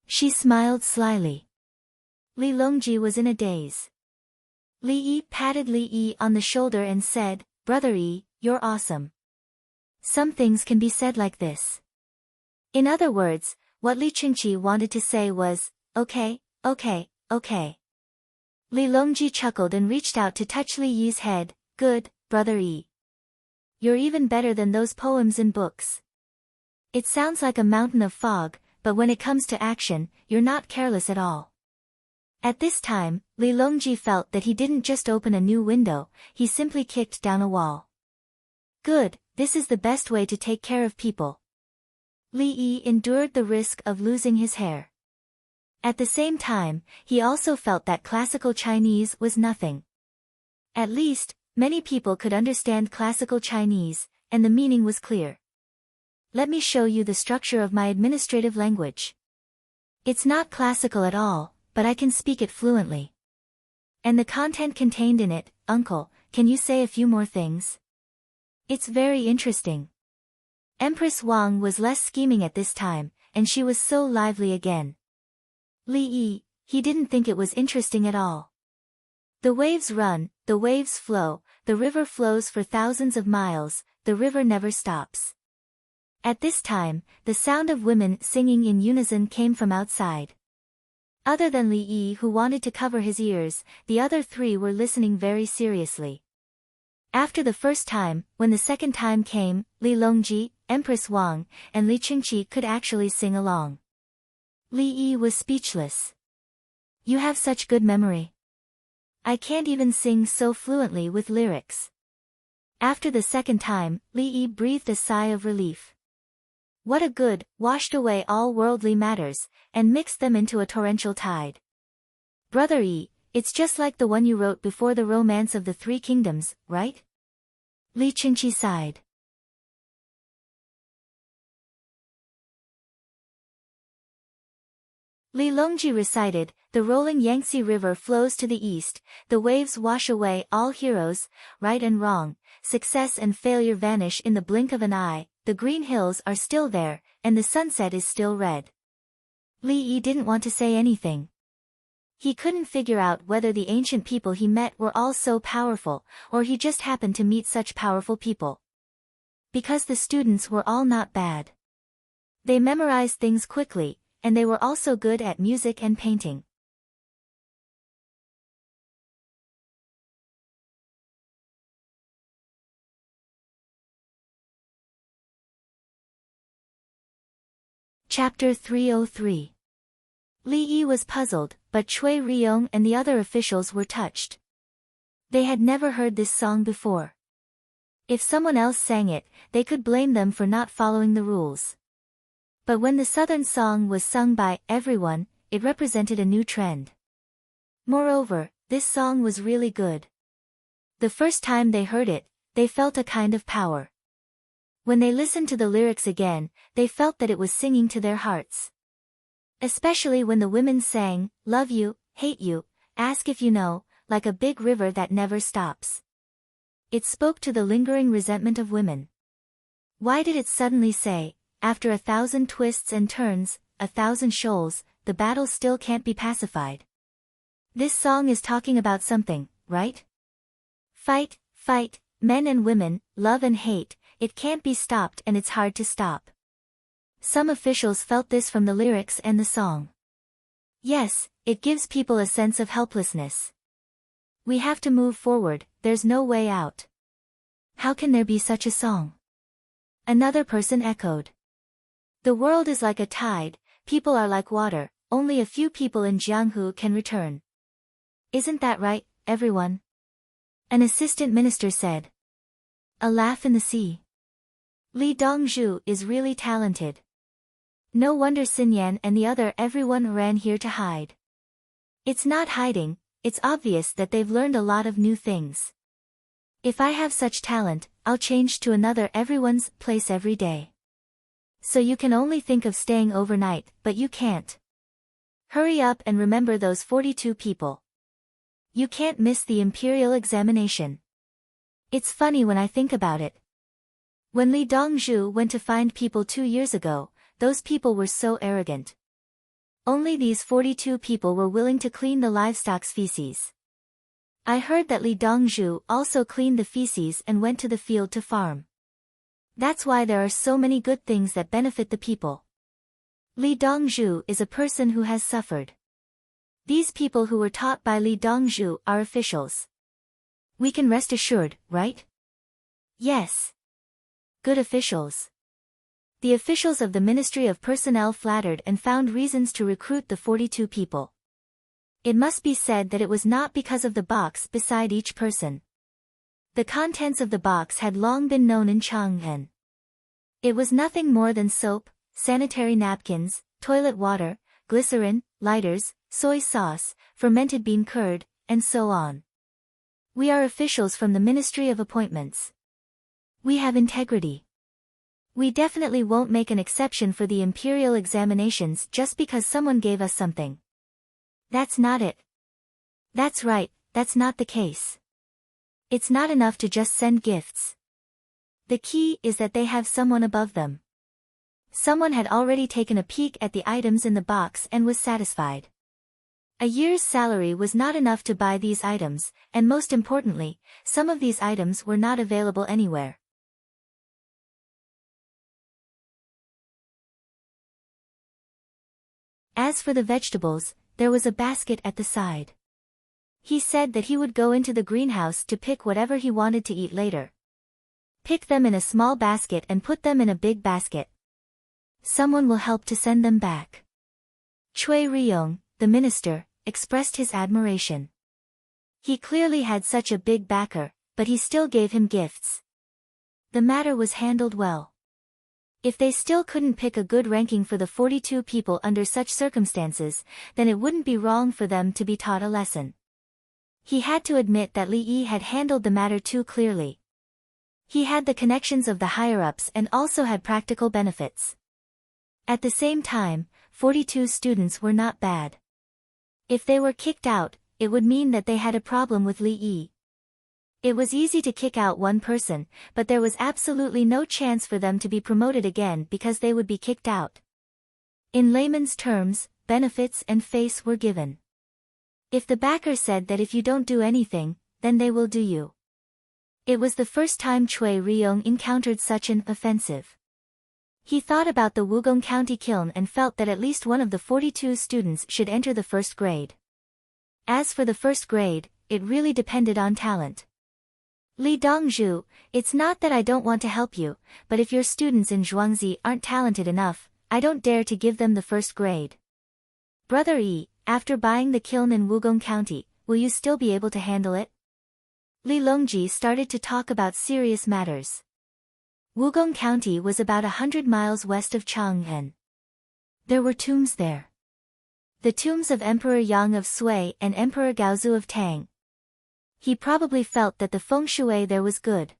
She smiled slyly. Li Longji was in a daze. Li Yi patted Li Yi on the shoulder and said, Brother Yi, you're awesome. Some things can be said like this. In other words, what Li Qingqi wanted to say was, okay, okay, okay. Li Longji chuckled and reached out to touch Li Yi's head. Good, Brother Yi. You're even better than those poems in books. It sounds like a mountain of fog, but when it comes to action, you're not careless at all. At this time, Li Longji felt that he didn't just open a new window, he simply kicked down a wall. Good, this is the best way to take care of people. Li Yi endured the risk of losing his hair. At the same time, he also felt that classical Chinese was nothing. At least, many people could understand classical Chinese, and the meaning was clear. Let me show you the structure of my administrative language. It's not classical at all, but I can speak it fluently. And the content contained in it, Uncle, can you say a few more things? It's very interesting. Empress Wang was less scheming at this time, and she was so lively again. Li Yi, he didn't think it was interesting at all. The waves run, the waves flow, the river flows for thousands of miles, the river never stops. At this time, the sound of women singing in unison came from outside. Other than Li Yi who wanted to cover his ears, the other 3 were listening very seriously. After the first time, when the second time came, Li Longji, Empress Wang, and Li Qingqi could actually sing along. Li Yi was speechless. You have such good memory. I can't even sing so fluently with lyrics. After the second time, Li Yi breathed a sigh of relief. What a good, washed away all worldly matters, and mixed them into a torrential tide. Brother Yi, it's just like the one you wrote before the Romance of the 3 Kingdoms, right? Li Qingqi sighed. Li Longji recited, the rolling Yangtze River flows to the east, the waves wash away all heroes, right and wrong, success and failure vanish in the blink of an eye, the green hills are still there, and the sunset is still red. Li Yi didn't want to say anything. He couldn't figure out whether the ancient people he met were all so powerful, or he just happened to meet such powerful people. Because the students were all not bad. They memorized things quickly, and they were also good at music and painting. Chapter 303. Li Yi was puzzled, but Cui Riyong and the other officials were touched. They had never heard this song before. If someone else sang it, they could blame them for not following the rules. But when the Southern song was sung by everyone, it represented a new trend. Moreover, this song was really good. The first time they heard it, they felt a kind of power. When they listened to the lyrics again, they felt that it was singing to their hearts. Especially when the women sang, love you, hate you, ask if you know, like a big river that never stops. It spoke to the lingering resentment of women. Why did it suddenly say, after 1,000 twists and turns, 1,000 shoals, the battle still can't be pacified? This song is talking about something, right? Fight, fight, men and women, love and hate, it can't be stopped and it's hard to stop. Some officials felt this from the lyrics and the song. Yes, it gives people a sense of helplessness. We have to move forward, there's no way out. How can there be such a song? Another person echoed. The world is like a tide, people are like water, only a few people in Jianghu can return. Isn't that right, everyone? An assistant minister said. A laugh in the sea. Li Dongzhu is really talented. No wonder Xinyan and the other everyone ran here to hide. It's not hiding, it's obvious that they've learned a lot of new things. If I have such talent, I'll change to another everyone's place every day. So you can only think of staying overnight, but you can't. Hurry up and remember those 42 people. You can't miss the imperial examination. It's funny when I think about it. When Li Dongzhu went to find people 2 years ago, those people were so arrogant. Only these 42 people were willing to clean the livestock's feces. I heard that Li Dongzhu also cleaned the feces and went to the field to farm. That's why there are so many good things that benefit the people. Li Dongzhu is a person who has suffered. These people who were taught by Li Dongzhu are officials. We can rest assured, right? Yes. Good officials. The officials of the Ministry of Personnel flattered and found reasons to recruit the 42 people. It must be said that it was not because of the box beside each person. The contents of the box had long been known in Chang'an. It was nothing more than soap, sanitary napkins, toilet water, glycerin, lighters, soy sauce, fermented bean curd, and so on. We are officials from the Ministry of Appointments. We have integrity. We definitely won't make an exception for the imperial examinations just because someone gave us something. That's not it. That's right, that's not the case. It's not enough to just send gifts. The key is that they have someone above them. Someone had already taken a peek at the items in the box and was satisfied. A year's salary was not enough to buy these items, and most importantly, some of these items were not available anywhere. As for the vegetables, there was a basket at the side. He said that he would go into the greenhouse to pick whatever he wanted to eat later. Pick them in a small basket and put them in a big basket. Someone will help to send them back. Cui Riyong, the minister, expressed his admiration. He clearly had such a big backer, but he still gave him gifts. The matter was handled well. If they still couldn't pick a good ranking for the 42 people under such circumstances, then it wouldn't be wrong for them to be taught a lesson. He had to admit that Li Yi had handled the matter too clearly. He had the connections of the higher-ups and also had practical benefits. At the same time, 42 students were not bad. If they were kicked out, it would mean that they had a problem with Li Yi. It was easy to kick out one person, but there was absolutely no chance for them to be promoted again because they would be kicked out. In layman's terms, benefits and face were given. If the backer said that if you don't do anything, then they will do you. It was the first time Cui Ryong encountered such an offensive. He thought about the Wugong County kiln and felt that at least one of the 42 students should enter the first grade. As for the first grade, it really depended on talent. Li Dongzhu, it's not that I don't want to help you, but if your students in Zhuangzi aren't talented enough, I don't dare to give them the first grade. Brother Yi, after buying the kiln in Wugong County, will you still be able to handle it? Li Longji started to talk about serious matters. Wugong County was about 100 miles west of Chang'an. There were tombs there. The tombs of Emperor Yang of Sui and Emperor Gaozu of Tang. He probably felt that the feng shui there was good.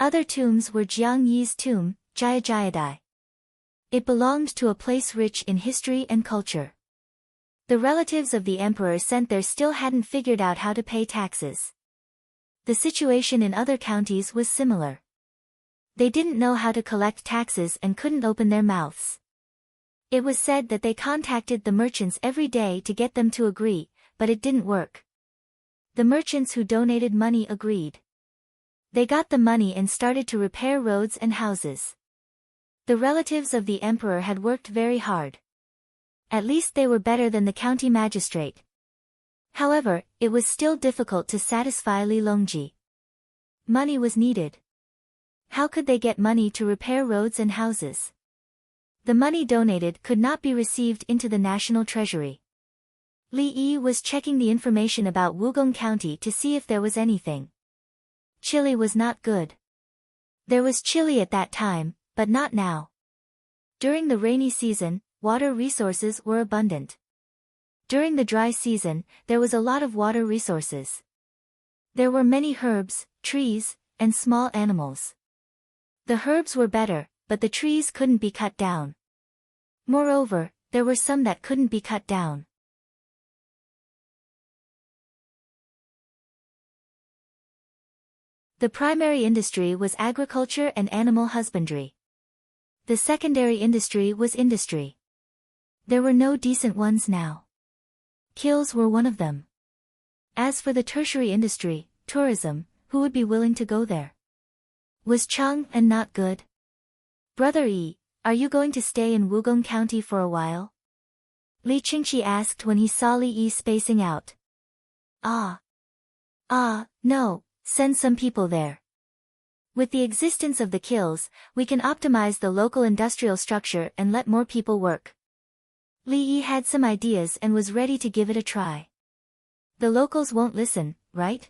Other tombs were Jiang Yi's tomb, Jayajayadai. It belonged to a place rich in history and culture. The relatives of the emperor sent there still hadn't figured out how to pay taxes. The situation in other counties was similar. They didn't know how to collect taxes and couldn't open their mouths. It was said that they contacted the merchants every day to get them to agree, but it didn't work. The merchants who donated money agreed. They got the money and started to repair roads and houses. The relatives of the emperor had worked very hard. At least they were better than the county magistrate. However, it was still difficult to satisfy Li Longji. Money was needed. How could they get money to repair roads and houses? The money donated could not be received into the national treasury. Li Yi was checking the information about Wugong County to see if there was anything. Chili was not good. There was chili at that time, but not now. During the rainy season, water resources were abundant. During the dry season, there was a lot of water resources. There were many herbs, trees, and small animals. The herbs were better, but the trees couldn't be cut down. Moreover, there were some that couldn't be cut down. The primary industry was agriculture and animal husbandry. The secondary industry was industry. There were no decent ones now. Kills were one of them. As for the tertiary industry, tourism, who would be willing to go there? Was Chang'an not good? Brother Yi, are you going to stay in Wugong County for a while? Li Qingqi asked when he saw Li Yi spacing out. No, send some people there. With the existence of the kilns, we can optimize the local industrial structure and let more people work. Li Yi had some ideas and was ready to give it a try. The locals won't listen, right?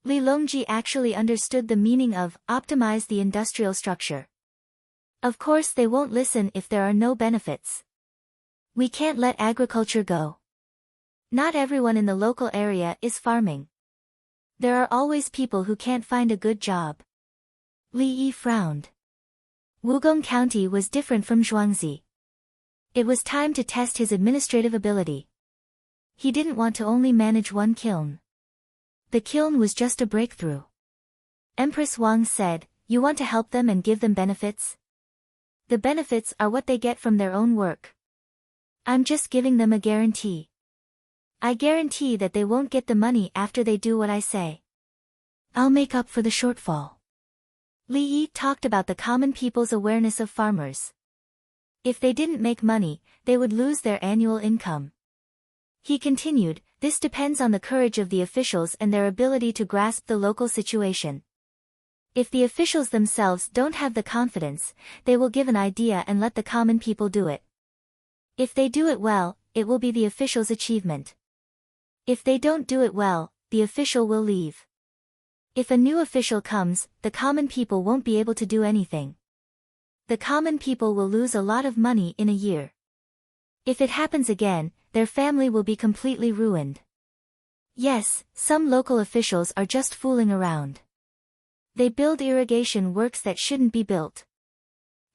Li Longji actually understood the meaning of optimize the industrial structure. Of course they won't listen if there are no benefits. We can't let agriculture go. Not everyone in the local area is farming. There are always people who can't find a good job. Li Yi frowned. Wugong County was different from Zhuangzi. It was time to test his administrative ability. He didn't want to only manage one kiln. The kiln was just a breakthrough. Empress Wang said, "You want to help them and give them benefits? The benefits are what they get from their own work. I'm just giving them a guarantee. I guarantee that they won't get the money after they do what I say. I'll make up for the shortfall." Li Yi talked about the common people's awareness of farmers. If they didn't make money, they would lose their annual income. He continued, this depends on the courage of the officials and their ability to grasp the local situation. If the officials themselves don't have the confidence, they will give an idea and let the common people do it. If they do it well, it will be the official's achievement. If they don't do it well, the official will leave. If a new official comes, the common people won't be able to do anything. The common people will lose a lot of money in a year. If it happens again, their family will be completely ruined. Yes, some local officials are just fooling around. They build irrigation works that shouldn't be built.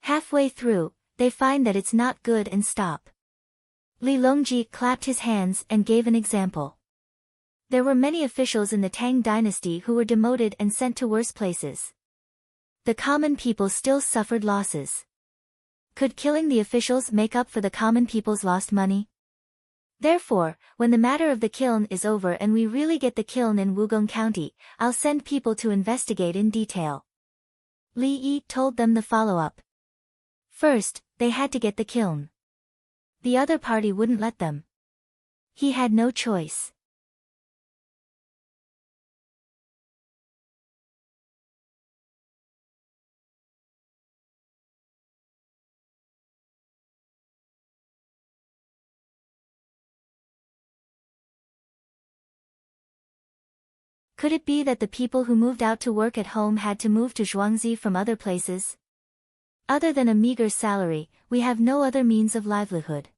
Halfway through, they find that it's not good and stop. Li Longji clapped his hands and gave an example. There were many officials in the Tang dynasty who were demoted and sent to worse places. The common people still suffered losses. Could killing the officials make up for the common people's lost money? Therefore, when the matter of the kiln is over and we really get the kiln in Wugong County, I'll send people to investigate in detail. Li Yi told them the follow-up. First, they had to get the kiln. The other party wouldn't let them. He had no choice. Could it be that the people who moved out to work at home had to move to Zhuangzi from other places? Other than a meager salary, we have no other means of livelihood.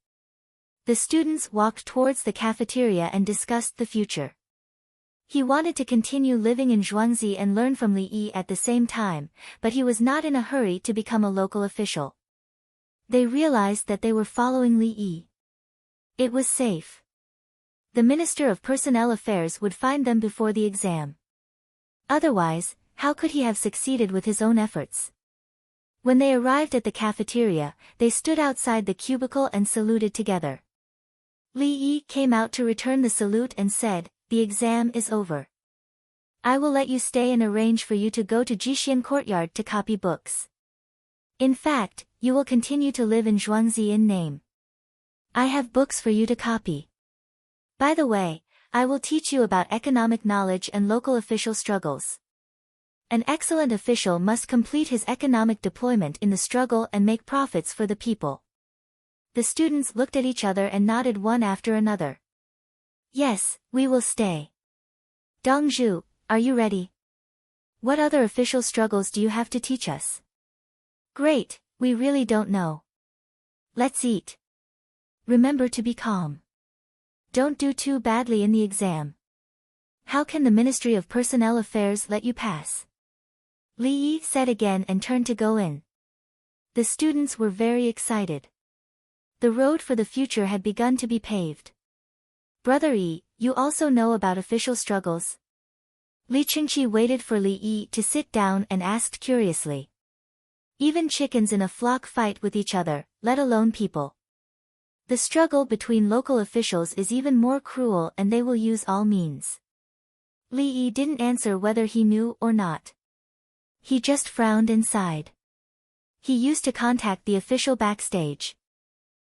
The students walked towards the cafeteria and discussed the future. He wanted to continue living in Zhuangzi and learn from Li Yi at the same time, but he was not in a hurry to become a local official. They realized that they were following Li Yi. It was safe. The Minister of Personnel Affairs would find them before the exam. Otherwise, how could he have succeeded with his own efforts? When they arrived at the cafeteria, they stood outside the cubicle and saluted together. Li Yi came out to return the salute and said, "The exam is over. I will let you stay and arrange for you to go to Jixian Courtyard to copy books. In fact, you will continue to live in Zhuangzi in name. I have books for you to copy. By the way, I will teach you about economic knowledge and local official struggles. An excellent official must complete his economic deployment in the struggle and make profits for the people." The students looked at each other and nodded one after another. "Yes, we will stay. Dongzhu, are you ready? What other official struggles do you have to teach us?" "Great, we really don't know. Let's eat. Remember to be calm. Don't do too badly in the exam. How can the Ministry of Personnel Affairs let you pass?" Li Yi said again and turned to go in. The students were very excited. The road for the future had begun to be paved. "Brother Yi, you also know about official struggles?" Li Qingqi waited for Li Yi to sit down and asked curiously. "Even chickens in a flock fight with each other, let alone people. The struggle between local officials is even more cruel and they will use all means." Li Yi didn't answer whether he knew or not. He just frowned and sighed. He used to contact the official backstage.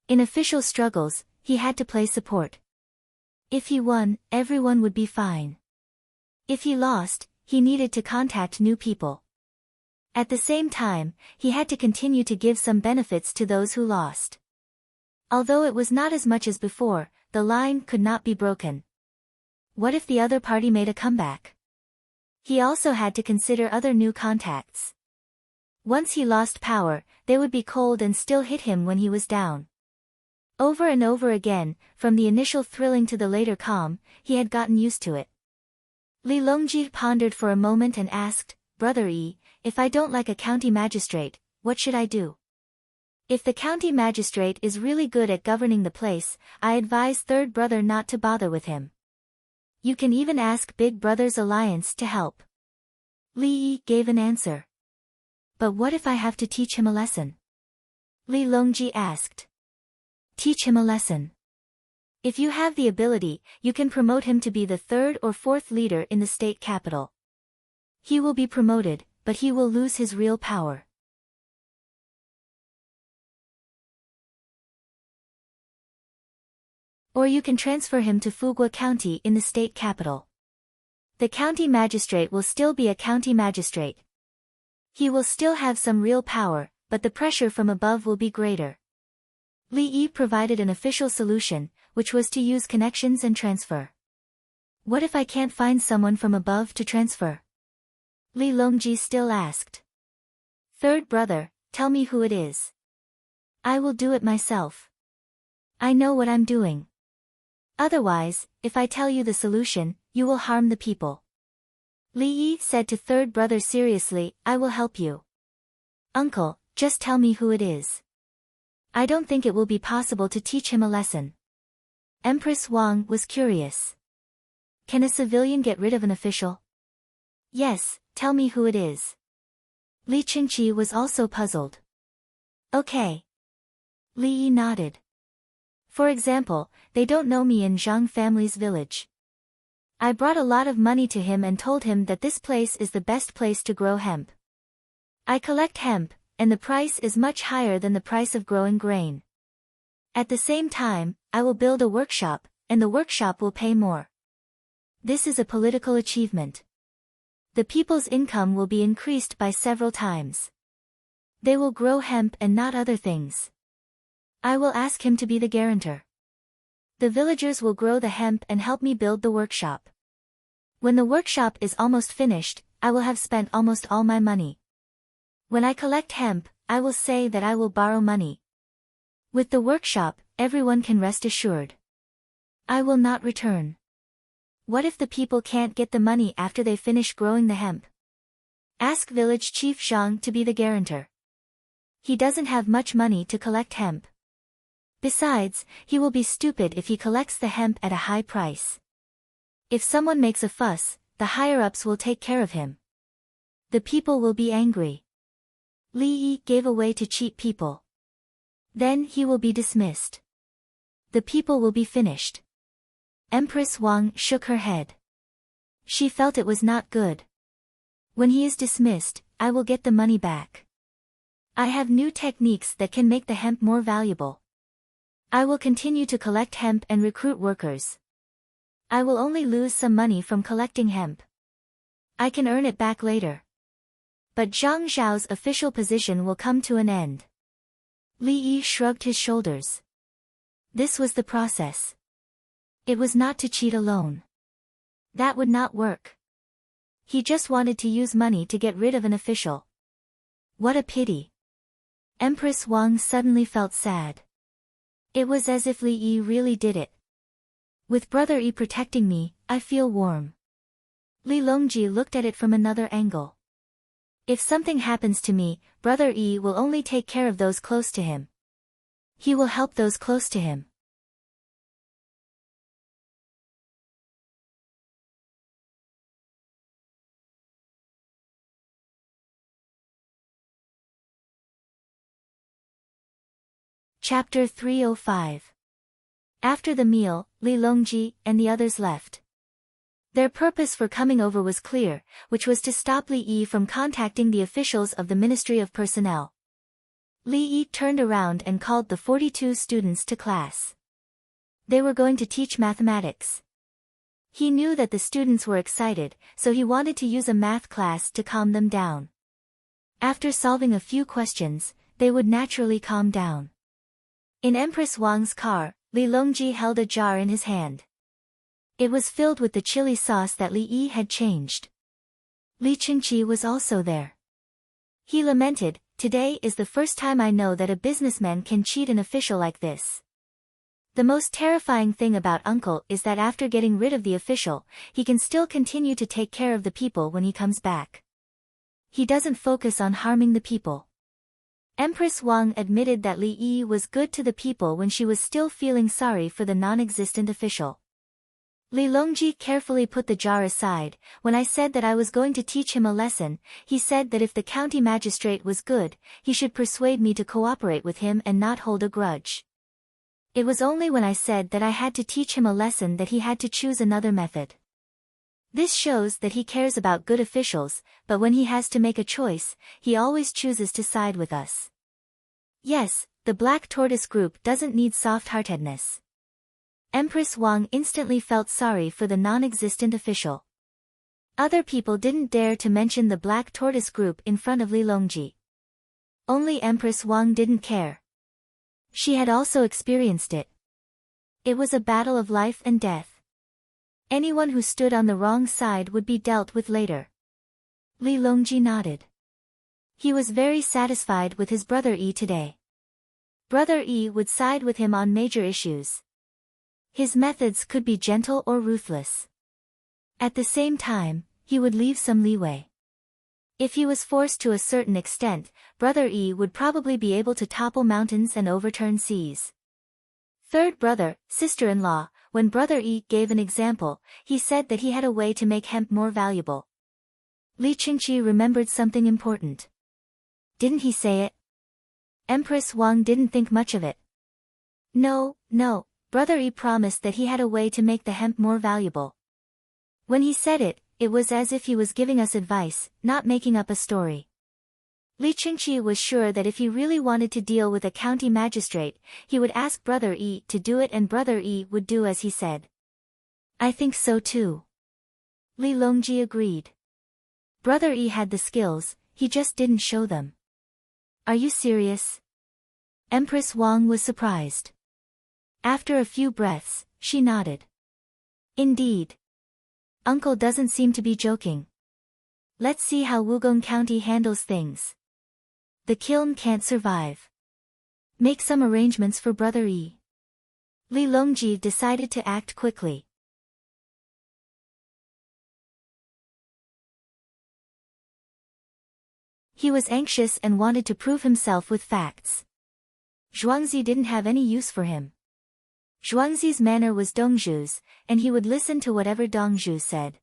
In official struggles, he had to play support. If he won, everyone would be fine. If he lost, he needed to contact new people. At the same time, he had to continue to give some benefits to those who lost. Although it was not as much as before, the line could not be broken. What if the other party made a comeback? He also had to consider other new contacts. Once he lost power, they would be cold and still hit him when he was down. Over and over again, from the initial thrilling to the later calm, he had gotten used to it. Li Longji pondered for a moment and asked, "Brother Yi, if I don't like a county magistrate, what should I do?" "If the county magistrate is really good at governing the place, I advise third brother not to bother with him. You can even ask Big Brother's alliance to help." Li Yi gave an answer. "But what if I have to teach him a lesson?" Li Longji asked. "Teach him a lesson. If you have the ability, you can promote him to be the third or fourth leader in the state capital. He will be promoted, but he will lose his real power. Or you can transfer him to Fugua County in the state capital. The county magistrate will still be a county magistrate. He will still have some real power, but the pressure from above will be greater." Li Yi provided an official solution, which was to use connections and transfer. "What if I can't find someone from above to transfer?" Li Longji still asked. "Third brother, tell me who it is. I will do it myself. I know what I'm doing. Otherwise, if I tell you the solution, you will harm the people." Li Yi said to third brother seriously, I will help you. Uncle, just tell me who it is. I don't think it will be possible to teach him a lesson. Empress Wang was curious. Can a civilian get rid of an official? Yes, tell me who it is. Li Qingqi was also puzzled. Okay. Li Yi nodded. For example, they don't know me in Zhang family's village. I brought a lot of money to him and told him that this place is the best place to grow hemp. I collect hemp, and the price is much higher than the price of growing grain. At the same time, I will build a workshop, and the workshop will pay more. This is a political achievement. The people's income will be increased by several times. They will grow hemp and not other things. I will ask him to be the guarantor. The villagers will grow the hemp and help me build the workshop. When the workshop is almost finished, I will have spent almost all my money. When I collect hemp, I will say that I will borrow money. With the workshop, everyone can rest assured. I will not return. What if the people can't get the money after they finish growing the hemp? Ask village chief Zhang to be the guarantor. He doesn't have much money to collect hemp. Besides, he will be stupid if he collects the hemp at a high price. If someone makes a fuss, the higher-ups will take care of him. The people will be angry. Li Yi gave away to cheat people. Then he will be dismissed. The people will be finished. Empress Wang shook her head. She felt it was not good. When he is dismissed, I will get the money back. I have new techniques that can make the hemp more valuable. I will continue to collect hemp and recruit workers. I will only lose some money from collecting hemp. I can earn it back later. But Zhang Zhao's official position will come to an end. Li Yi shrugged his shoulders. This was the process. It was not to cheat alone. That would not work. He just wanted to use money to get rid of an official. What a pity. Empress Wang suddenly felt sad. It was as if Li Yi really did it. With Brother Yi protecting me, I feel warm. Li Longji looked at it from another angle. If something happens to me, Brother Yi will only take care of those close to him. He will help those close to him. Chapter 305. After the meal, Li Longji and the others left. Their purpose for coming over was clear, which was to stop Li Yi from contacting the officials of the Ministry of Personnel. Li Yi turned around and called the 42 students to class. They were going to teach mathematics. He knew that the students were excited, so he wanted to use a math class to calm them down. After solving a few questions, they would naturally calm down. In Empress Wang's car, Li Longji held a jar in his hand. It was filled with the chili sauce that Li Yi had changed. Li Qingqi was also there. He lamented, "Today is the first time I know that a businessman can cheat an official like this." The most terrifying thing about Uncle is that after getting rid of the official, he can still continue to take care of the people when he comes back. He doesn't focus on harming the people. Empress Wang admitted that Li Yi was good to the people when she was still feeling sorry for the non-existent official. Li Longji carefully put the jar aside. When I said that I was going to teach him a lesson, he said that if the county magistrate was good, he should persuade me to cooperate with him and not hold a grudge. It was only when I said that I had to teach him a lesson that he had to choose another method. This shows that he cares about good officials, but when he has to make a choice, he always chooses to side with us. Yes, the Black Tortoise Group doesn't need soft-heartedness. Empress Wang instantly felt sorry for the non-existent official. Other people didn't dare to mention the Black Tortoise Group in front of Li Longji. Only Empress Wang didn't care. She had also experienced it. It was a battle of life and death. Anyone who stood on the wrong side would be dealt with later. Li Longji nodded. He was very satisfied with his Brother Yi today. Brother Yi would side with him on major issues. His methods could be gentle or ruthless. At the same time, he would leave some leeway. If he was forced to a certain extent, Brother Yi would probably be able to topple mountains and overturn seas. Third brother, sister-in-law, when Brother Yi gave an example, he said that he had a way to make hemp more valuable. Li Qingqi remembered something important. Didn't he say it? Empress Wang didn't think much of it. No, Brother Yi promised that he had a way to make the hemp more valuable. When he said it, it was as if he was giving us advice, not making up a story. Li Qingqi was sure that if he really wanted to deal with a county magistrate, he would ask Brother Yi to do it and Brother Yi would do as he said. I think so too. Li Longji agreed. Brother Yi had the skills, he just didn't show them. Are you serious? Empress Wang was surprised. After a few breaths, she nodded. Indeed. Uncle doesn't seem to be joking. Let's see how Wugong County handles things. The kiln can't survive. Make some arrangements for Brother Yi. Li Longji decided to act quickly. He was anxious and wanted to prove himself with facts. Zhuangzi didn't have any use for him. Zhuangzi's manner was Dongzhu's, and he would listen to whatever Dongzhu said.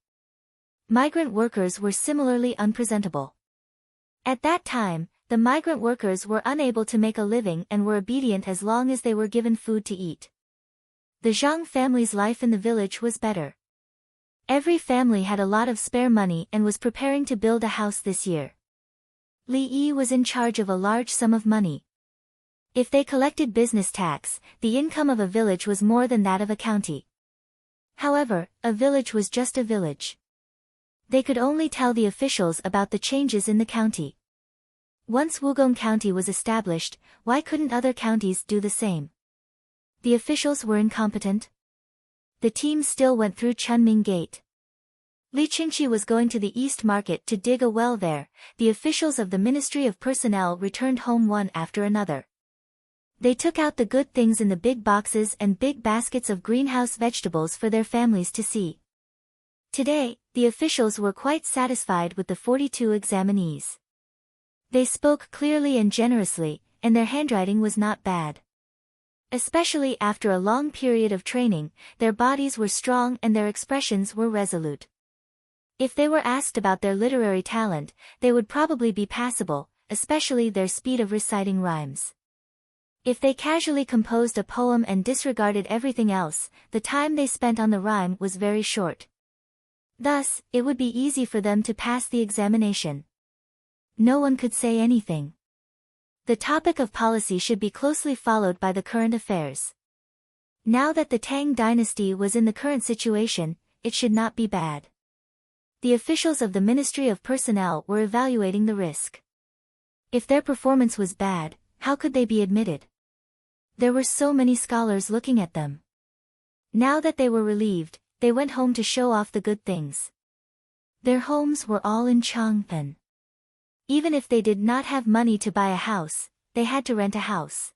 Migrant workers were similarly unpresentable. At that time, the migrant workers were unable to make a living and were obedient as long as they were given food to eat. The Zhang family's life in the village was better. Every family had a lot of spare money and was preparing to build a house this year. Li Yi was in charge of a large sum of money. If they collected business tax, the income of a village was more than that of a county. However, a village was just a village. They could only tell the officials about the changes in the county. Once Wugong County was established, why couldn't other counties do the same? The officials were incompetent. The team still went through Chunming Gate. Li Qingqi was going to the East Market to dig a well there. The officials of the Ministry of Personnel returned home one after another. They took out the good things in the big boxes and big baskets of greenhouse vegetables for their families to see. Today, the officials were quite satisfied with the 42 examinees. They spoke clearly and generously, and their handwriting was not bad. Especially after a long period of training, their bodies were strong and their expressions were resolute. If they were asked about their literary talent, they would probably be passable, especially their speed of reciting rhymes. If they casually composed a poem and disregarded everything else, the time they spent on the rhyme was very short. Thus, it would be easy for them to pass the examination. No one could say anything. The topic of policy should be closely followed by the current affairs. Now that the Tang dynasty was in the current situation, it should not be bad. The officials of the Ministry of Personnel were evaluating the risk. If their performance was bad, how could they be admitted? There were so many scholars looking at them. Now that they were relieved, they went home to show off the good things. Their homes were all in Changpeng. Even if they did not have money to buy a house, they had to rent a house.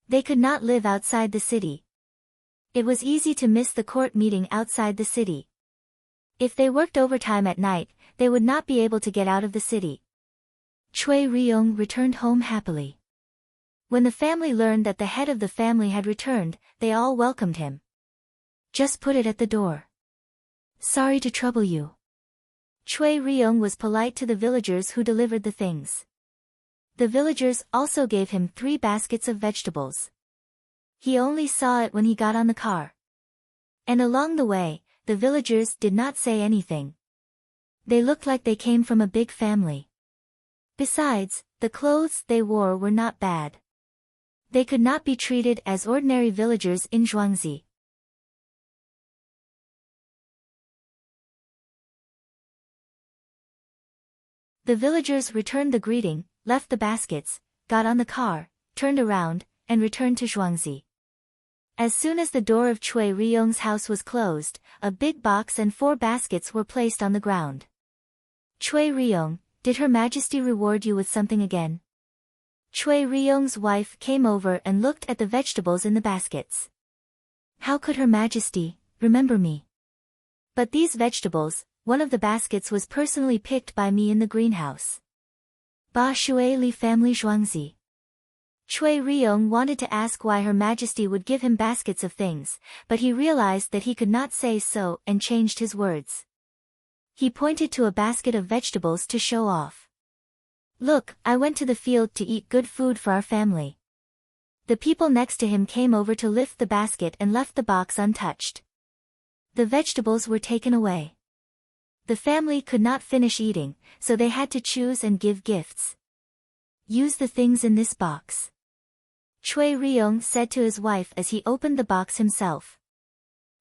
They could not live outside the city. It was easy to miss the court meeting outside the city. If they worked overtime at night, they would not be able to get out of the city. Cui Ryong returned home happily. When the family learned that the head of the family had returned, they all welcomed him. Just put it at the door. Sorry to trouble you. Cui Ryong was polite to the villagers who delivered the things. The villagers also gave him 3 baskets of vegetables. He only saw it when he got on the car. And along the way, the villagers did not say anything. They looked like they came from a big family. Besides, the clothes they wore were not bad. They could not be treated as ordinary villagers in Zhuangzi. The villagers returned the greeting, left the baskets, got on the car, turned around, and returned to Zhuangzi. As soon as the door of Cui Ryong's house was closed, a big box and 4 baskets were placed on the ground. Cui Ryong, did Her Majesty reward you with something again? Cui Ryong's wife came over and looked at the vegetables in the baskets. How could Her Majesty remember me? But these vegetables, one of the baskets was personally picked by me in the greenhouse. Ba Shui Li family Zhuangzi. Cui Ryong wanted to ask why Her Majesty would give him baskets of things, but he realized that he could not say so and changed his words. He pointed to a basket of vegetables to show off. Look, I went to the field to eat good food for our family. The people next to him came over to lift the basket and left the box untouched. The vegetables were taken away. The family could not finish eating, so they had to choose and give gifts. Use the things in this box. Cui Ryong said to his wife as he opened the box himself.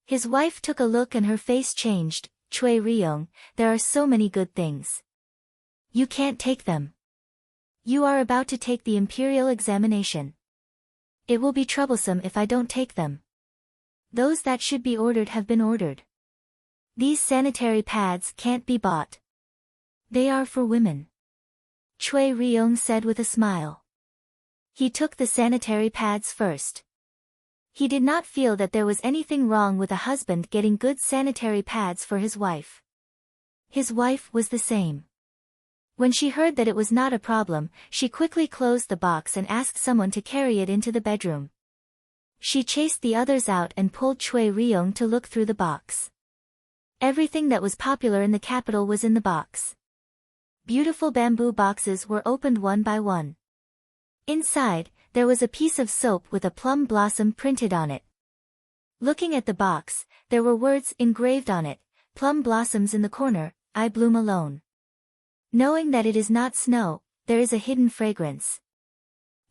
His wife took a look and her face changed. Cui Ryong, there are so many good things. You can't take them. You are about to take the imperial examination. It will be troublesome if I don't take them. Those that should be ordered have been ordered. These sanitary pads can't be bought. They are for women. Cui Ryong said with a smile. He took the sanitary pads first. He did not feel that there was anything wrong with a husband getting good sanitary pads for his wife. His wife was the same. When she heard that it was not a problem, she quickly closed the box and asked someone to carry it into the bedroom. She chased the others out and pulled Cui Ryong to look through the box. Everything that was popular in the capital was in the box. Beautiful bamboo boxes were opened one by one. Inside, there was a piece of soap with a plum blossom printed on it. Looking at the box, there were words engraved on it, plum blossoms in the corner, I bloom alone. Knowing that it is not snow, there is a hidden fragrance.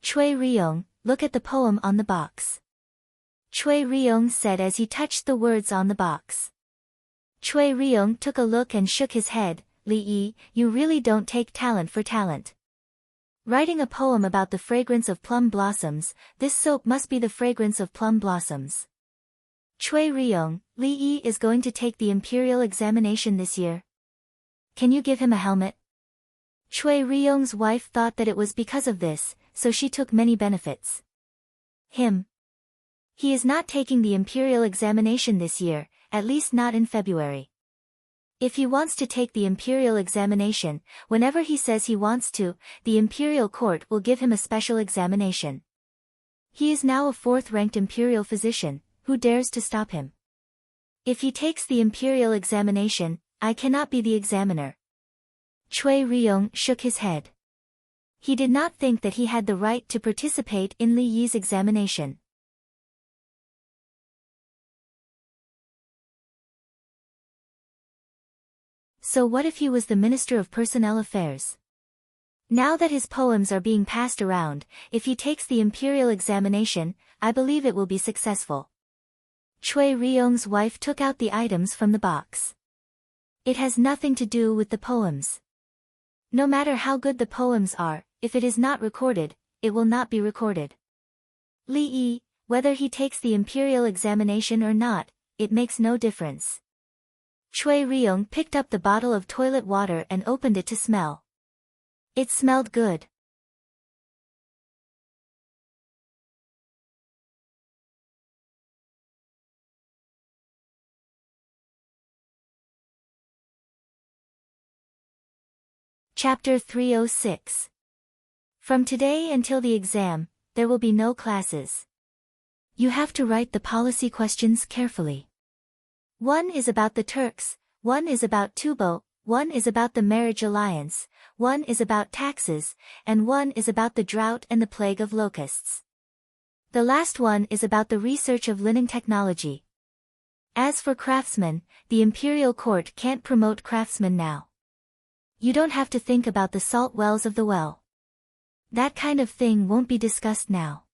Cui Ryong, look at the poem on the box. Cui Ryong said as he touched the words on the box. Cui Ryong took a look and shook his head. Li Yi, you really don't take talent for talent. Writing a poem about the fragrance of plum blossoms, this soap must be the fragrance of plum blossoms. Cui Ryong, Li Yi is going to take the imperial examination this year. Can you give him a helmet? Cui Ryong's wife thought that it was because of this, so she took many benefits. Him. He is not taking the imperial examination this year, at least not in February. If he wants to take the imperial examination, whenever he says he wants to, the imperial court will give him a special examination. He is now a fourth-ranked imperial physician, who dares to stop him? If he takes the imperial examination, I cannot be the examiner. Cui Ryong shook his head. He did not think that he had the right to participate in Li Yi's examination. So what if he was the Minister of Personnel Affairs? Now that his poems are being passed around, if he takes the imperial examination, I believe it will be successful. Cui Ryong's wife took out the items from the box. It has nothing to do with the poems. No matter how good the poems are, if it is not recorded, it will not be recorded. Li Yi, whether he takes the imperial examination or not, it makes no difference. Cui Ryong picked up the bottle of toilet water and opened it to smell. It smelled good. Chapter 306. From today until the exam, there will be no classes. You have to write the policy questions carefully. One is about the Turks, one is about Tubo, one is about the marriage alliance, one is about taxes, and one is about the drought and the plague of locusts. The last one is about the research of linen technology. As for craftsmen, the imperial court can't promote craftsmen now. You don't have to think about the salt wells of the well. That kind of thing won't be discussed now.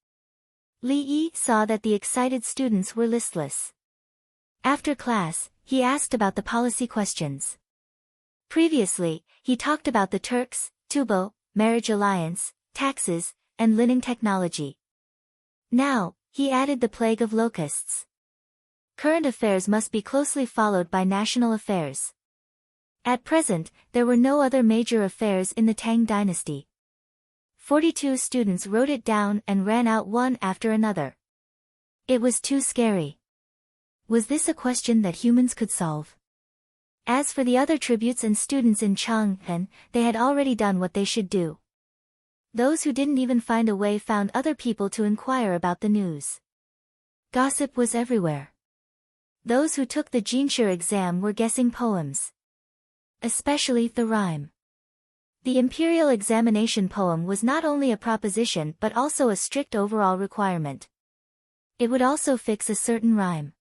Li Yi saw that the excited students were listless. After class, he asked about the policy questions. Previously, he talked about the Turks, Tubo, marriage alliance, taxes, and linen technology. Now, he added the plague of locusts. Current affairs must be closely followed by national affairs. At present, there were no other major affairs in the Tang dynasty. 42 students wrote it down and ran out one after another. It was too scary. Was this a question that humans could solve? As for the other tributes and students in Chang'an, they had already done what they should do. Those who didn't even find a way found other people to inquire about the news. Gossip was everywhere. Those who took the Jinshi exam were guessing poems. Especially the rhyme. The imperial examination poem was not only a proposition but also a strict overall requirement. It would also fix a certain rhyme.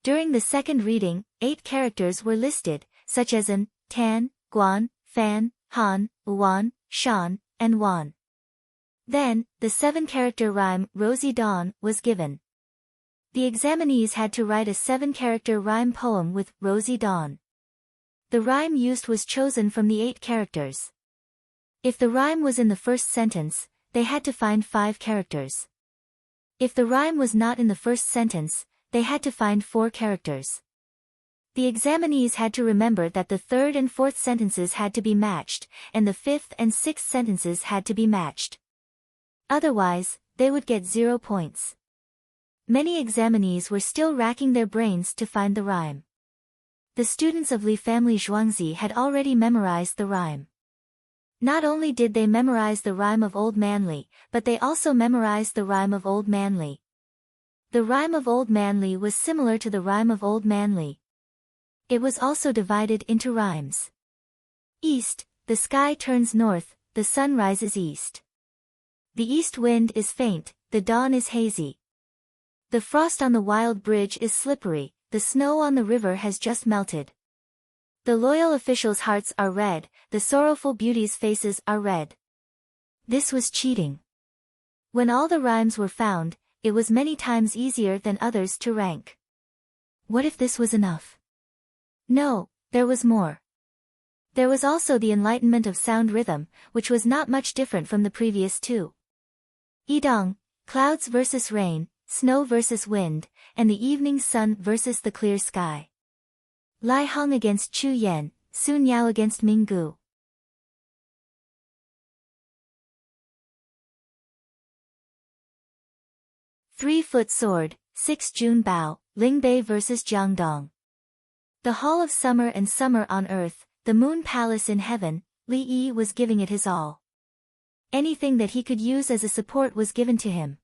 During the second reading, 8 characters were listed, such as an, tan, guan, fan, han, uwan, shan, and wan. Then, the 7-character rhyme, Rosy Dawn, was given. The examinees had to write a 7-character rhyme poem with Rosy Dawn. The rhyme used was chosen from the 8 characters. If the rhyme was in the first sentence, they had to find 5 characters. If the rhyme was not in the first sentence, they had to find 4 characters. The examinees had to remember that the 3rd and 4th sentences had to be matched, and the 5th and 6th sentences had to be matched. Otherwise, they would get 0 points. Many examinees were still racking their brains to find the rhyme. The students of Li family Zhuangzi had already memorized the rhyme. Not only did they memorize the rhyme of Old Man Li, but they also memorized the rhyme of Old Man Li. The rhyme of Old Man Li was similar to the rhyme of Old Man Li. It was also divided into rhymes. East, the sky turns north, the sun rises east. The east wind is faint, the dawn is hazy. The frost on the wild bridge is slippery, the snow on the river has just melted. The loyal officials' hearts are red, the sorrowful beauties' faces are red. This was cheating. When all the rhymes were found, it was many times easier than others to rank. What if this was enough? No, there was more. There was also the enlightenment of sound rhythm, which was not much different from the previous 2. Yidong, clouds versus rain, snow versus wind, and the evening sun versus the clear sky. Lai Hong against Chu Yan, Sun Yao against Minggu. Three-foot sword, 6 Jun Bao, Lingbei versus Jiangdong. The Hall of Summer and Summer on Earth, the Moon Palace in Heaven, Li Yi was giving it his all. Anything that he could use as a support was given to him.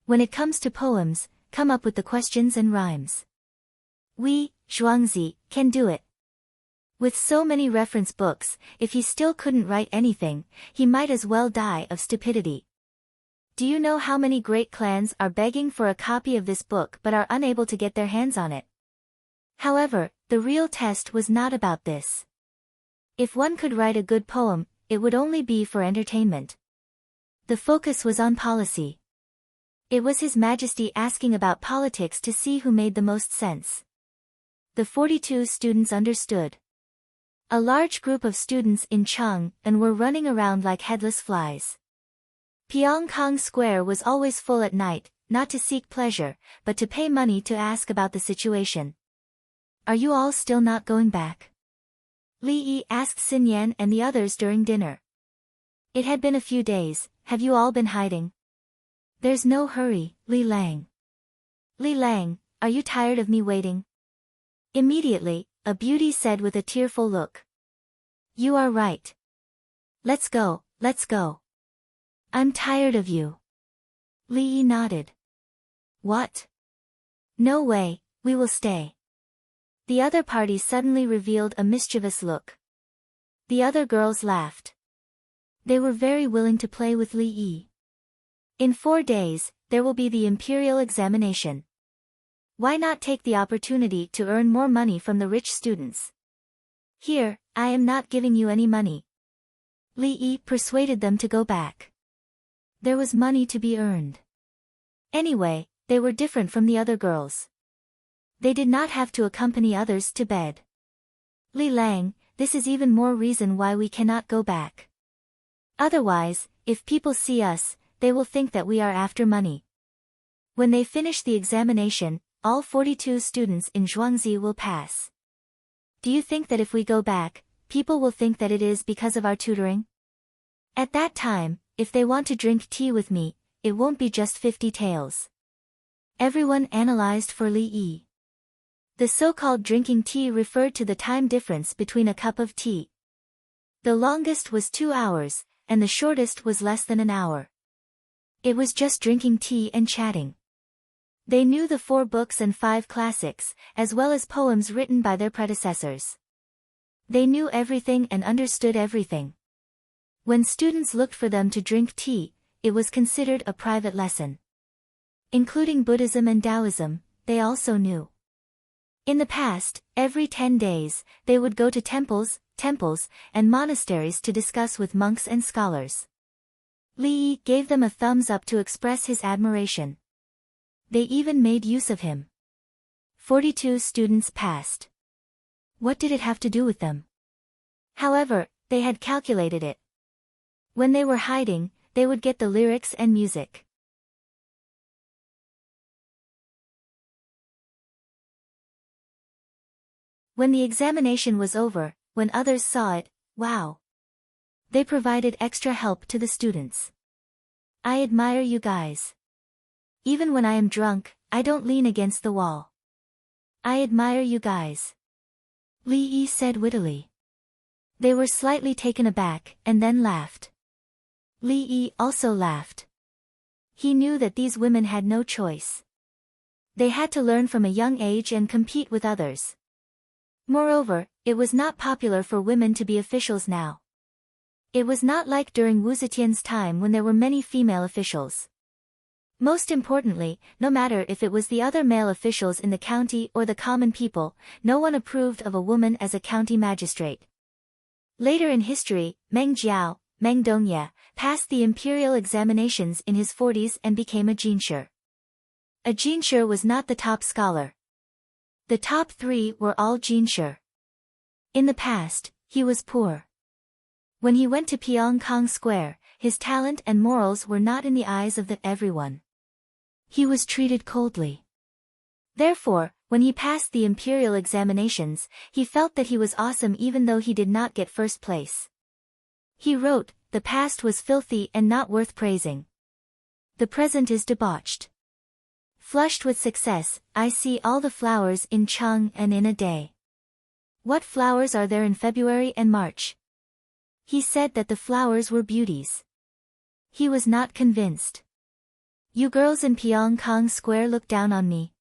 When it comes to poems, come up with the questions and rhymes. We, Zhuangzi, can do it. With so many reference books, if he still couldn't write anything, he might as well die of stupidity. Do you know how many great clans are begging for a copy of this book but are unable to get their hands on it? However, the real test was not about this. If one could write a good poem, it would only be for entertainment. The focus was on policy. It was His Majesty asking about politics to see who made the most sense. The 42 students understood. A large group of students in Chang'an were running around like headless flies. Pyongkang Square was always full at night, not to seek pleasure, but to pay money to ask about the situation. Are you all still not going back? Li Yi asked Xin Yan and the others during dinner. It had been a few days, have you all been hiding? There's no hurry, Li Lang. Li Lang, are you tired of me waiting? Immediately, a beauty said with a tearful look. You are right. Let's go, let's go. I'm tired of you. Li Yi nodded. What? No way, we will stay. The other party suddenly revealed a mischievous look. The other girls laughed. They were very willing to play with Li Yi. In 4 days, there will be the imperial examination. Why not take the opportunity to earn more money from the rich students? Here, I am not giving you any money. Li Yi persuaded them to go back. There was money to be earned. Anyway, they were different from the other girls. They did not have to accompany others to bed. Li Lang, this is even more reason why we cannot go back. Otherwise, if people see us, they will think that we are after money. When they finish the examination, all 42 students in Zhuangzi will pass. Do you think that if we go back, people will think that it is because of our tutoring? At that time, if they want to drink tea with me, it won't be just 50 taels. Everyone analyzed for Li Yi. The so-called drinking tea referred to the time difference between a cup of tea. The longest was 2 hours, and the shortest was less than an hour. It was just drinking tea and chatting. They knew the 4 books and 5 classics, as well as poems written by their predecessors. They knew everything and understood everything. When students looked for them to drink tea, it was considered a private lesson. Including Buddhism and Taoism, they also knew. In the past, every 10 days, they would go to temples, and monasteries to discuss with monks and scholars. Li Yi gave them a thumbs up to express his admiration. They even made use of him. 42 students passed. What did it have to do with them? However, they had calculated it. When they were hiding, they would get the lyrics and music. When the examination was over, when others saw it, wow! They provided extra help to the students. I admire you guys. Even when I am drunk, I don't lean against the wall. I admire you guys. Li Yi said wittily. They were slightly taken aback, and then laughed. Li Yi also laughed. He knew that these women had no choice. They had to learn from a young age and compete with others. Moreover, it was not popular for women to be officials now. It was not like during Wu Zetian's time when there were many female officials. Most importantly, no matter if it was the other male officials in the county or the common people, no one approved of a woman as a county magistrate. Later in history, Meng Jiao, Meng Dongye, passed the imperial examinations in his 40s and became a jinshi. A jinshi was not the top scholar. The top 3 were all jinshi. In the past, he was poor. When he went to Pyongkang Square, his talent and morals were not in the eyes of everyone. He was treated coldly. Therefore, when he passed the imperial examinations, he felt that he was awesome even though he did not get first place. He wrote, "The past was filthy and not worth praising. The present is debauched. Flushed with success, I see all the flowers in Cheng and in a day. What flowers are there in February and March?" He said that the flowers were beauties. He was not convinced. You girls in Pyongkang Square look down on me.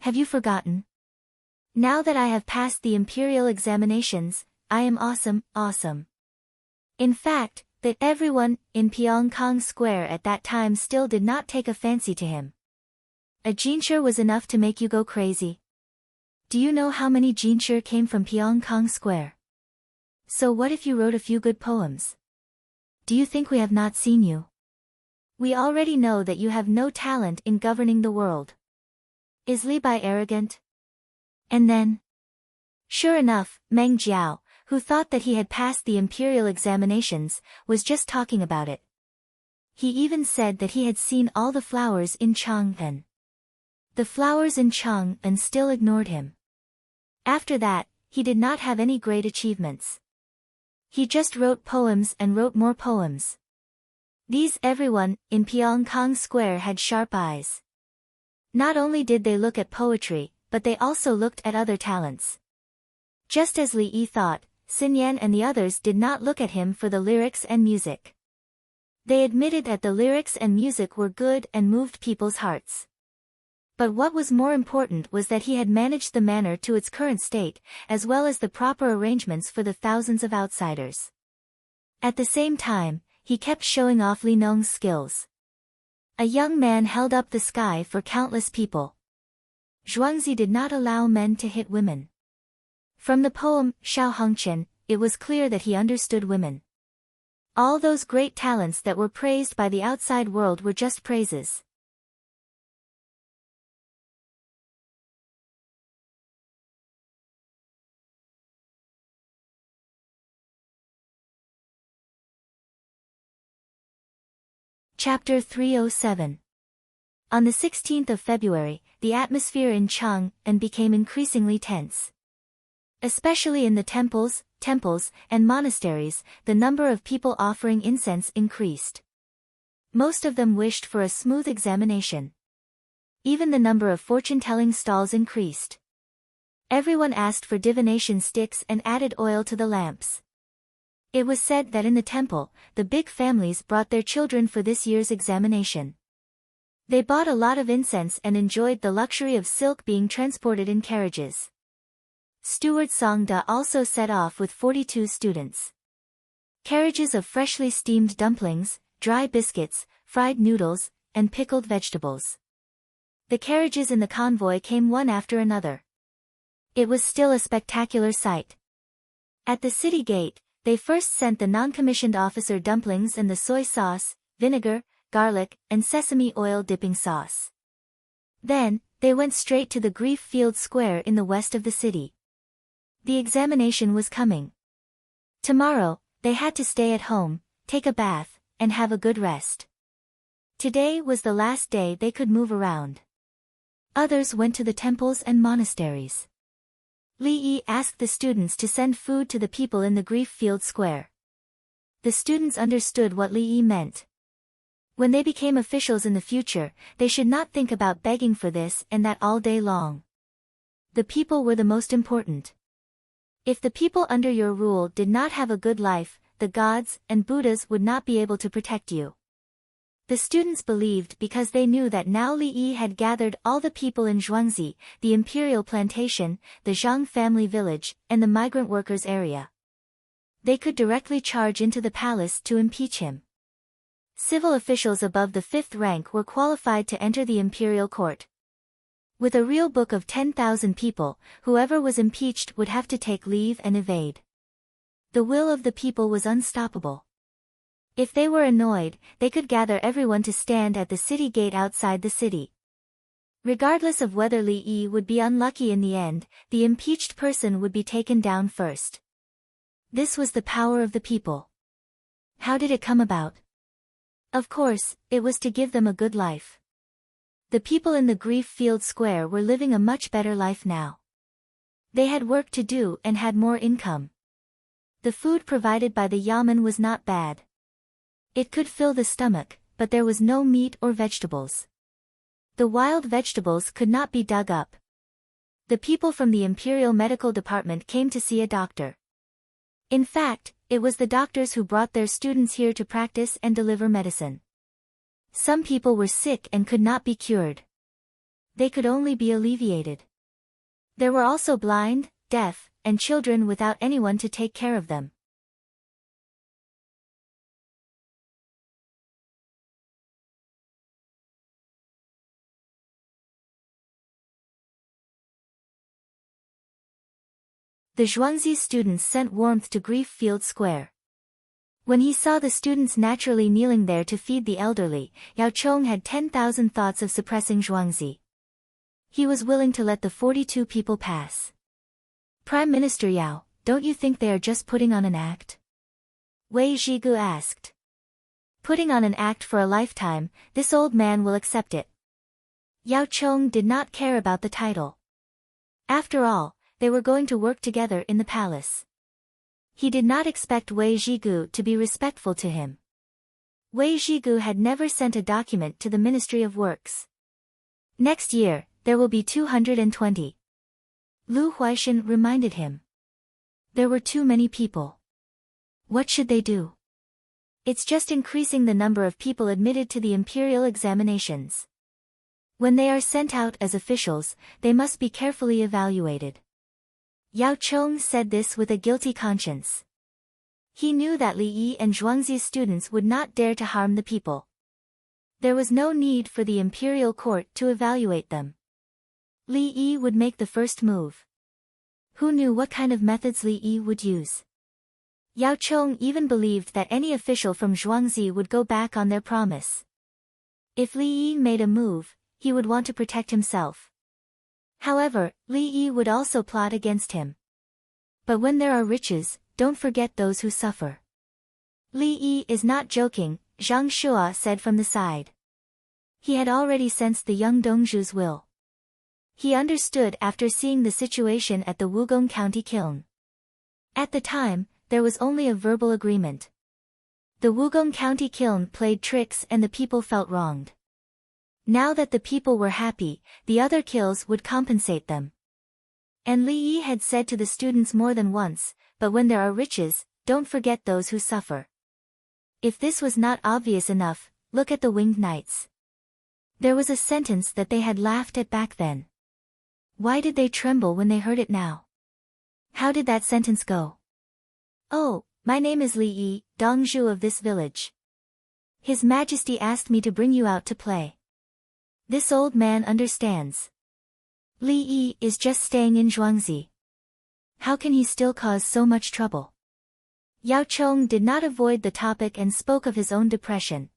Have you forgotten? Now that I have passed the imperial examinations, I am awesome, awesome. In fact, that everyone in Pyongkang Square at that time still did not take a fancy to him. A jinshi was enough to make you go crazy. Do you know how many jinshi came from Pyongkang Square? So what if you wrote a few good poems? Do you think we have not seen you? We already know that you have no talent in governing the world. Is Li Bai arrogant? And then? Sure enough, Meng Jiao, who thought that he had passed the imperial examinations, was just talking about it. He even said that he had seen all the flowers in Chang'an. The flowers in Chang'an still ignored him. After that, he did not have any great achievements. He just wrote poems and wrote more poems. Everyone in Pyongkang Square had sharp eyes. Not only did they look at poetry, but they also looked at other talents. Just as Li Yi thought, Xin Yan and the others did not look at him for the lyrics and music. They admitted that the lyrics and music were good and moved people's hearts. But what was more important was that he had managed the manor to its current state, as well as the proper arrangements for the thousands of outsiders. At the same time, he kept showing off Li Nong's skills. A young man held up the sky for countless people. Zhuangzi did not allow men to hit women. From the poem, Shao Hongqian, it was clear that he understood women. All those great talents that were praised by the outside world were just praises. Chapter 307. On the 16th of February, the atmosphere in Chang'an became increasingly tense. Especially in the temples, and monasteries, the number of people offering incense increased. Most of them wished for a smooth examination. Even the number of fortune-telling stalls increased. Everyone asked for divination sticks and added oil to the lamps. It was said that in the temple, the big families brought their children for this year's examination. They bought a lot of incense and enjoyed the luxury of silk being transported in carriages. Steward Song Da also set off with 42 students. Carriages of freshly steamed dumplings, dry biscuits, fried noodles, and pickled vegetables. The carriages in the convoy came one after another. It was still a spectacular sight. At the city gate, they first sent the non-commissioned officer dumplings and the soy sauce, vinegar, garlic, and sesame oil dipping sauce. Then, they went straight to the Grief Field Square in the west of the city. The examination was coming. Tomorrow, they had to stay at home, take a bath, and have a good rest. Today was the last day they could move around. Others went to the temples and monasteries. Li Yi asked the students to send food to the people in the Grief Field Square. The students understood what Li Yi meant. When they became officials in the future, they should not think about begging for this and that all day long. The people were the most important. If the people under your rule did not have a good life, the gods and Buddhas would not be able to protect you. The students believed because they knew that now Li Yi had gathered all the people in Zhuangzi, the imperial plantation, the Zhang family village, and the migrant workers area. They could directly charge into the palace to impeach him. Civil officials above the 5th rank were qualified to enter the imperial court. With a real book of 10,000 people, whoever was impeached would have to take leave and evade. The will of the people was unstoppable. If they were annoyed, they could gather everyone to stand at the city gate outside the city. Regardless of whether Li Yi would be unlucky in the end, the impeached person would be taken down first. This was the power of the people. How did it come about? Of course, it was to give them a good life. The people in the Grief Field Square were living a much better life now. They had work to do and had more income. The food provided by the yamen was not bad. It could fill the stomach, but there was no meat or vegetables. The wild vegetables could not be dug up. The people from the Imperial Medical Department came to see a doctor. In fact, it was the doctors who brought their students here to practice and deliver medicine. Some people were sick and could not be cured. They could only be alleviated. There were also blind, deaf, and children without anyone to take care of them. The Zhuangzi students sent warmth to Grief Field Square. When he saw the students naturally kneeling there to feed the elderly, Yao Chong had 10,000 thoughts of suppressing Zhuangzi. He was willing to let the 42 people pass. Prime Minister Yao, don't you think they are just putting on an act? Wei Zhigu asked. Putting on an act for a lifetime, this old man will accept it. Yao Chong did not care about the title. After all, they were going to work together in the palace. He did not expect Wei Zhigu to be respectful to him. Wei Zhigu had never sent a document to the Ministry of Works. Next year, there will be 220. Lu Huaishan reminded him. There were too many people. What should they do? It's just increasing the number of people admitted to the imperial examinations. When they are sent out as officials, they must be carefully evaluated. Yao Chong said this with a guilty conscience. He knew that Li Yi and Zhuangzi's students would not dare to harm the people. There was no need for the imperial court to evaluate them. Li Yi would make the first move. Who knew what kind of methods Li Yi would use? Yao Chong even believed that any official from Zhuangzi would go back on their promise. If Li Yi made a move, he would want to protect himself. However, Li Yi would also plot against him. But when there are riches, don't forget those who suffer. Li Yi is not joking, Zhang Shua said from the side. He had already sensed the young Dongzhu's will. He understood after seeing the situation at the Wugong County kiln. At the time, there was only a verbal agreement. The Wugong County kiln played tricks and the people felt wronged. Now that the people were happy, the other kills would compensate them. And Li Yi had said to the students more than once, but when there are riches, don't forget those who suffer. If this was not obvious enough, look at the winged knights. There was a sentence that they had laughed at back then. Why did they tremble when they heard it now? How did that sentence go? Oh, my name is Li Yi, Dongzhu of this village. His Majesty asked me to bring you out to play. This old man understands. Li Yi is just staying in Zhuangzi. How can he still cause so much trouble? Yao Chong did not avoid the topic and spoke of his own depression.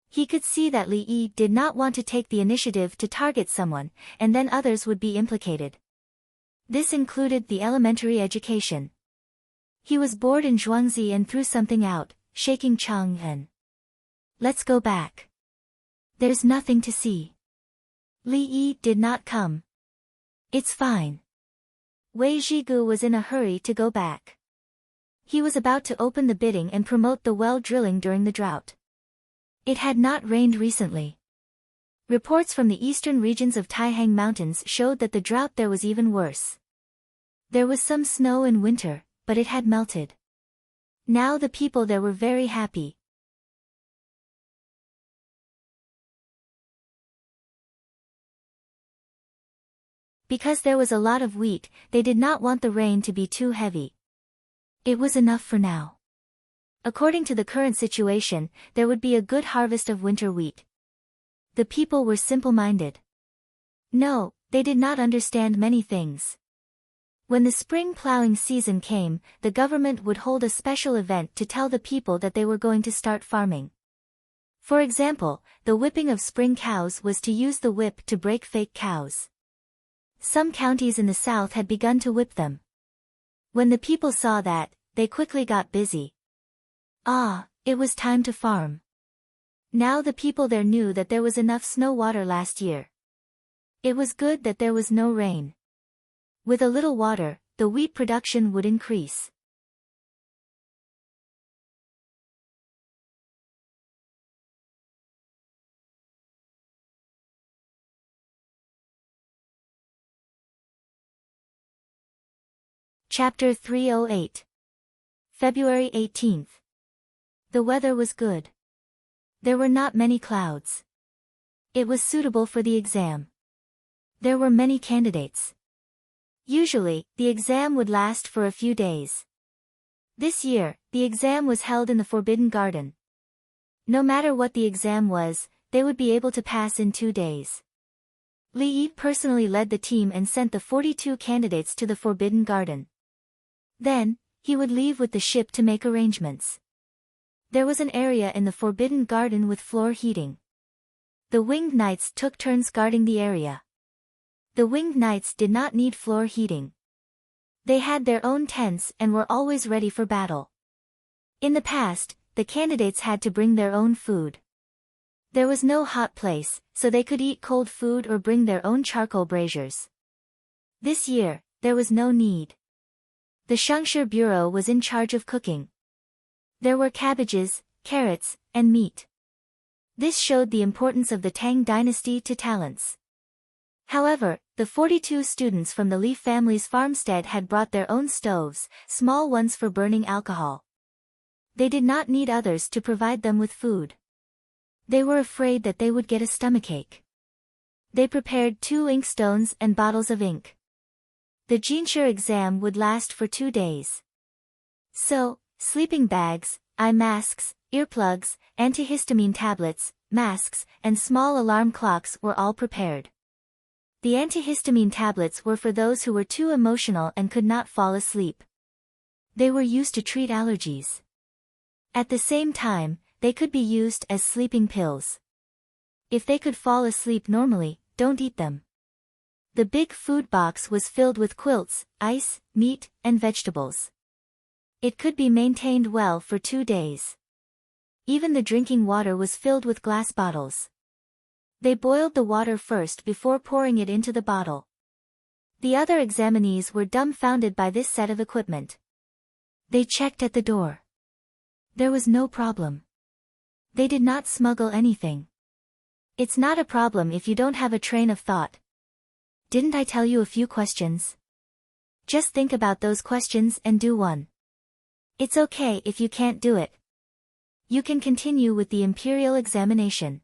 He could see that Li Yi did not want to take the initiative to target someone, and then others would be implicated. This included the elementary education. He was bored in Zhuangzi and threw something out, shaking Chang En. Let's go back. There's nothing to see. Li Yi did not come. It's fine. Wei Zhigu was in a hurry to go back. He was about to open the bidding and promote the well drilling during the drought. It had not rained recently. Reports from the eastern regions of Taihang Mountains showed that the drought there was even worse. There was some snow in winter, but it had melted. Now the people there were very happy. Because there was a lot of wheat, they did not want the rain to be too heavy. It was enough for now. According to the current situation, there would be a good harvest of winter wheat. The people were simple-minded. No, they did not understand many things. When the spring plowing season came, the government would hold a special event to tell the people that they were going to start farming. For example, the whipping of spring cows was to use the whip to break fake cows. Some counties in the south had begun to whip them. When the people saw that, they quickly got busy. Ah, it was time to farm. Now the people there knew that there was enough snow water last year. It was good that there was no rain. With a little water, the wheat production would increase. Chapter 308. February 18th. The weather was good. There were not many clouds. It was suitable for the exam. There were many candidates. Usually, the exam would last for a few days. This year, the exam was held in the Forbidden Garden. No matter what the exam was, they would be able to pass in 2 days. Li Yi personally led the team and sent the 42 candidates to the Forbidden Garden. Then, he would leave with the ship to make arrangements. There was an area in the Forbidden Garden with floor heating. The winged knights took turns guarding the area. The winged knights did not need floor heating. They had their own tents and were always ready for battle. In the past, the candidates had to bring their own food. There was no hot place, so they could eat cold food or bring their own charcoal braziers. This year, there was no need. The Shangshi Bureau was in charge of cooking. There were cabbages, carrots, and meat. This showed the importance of the Tang dynasty to talents. However, the 42 students from the Li family's farmstead had brought their own stoves, small ones for burning alcohol. They did not need others to provide them with food. They were afraid that they would get a stomachache. They prepared 2 inkstones and bottles of ink. The Jinshe exam would last for 2 days. So, sleeping bags, eye masks, earplugs, antihistamine tablets, masks, and small alarm clocks were all prepared. The antihistamine tablets were for those who were too emotional and could not fall asleep. They were used to treat allergies. At the same time, they could be used as sleeping pills. If they could fall asleep normally, don't eat them. The big food box was filled with quilts, ice, meat, and vegetables. It could be maintained well for 2 days. Even the drinking water was filled with glass bottles. They boiled the water first before pouring it into the bottle. The other examinees were dumbfounded by this set of equipment. They checked at the door. There was no problem. They did not smuggle anything. It's not a problem if you don't have a train of thought. Didn't I tell you a few questions? Just think about those questions and do one. It's okay if you can't do it. You can continue with the imperial examination.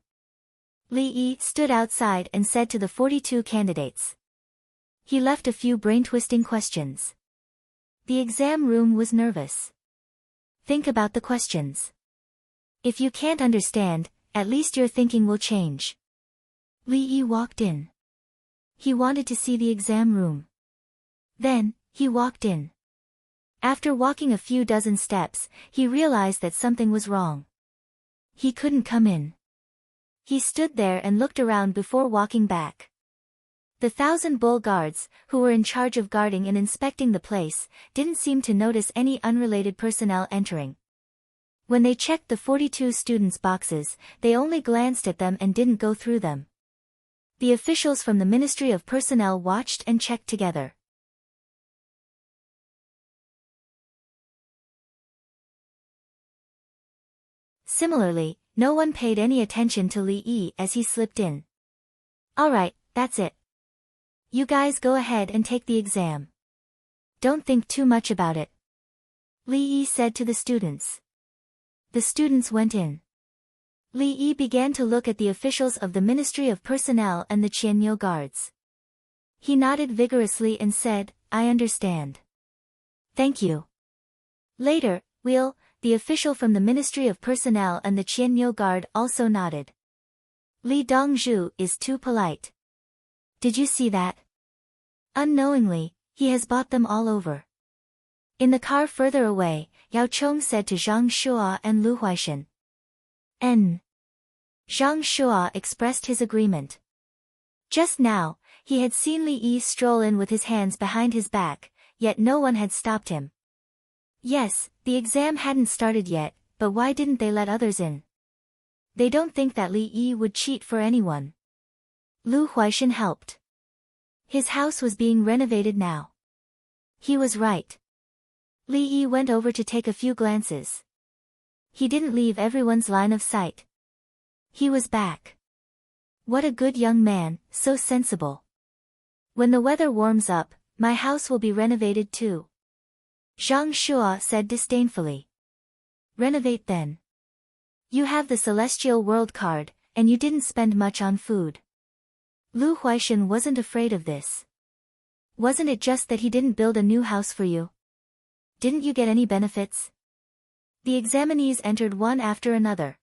Li Yi stood outside and said to the 42 candidates. He left a few brain-twisting questions. The exam room was nervous. Think about the questions. If you can't understand, at least your thinking will change. Li Yi walked in. He wanted to see the exam room. Then, he walked in. After walking a few dozen steps, he realized that something was wrong. He couldn't come in. He stood there and looked around before walking back. The 1,000 bull guards, who were in charge of guarding and inspecting the place, didn't seem to notice any unrelated personnel entering. When they checked the 42 students' boxes, they only glanced at them and didn't go through them. The officials from the Ministry of Personnel watched and checked together. Similarly, no one paid any attention to Li Yi as he slipped in. Alright, that's it. You guys go ahead and take the exam. Don't think too much about it. Li Yi said to the students. The students went in. Li Yi began to look at the officials of the Ministry of Personnel and the Qianyu guards. He nodded vigorously and said, I understand. Thank you. Later, the official from the Ministry of Personnel and the Qianyu guard also nodded. Li Dongzhu is too polite. Did you see that? Unknowingly, he has bought them all over. In the car further away, Yao Chong said to Zhang Shua and Lu Huaishan. Zhang Shua expressed his agreement. Just now, he had seen Li Yi stroll in with his hands behind his back, yet no one had stopped him. Yes, the exam hadn't started yet, but why didn't they let others in? They don't think that Li Yi would cheat for anyone. Lu Huaishan helped. His house was being renovated now. He was right. Li Yi went over to take a few glances. He didn't leave everyone's line of sight. He was back. What a good young man, so sensible. When the weather warms up, my house will be renovated too. Zhang Shua said disdainfully. Renovate then. You have the Celestial World card, and you didn't spend much on food. Lu Huaishan wasn't afraid of this. Wasn't it just that he didn't build a new house for you? Didn't you get any benefits? The examinees entered one after another.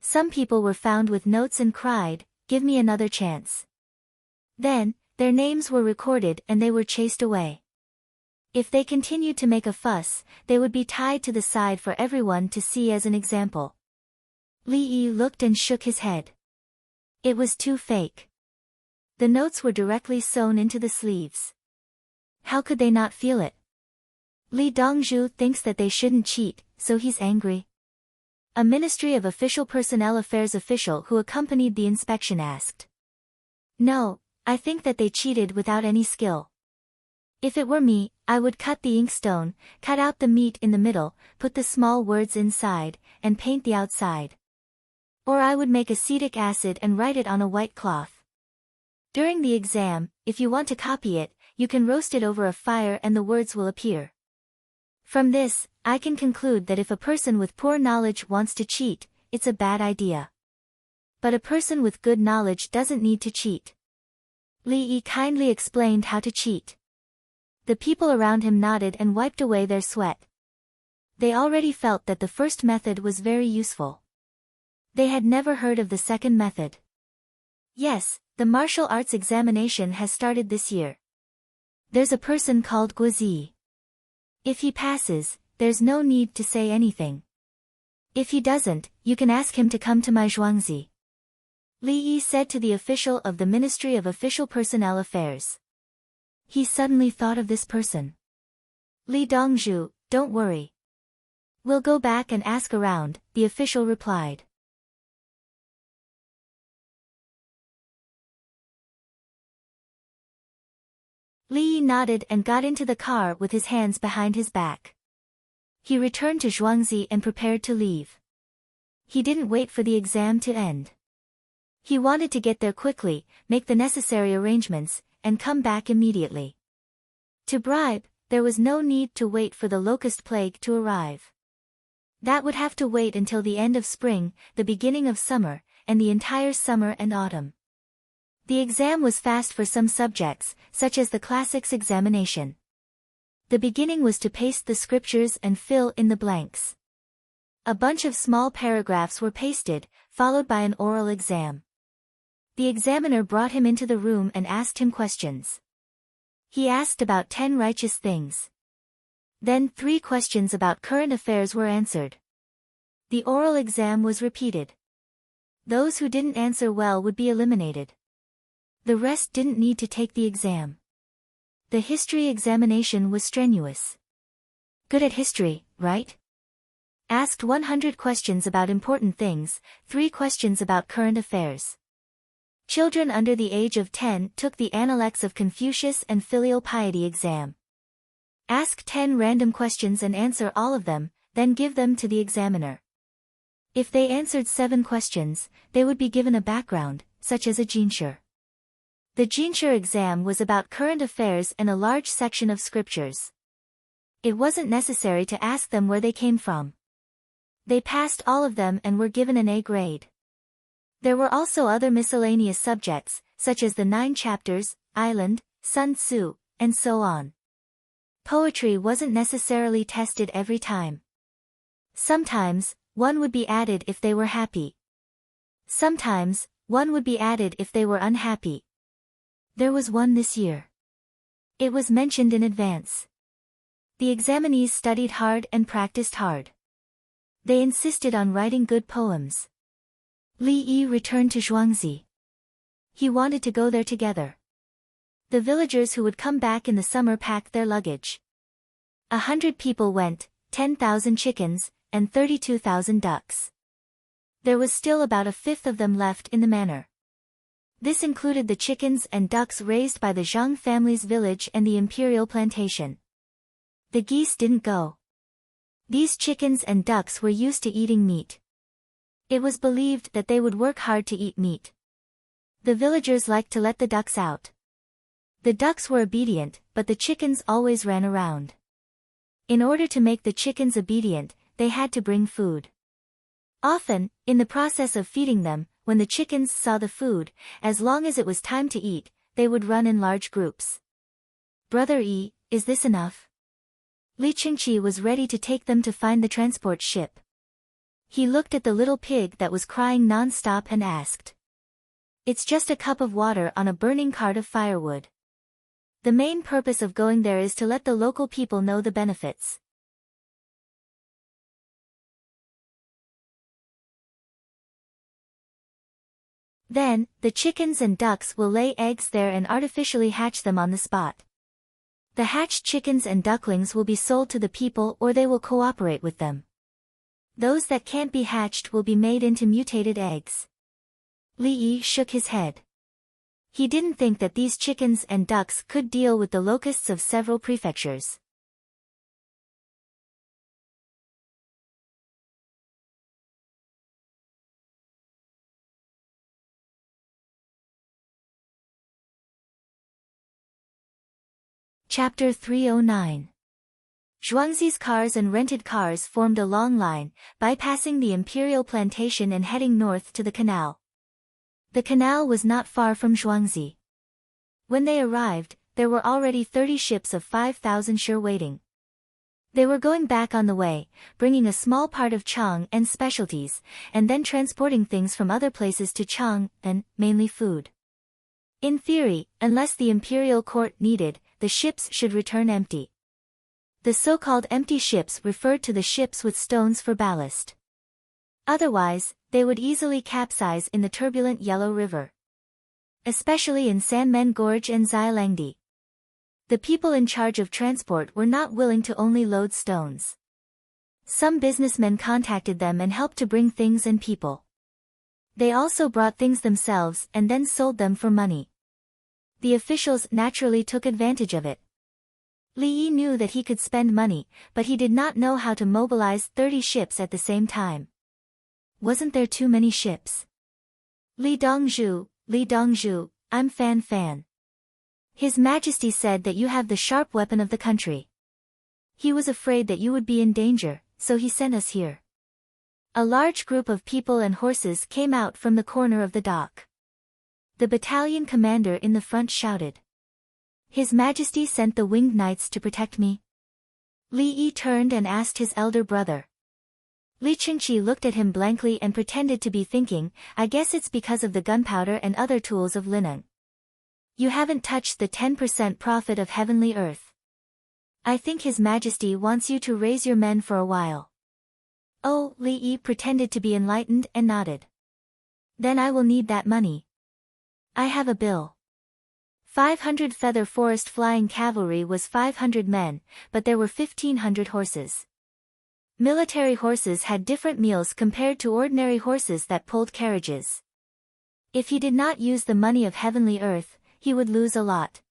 Some people were found with notes and cried, give me another chance. Then, their names were recorded and they were chased away. If they continued to make a fuss, they would be tied to the side for everyone to see as an example. Li Yi looked and shook his head. It was too fake. The notes were directly sewn into the sleeves. How could they not feel it? Li Dongzhu thinks that they shouldn't cheat, so he's angry. A Ministry of Official Personnel Affairs official who accompanied the inspection asked. No, I think that they cheated without any skill. If it were me, I would cut the inkstone, cut out the meat in the middle, put the small words inside, and paint the outside. Or I would make acetic acid and write it on a white cloth. During the exam, if you want to copy it, you can roast it over a fire and the words will appear. From this, I can conclude that if a person with poor knowledge wants to cheat, it's a bad idea. But a person with good knowledge doesn't need to cheat. Li Yi kindly explained how to cheat. The people around him nodded and wiped away their sweat. They already felt that the first method was very useful. They had never heard of the second method. Yes, the martial arts examination has started this year. There's a person called Guozi. If he passes, there's no need to say anything. If he doesn't, you can ask him to come to my Zhuangzi. Li Yi said to the official of the Ministry of Official Personnel Affairs. He suddenly thought of this person. Li Dongzhu, don't worry. We'll go back and ask around, the official replied. Li Yi nodded and got into the car with his hands behind his back. He returned to Zhuangzi and prepared to leave. He didn't wait for the exam to end. He wanted to get there quickly, make the necessary arrangements, and come back immediately. To bribe, there was no need to wait for the locust plague to arrive. That would have to wait until the end of spring, the beginning of summer, and the entire summer and autumn. The exam was fast for some subjects, such as the classics examination. The beginning was to paste the scriptures and fill in the blanks. A bunch of small paragraphs were pasted, followed by an oral exam. The examiner brought him into the room and asked him questions. He asked about 10 righteous things. Then 3 questions about current affairs were answered. The oral exam was repeated. Those who didn't answer well would be eliminated. The rest didn't need to take the exam. The history examination was strenuous. Good at history, right? Asked 100 questions about important things, 3 questions about current affairs. Children under the age of 10 took the Analects of Confucius and Filial Piety exam. Ask 10 random questions and answer all of them, then give them to the examiner. If they answered 7 questions, they would be given a background, such as a jinsher. The jinsher exam was about current affairs and a large section of scriptures. It wasn't necessary to ask them where they came from. They passed all of them and were given an A grade. There were also other miscellaneous subjects, such as the 9 chapters, island, Sun Tzu, and so on. Poetry wasn't necessarily tested every time. Sometimes, 1 would be added if they were happy. Sometimes, 1 would be added if they were unhappy. There was 1 this year. It was mentioned in advance. The examinees studied hard and practiced hard. They insisted on writing good poems. Li Yi returned to Zhuangzi. He wanted to go there together. The villagers who would come back in the summer packed their luggage. 100 people went, 10,000 chickens, and 32,000 ducks. There was still about a fifth of them left in the manor. This included the chickens and ducks raised by the Zhang family's village and the imperial plantation. The geese didn't go. These chickens and ducks were used to eating meat. It was believed that they would work hard to eat meat. The villagers liked to let the ducks out. The ducks were obedient, but the chickens always ran around. In order to make the chickens obedient, they had to bring food. Often, in the process of feeding them, when the chickens saw the food, as long as it was time to eat, they would run in large groups. Brother Yi, is this enough? Li Qingqi was ready to take them to find the transport ship. He looked at the little pig that was crying non-stop and asked. It's just a cup of water on a burning cart of firewood. The main purpose of going there is to let the local people know the benefits. Then, the chickens and ducks will lay eggs there and artificially hatch them on the spot. The hatched chickens and ducklings will be sold to the people or they will cooperate with them. Those that can't be hatched will be made into mutated eggs. Li Yi shook his head. He didn't think that these chickens and ducks could deal with the locusts of several prefectures. Chapter 309. Zhuangzi's cars and rented cars formed a long line, bypassing the imperial plantation and heading north to the canal. The canal was not far from Zhuangzi. When they arrived, there were already 30 ships of 5,000 sure waiting. They were going back on the way, bringing a small part of Chang and specialties, and then transporting things from other places to Chang, and, mainly food. In theory, unless the imperial court needed, the ships should return empty. The so-called empty ships referred to the ships with stones for ballast. Otherwise, they would easily capsize in the turbulent Yellow River. Especially in Sanmen Gorge and Xialangdi. The people in charge of transport were not willing to only load stones. Some businessmen contacted them and helped to bring things and people. They also brought things themselves and then sold them for money. The officials naturally took advantage of it. Li Yi knew that he could spend money, but he did not know how to mobilize 30 ships at the same time. Wasn't there too many ships? Li Dongzhu, I'm Fan. His Majesty said that you have the sharp weapon of the country. He was afraid that you would be in danger, so he sent us here. A large group of people and horses came out from the corner of the dock. The battalion commander in the front shouted. His Majesty sent the winged knights to protect me? Li Yi turned and asked his elder brother. Li Qingqi looked at him blankly and pretended to be thinking, I guess it's because of the gunpowder and other tools of Lineng. You haven't touched the 10% profit of heavenly earth. I think His Majesty wants you to raise your men for a while. Oh, Li Yi pretended to be enlightened and nodded. Then I will need that money. I have a bill. 500 feather forest flying cavalry was 500 men, but there were 1,500 horses. Military horses had different meals compared to ordinary horses that pulled carriages. If he did not use the money of heavenly earth, he would lose a lot.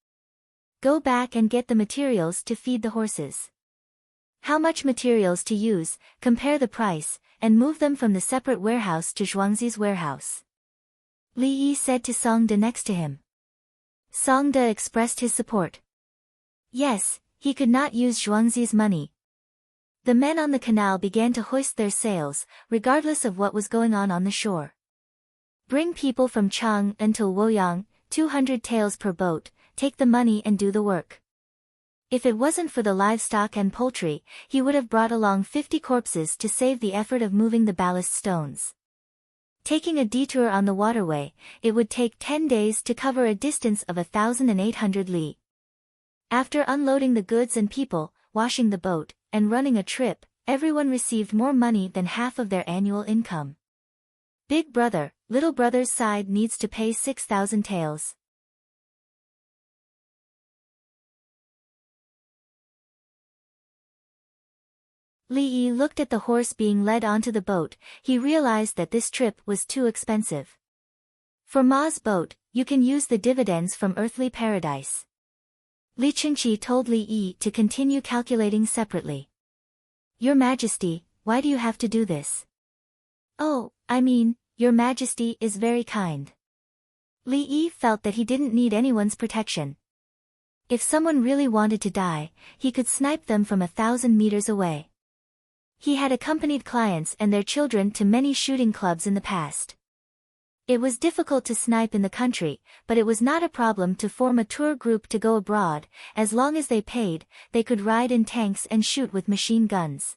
Go back and get the materials to feed the horses. How much materials to use, compare the price, and move them from the separate warehouse to Zhuangzi's warehouse. Li Yi said to Song De next to him. Song De expressed his support. Yes, he could not use Zhuangzi's money. The men on the canal began to hoist their sails, regardless of what was going on the shore. Bring people from Chang until Woyang, 200 taels per boat, take the money and do the work. If it wasn't for the livestock and poultry, he would have brought along 50 corpses to save the effort of moving the ballast stones. Taking a detour on the waterway, it would take 10 days to cover a distance of 1,800 li. After unloading the goods and people, washing the boat, and running a trip, everyone received more money than half of their annual income. Big brother, little brother's side needs to pay 6,000 taels. Li Yi looked at the horse being led onto the boat. He realized that this trip was too expensive. For Ma's boat, you can use the dividends from earthly paradise. Li Qingqi told Li Yi to continue calculating separately. Your Majesty, why do you have to do this? Oh, I mean, Your Majesty is very kind. Li Yi felt that he didn't need anyone's protection. If someone really wanted to die, he could snipe them from 1,000 meters away. He had accompanied clients and their children to many shooting clubs in the past. It was difficult to snipe in the country, but it was not a problem to form a tour group to go abroad. As long as they paid, they could ride in tanks and shoot with machine guns.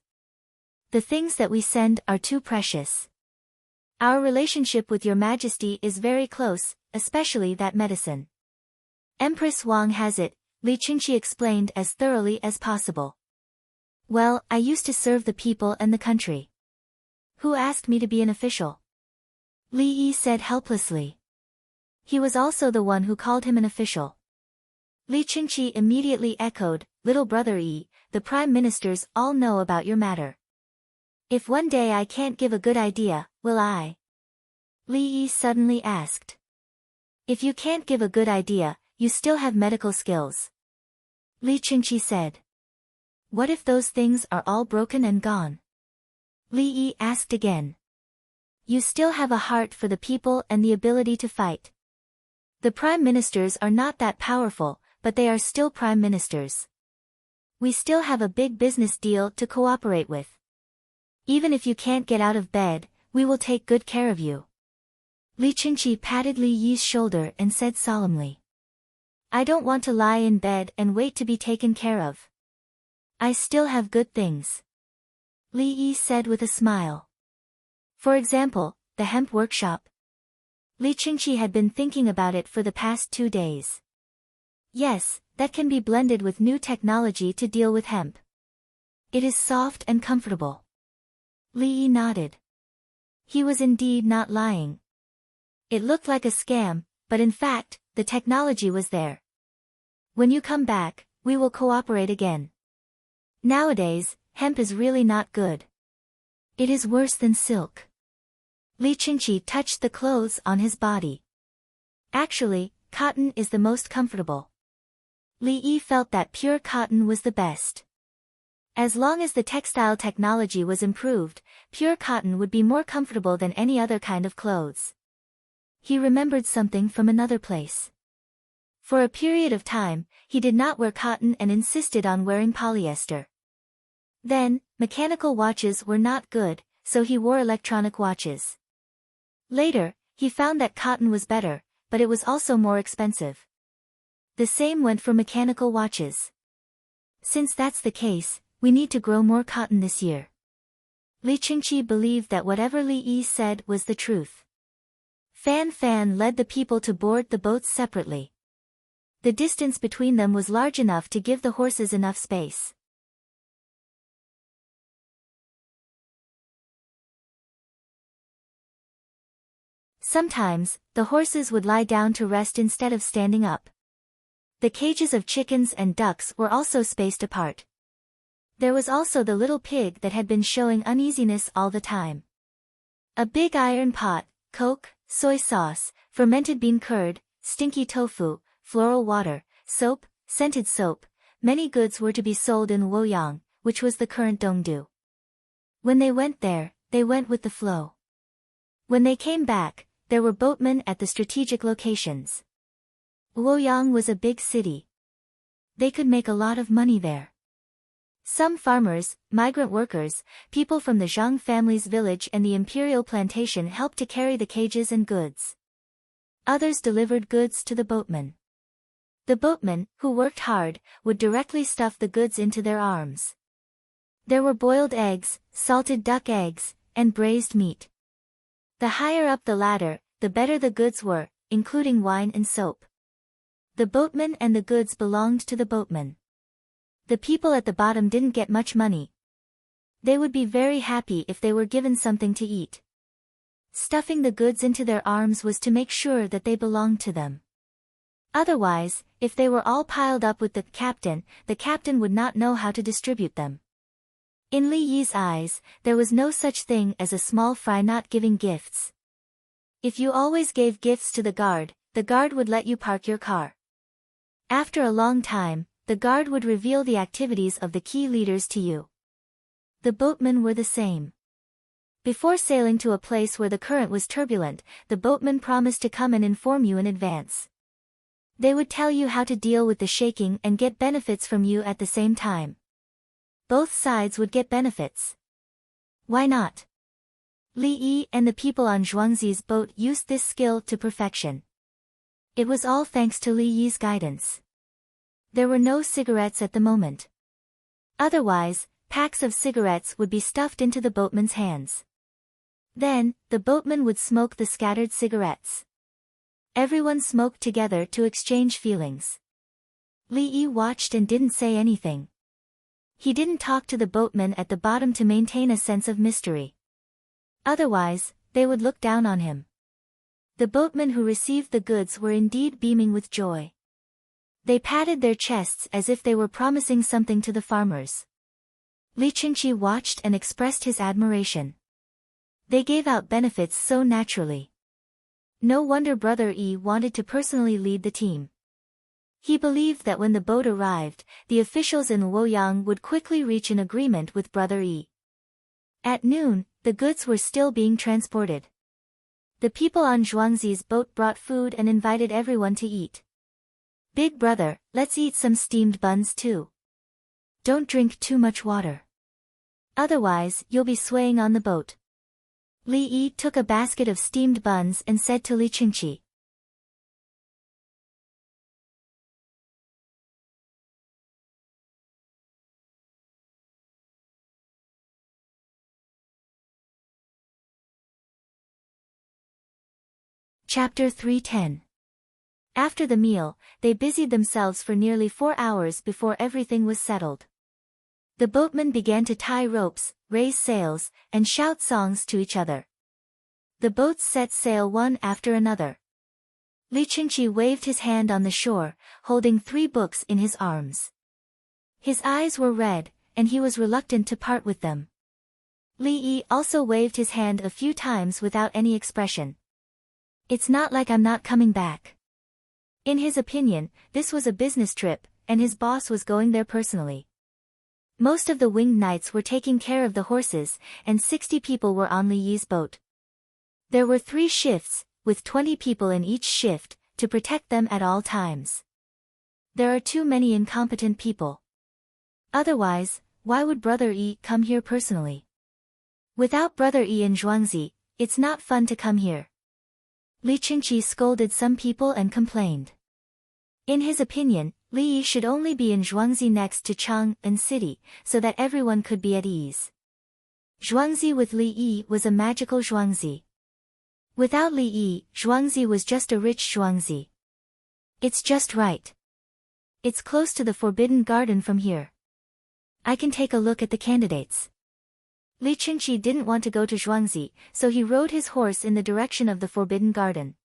The things that we send are too precious. Our relationship with Your Majesty is very close, especially that medicine. Empress Wang has it, Li Qingqi explained as thoroughly as possible. Well, I used to serve the people and the country. Who asked me to be an official? Li Yi said helplessly. He was also the one who called him an official. Li Qingqi immediately echoed, Little brother Yi, the prime ministers all know about your matter. If one day I can't give a good idea, will I? Li Yi suddenly asked. If you can't give a good idea, you still have medical skills. Li Qingqi said. What if those things are all broken and gone? Li Yi asked again. You still have a heart for the people and the ability to fight. The prime ministers are not that powerful, but they are still prime ministers. We still have a big business deal to cooperate with. Even if you can't get out of bed, we will take good care of you. Li Qingqi patted Li Yi's shoulder and said solemnly. I don't want to lie in bed and wait to be taken care of. I still have good things. Li Yi said with a smile. For example, the hemp workshop. Li Qingqi had been thinking about it for the past 2 days. Yes, that can be blended with new technology to deal with hemp. It is soft and comfortable. Li Yi nodded. He was indeed not lying. It looked like a scam, but in fact, the technology was there. When you come back, we will cooperate again. Nowadays, hemp is really not good. It is worse than silk. Li Qingqi touched the clothes on his body. Actually, cotton is the most comfortable. Li Yi felt that pure cotton was the best. As long as the textile technology was improved, pure cotton would be more comfortable than any other kind of clothes. He remembered something from another place. For a period of time, he did not wear cotton and insisted on wearing polyester. Then, mechanical watches were not good, so he wore electronic watches. Later, he found that cotton was better, but it was also more expensive. The same went for mechanical watches. Since that's the case, we need to grow more cotton this year. Li Qingqi believed that whatever Li Yi said was the truth. Fan Fan led the people to board the boats separately. The distance between them was large enough to give the horses enough space. Sometimes, the horses would lie down to rest instead of standing up. The cages of chickens and ducks were also spaced apart. There was also the little pig that had been showing uneasiness all the time. A big iron pot, Coke, soy sauce, fermented bean curd, stinky tofu, floral water, soap, scented soap, many goods were to be sold in Luoyang, which was the current Dongdu. When they went there, they went with the flow. When they came back, there were boatmen at the strategic locations. Luoyang was a big city. They could make a lot of money there. Some farmers, migrant workers, people from the Zhang family's village and the imperial plantation helped to carry the cages and goods. Others delivered goods to the boatmen. The boatmen, who worked hard, would directly stuff the goods into their arms. There were boiled eggs, salted duck eggs, and braised meat. The higher up the ladder, the better the goods were, including wine and soap. The boatmen and the goods belonged to the boatmen. The people at the bottom didn't get much money. They would be very happy if they were given something to eat. Stuffing the goods into their arms was to make sure that they belonged to them. Otherwise, if they were all piled up with the captain would not know how to distribute them. In Li Yi's eyes, there was no such thing as a small fry not giving gifts. If you always gave gifts to the guard would let you park your car. After a long time, the guard would reveal the activities of the key leaders to you. The boatmen were the same. Before sailing to a place where the current was turbulent, the boatmen promised to come and inform you in advance. They would tell you how to deal with the shaking and get benefits from you at the same time. Both sides would get benefits. Why not? Li Yi and the people on Zhuangzi's boat used this skill to perfection. It was all thanks to Li Yi's guidance. There were no cigarettes at the moment. Otherwise, packs of cigarettes would be stuffed into the boatman's hands. Then, the boatman would smoke the scattered cigarettes. Everyone smoked together to exchange feelings. Li Yi watched and didn't say anything. He didn't talk to the boatmen at the bottom to maintain a sense of mystery. Otherwise, they would look down on him. The boatmen who received the goods were indeed beaming with joy. They patted their chests as if they were promising something to the farmers. Li Qingqi watched and expressed his admiration. They gave out benefits so naturally. No wonder Brother Yi wanted to personally lead the team. He believed that when the boat arrived, the officials in Luoyang would quickly reach an agreement with Brother Yi. At noon, the goods were still being transported. The people on Zhuangzi's boat brought food and invited everyone to eat. Big brother, let's eat some steamed buns too. Don't drink too much water. Otherwise, you'll be swaying on the boat. Li Yi took a basket of steamed buns and said to Li Qingqi. Chapter 310. After the meal, they busied themselves for nearly 4 hours before everything was settled. The boatmen began to tie ropes, raise sails, and shout songs to each other. The boats set sail one after another. Li Qingqi waved his hand on the shore, holding 3 books in his arms. His eyes were red, and he was reluctant to part with them. Li Yi also waved his hand a few times without any expression. It's not like I'm not coming back. In his opinion, this was a business trip, and his boss was going there personally. Most of the winged knights were taking care of the horses, and 60 people were on Li Yi's boat. There were 3 shifts, with 20 people in each shift, to protect them at all times. There are too many incompetent people. Otherwise, why would Brother Yi come here personally? Without Brother Yi in Zhuangzi, it's not fun to come here. Li Qingqi scolded some people and complained. In his opinion, Li Yi should only be in Zhuangzi next to Chang'an City, so that everyone could be at ease. Zhuangzi with Li Yi was a magical Zhuangzi. Without Li Yi, Zhuangzi was just a rich Zhuangzi. It's just right. It's close to the Forbidden Garden from here. I can take a look at the candidates. Li Qingqi didn't want to go to Zhuangzi, so he rode his horse in the direction of the Forbidden Garden.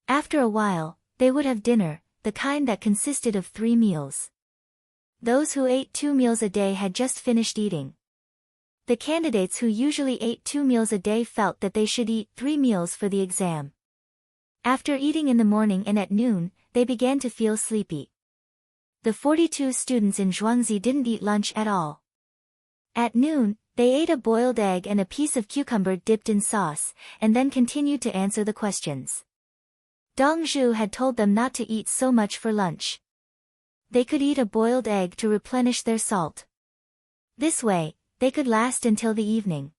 After a while, they would have dinner, the kind that consisted of 3 meals. Those who ate 2 meals a day had just finished eating. The candidates who usually ate 2 meals a day felt that they should eat 3 meals for the exam. After eating in the morning and at noon, they began to feel sleepy. The 42 students in Zhuangzi didn't eat lunch at all. At noon, they ate a boiled egg and a piece of cucumber dipped in sauce, and then continued to answer the questions. Dong Zhu had told them not to eat so much for lunch. They could eat a boiled egg to replenish their salt. This way, they could last until the evening.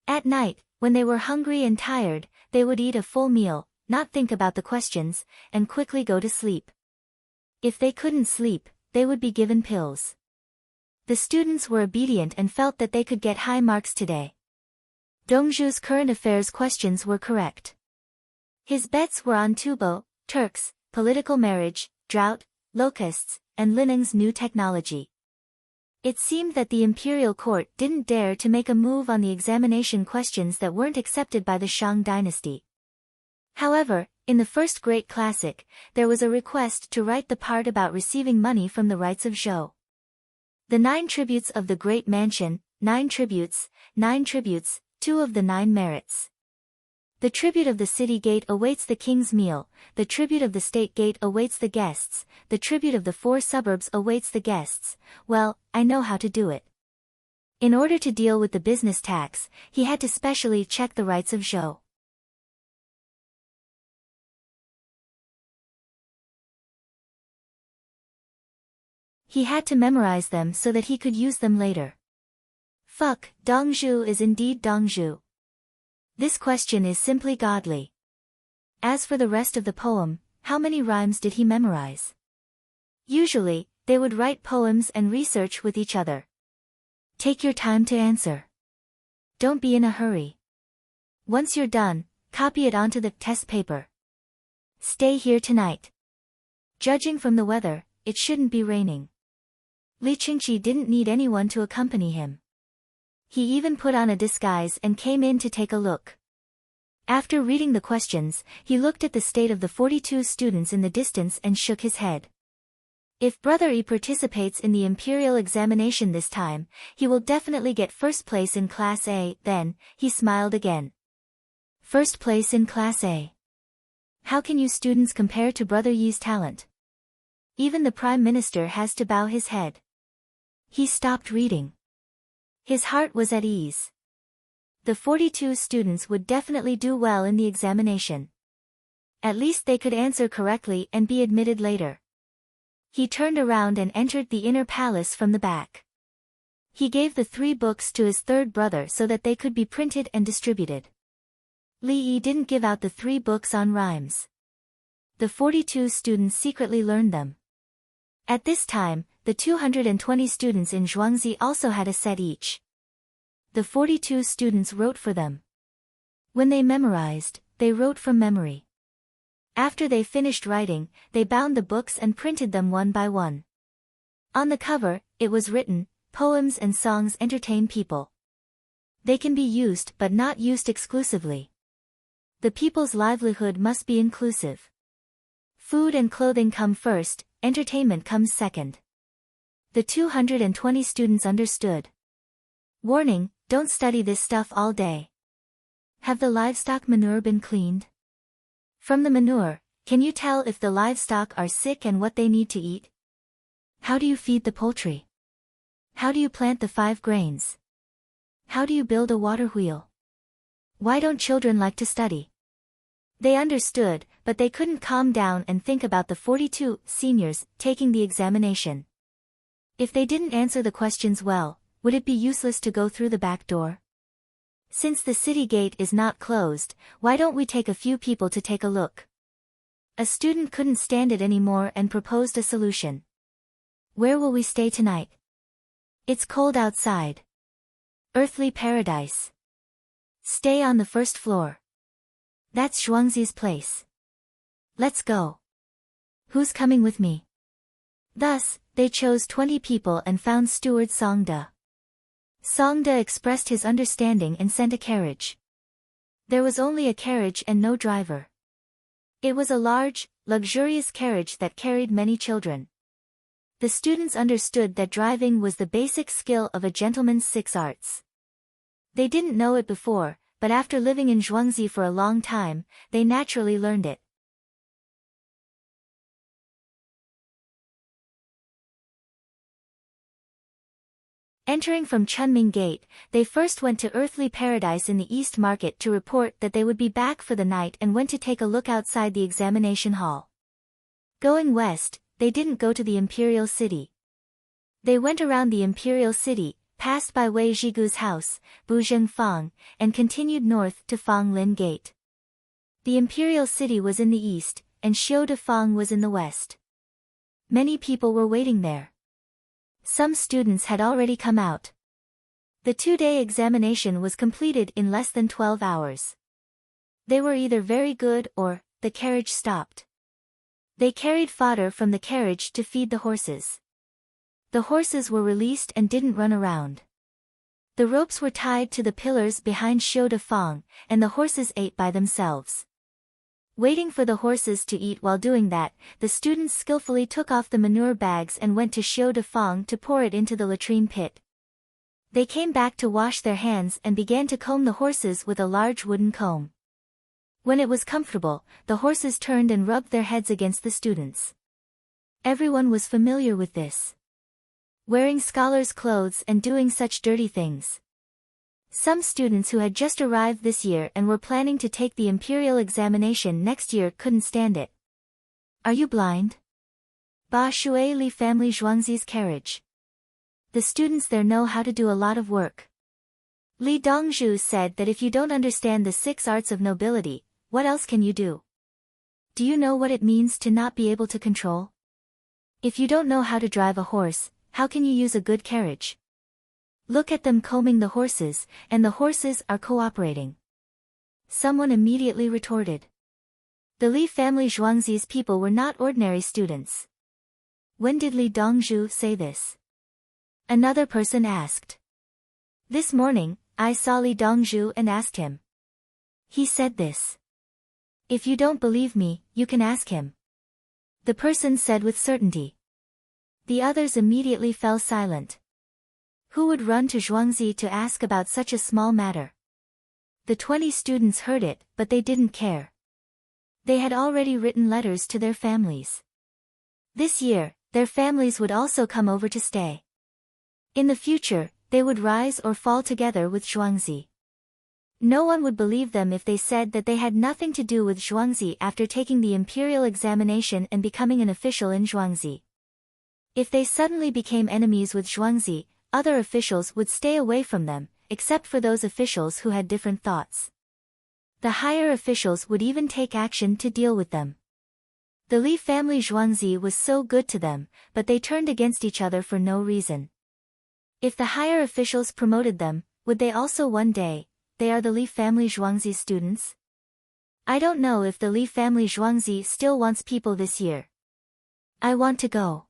At night, when they were hungry and tired, they would eat a full meal, not think about the questions, and quickly go to sleep. If they couldn't sleep, they would be given pills. The students were obedient and felt that they could get high marks today. Dongzhu's current affairs questions were correct. His bets were on Tubo, Turks, political marriage, drought, locusts, and Lineng's new technology. It seemed that the imperial court didn't dare to make a move on the examination questions that weren't accepted by the Shang dynasty. However, in the first great classic, there was a request to write the part about receiving money from the rights of Zhou. The 9 tributes of the great mansion, 9 tributes, 2 of the 9 merits. The tribute of the city gate awaits the king's meal, the tribute of the state gate awaits the guests, the tribute of the 4 suburbs awaits the guests. Well, I know how to do it. In order to deal with the business tax, he had to specially check the rights of Zhou. He had to memorize them so that he could use them later. Fuck, Dongzhu is indeed Dongzhu. This question is simply godly. As for the rest of the poem, how many rhymes did he memorize? Usually, they would write poems and research with each other. Take your time to answer. Don't be in a hurry. Once you're done, copy it onto the test paper. Stay here tonight. Judging from the weather, it shouldn't be raining. Li Qingqi didn't need anyone to accompany him. He even put on a disguise and came in to take a look. After reading the questions, he looked at the state of the 42 students in the distance and shook his head. If Brother Yi participates in the imperial examination this time, he will definitely get first place in Class A. Then, he smiled again. First place in Class A. How can you students compare to Brother Yi's talent? Even the Prime Minister has to bow his head. He stopped reading. His heart was at ease. The 42 students would definitely do well in the examination. At least they could answer correctly and be admitted later. He turned around and entered the inner palace from the back. He gave the 3 books to his third brother so that they could be printed and distributed. Li Yi didn't give out the 3 books on rhymes. The 42 students secretly learned them. At this time, the 220 students in Zhuangzi also had a set each. The 42 students wrote for them. When they memorized, they wrote from memory. After they finished writing, they bound the books and printed them one by one. On the cover, it was written, "Poems and songs entertain people. They can be used but not used exclusively. The people's livelihood must be inclusive. Food and clothing come first, entertainment comes second." The 220 students understood. Warning, don't study this stuff all day. Have the livestock manure been cleaned? From the manure, can you tell if the livestock are sick and what they need to eat? How do you feed the poultry? How do you plant the 5 grains? How do you build a water wheel? Why don't children like to study? They understood, but they couldn't calm down and think about the 42 seniors taking the examination. If they didn't answer the questions well, would it be useless to go through the back door? Since the city gate is not closed, why don't we take a few people to take a look? A student couldn't stand it anymore and proposed a solution. Where will we stay tonight? It's cold outside. Earthly paradise. Stay on the first floor. That's Zhuangzi's place. Let's go. Who's coming with me? Thus, they chose 20 people and found steward Songda. Songda expressed his understanding and sent a carriage. There was only a carriage and no driver. It was a large, luxurious carriage that carried many children. The students understood that driving was the basic skill of a gentleman's 6 arts. They didn't know it before, but after living in Zhuangzi for a long time, they naturally learned it. Entering from Chunming Gate, they first went to Earthly Paradise in the East Market to report that they would be back for the night and went to take a look outside the examination hall. Going west, they didn't go to the Imperial City. They went around the Imperial City, passed by Wei Zhigu's house, Buzheng Fang, and continued north to Fang Lin Gate. The Imperial City was in the east, and Xiu de Fang was in the west. Many people were waiting there. Some students had already come out. The 2-day examination was completed in less than 12 hours. They were either very good or, the carriage stopped. They carried fodder from the carriage to feed the horses. The horses were released and didn't run around. The ropes were tied to the pillars behind Xiu de Fang, and the horses ate by themselves. Waiting for the horses to eat while doing that, the students skillfully took off the manure bags and went to Xiu de Fang to pour it into the latrine pit. They came back to wash their hands and began to comb the horses with a large wooden comb. When it was comfortable, the horses turned and rubbed their heads against the students. Everyone was familiar with this. Wearing scholars' clothes and doing such dirty things. Some students who had just arrived this year and were planning to take the imperial examination next year couldn't stand it. Are you blind? Ba Shui Li family Zhuangzi's carriage. The students there know how to do a lot of work. Li Dongzhu said that if you don't understand the 6 arts of nobility, what else can you do? Do you know what it means to not be able to control? If you don't know how to drive a horse, how can you use a good carriage? Look at them combing the horses, and the horses are cooperating. Someone immediately retorted. The Li family Zhuangzi's people were not ordinary students. When did Li Dongzhu say this? Another person asked. This morning, I saw Li Dongzhu and asked him. He said this. If you don't believe me, you can ask him. The person said with certainty. The others immediately fell silent. Who would run to Zhuangzi to ask about such a small matter? The 20 students heard it, but they didn't care. They had already written letters to their families. This year, their families would also come over to stay. In the future, they would rise or fall together with Zhuangzi. No one would believe them if they said that they had nothing to do with Zhuangzi after taking the imperial examination and becoming an official in Zhuangzi. If they suddenly became enemies with Zhuangzi, other officials would stay away from them, except for those officials who had different thoughts. The higher officials would even take action to deal with them. The Li family Zhuangzi was so good to them, but they turned against each other for no reason. If the higher officials promoted them, would they also one day? They are the Li family Zhuangzi students? I don't know if the Li family Zhuangzi still wants people this year. I want to go.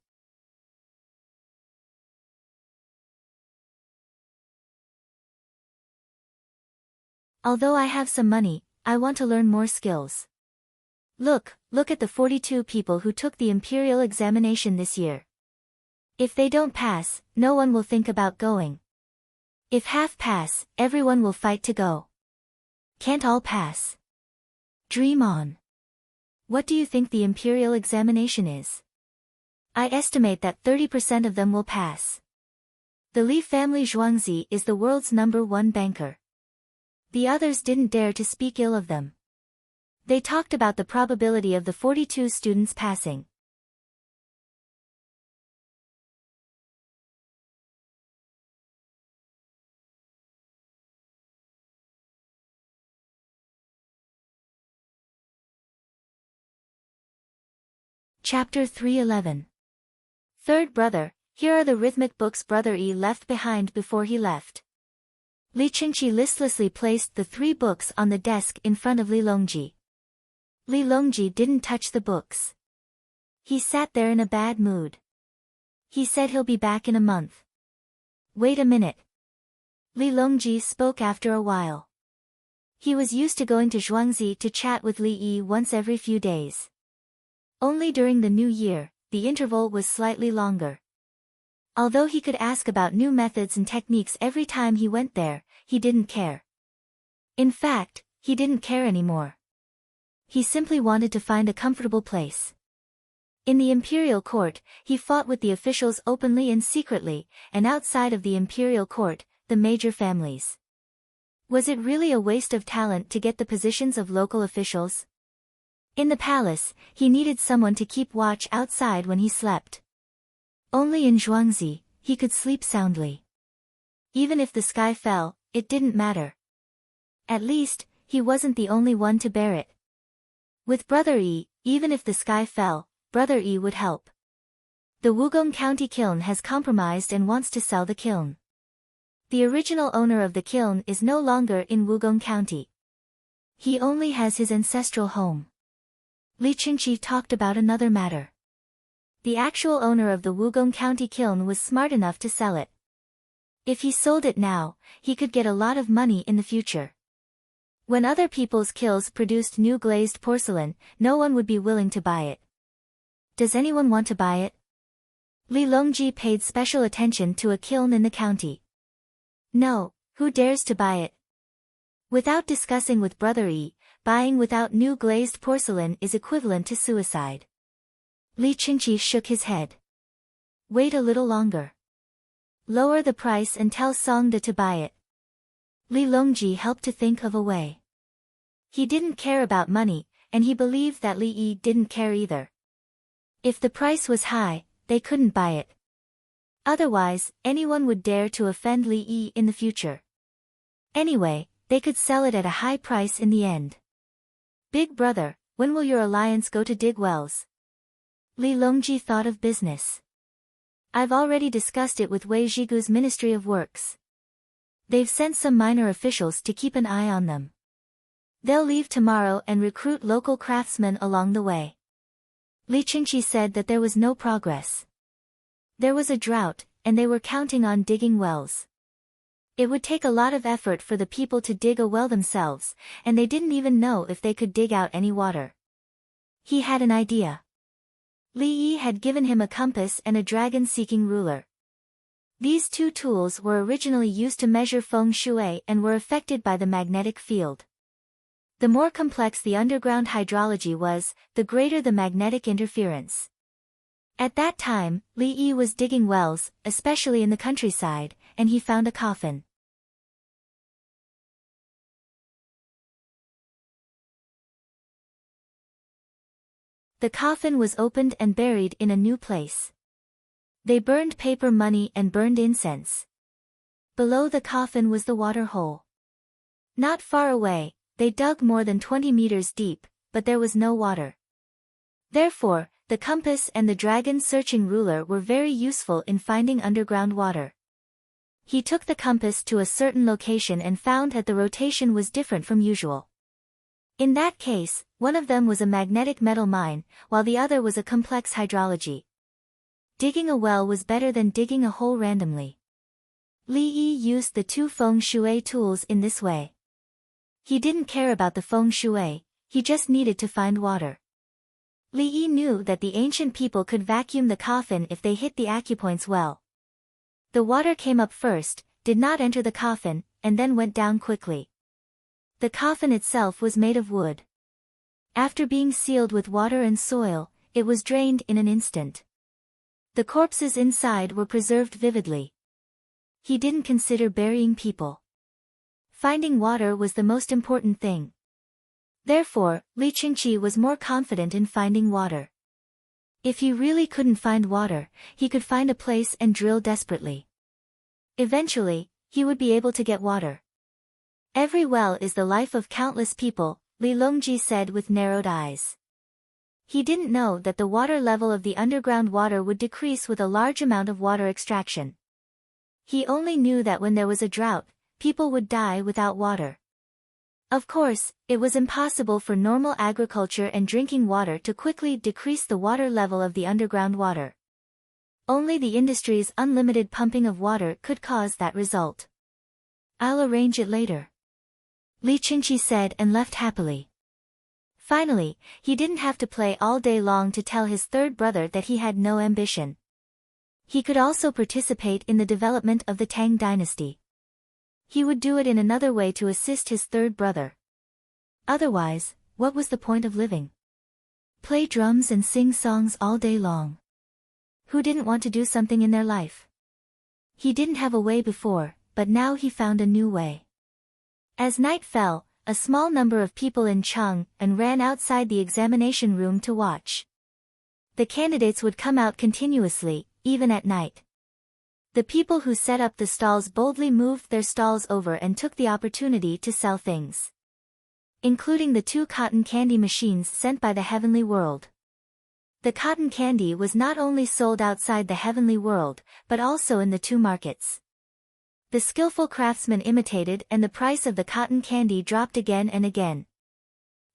Although I have some money, I want to learn more skills. Look at the 42 people who took the imperial examination this year. If they don't pass, no one will think about going. If half pass, everyone will fight to go. Can't all pass. Dream on. What do you think the imperial examination is? I estimate that 30% of them will pass. The Li family Zhuangzi is the world's #1 banker. The others didn't dare to speak ill of them. They talked about the probability of the 42 students passing. Chapter 311. Third brother, here are the rhythmic books Brother E left behind before he left. Li Qingqi listlessly placed the 3 books on the desk in front of Li Longji. Li Longji didn't touch the books. He sat there in a bad mood. He said he'll be back in a month. Wait a minute. Li Longji spoke after a while. He was used to going to Zhuangzi to chat with Li Yi once every few days. Only during the new year, the interval was slightly longer. Although he could ask about new methods and techniques every time he went there, he didn't care. In fact, he didn't care anymore. He simply wanted to find a comfortable place. In the imperial court, he fought with the officials openly and secretly, and outside of the imperial court, the major families. Was it really a waste of talent to get the positions of local officials? In the palace, he needed someone to keep watch outside when he slept. Only in Zhuangzi, he could sleep soundly. Even if the sky fell, it didn't matter. At least, he wasn't the only one to bear it. With Brother E, even if the sky fell, Brother E would help. The Wugong County kiln has compromised and wants to sell the kiln. The original owner of the kiln is no longer in Wugong County. He only has his ancestral home. Li Qingqi talked about another matter. The actual owner of the Wugong County kiln was smart enough to sell it. If he sold it now, he could get a lot of money in the future. When other people's kilns produced new glazed porcelain, no one would be willing to buy it. Does anyone want to buy it? Li Longji paid special attention to a kiln in the county. No, who dares to buy it? Without discussing with Brother E, buying without new glazed porcelain is equivalent to suicide. Li Qingqi shook his head. Wait a little longer. Lower the price and tell Songde to buy it. Li Longji helped to think of a way. He didn't care about money, and he believed that Li Yi didn't care either. If the price was high, they couldn't buy it. Otherwise, anyone would dare to offend Li Yi in the future. Anyway, they could sell it at a high price in the end. Big brother, when will your alliance go to dig wells? Li Longji thought of business. I've already discussed it with Wei Zhigu's Ministry of Works. They've sent some minor officials to keep an eye on them. They'll leave tomorrow and recruit local craftsmen along the way. Li Qingqi said that there was no progress. There was a drought, and they were counting on digging wells. It would take a lot of effort for the people to dig a well themselves, and they didn't even know if they could dig out any water. He had an idea. Li Yi had given him a compass and a dragon-seeking ruler. These 2 tools were originally used to measure feng shui and were affected by the magnetic field. The more complex the underground hydrology was, the greater the magnetic interference. At that time, Li Yi was digging wells, especially in the countryside, and he found a coffin. The coffin was opened and buried in a new place. They burned paper money and burned incense. Below the coffin was the water hole. Not far away, they dug more than 20 meters deep, but there was no water. Therefore, the compass and the dragon-searching ruler were very useful in finding underground water. He took the compass to a certain location and found that the rotation was different from usual. In that case, one of them was a magnetic metal mine, while the other was a complex hydrology. Digging a well was better than digging a hole randomly. Li Yi used the 2 feng shui tools in this way. He didn't care about the feng shui, he just needed to find water. Li Yi knew that the ancient people could vacuum the coffin if they hit the acupoints well. The water came up first, did not enter the coffin, and then went down quickly. The coffin itself was made of wood. After being sealed with water and soil, it was drained in an instant. The corpses inside were preserved vividly. He didn't consider burying people. Finding water was the most important thing. Therefore, Li Qingqi was more confident in finding water. If he really couldn't find water, he could find a place and drill desperately. Eventually, he would be able to get water. Every well is the life of countless people, Li Longji said with narrowed eyes. He didn't know that the water level of the underground water would decrease with a large amount of water extraction. He only knew that when there was a drought, people would die without water. Of course, it was impossible for normal agriculture and drinking water to quickly decrease the water level of the underground water. Only the industry's unlimited pumping of water could cause that result. I'll arrange it later, Li Qingqi said and left happily. Finally, he didn't have to play all day long to tell his third brother that he had no ambition. He could also participate in the development of the Tang dynasty. He would do it in another way to assist his third brother. Otherwise, what was the point of living? Play drums and sing songs all day long. Who didn't want to do something in their life? He didn't have a way before, but now he found a new way. As night fell, a small number of people in Chang'an ran outside the examination room to watch. The candidates would come out continuously, even at night. The people who set up the stalls boldly moved their stalls over and took the opportunity to sell things, including the 2 cotton candy machines sent by the heavenly world. The cotton candy was not only sold outside the heavenly world, but also in the 2 markets. The skillful craftsmen imitated and the price of the cotton candy dropped again and again.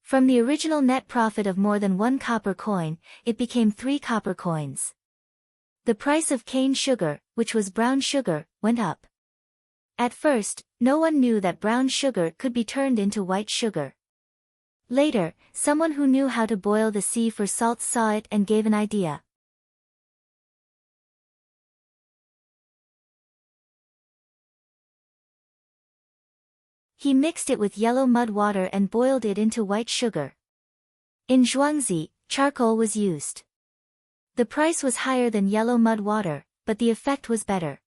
From the original net profit of more than 1 copper coin, it became 3 copper coins. The price of cane sugar, which was brown sugar, went up. At first, no one knew that brown sugar could be turned into white sugar. Later, someone who knew how to boil the sea for salt saw it and gave an idea. He mixed it with yellow mud water and boiled it into white sugar. In Zhuangzi, charcoal was used. The price was higher than yellow mud water, but the effect was better.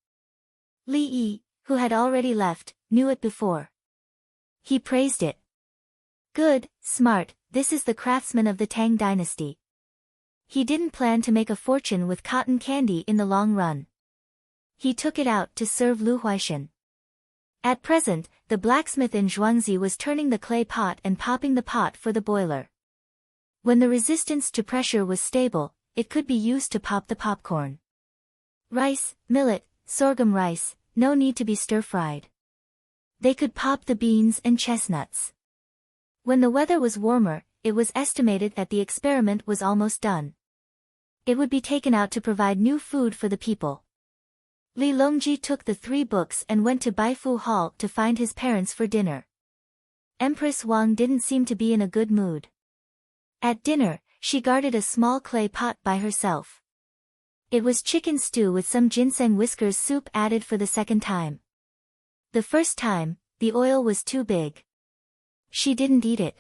Li Yi, who had already left, knew it before. He praised it. Good, smart, this is the craftsman of the Tang dynasty. He didn't plan to make a fortune with cotton candy in the long run. He took it out to serve Lu Huaishan. At present, the blacksmith in Zhuangzi was turning the clay pot and popping the pot for the boiler. When the resistance to pressure was stable, it could be used to pop the popcorn. Rice, millet, sorghum rice, no need to be stir-fried. They could pop the beans and chestnuts. When the weather was warmer, it was estimated that the experiment was almost done. It would be taken out to provide new food for the people. Li Longji took the 3 books and went to Baifu Hall to find his parents for dinner. Empress Wang didn't seem to be in a good mood. At dinner, she guarded a small clay pot by herself. It was chicken stew with some ginseng whiskers soup added for the second time. The first time, the oil was too big. She didn't eat it.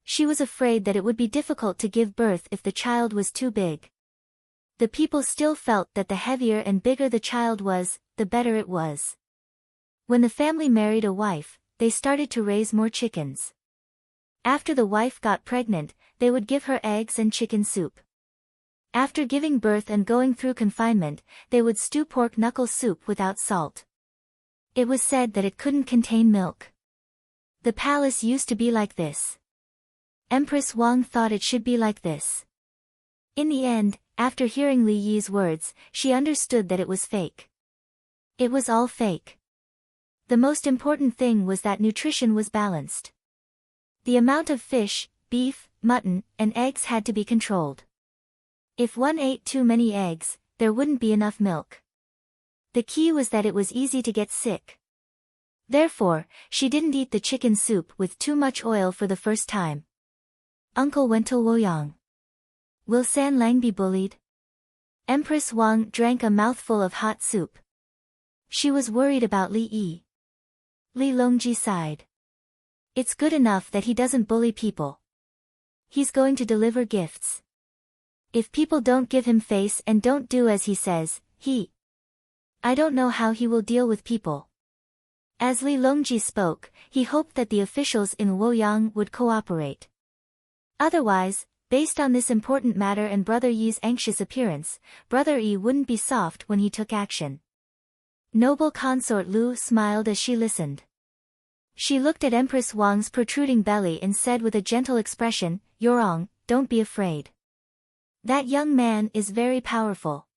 She was afraid that it would be difficult to give birth if the child was too big. The people still felt that the heavier and bigger the child was, the better it was. When the family married a wife, they started to raise more chickens. After the wife got pregnant, they would give her eggs and chicken soup. After giving birth and going through confinement, they would stew pork knuckle soup without salt. It was said that it couldn't contain milk. The palace used to be like this. Empress Wang thought it should be like this. In the end, after hearing Li Yi's words, she understood that it was fake. It was all fake. The most important thing was that nutrition was balanced. The amount of fish, beef, mutton, and eggs had to be controlled. If one ate too many eggs, there wouldn't be enough milk. The key was that it was easy to get sick. Therefore, she didn't eat the chicken soup with too much oil for the first time. Uncle went to Luoyang. Will San Lang be bullied? Empress Wang drank a mouthful of hot soup. She was worried about Li Yi. Li Longji sighed. It's good enough that he doesn't bully people. He's going to deliver gifts. If people don't give him face and don't do as he says, I don't know how he will deal with people. As Li Longji spoke, he hoped that the officials in Luoyang would cooperate. Otherwise, based on this important matter and Brother Yi's anxious appearance, Brother Yi wouldn't be soft when he took action. Noble consort Lu smiled as she listened. She looked at Empress Wang's protruding belly and said with a gentle expression, "Yorong, don't be afraid. That young man is very powerful."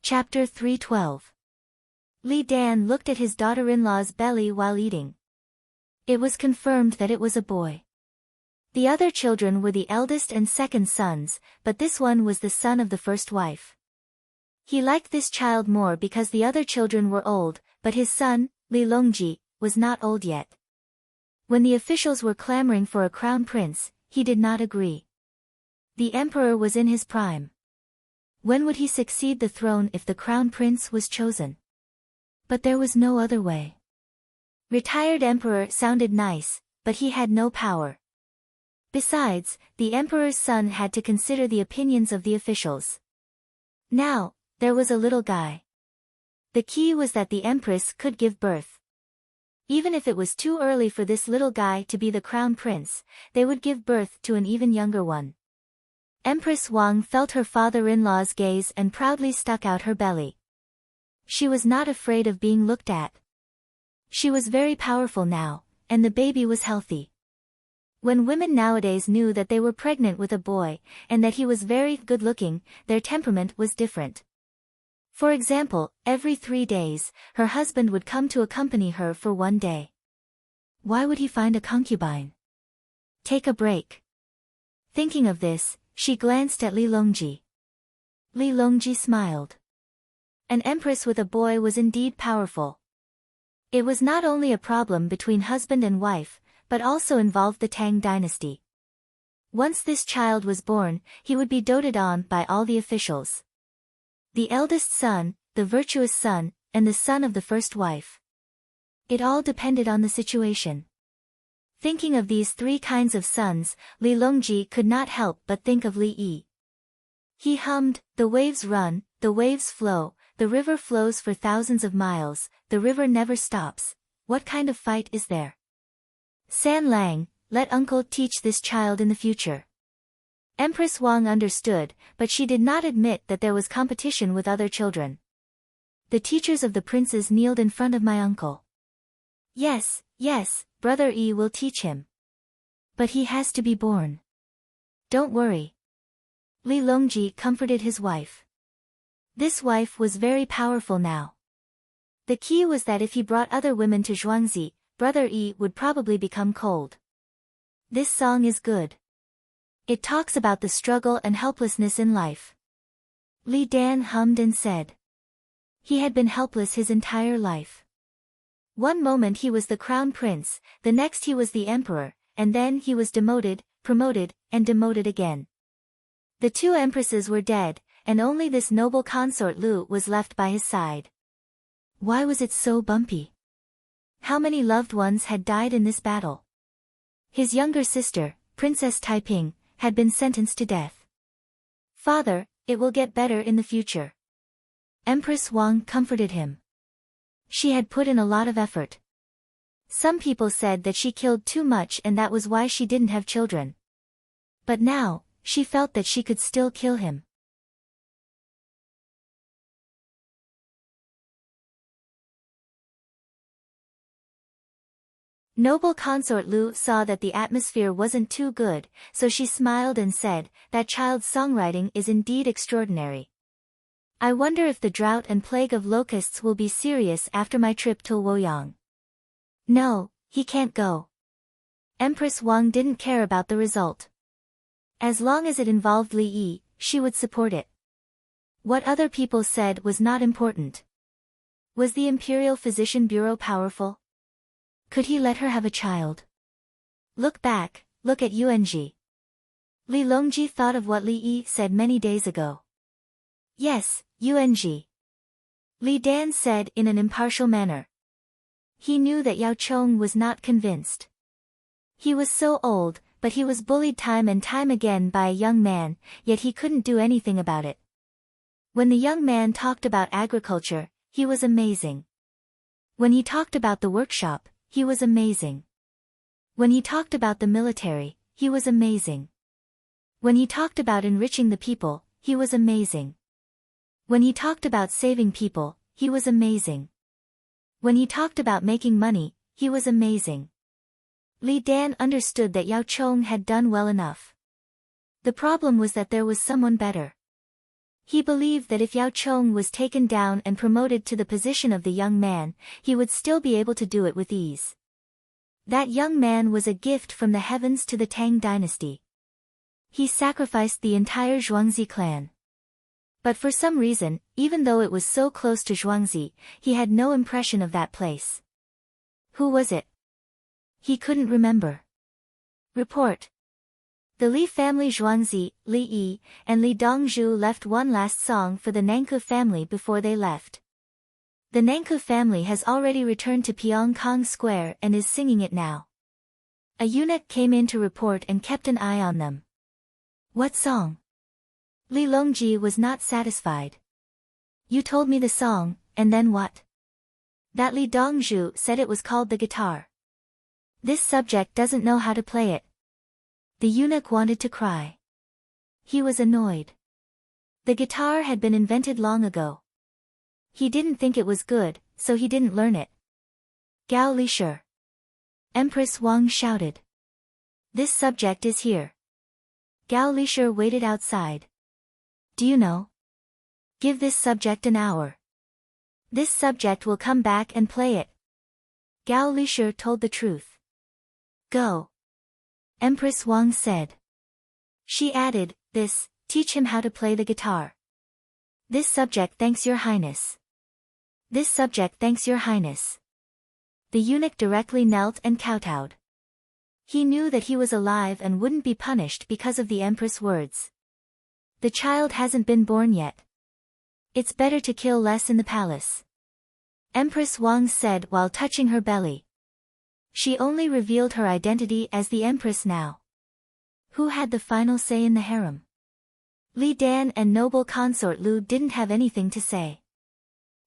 Chapter 312. Li Dan looked at his daughter-in-law's belly while eating. It was confirmed that it was a boy. The other children were the eldest and second sons, but this one was the son of the first wife. He liked this child more because the other children were old, but his son, Li Longji, was not old yet. When the officials were clamoring for a crown prince, he did not agree. The emperor was in his prime. When would he succeed the throne if the crown prince was chosen? But there was no other way. Retired emperor sounded nice, but he had no power. Besides, the emperor's son had to consider the opinions of the officials. Now, there was a little guy. The key was that the empress could give birth. Even if it was too early for this little guy to be the crown prince, they would give birth to an even younger one. Empress Wang felt her father-in-law's gaze and proudly stuck out her belly. She was not afraid of being looked at. She was very powerful now, and the baby was healthy. When women nowadays knew that they were pregnant with a boy, and that he was very good-looking, their temperament was different. For example, every 3 days, her husband would come to accompany her for 1 day. Why would he find a concubine? Take a break. Thinking of this, she glanced at Li Longji. Li Longji smiled. An empress with a boy was indeed powerful. It was not only a problem between husband and wife, but also involved the Tang dynasty. Once this child was born, he would be doted on by all the officials. The eldest son, the virtuous son, and the son of the first wife. It all depended on the situation. Thinking of these 3 kinds of sons, Li Longji could not help but think of Li Yi. He hummed, "The waves run, the waves flow, the river flows for thousands of miles, the river never stops. What kind of fight is there? San Lang, let uncle teach this child in the future." Empress Wang understood, but she did not admit that there was competition with other children. The teachers of the princes kneeled in front of my uncle. Yes, yes, Brother Yi will teach him. But he has to be born. Don't worry. Li Longji comforted his wife. This wife was very powerful now. The key was that if he brought other women to Zhuangzi, Brother Yi would probably become cold. This song is good. It talks about the struggle and helplessness in life. Li Dan hummed and said. He had been helpless his entire life. One moment he was the crown prince, the next he was the emperor, and then he was demoted, promoted, and demoted again. The 2 empresses were dead, and only this noble consort Lu was left by his side. Why was it so bumpy? How many loved ones had died in this battle? His younger sister, Princess Taiping, had been sentenced to death. Father, it will get better in the future. Empress Wang comforted him. She had put in a lot of effort. Some people said that she killed too much and that was why she didn't have children. But now, she felt that she could still kill him. Noble consort Lu saw that the atmosphere wasn't too good, so she smiled and said, "That child's songwriting is indeed extraordinary. I wonder if the drought and plague of locusts will be serious after my trip to Luoyang." No, he can't go. Empress Wang didn't care about the result. As long as it involved Li Yi, she would support it. What other people said was not important. Was the Imperial Physician Bureau powerful? Could he let her have a child? Look back, look at Yuanji. Li Longji thought of what Li Yi said many days ago. Yes, Yuanji. Li Dan said in an impartial manner. He knew that Yao Chong was not convinced. He was so old, but he was bullied time and time again by a young man, yet he couldn't do anything about it. When the young man talked about agriculture, he was amazing. When he talked about the workshop, he was amazing. When he talked about the military, he was amazing. When he talked about enriching the people, he was amazing. When he talked about saving people, he was amazing. When he talked about making money, he was amazing. Li Dan understood that Yao Chong had done well enough. The problem was that there was someone better. He believed that if Yao Chong was taken down and promoted to the position of the young man, he would still be able to do it with ease. That young man was a gift from the heavens to the Tang dynasty. He sacrificed the entire Zhuangzi clan. But for some reason, even though it was so close to Zhuangzi, he had no impression of that place. Who was it? He couldn't remember. Report. The Li family Zhuangzi, Li Yi, and Li Dongzhu left one last song for the Nanku family before they left. The Nanku family has already returned to Pyongkong Square and is singing it now. A eunuch came in to report and kept an eye on them. What song? Li Longji was not satisfied. You told me the song, and then what? That Li Dongzhu said it was called the guitar. This subject doesn't know how to play it. The eunuch wanted to cry. He was annoyed. The guitar had been invented long ago. He didn't think it was good, so he didn't learn it. Gao Lishur. Empress Wang shouted. This subject is here. Gao Lishur waited outside. Do you know? Give this subject an hour. This subject will come back and play it. Gao Lishur told the truth. Go. Empress Wang said. She added, teach him how to play the guitar. This subject thanks your highness. This subject thanks your highness. The eunuch directly knelt and kowtowed. He knew that he was alive and wouldn't be punished because of the empress' words. The child hasn't been born yet. It's better to kill less in the palace. Empress Wang said while touching her belly. She only revealed her identity as the empress now. Who had the final say in the harem? Li Dan and noble consort Lu didn't have anything to say.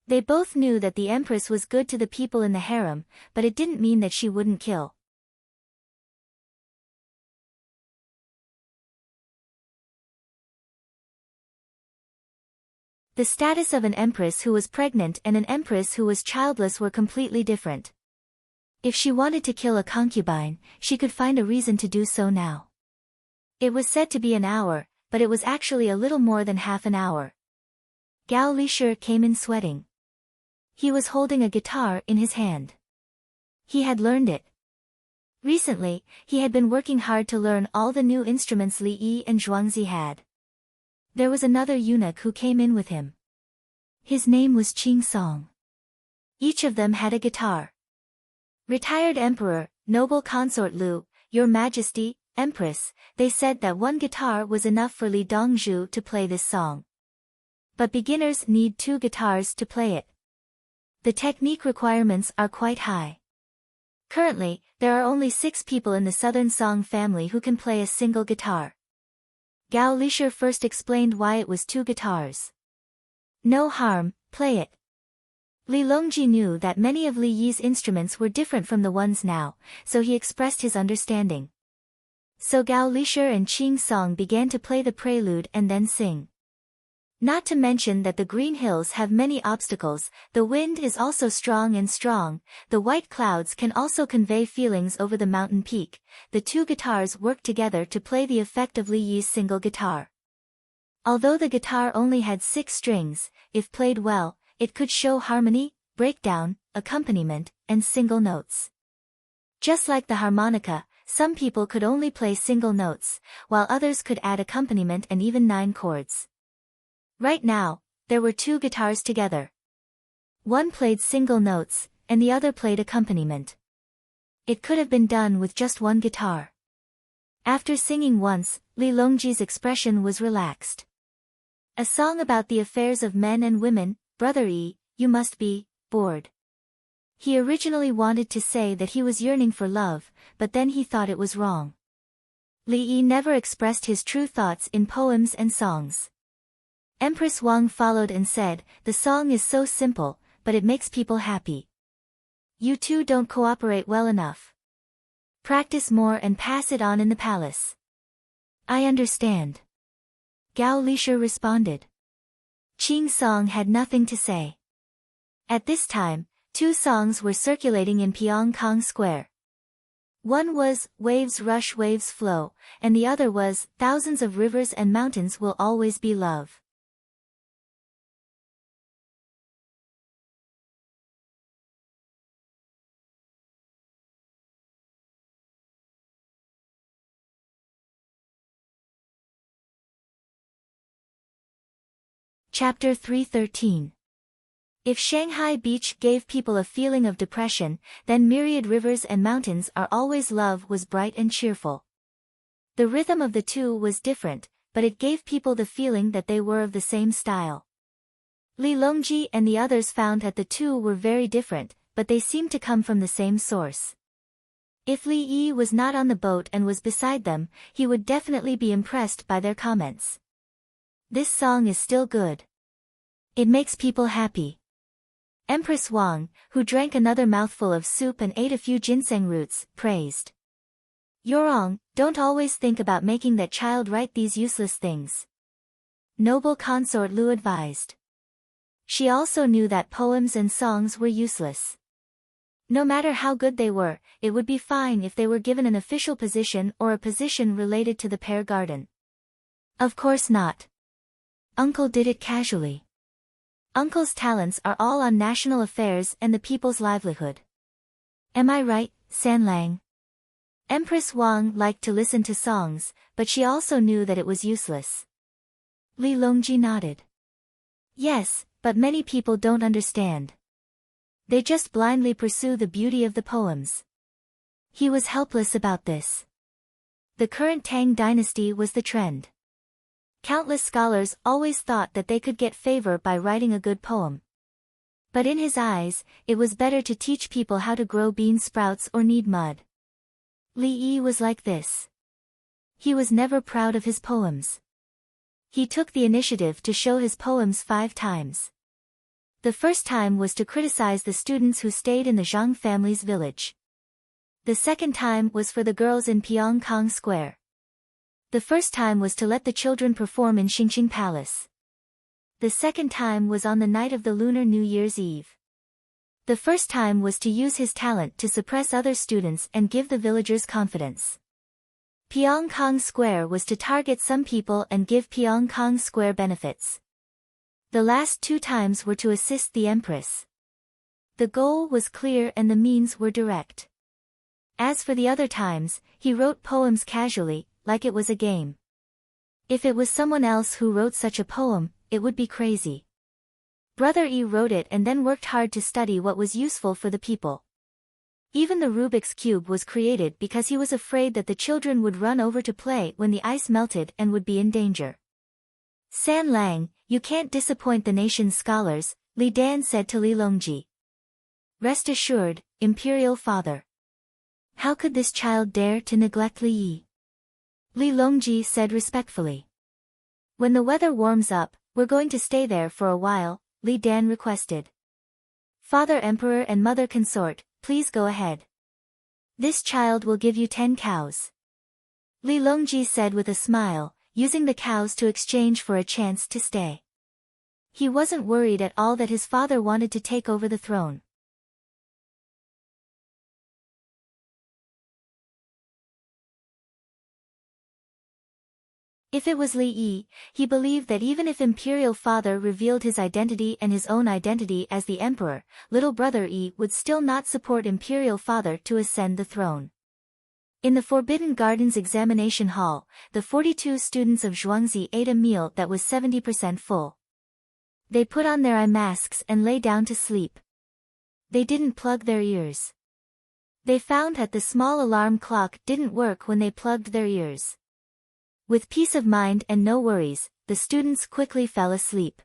They both knew that the empress was good to the people in the harem, but it didn't mean that she wouldn't kill. The status of an empress who was pregnant and an empress who was childless were completely different. If she wanted to kill a concubine, she could find a reason to do so now. It was said to be an hour, but it was actually a little more than half an hour. Gao Lishur came in sweating. He was holding a guitar in his hand. He had learned it. Recently, he had been working hard to learn all the new instruments Li Yi and Zhuangzi had. There was another eunuch who came in with him. His name was Qing Song. Each of them had a guitar. Retired Emperor, noble consort Lu, Your Majesty, Empress, they said that one guitar was enough for Li Dongzhu to play this song. But beginners need 2 guitars to play it. The technique requirements are quite high. Currently, there are only 6 people in the Southern Song family who can play a single guitar. Gao Lishur first explained why it was 2 guitars. No harm, play it. Li Longji knew that many of Li Yi's instruments were different from the ones now, so he expressed his understanding. So Gao Lishur and Qing Song began to play the prelude and then sing. Not to mention that the green hills have many obstacles, the wind is also strong, the white clouds can also convey feelings over the mountain peak. The 2 guitars worked together to play the effect of Li Yi's single guitar. Although the guitar only had 6 strings, if played well, it could show harmony, breakdown, accompaniment, and single notes. Just like the harmonica, some people could only play single notes, while others could add accompaniment and even 9 chords. Right now, there were 2 guitars together. One played single notes, and the other played accompaniment. It could have been done with just 1 guitar. After singing once, Li Longji's expression was relaxed. A song about the affairs of men and women, Brother Yi, you must be bored. He originally wanted to say that he was yearning for love, but then he thought it was wrong. Li Yi never expressed his true thoughts in poems and songs. Empress Wang followed and said, "The song is so simple, but it makes people happy. You two don't cooperate well enough. Practice more and pass it on in the palace." "I understand," Gao Lisha responded. Qing Song had nothing to say. At this time, two songs were circulating in Pyongkang Square. One was, "Waves Rush Waves Flow," and the other was, "Thousands of Rivers and Mountains Will Always Be Love." Chapter 313. If Shanghai Beach gave people a feeling of depression, then Myriad Rivers and Mountains Are Always Love was bright and cheerful. The rhythm of the two was different, but it gave people the feeling that they were of the same style. Li Longji and the others found that the two were very different, but they seemed to come from the same source. If Li Yi was not on the boat and was beside them, he would definitely be impressed by their comments. "This song is still good. It makes people happy." Empress Wang, who drank another mouthful of soup and ate a few ginseng roots, praised. "Yorong, don't always think about making that child write these useless things," noble consort Lu advised. She also knew that poems and songs were useless. No matter how good they were, it would be fine if they were given an official position or a position related to the Pear Garden. Of course not. Uncle did it casually. Uncle's talents are all on national affairs and the people's livelihood. Am I right, Sanlang? Empress Wang liked to listen to songs, but she also knew that it was useless. Li Longji nodded. Yes, but many people don't understand. They just blindly pursue the beauty of the poems. He was helpless about this. The current Tang dynasty was the trend. Countless scholars always thought that they could get favor by writing a good poem. But in his eyes, it was better to teach people how to grow bean sprouts or knead mud. Li Yi was like this. He was never proud of his poems. He took the initiative to show his poems 5 times. The first time was to criticize the students who stayed in the Zhang family's village. The second time was for the girls in Pyongkang Square. The first time was to let the children perform in Xingqing Palace. The second time was on the night of the Lunar New Year's Eve. The first time was to use his talent to suppress other students and give the villagers confidence. Pyongkang Square was to target some people and give Pyongkang Square benefits. The last 2 times were to assist the Empress. The goal was clear and the means were direct. As for the other times, he wrote poems casually, like it was a game. If it was someone else who wrote such a poem, it would be crazy. Brother Yi wrote it and then worked hard to study what was useful for the people. Even the Rubik's Cube was created because he was afraid that the children would run over to play when the ice melted and would be in danger. "San Lang, you can't disappoint the nation's scholars," Li Dan said to Li Longji. "Rest assured, Imperial Father. How could this child dare to neglect Li Yi?" Li Longji said respectfully. "When the weather warms up, we're going to stay there for a while," Li Dan requested. "Father Emperor and Mother Consort, please go ahead. This child will give you 10 cows." Li Longji said with a smile, using the cows to exchange for a chance to stay. He wasn't worried at all that his father wanted to take over the throne. If it was Li Yi, he believed that even if Imperial Father revealed his identity and his own identity as the Emperor, little brother Yi would still not support Imperial Father to ascend the throne. In the Forbidden Gardens examination hall, the 42 students of Zhuangzi ate a meal that was 70% full. They put on their eye masks and lay down to sleep. They didn't plug their ears. They found that the small alarm clock didn't work when they plugged their ears. With peace of mind and no worries, the students quickly fell asleep.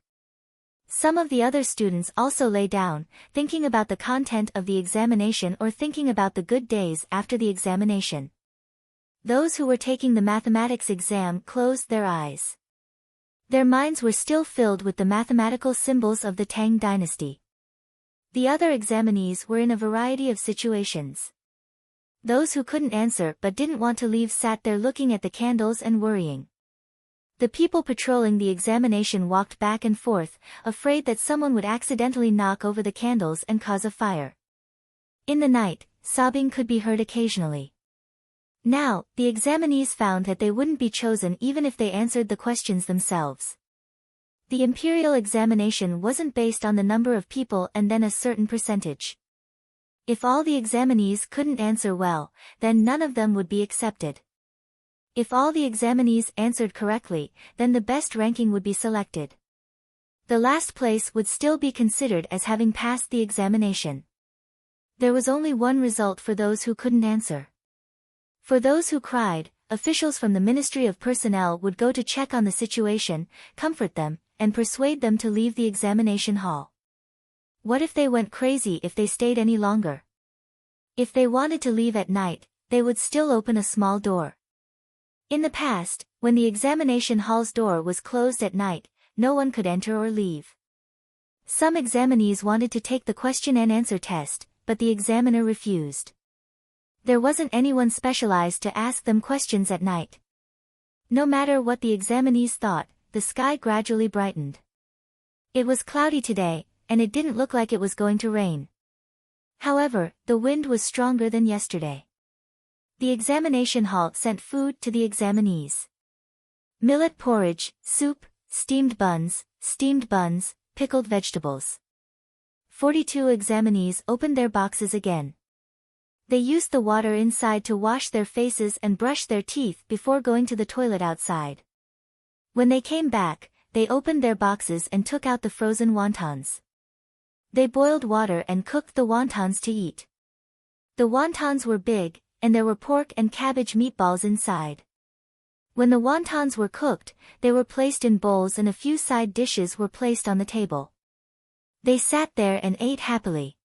Some of the other students also lay down, thinking about the content of the examination or thinking about the good days after the examination. Those who were taking the mathematics exam closed their eyes. Their minds were still filled with the mathematical symbols of the Tang dynasty. The other examinees were in a variety of situations. Those who couldn't answer but didn't want to leave sat there looking at the candles and worrying. The people patrolling the examination walked back and forth, afraid that someone would accidentally knock over the candles and cause a fire. In the night, sobbing could be heard occasionally. Now, the examinees found that they wouldn't be chosen even if they answered the questions themselves. The imperial examination wasn't based on the number of people and then a certain percentage. If all the examinees couldn't answer well, then none of them would be accepted. If all the examinees answered correctly, then the best ranking would be selected. The last place would still be considered as having passed the examination. There was only one result for those who couldn't answer. For those who cried, officials from the Ministry of Personnel would go to check on the situation, comfort them, and persuade them to leave the examination hall. What if they went crazy if they stayed any longer? If they wanted to leave at night, they would still open a small door. In the past, when the examination hall's door was closed at night, no one could enter or leave. Some examinees wanted to take the question and answer test, but the examiner refused. There wasn't anyone specialized to ask them questions at night. No matter what the examinees thought, the sky gradually brightened. It was cloudy today, and it didn't look like it was going to rain. However, the wind was stronger than yesterday. The examination hall sent food to the examinees. Millet porridge, soup, steamed buns, pickled vegetables. 42 examinees opened their boxes again. They used the water inside to wash their faces and brush their teeth before going to the toilet outside. When they came back, they opened their boxes and took out the frozen wontons. They boiled water and cooked the wontons to eat. The wontons were big, and there were pork and cabbage meatballs inside. When the wontons were cooked, they were placed in bowls and a few side dishes were placed on the table. They sat there and ate happily.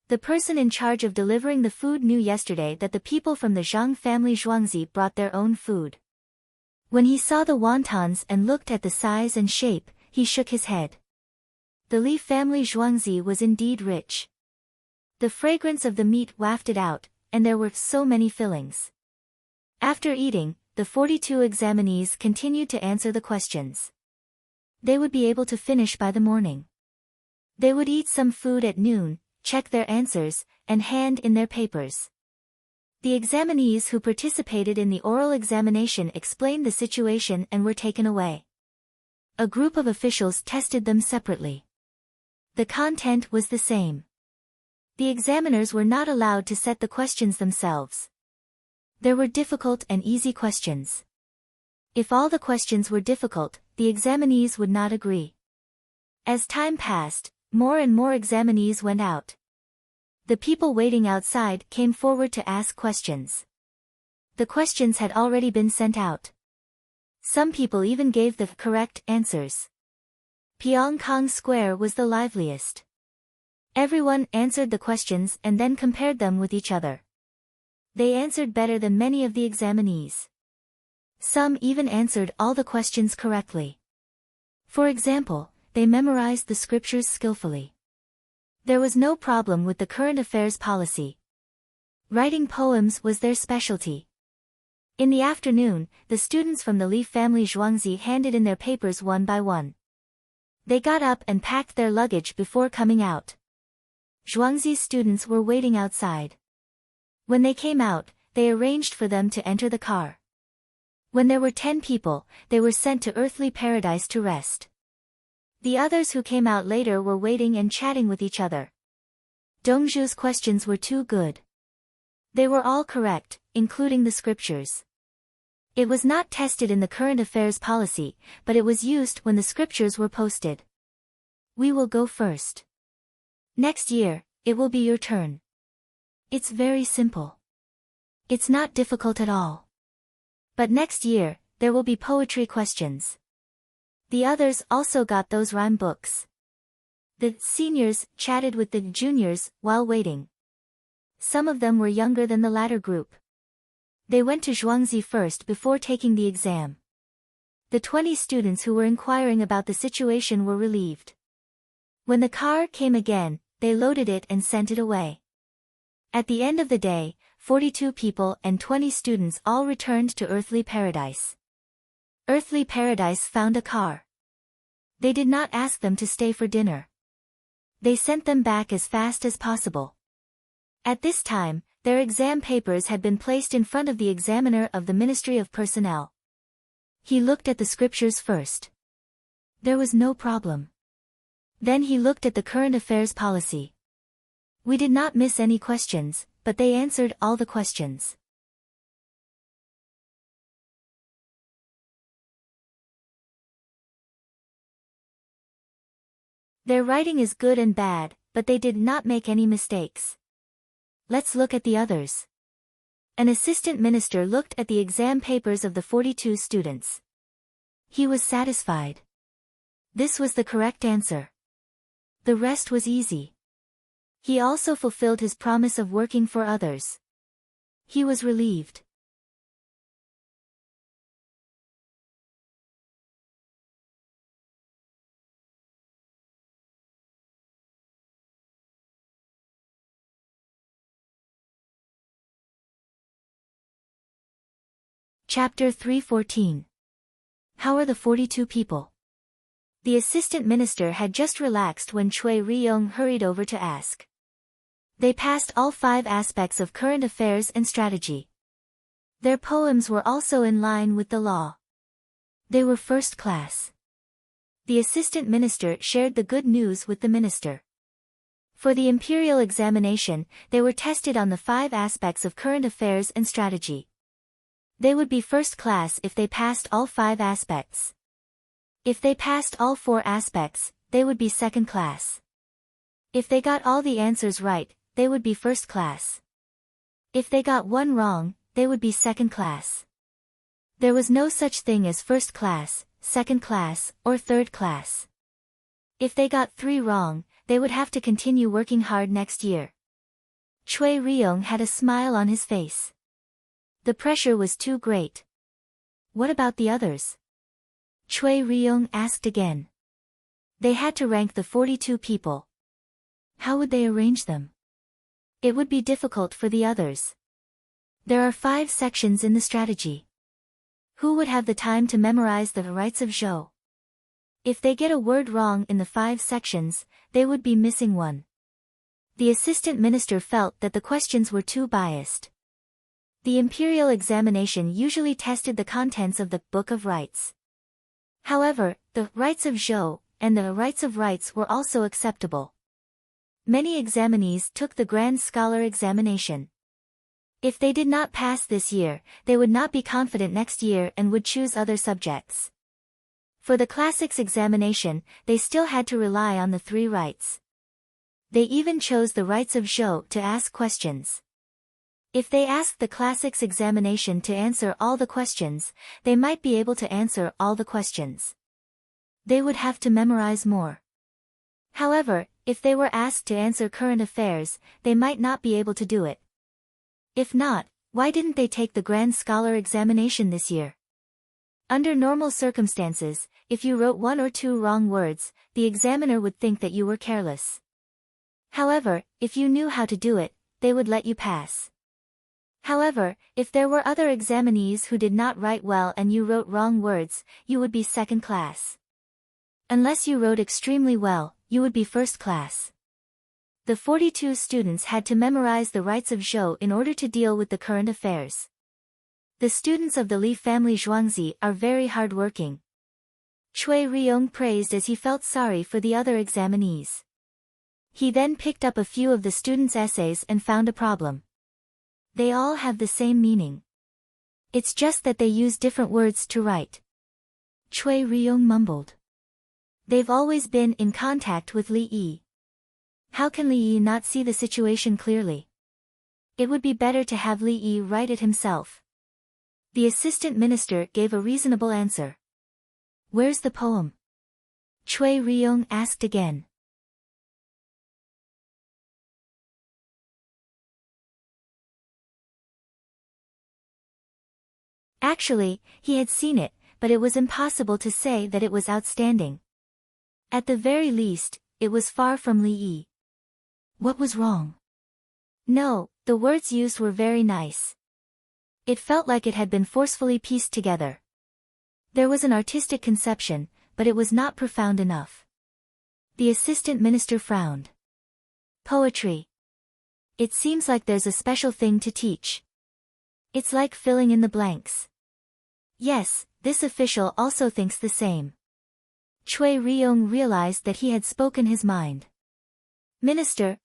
The person in charge of delivering the food knew yesterday that the people from the Zhang family Zhuangzi brought their own food. When he saw the wontons and looked at the size and shape, he shook his head. The Li family Zhuangzi was indeed rich. The fragrance of the meat wafted out, and there were so many fillings. After eating, the 42 examinees continued to answer the questions. They would be able to finish by the morning. They would eat some food at noon, check their answers, and hand in their papers. The examinees who participated in the oral examination explained the situation and were taken away. A group of officials tested them separately. The content was the same. The examiners were not allowed to set the questions themselves. There were difficult and easy questions. If all the questions were difficult, the examinees would not agree. As time passed, more and more examinees went out. The people waiting outside came forward to ask questions. The questions had already been sent out. Some people even gave the correct answers. Pyongkang Square was the liveliest. Everyone answered the questions and then compared them with each other. They answered better than many of the examinees. Some even answered all the questions correctly. For example, they memorized the scriptures skillfully. There was no problem with the current affairs policy. Writing poems was their specialty. In the afternoon, the students from the Li family Zhuangzi handed in their papers one by one. They got up and packed their luggage before coming out. Zhuangzi's students were waiting outside. When they came out, they arranged for them to enter the car. When there were 10 people, they were sent to earthly paradise to rest. The others who came out later were waiting and chatting with each other. Dongzhu's questions were too good. They were all correct, including the scriptures. It was not tested in the current affairs policy, but it was used when the scriptures were posted. We will go first. Next year, it will be your turn. It's very simple. It's not difficult at all. But next year, there will be poetry questions. The others also got those rhyme books. The seniors chatted with the juniors while waiting. Some of them were younger than the latter group. They went to Zhuangzi first before taking the exam. The 20 students who were inquiring about the situation were relieved. When the car came again, they loaded it and sent it away. At the end of the day, 42 people and 20 students all returned to Earthly Paradise. Earthly Paradise found a car. They did not ask them to stay for dinner. They sent them back as fast as possible. At this time, their exam papers had been placed in front of the examiner of the Ministry of Personnel. He looked at the scriptures first. There was no problem. Then he looked at the current affairs policy. We did not miss any questions, but they answered all the questions. Their writing is good and bad, but they did not make any mistakes. Let's look at the others. An assistant minister looked at the exam papers of the 42 students. He was satisfied. This was the correct answer. The rest was easy. He also fulfilled his promise of working for others. He was relieved. Chapter 3:14. How are the 42 people? The assistant minister had just relaxed when Cui Ryong hurried over to ask. They passed all 5 aspects of current affairs and strategy. Their poems were also in line with the law. They were first class. The assistant minister shared the good news with the minister. For the imperial examination, they were tested on the 5 aspects of current affairs and strategy. They would be first class if they passed all 5 aspects. If they passed all 4 aspects, they would be second class. If they got all the answers right, they would be first class. If they got one wrong, they would be second class. There was no such thing as first class, second class, or third class. If they got 3 wrong, they would have to continue working hard next year. Cui Ryong had a smile on his face. The pressure was too great. What about the others? Cui Ryong asked again. They had to rank the 42 people. How would they arrange them? It would be difficult for the others. There are 5 sections in the strategy. Who would have the time to memorize the rights of Zhou? If they get a word wrong in the 5 sections, they would be missing one. The assistant minister felt that the questions were too biased. The imperial examination usually tested the contents of the Book of Rights. However, the rights of Zhou and the rights of rights were also acceptable. Many examinees took the Grand Scholar examination. If they did not pass this year, they would not be confident next year and would choose other subjects. For the classics examination, they still had to rely on the 3 rights. They even chose the rights of Zhou to ask questions. If they asked the classics examination to answer all the questions, they might be able to answer all the questions. They would have to memorize more. However, if they were asked to answer current affairs, they might not be able to do it. If not, why didn't they take the Grand Scholar examination this year? Under normal circumstances, if you wrote 1 or 2 wrong words, the examiner would think that you were careless. However, if you knew how to do it, they would let you pass. However, if there were other examinees who did not write well and you wrote wrong words, you would be second class. Unless you wrote extremely well, you would be first class. The 42 students had to memorize the rights of Zhou in order to deal with the current affairs. The students of the Li family Zhuangzi are very hard-working. Cui Ryong praised as he felt sorry for the other examinees. He then picked up a few of the students' essays and found a problem. They all have the same meaning. It's just that they use different words to write. Cui Ryong mumbled. They've always been in contact with Li Yi. How can Li Yi not see the situation clearly? It would be better to have Li Yi write it himself. The assistant minister gave a reasonable answer. Where's the poem? Cui Ryong asked again. Actually, he had seen it, but it was impossible to say that it was outstanding. At the very least, it was far from Li Yi. What was wrong? No, the words used were very nice. It felt like it had been forcefully pieced together. There was an artistic conception, but it was not profound enough. The assistant minister frowned. Poetry. It seems like there's a special thing to teach. It's like filling in the blanks. Yes, this official also thinks the same. Cui Ryong realized that he had spoken his mind. Minister,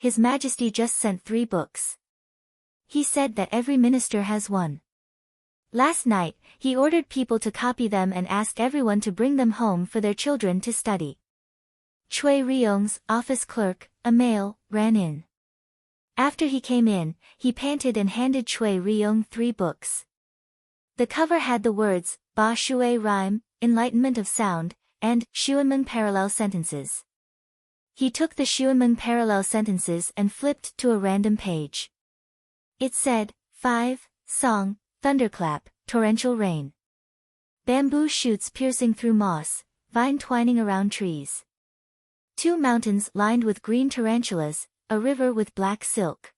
His Majesty just sent 3 books. He said that every minister has one. Last night, he ordered people to copy them and asked everyone to bring them home for their children to study. Cui Ryong's office clerk, a male, ran in. After he came in, he panted and handed Cui Ryong 3 books. The cover had the words, Ba Shui Rhyme, Enlightenment of Sound, and Xuanmeng Parallel Sentences. He took the Xuanmeng Parallel Sentences and flipped to a random page. It said, 5, Song, Thunderclap, Torrential Rain. Bamboo shoots piercing through moss, vine twining around trees. 2 mountains lined with green tarantulas, a river with black silk.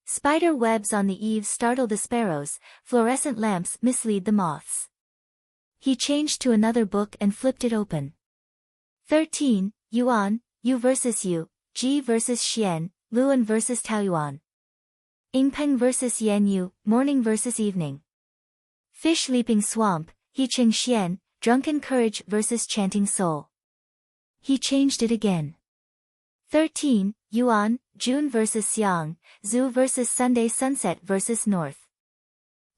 Spider webs on the eaves startle the sparrows, fluorescent lamps mislead the moths. He changed to another book and flipped it open. 13, Yuan, Yu versus Yu, Ji versus Xian, Luan versus Taoyuan. Yingpeng versus Yan Yu, morning versus evening. Fish leaping swamp, Hiqing Xian, drunken courage versus chanting soul. He changed it again. 13, Yuan, June versus Xiang, Zhu versus Sunday sunset versus north.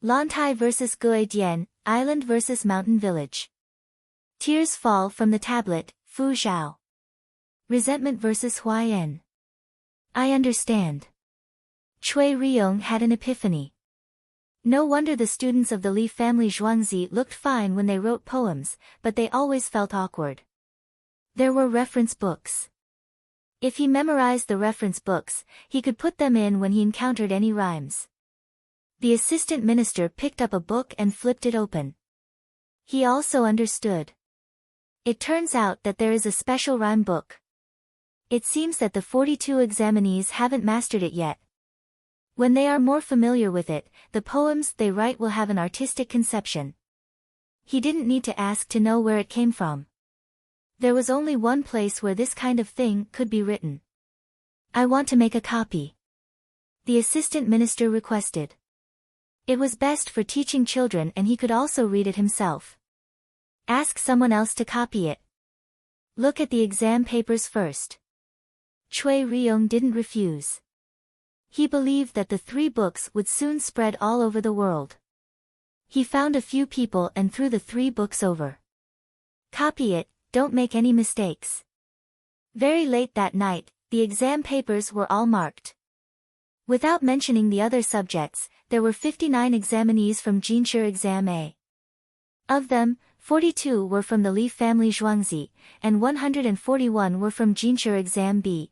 Lantai versus Guidian, island versus mountain village. Tears fall from the tablet, Fu Zhao. Resentment versus Huayan. I understand. Cui Ryong had an epiphany. No wonder the students of the Li family Zhuangzi looked fine when they wrote poems, but they always felt awkward. There were reference books. If he memorized the reference books, he could put them in when he encountered any rhymes. The assistant minister picked up a book and flipped it open. He also understood. It turns out that there is a special rhyme book. It seems that the 42 examinees haven't mastered it yet. When they are more familiar with it, the poems they write will have an artistic conception. He didn't need to ask to know where it came from. There was only one place where this kind of thing could be written. I want to make a copy. The assistant minister requested. It was best for teaching children and he could also read it himself. Ask someone else to copy it. Look at the exam papers first. Cui Ryong didn't refuse. He believed that the 3 books would soon spread all over the world. He found a few people and threw the 3 books over. Copy it, don't make any mistakes. Very late that night, the exam papers were all marked. Without mentioning the other subjects, there were 59 examinees from Jinshi Exam A. Of them, 42 were from the Li family Zhuangzi, and 141 were from Jinshi Exam B.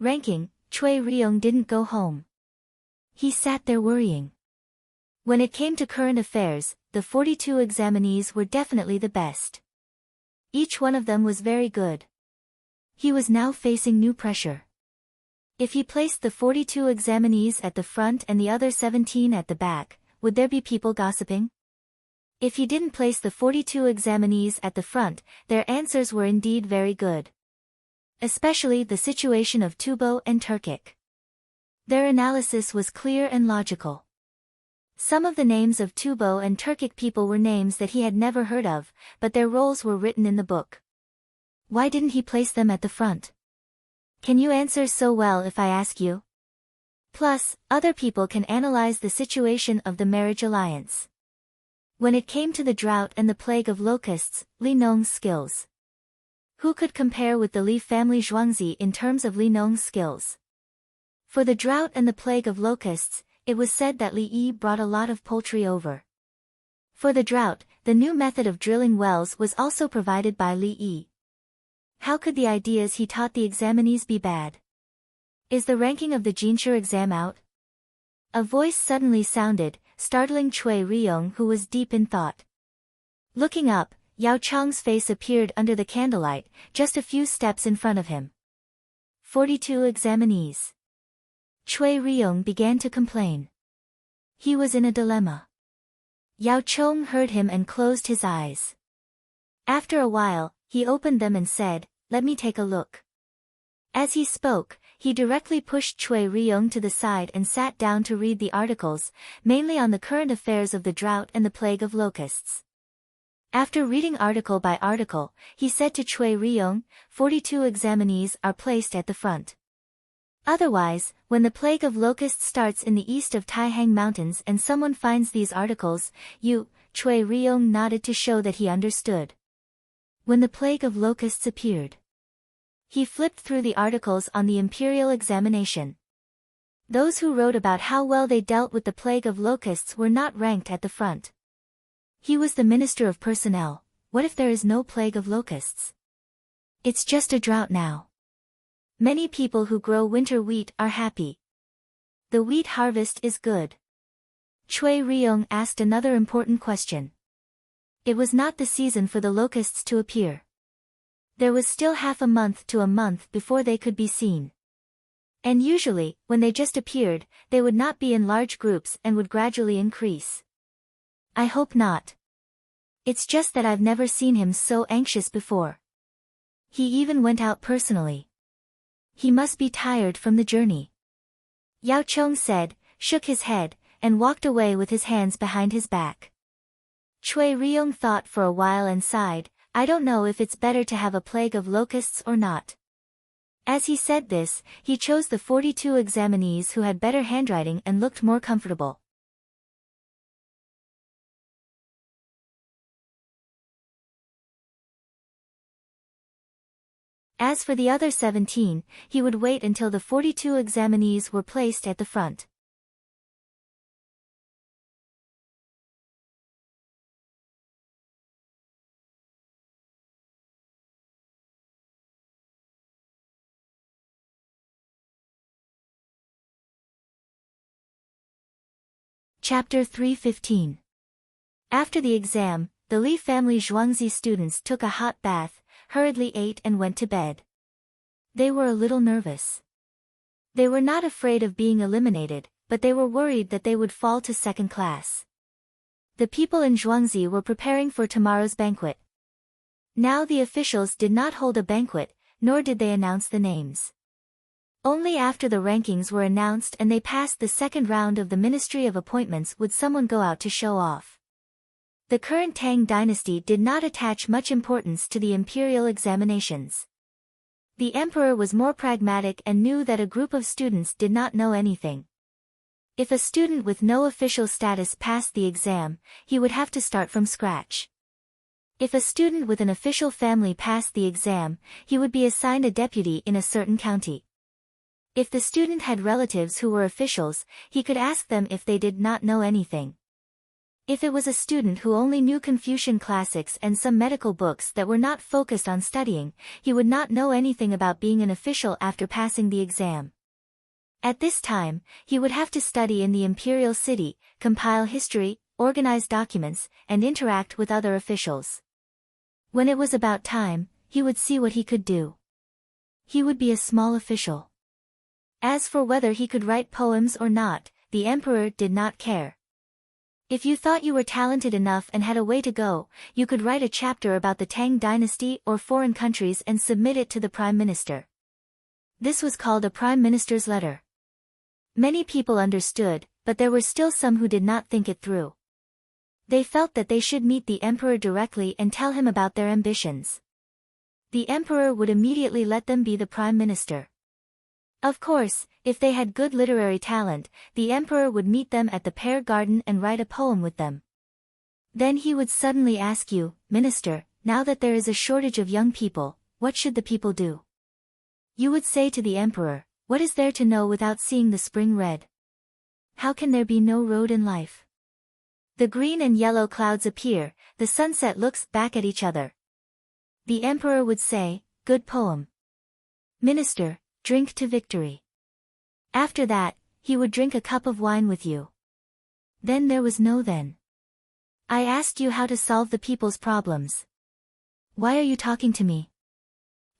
Ranking, Cui Ryong didn't go home. He sat there worrying. When it came to current affairs, the 42 examinees were definitely the best. Each one of them was very good. He was now facing new pressure. If he placed the 42 examinees at the front and the other 17 at the back, would there be people gossiping? If he didn't place the 42 examinees at the front, their answers were indeed very good. Especially the situation of Tubo and Turkic. Their analysis was clear and logical. Some of the names of Tubo and Turkic people were names that he had never heard of, but their roles were written in the book. Why didn't he place them at the front? Can you answer so well if I ask you? Plus, other people can analyze the situation of the marriage alliance. When it came to the drought and the plague of locusts, Li Nong's skills. Who could compare with the Li family Zhuangzi in terms of Li Nong's skills? For the drought and the plague of locusts, it was said that Li Yi brought a lot of poultry over. For the drought, the new method of drilling wells was also provided by Li Yi. How could the ideas he taught the examinees be bad? Is the ranking of the Jinshe exam out? A voice suddenly sounded, startling Cui Riyong, who was deep in thought. Looking up, Yao Chang's face appeared under the candlelight, just a few steps in front of him. 42 examinees. Cui Riyong began to complain. He was in a dilemma. Yao Chong heard him and closed his eyes. After a while, he opened them and said, "Let me take a look." As he spoke, he directly pushed Cui Riyong to the side and sat down to read the articles, mainly on the current affairs of the drought and the plague of locusts. After reading article by article, he said to Cui Riyong, 42 examinees are placed at the front. Otherwise, when the plague of locusts starts in the east of Taihang Mountains and someone finds these articles, you, Cui Riyong nodded to show that he understood. When the plague of locusts appeared, he flipped through the articles on the imperial examination. Those who wrote about how well they dealt with the plague of locusts were not ranked at the front. He was the Minister of Personnel. What if there is no plague of locusts? It's just a drought now. Many people who grow winter wheat are happy. The wheat harvest is good. Cui Riyong asked another important question. It was not the season for the locusts to appear. There was still half a month to a month before they could be seen. And usually, when they just appeared, they would not be in large groups and would gradually increase. I hope not. It's just that I've never seen him so anxious before. He even went out personally. He must be tired from the journey. Yao Chong said, shook his head, and walked away with his hands behind his back. Cui Riyong thought for a while and sighed, I don't know if it's better to have a plague of locusts or not. As he said this, he chose the 42 examinees who had better handwriting and looked more comfortable. As for the other 17, he would wait until the 42 examinees were placed at the front. Chapter 3:15. After the exam, the Li family Zhuangzi students took a hot bath, hurriedly ate and went to bed. They were a little nervous. They were not afraid of being eliminated, but they were worried that they would fall to second class. The people in Zhuangzi were preparing for tomorrow's banquet. Now the officials did not hold a banquet, nor did they announce the names. Only after the rankings were announced and they passed the second round of the Ministry of Appointments would someone go out to show off. The current Tang dynasty did not attach much importance to the imperial examinations. The emperor was more pragmatic and knew that a group of students did not know anything. If a student with no official status passed the exam, he would have to start from scratch. If a student with an official family passed the exam, he would be assigned a deputy in a certain county. If the student had relatives who were officials, he could ask them if they did not know anything. If it was a student who only knew Confucian classics and some medical books that were not focused on studying, he would not know anything about being an official after passing the exam. At this time, he would have to study in the imperial city, compile history, organize documents, and interact with other officials. When it was about time, he would see what he could do. He would be a small official. As for whether he could write poems or not, the emperor did not care. If you thought you were talented enough and had a way to go, you could write a chapter about the Tang dynasty or foreign countries and submit it to the prime minister. This was called a prime minister's letter. Many people understood, but there were still some who did not think it through. They felt that they should meet the emperor directly and tell him about their ambitions. The emperor would immediately let them be the prime minister. Of course, if they had good literary talent, the emperor would meet them at the Pear Garden and write a poem with them. Then he would suddenly ask you, Minister, now that there is a shortage of young people, what should the people do? You would say to the emperor, what is there to know without seeing the spring red? How can there be no road in life? The green and yellow clouds appear, the sunset looks back at each other. The emperor would say, good poem. Minister, drink to victory. After that, he would drink a cup of wine with you. Then there was no then. I asked you how to solve the people's problems. Why are you talking to me?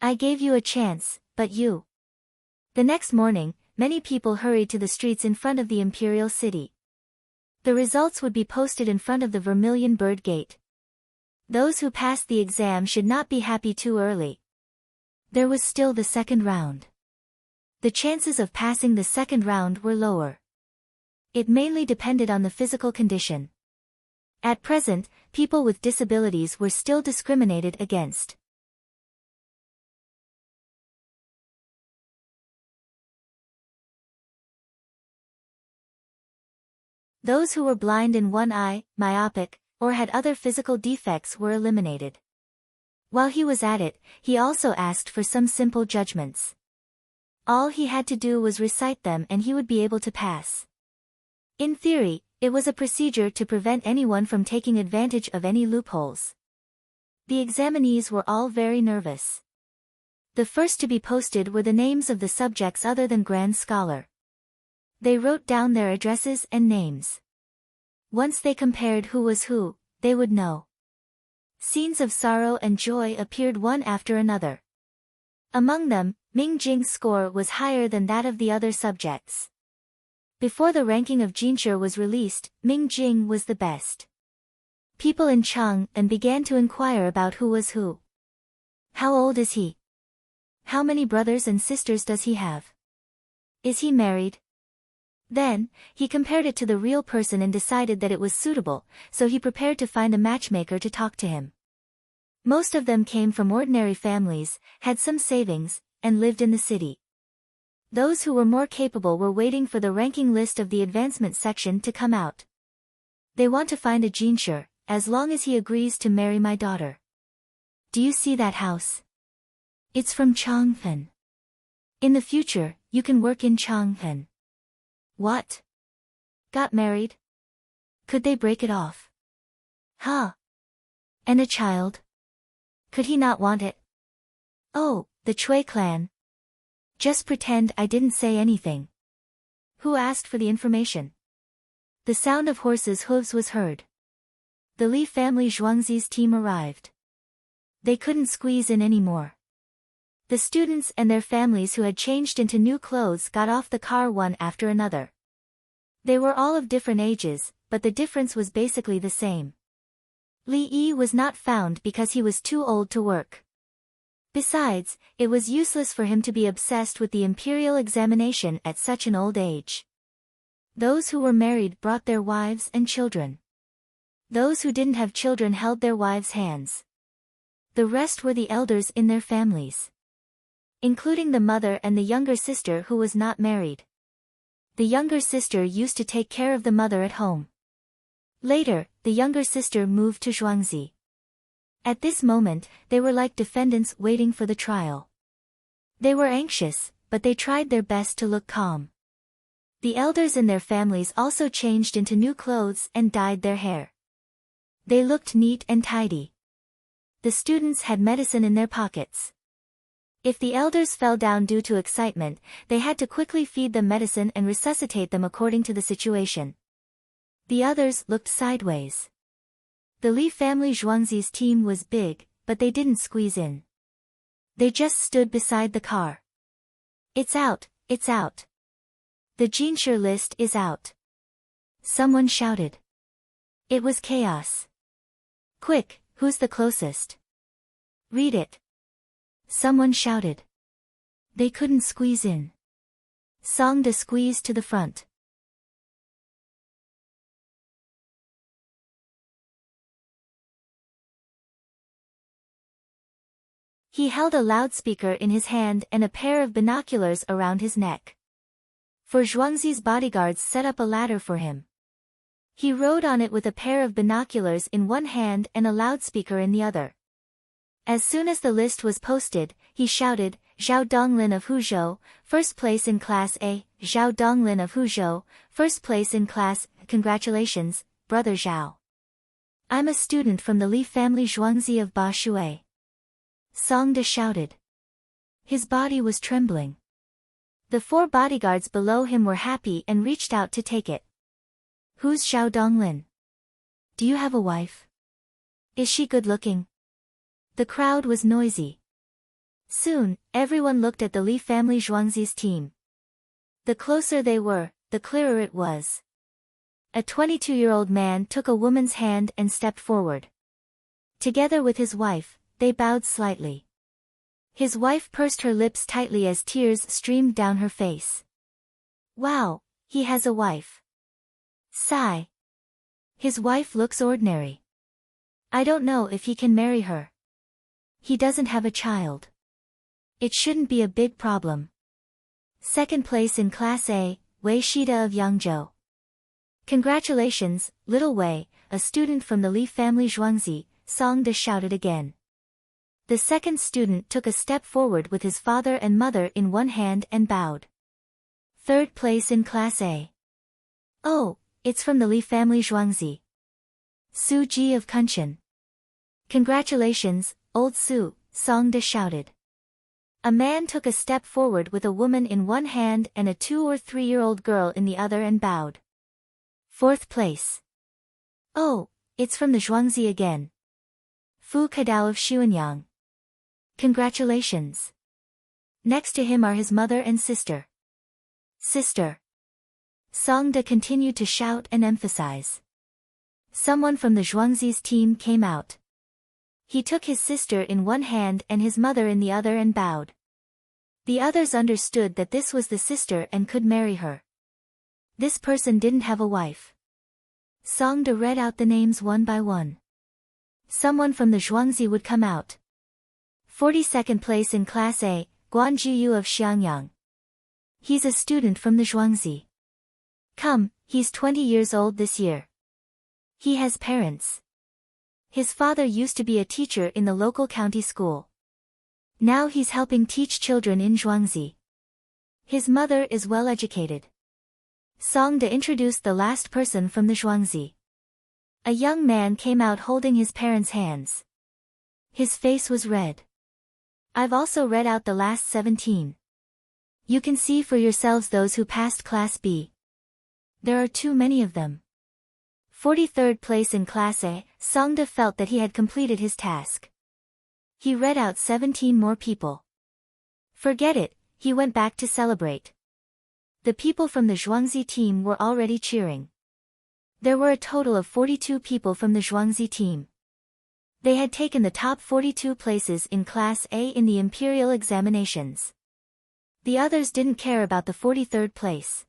I gave you a chance, but you. The next morning, many people hurried to the streets in front of the imperial city. The results would be posted in front of the Vermilion Bird Gate. Those who passed the exam should not be happy too early. There was still the second round. The chances of passing the second round were lower. It mainly depended on the physical condition. At present, people with disabilities were still discriminated against. Those who were blind in one eye, myopic, or had other physical defects were eliminated. While he was at it, he also asked for some simple judgments. All he had to do was recite them and he would be able to pass. In theory, it was a procedure to prevent anyone from taking advantage of any loopholes. The examinees were all very nervous. The first to be posted were the names of the subjects other than Grand Scholar. They wrote down their addresses and names. Once they compared who was who, they would know. Scenes of sorrow and joy appeared one after another. Among them, Ming Jing's score was higher than that of the other subjects. Before the ranking of Jinshi was released, Ming Jing was the best. People in Chang'an began to inquire about who was who. How old is he? How many brothers and sisters does he have? Is he married? Then, he compared it to the real person and decided that it was suitable, so he prepared to find a matchmaker to talk to him. Most of them came from ordinary families, had some savings, and lived in the city. Those who were more capable were waiting for the ranking list of the advancement section to come out. They want to find a Jinshi, as long as he agrees to marry my daughter. Do you see that house? It's from Chang'an. In the future, you can work in Chang'an. What? Got married? Could they break it off? Huh? And a child? Could he not want it? Oh, the Chui clan. Just pretend I didn't say anything. Who asked for the information? The sound of horses' hooves was heard. The Li family Zhuangzi's team arrived. They couldn't squeeze in anymore. The students and their families who had changed into new clothes got off the car one after another. They were all of different ages, but the difference was basically the same. Li Yi was not found because he was too old to work. Besides, it was useless for him to be obsessed with the imperial examination at such an old age. Those who were married brought their wives and children. Those who didn't have children held their wives' hands. The rest were the elders in their families, including the mother and the younger sister who was not married. The younger sister used to take care of the mother at home. Later, the younger sister moved to Zhuangzi. At this moment, they were like defendants waiting for the trial. They were anxious, but they tried their best to look calm. The elders in their families also changed into new clothes and dyed their hair. They looked neat and tidy. The students had medicine in their pockets. If the elders fell down due to excitement, they had to quickly feed them medicine and resuscitate them according to the situation. The others looked sideways. The Li family Zhuangzi's team was big, but they didn't squeeze in. They just stood beside the car. It's out, it's out. The Jinshi list is out. Someone shouted. It was chaos. Quick, who's the closest? Read it. Someone shouted. They couldn't squeeze in. Song to squeeze to the front. He held a loudspeaker in his hand and a pair of binoculars around his neck. For Zhuangzi's bodyguards set up a ladder for him. He rode on it with a pair of binoculars in one hand and a loudspeaker in the other. As soon as the list was posted, he shouted, "Zhao Donglin of Huzhou, first place in Class A, Zhao Donglin of Huzhou, first place in Class, congratulations, Brother Zhao. I'm a student from the Li family Zhuangzi of Ba Shui." Song De shouted. His body was trembling. The 4 bodyguards below him were happy and reached out to take it. "Who's Zhao Donglin? Do you have a wife? Is she good-looking?" The crowd was noisy. Soon, everyone looked at the Li family Zhuangzi's team. The closer they were, the clearer it was. A 22-year-old man took a woman's hand and stepped forward. Together with his wife, they bowed slightly. His wife pursed her lips tightly as tears streamed down her face. "Wow, he has a wife. Sigh. His wife looks ordinary. I don't know if he can marry her. He doesn't have a child. It shouldn't be a big problem." Second place in Class A, Wei Shida of Yangzhou. "Congratulations, little Wei, a student from the Li family Zhuangzi," Song De shouted again. The second student took a step forward with his father and mother in one hand and bowed. Third place in Class A. "Oh, it's from the Li family Zhuangzi. Su Ji of Kunshan. Congratulations, old Su," Song De shouted. A man took a step forward with a woman in one hand and a 2- or 3-year-old girl in the other and bowed. Fourth place. "Oh, it's from the Zhuangzi again. Fu Kadao of Xuanyang. Congratulations." Next to him are his mother and sister. "Sister." Song De continued to shout and emphasize. Someone from the Zhuangzi's team came out. He took his sister in one hand and his mother in the other and bowed. The others understood that this was the sister and could marry her. This person didn't have a wife. Song De read out the names one by one. Someone from the Zhuangzi would come out. 42nd place in Class A, Guan Jiyu of Xiangyang. He's a student from the Zhuangzi. Come, he's 20 years old this year. He has parents. His father used to be a teacher in the local county school. Now he's helping teach children in Zhuangzi. His mother is well educated. Song De introduced the last person from the Zhuangzi. A young man came out holding his parents' hands. His face was red. I've also read out the last 17. You can see for yourselves those who passed Class B. There are too many of them. 43rd place in Class A, Song De felt that he had completed his task. He read out 17 more people. Forget it, he went back to celebrate. The people from the Zhuangzi team were already cheering. There were a total of 42 people from the Zhuangzi team. They had taken the top 42 places in Class A in the imperial examinations. The others didn't care about the 43rd place.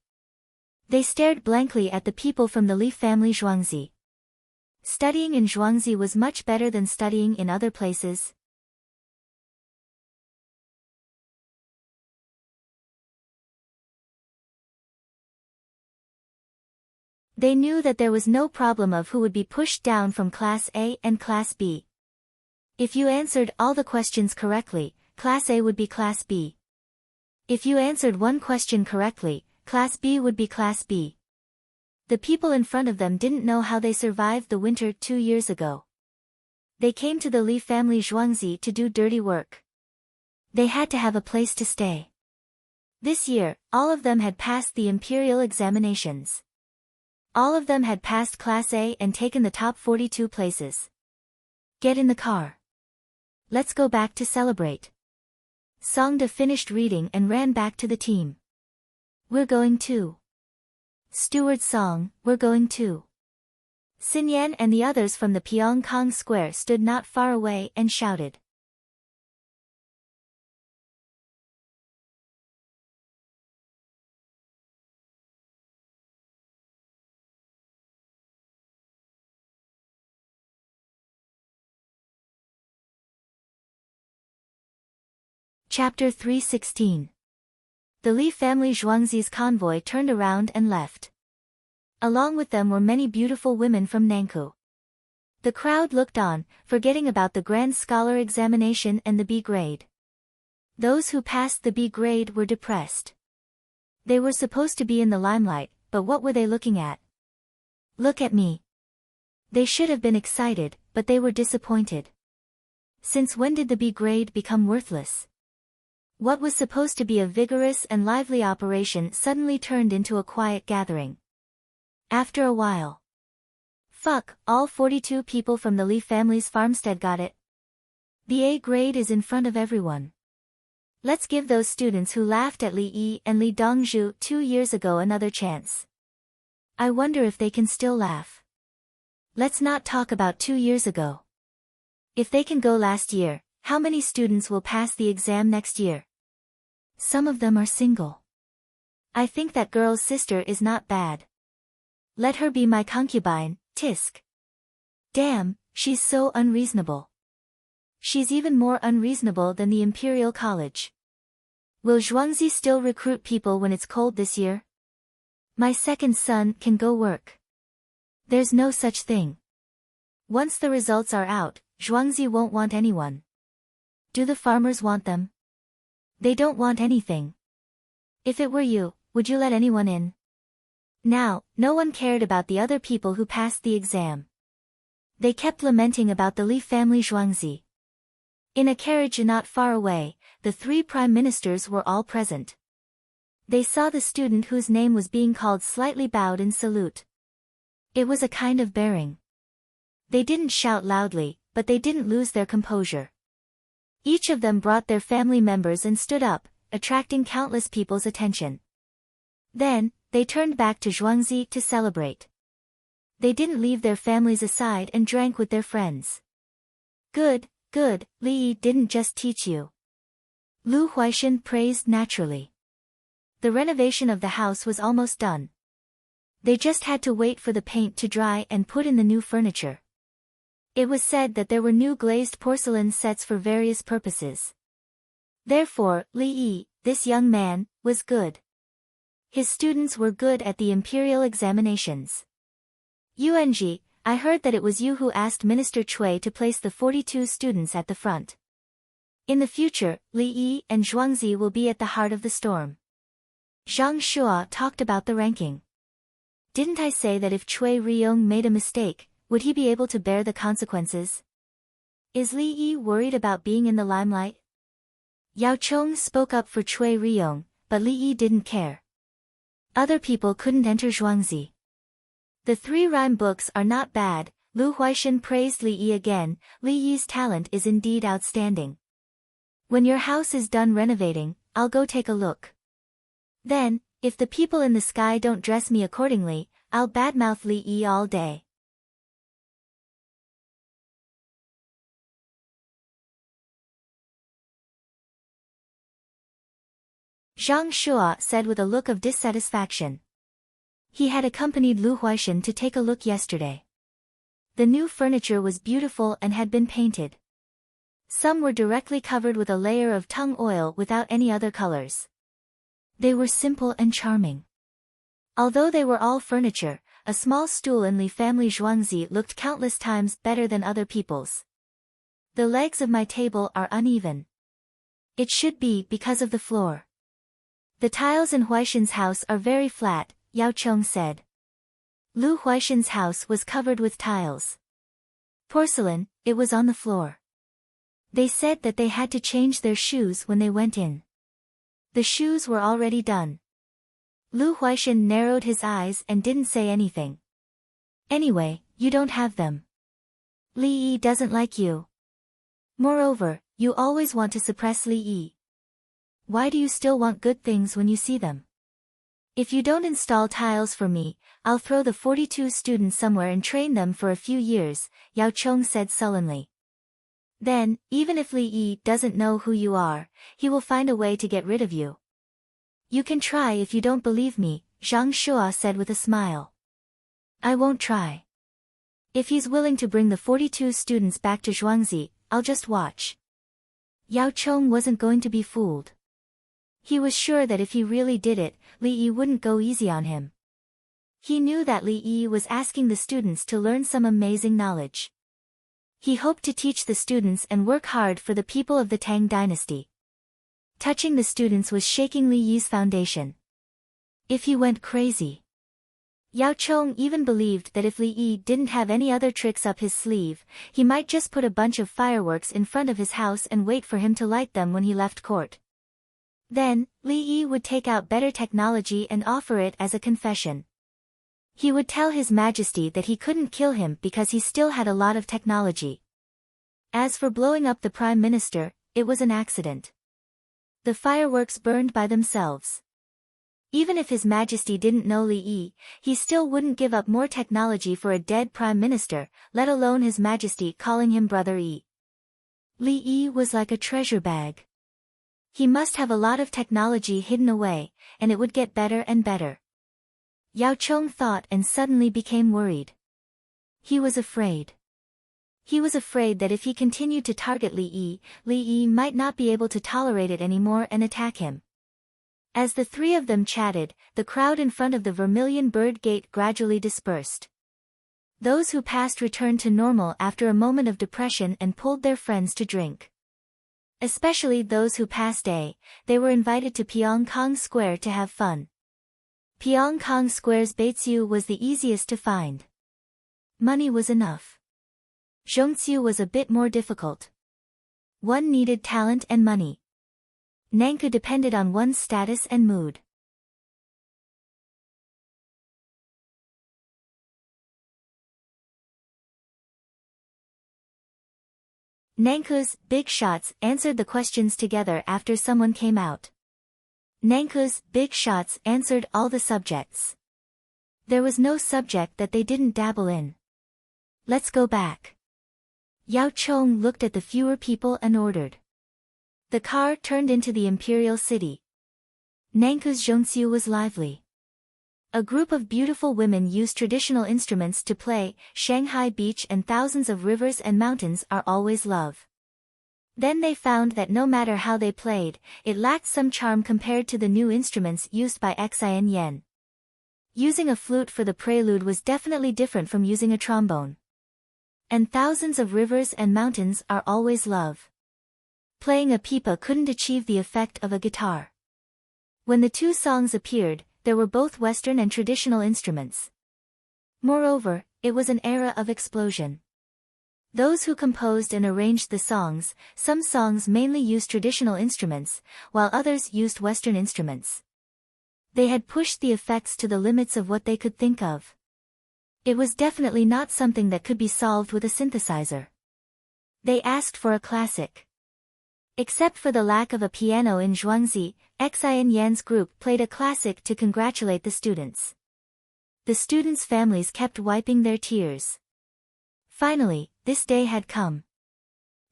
They stared blankly at the people from the Li family Zhuangzi. Studying in Zhuangzi was much better than studying in other places. They knew that there was no problem of who would be pushed down from Class A and Class B. If you answered all the questions correctly, Class A would be Class B. If you answered one question correctly, Class B would be Class B. The people in front of them didn't know how they survived the winter 2 years ago. They came to the Li family Zhuangzi to do dirty work. They had to have a place to stay. This year, all of them had passed the imperial examinations. All of them had passed Class A and taken the top 42 places. Get in the car. Let's go back to celebrate. Song De finished reading and ran back to the team. We're going too. Steward Song, we're going too. Xinyan and the others from the Pyongkang Square stood not far away and shouted. Chapter 316. The Li family Zhuangzi's convoy turned around and left. Along with them were many beautiful women from Nankou. The crowd looked on, forgetting about the Grand Scholar examination and the B grade. Those who passed the B grade were depressed. They were supposed to be in the limelight, but what were they looking at? Look at me. They should have been excited, but they were disappointed. Since when did the B grade become worthless? What was supposed to be a vigorous and lively operation suddenly turned into a quiet gathering. After a while. Fuck, all 42 people from the Li family's farmstead got it. The A grade is in front of everyone. Let's give those students who laughed at Li Yi and Li Dongzhu 2 years ago another chance. I wonder if they can still laugh. Let's not talk about 2 years ago. If they can go last year, how many students will pass the exam next year? Some of them are single. I think that girl's sister is not bad. Let her be my concubine, tisk. Damn, she's so unreasonable. She's even more unreasonable than the Imperial College. Will Zhuangzi still recruit people when it's cold this year? My second son can go work. There's no such thing. Once the results are out, Zhuangzi won't want anyone. Do the farmers want them? They don't want anything. If it were you, would you let anyone in? Now, no one cared about the other people who passed the exam. They kept lamenting about the Li family Zhuangzi. In a carriage not far away, the 3 prime ministers were all present. They saw the student whose name was being called slightly bowed in salute. It was a kind of bearing. They didn't shout loudly, but they didn't lose their composure. Each of them brought their family members and stood up, attracting countless people's attention. Then, they turned back to Zhuangzi to celebrate. They didn't leave their families aside and drank with their friends. Good, good, Li Yi didn't just teach you. Lu Huaishan praised naturally. The renovation of the house was almost done. They just had to wait for the paint to dry and put in the new furniture. It was said that there were new glazed porcelain sets for various purposes. Therefore, Li Yi, this young man, was good. His students were good at the imperial examinations. Yuanji, I heard that it was you who asked Minister Cui to place the 42 students at the front. In the future, Li Yi and Zhuangzi will be at the heart of the storm. Zhang Shua talked about the ranking. Didn't I say that if Cui Riyong made a mistake, would he be able to bear the consequences? Is Li Yi worried about being in the limelight? Yao Chong spoke up for Cui Riyong, but Li Yi didn't care. Other people couldn't enter Zhuangzi. The 3 rhyme books are not bad. Lu Huaishan praised Li Yi again. Li Yi's talent is indeed outstanding. When your house is done renovating, I'll go take a look. Then, if the people in the sky don't dress me accordingly, I'll badmouth Li Yi all day. Zhang Shua said with a look of dissatisfaction. He had accompanied Lu Huaishan to take a look yesterday. The new furniture was beautiful and had been painted. Some were directly covered with a layer of tung oil without any other colors. They were simple and charming. Although they were all furniture, a small stool in Li family Zhuangzi looked countless times better than other people's. The legs of my table are uneven. It should be because of the floor. The tiles in Huaishan's house are very flat, Yao Chong said. Lu Huaishan's house was covered with tiles. Porcelain, it was on the floor. They said that they had to change their shoes when they went in. The shoes were already done. Lu Huaishan narrowed his eyes and didn't say anything. Anyway, you don't have them. Li Yi doesn't like you. Moreover, you always want to suppress Li Yi. Why do you still want good things when you see them? If you don't install tiles for me, I'll throw the 42 students somewhere and train them for a few years, Yao Chong said sullenly. Then, even if Li Yi doesn't know who you are, he will find a way to get rid of you. You can try if you don't believe me, Zhang Shua said with a smile. I won't try. If he's willing to bring the 42 students back to Zhuangzi, I'll just watch. Yao Chong wasn't going to be fooled. He was sure that if he really did it, Li Yi wouldn't go easy on him. He knew that Li Yi was asking the students to learn some amazing knowledge. He hoped to teach the students and work hard for the people of the Tang dynasty. Touching the students was shaking Li Yi's foundation. If he went crazy. Yao Chong even believed that if Li Yi didn't have any other tricks up his sleeve, he might just put a bunch of fireworks in front of his house and wait for him to light them when he left court. Then, Li Yi would take out better technology and offer it as a confession. He would tell His Majesty that he couldn't kill him because he still had a lot of technology. As for blowing up the Prime Minister, it was an accident. The fireworks burned by themselves. Even if His Majesty didn't know Li Yi, he still wouldn't give up more technology for a dead Prime Minister, let alone His Majesty calling him Brother Yi. Li Yi was like a treasure bag. He must have a lot of technology hidden away, and it would get better and better. Yao Chong thought and suddenly became worried. He was afraid. He was afraid that if he continued to target Li Yi might not be able to tolerate it anymore and attack him. As the three of them chatted, the crowd in front of the Vermilion Bird Gate gradually dispersed. Those who passed returned to normal after a moment of depression and pulled their friends to drink. Especially those who passed they were invited to Pyongkang Square to have fun. Pyongkang Square's Beitsiu was the easiest to find. Money was enough. Zhongqiu was a bit more difficult. One needed talent and money. Nanku depended on one's status and mood. Nanku's big shots answered the questions together after someone came out. Nanku's big shots answered all the subjects. There was no subject that they didn't dabble in. Let's go back. Yao Chong looked at the fewer people and ordered. The car turned into the imperial city. Nanku's Zhongxiu was lively. A group of beautiful women used traditional instruments to play Shanghai Beach and thousands of rivers and mountains are always love. Then they found that no matter how they played, it lacked some charm compared to the new instruments used by Xin Yan. Using a flute for the prelude was definitely different from using a trombone. And thousands of rivers and mountains are always love. Playing a pipa couldn't achieve the effect of a guitar. When the two songs appeared, there were both Western and traditional instruments. Moreover, it was an era of explosion. Those who composed and arranged the songs, some songs mainly used traditional instruments, while others used Western instruments. They had pushed the effects to the limits of what they could think of. It was definitely not something that could be solved with a synthesizer. They asked for a classic. Except for the lack of a piano in Zhuangzi, Xin Yan's group played a classic to congratulate the students. The students' families kept wiping their tears. Finally, this day had come.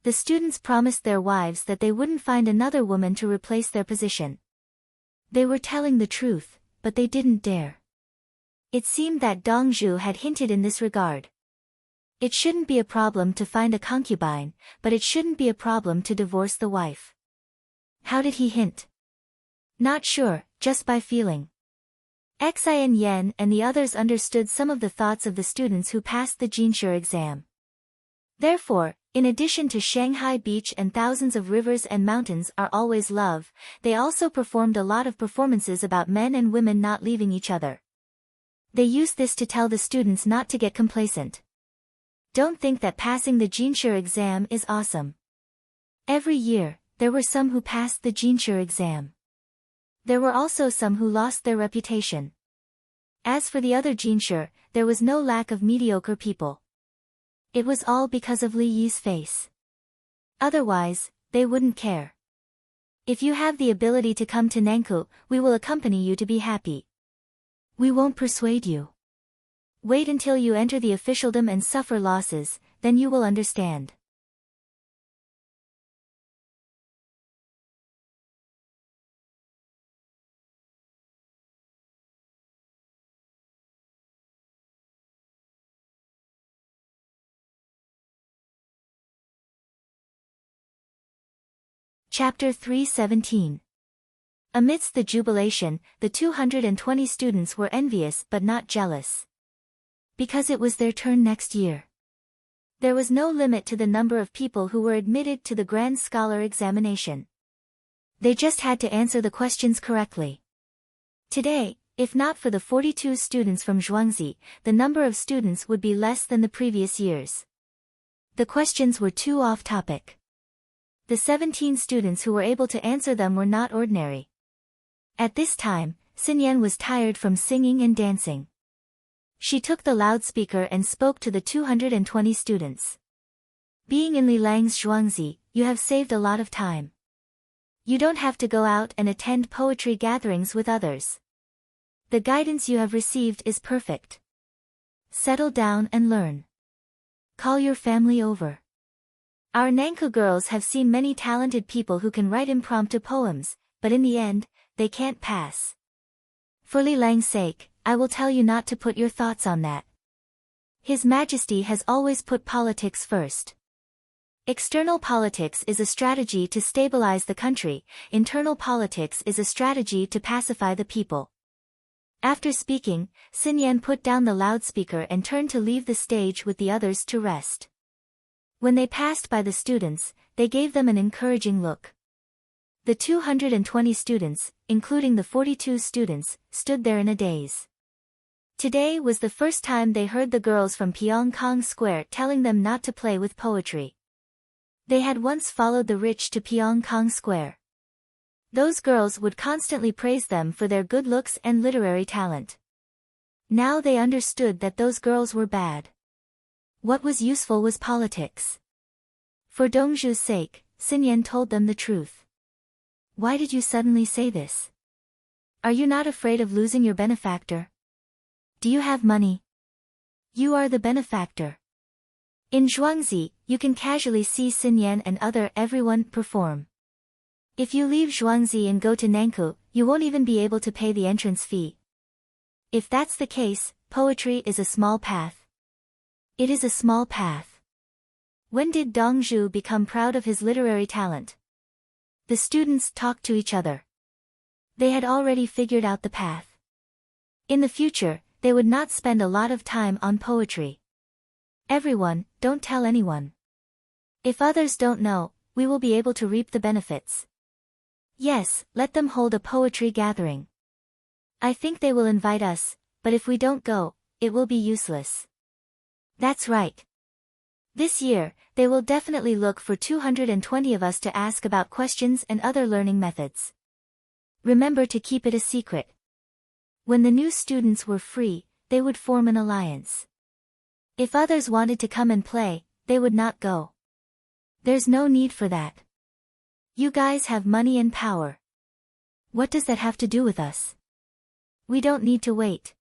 The students promised their wives that they wouldn't find another woman to replace their position. They were telling the truth, but they didn't dare. It seemed that Dong Zhu had hinted in this regard. It shouldn't be a problem to find a concubine, but it shouldn't be a problem to divorce the wife. How did he hint? Not sure, just by feeling. Xin Yan and the others understood some of the thoughts of the students who passed the Jinshe exam. Therefore, in addition to Shanghai Beach and thousands of rivers and mountains are always love, they also performed a lot of performances about men and women not leaving each other. They used this to tell the students not to get complacent. Don't think that passing the Jinshe exam is awesome. Every year, there were some who passed the Jinshe exam. There were also some who lost their reputation. As for the other Jinshe, there was no lack of mediocre people. It was all because of Li Yi's face. Otherwise, they wouldn't care. If you have the ability to come to Nanku, we will accompany you to be happy. We won't persuade you. Wait until you enter the officialdom and suffer losses, then you will understand. Chapter 317. Amidst the jubilation, the 220 students were envious but not jealous. Because it was their turn next year. There was no limit to the number of people who were admitted to the Grand Scholar examination. They just had to answer the questions correctly. Today, if not for the 42 students from Zhuangzi, the number of students would be less than the previous years. The questions were too off-topic. The 17 students who were able to answer them were not ordinary. At this time, Xinyan was tired from singing and dancing. She took the loudspeaker and spoke to the 220 students. Being in Li Lang's Zhuangzi, you have saved a lot of time. You don't have to go out and attend poetry gatherings with others. The guidance you have received is perfect. Settle down and learn. Call your family over. Our Nankou girls have seen many talented people who can write impromptu poems, but in the end, they can't pass. For Li Lang's sake, I will tell you not to put your thoughts on that. His Majesty has always put politics first. External politics is a strategy to stabilize the country, internal politics is a strategy to pacify the people. After speaking, Xinyan put down the loudspeaker and turned to leave the stage with the others to rest. When they passed by the students, they gave them an encouraging look. The 220 students, including the 42 students, stood there in a daze. Today was the first time they heard the girls from Pyongkang Square telling them not to play with poetry. They had once followed the rich to Pyongkang Square. Those girls would constantly praise them for their good looks and literary talent. Now they understood that those girls were bad. What was useful was politics. For Dongzhu's sake, Xinyan told them the truth. Why did you suddenly say this? Are you not afraid of losing your benefactor? Do you have money? You are the benefactor. In Zhuangzi, you can casually see Xinyan and everyone perform. If you leave Zhuangzi and go to Nankou, you won't even be able to pay the entrance fee. If that's the case, poetry is a small path. It is a small path. When did Dongzhu become proud of his literary talent? The students talked to each other. They had already figured out the path. In the future, they would not spend a lot of time on poetry. Everyone, don't tell anyone. If others don't know, we will be able to reap the benefits. Yes, let them hold a poetry gathering. I think they will invite us, but if we don't go, it will be useless. That's right. This year, they will definitely look for 220 of us to ask about questions and other learning methods. Remember to keep it a secret. When the new students were free, they would form an alliance. If others wanted to come and play, they would not go. There's no need for that. You guys have money and power. What does that have to do with us? We don't need to wait.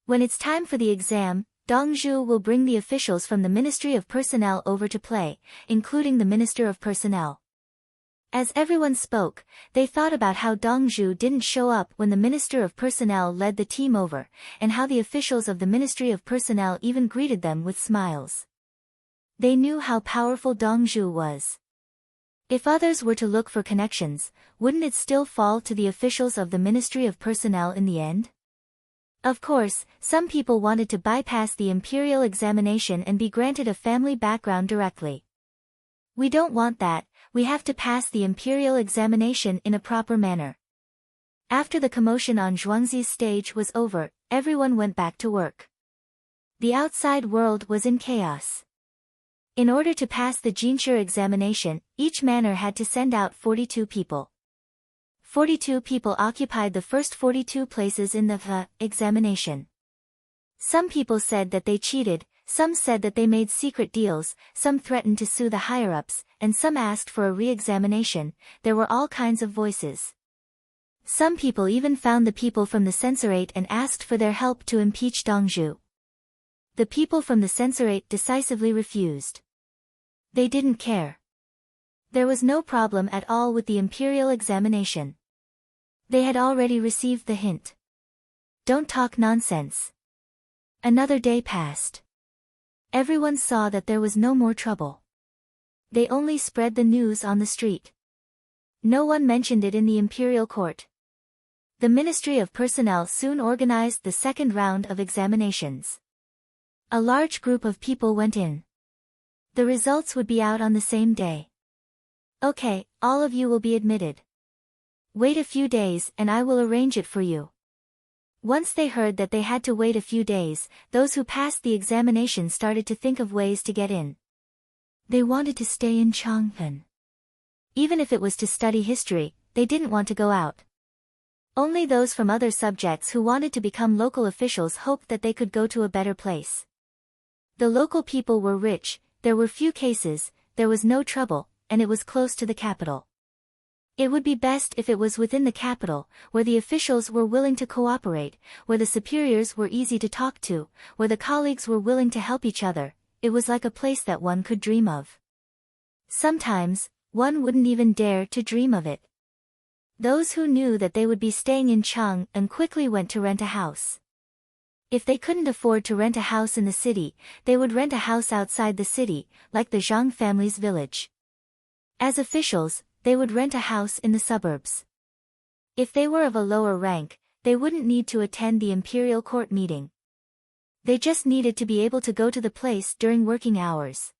When it's time for the exam, Dongzhu will bring the officials from the Ministry of Personnel over to play, including the Minister of Personnel. As everyone spoke, they thought about how Dongzhu didn't show up when the Minister of Personnel led the team over, and how the officials of the Ministry of Personnel even greeted them with smiles. They knew how powerful Dongzhu was. If others were to look for connections, wouldn't it still fall to the officials of the Ministry of Personnel in the end? Of course, some people wanted to bypass the imperial examination and be granted a family background directly. We don't want that, we have to pass the imperial examination in a proper manner. After the commotion on Zhuangzi's stage was over, everyone went back to work. The outside world was in chaos. In order to pass the Jinshi examination, each manor had to send out 42 people. 42 people occupied the first 42 places in the examination. Some people said that they cheated, some said that they made secret deals, some threatened to sue the higher-ups, and some asked for a re-examination. There were all kinds of voices. Some people even found the people from the censorate and asked for their help to impeach Dongzhu. The people from the censorate decisively refused. They didn't care. There was no problem at all with the imperial examination. They had already received the hint. Don't talk nonsense. Another day passed. Everyone saw that there was no more trouble. They only spread the news on the street. No one mentioned it in the imperial court. The Ministry of Personnel soon organized the second round of examinations. A large group of people went in. The results would be out on the same day. Okay, all of you will be admitted. Wait a few days and I will arrange it for you. Once they heard that they had to wait a few days, those who passed the examination started to think of ways to get in. They wanted to stay in Chang'an. Even if it was to study history, they didn't want to go out. Only those from other subjects who wanted to become local officials hoped that they could go to a better place. The local people were rich, there were few cases, there was no trouble, and it was close to the capital. It would be best if it was within the capital, where the officials were willing to cooperate, where the superiors were easy to talk to, where the colleagues were willing to help each other. It was like a place that one could dream of. Sometimes, one wouldn't even dare to dream of it. Those who knew that they would be staying in Chang'an quickly went to rent a house. If they couldn't afford to rent a house in the city, they would rent a house outside the city, like the Zhang family's village. As officials, they would rent a house in the suburbs. If they were of a lower rank, they wouldn't need to attend the imperial court meeting. They just needed to be able to go to the place during working hours.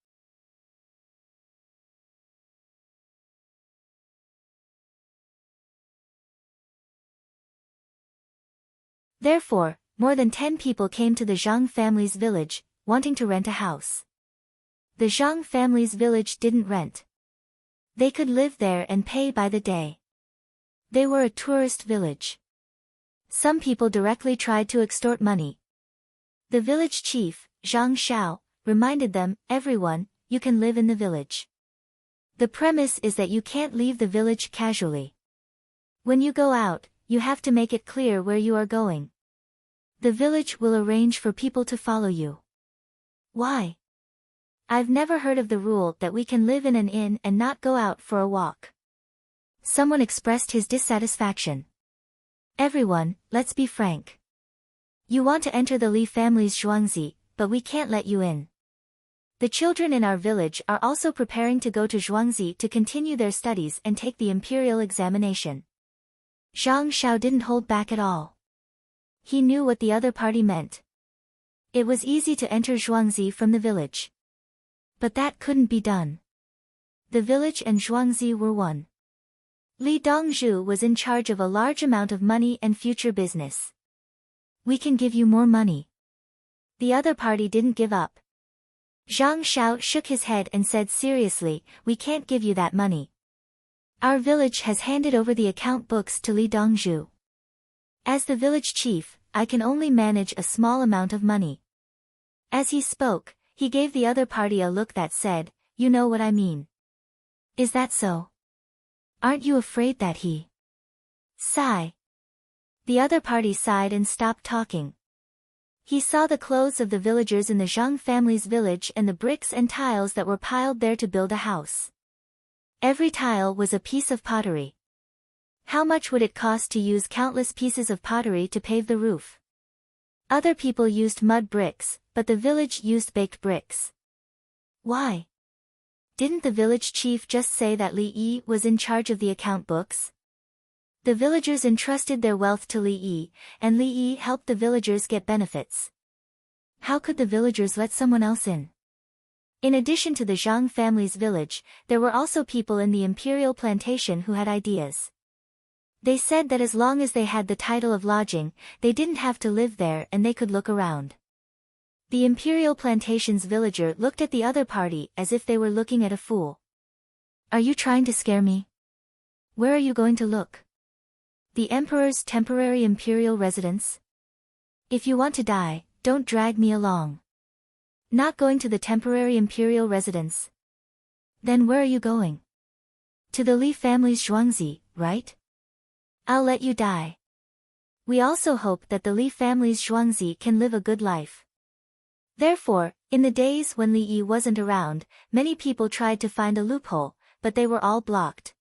Therefore, more than 10 people came to the Zhang family's village, wanting to rent a house. The Zhang family's village didn't rent. They could live there and pay by the day. They were a tourist village. Some people directly tried to extort money. The village chief, Zhang Xiao, reminded them, everyone, you can live in the village. The premise is that you can't leave the village casually. When you go out, you have to make it clear where you are going. The village will arrange for people to follow you. Why? I've never heard of the rule that we can live in an inn and not go out for a walk. Someone expressed his dissatisfaction. Everyone, let's be frank. You want to enter the Li family's zhuangzi, but we can't let you in. The children in our village are also preparing to go to zhuangzi to continue their studies and take the imperial examination. Zhang Xiao didn't hold back at all. He knew what the other party meant. It was easy to enter zhuangzi from the village. But that couldn't be done. The village and zhuangzi were one. Li Dongzhu was in charge of a large amount of money and future business. We can give you more money. The other party didn't give up. Zhang Xiao shook his head and said seriously, we can't give you that money. Our village has handed over the account books to Li Dongzhu. As the village chief, I can only manage a small amount of money. As he spoke, he gave the other party a look that said, you know what I mean. Is that so? Aren't you afraid that he? Sigh. The other party sighed and stopped talking. He saw the clothes of the villagers in the Zhang family's village and the bricks and tiles that were piled there to build a house. Every tile was a piece of pottery. How much would it cost to use countless pieces of pottery to pave the roof? Other people used mud bricks, but the village used baked bricks. Why? Didn't the village chief just say that Li Yi was in charge of the account books? The villagers entrusted their wealth to Li Yi, and Li Yi helped the villagers get benefits. How could the villagers let someone else in? In addition to the Zhang family's village, there were also people in the imperial plantation who had ideas. They said that as long as they had the title of lodging, they didn't have to live there and they could look around. The imperial plantation's villager looked at the other party as if they were looking at a fool. Are you trying to scare me? Where are you going to look? The emperor's temporary imperial residence? If you want to die, don't drag me along. Not going to the temporary imperial residence? Then where are you going? To the Li family's zhuangzi, right? I'll let you die. We also hope that the Li family's zhuangzi can live a good life. Therefore, in the days when Li Yi wasn't around, many people tried to find a loophole, but they were all blocked.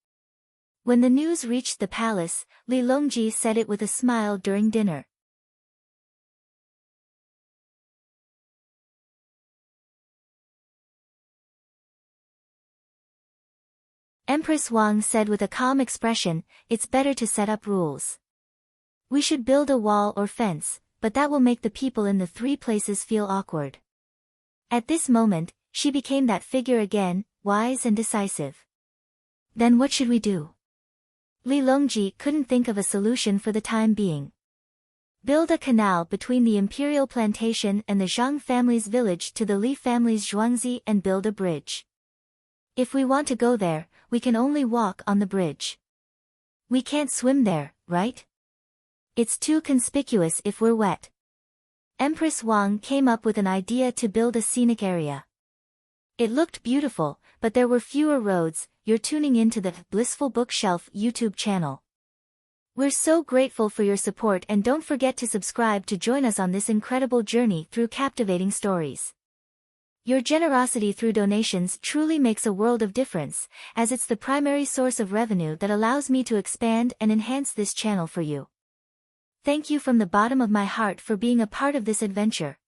When the news reached the palace, Li Longji said it with a smile during dinner. Empress Wang said with a calm expression, "It's better to set up rules. We should build a wall or fence, but that will make the people in the 3 places feel awkward." At this moment, she became that figure again, wise and decisive. "Then what should we do?" Li Longji couldn't think of a solution for the time being. "Build a canal between the imperial plantation and the Zhang family's village to the Li family's Zhuangzi and build a bridge. If we want to go there, we can only walk on the bridge. We can't swim there, right? It's too conspicuous if we're wet." Empress Wang came up with an idea to build a scenic area. It looked beautiful, but there were fewer roads. You're tuning into the Blissful Bookshelf YouTube channel. We're so grateful for your support, and don't forget to subscribe to join us on this incredible journey through captivating stories. Your generosity through donations truly makes a world of difference, as it's the primary source of revenue that allows me to expand and enhance this channel for you. Thank you from the bottom of my heart for being a part of this adventure.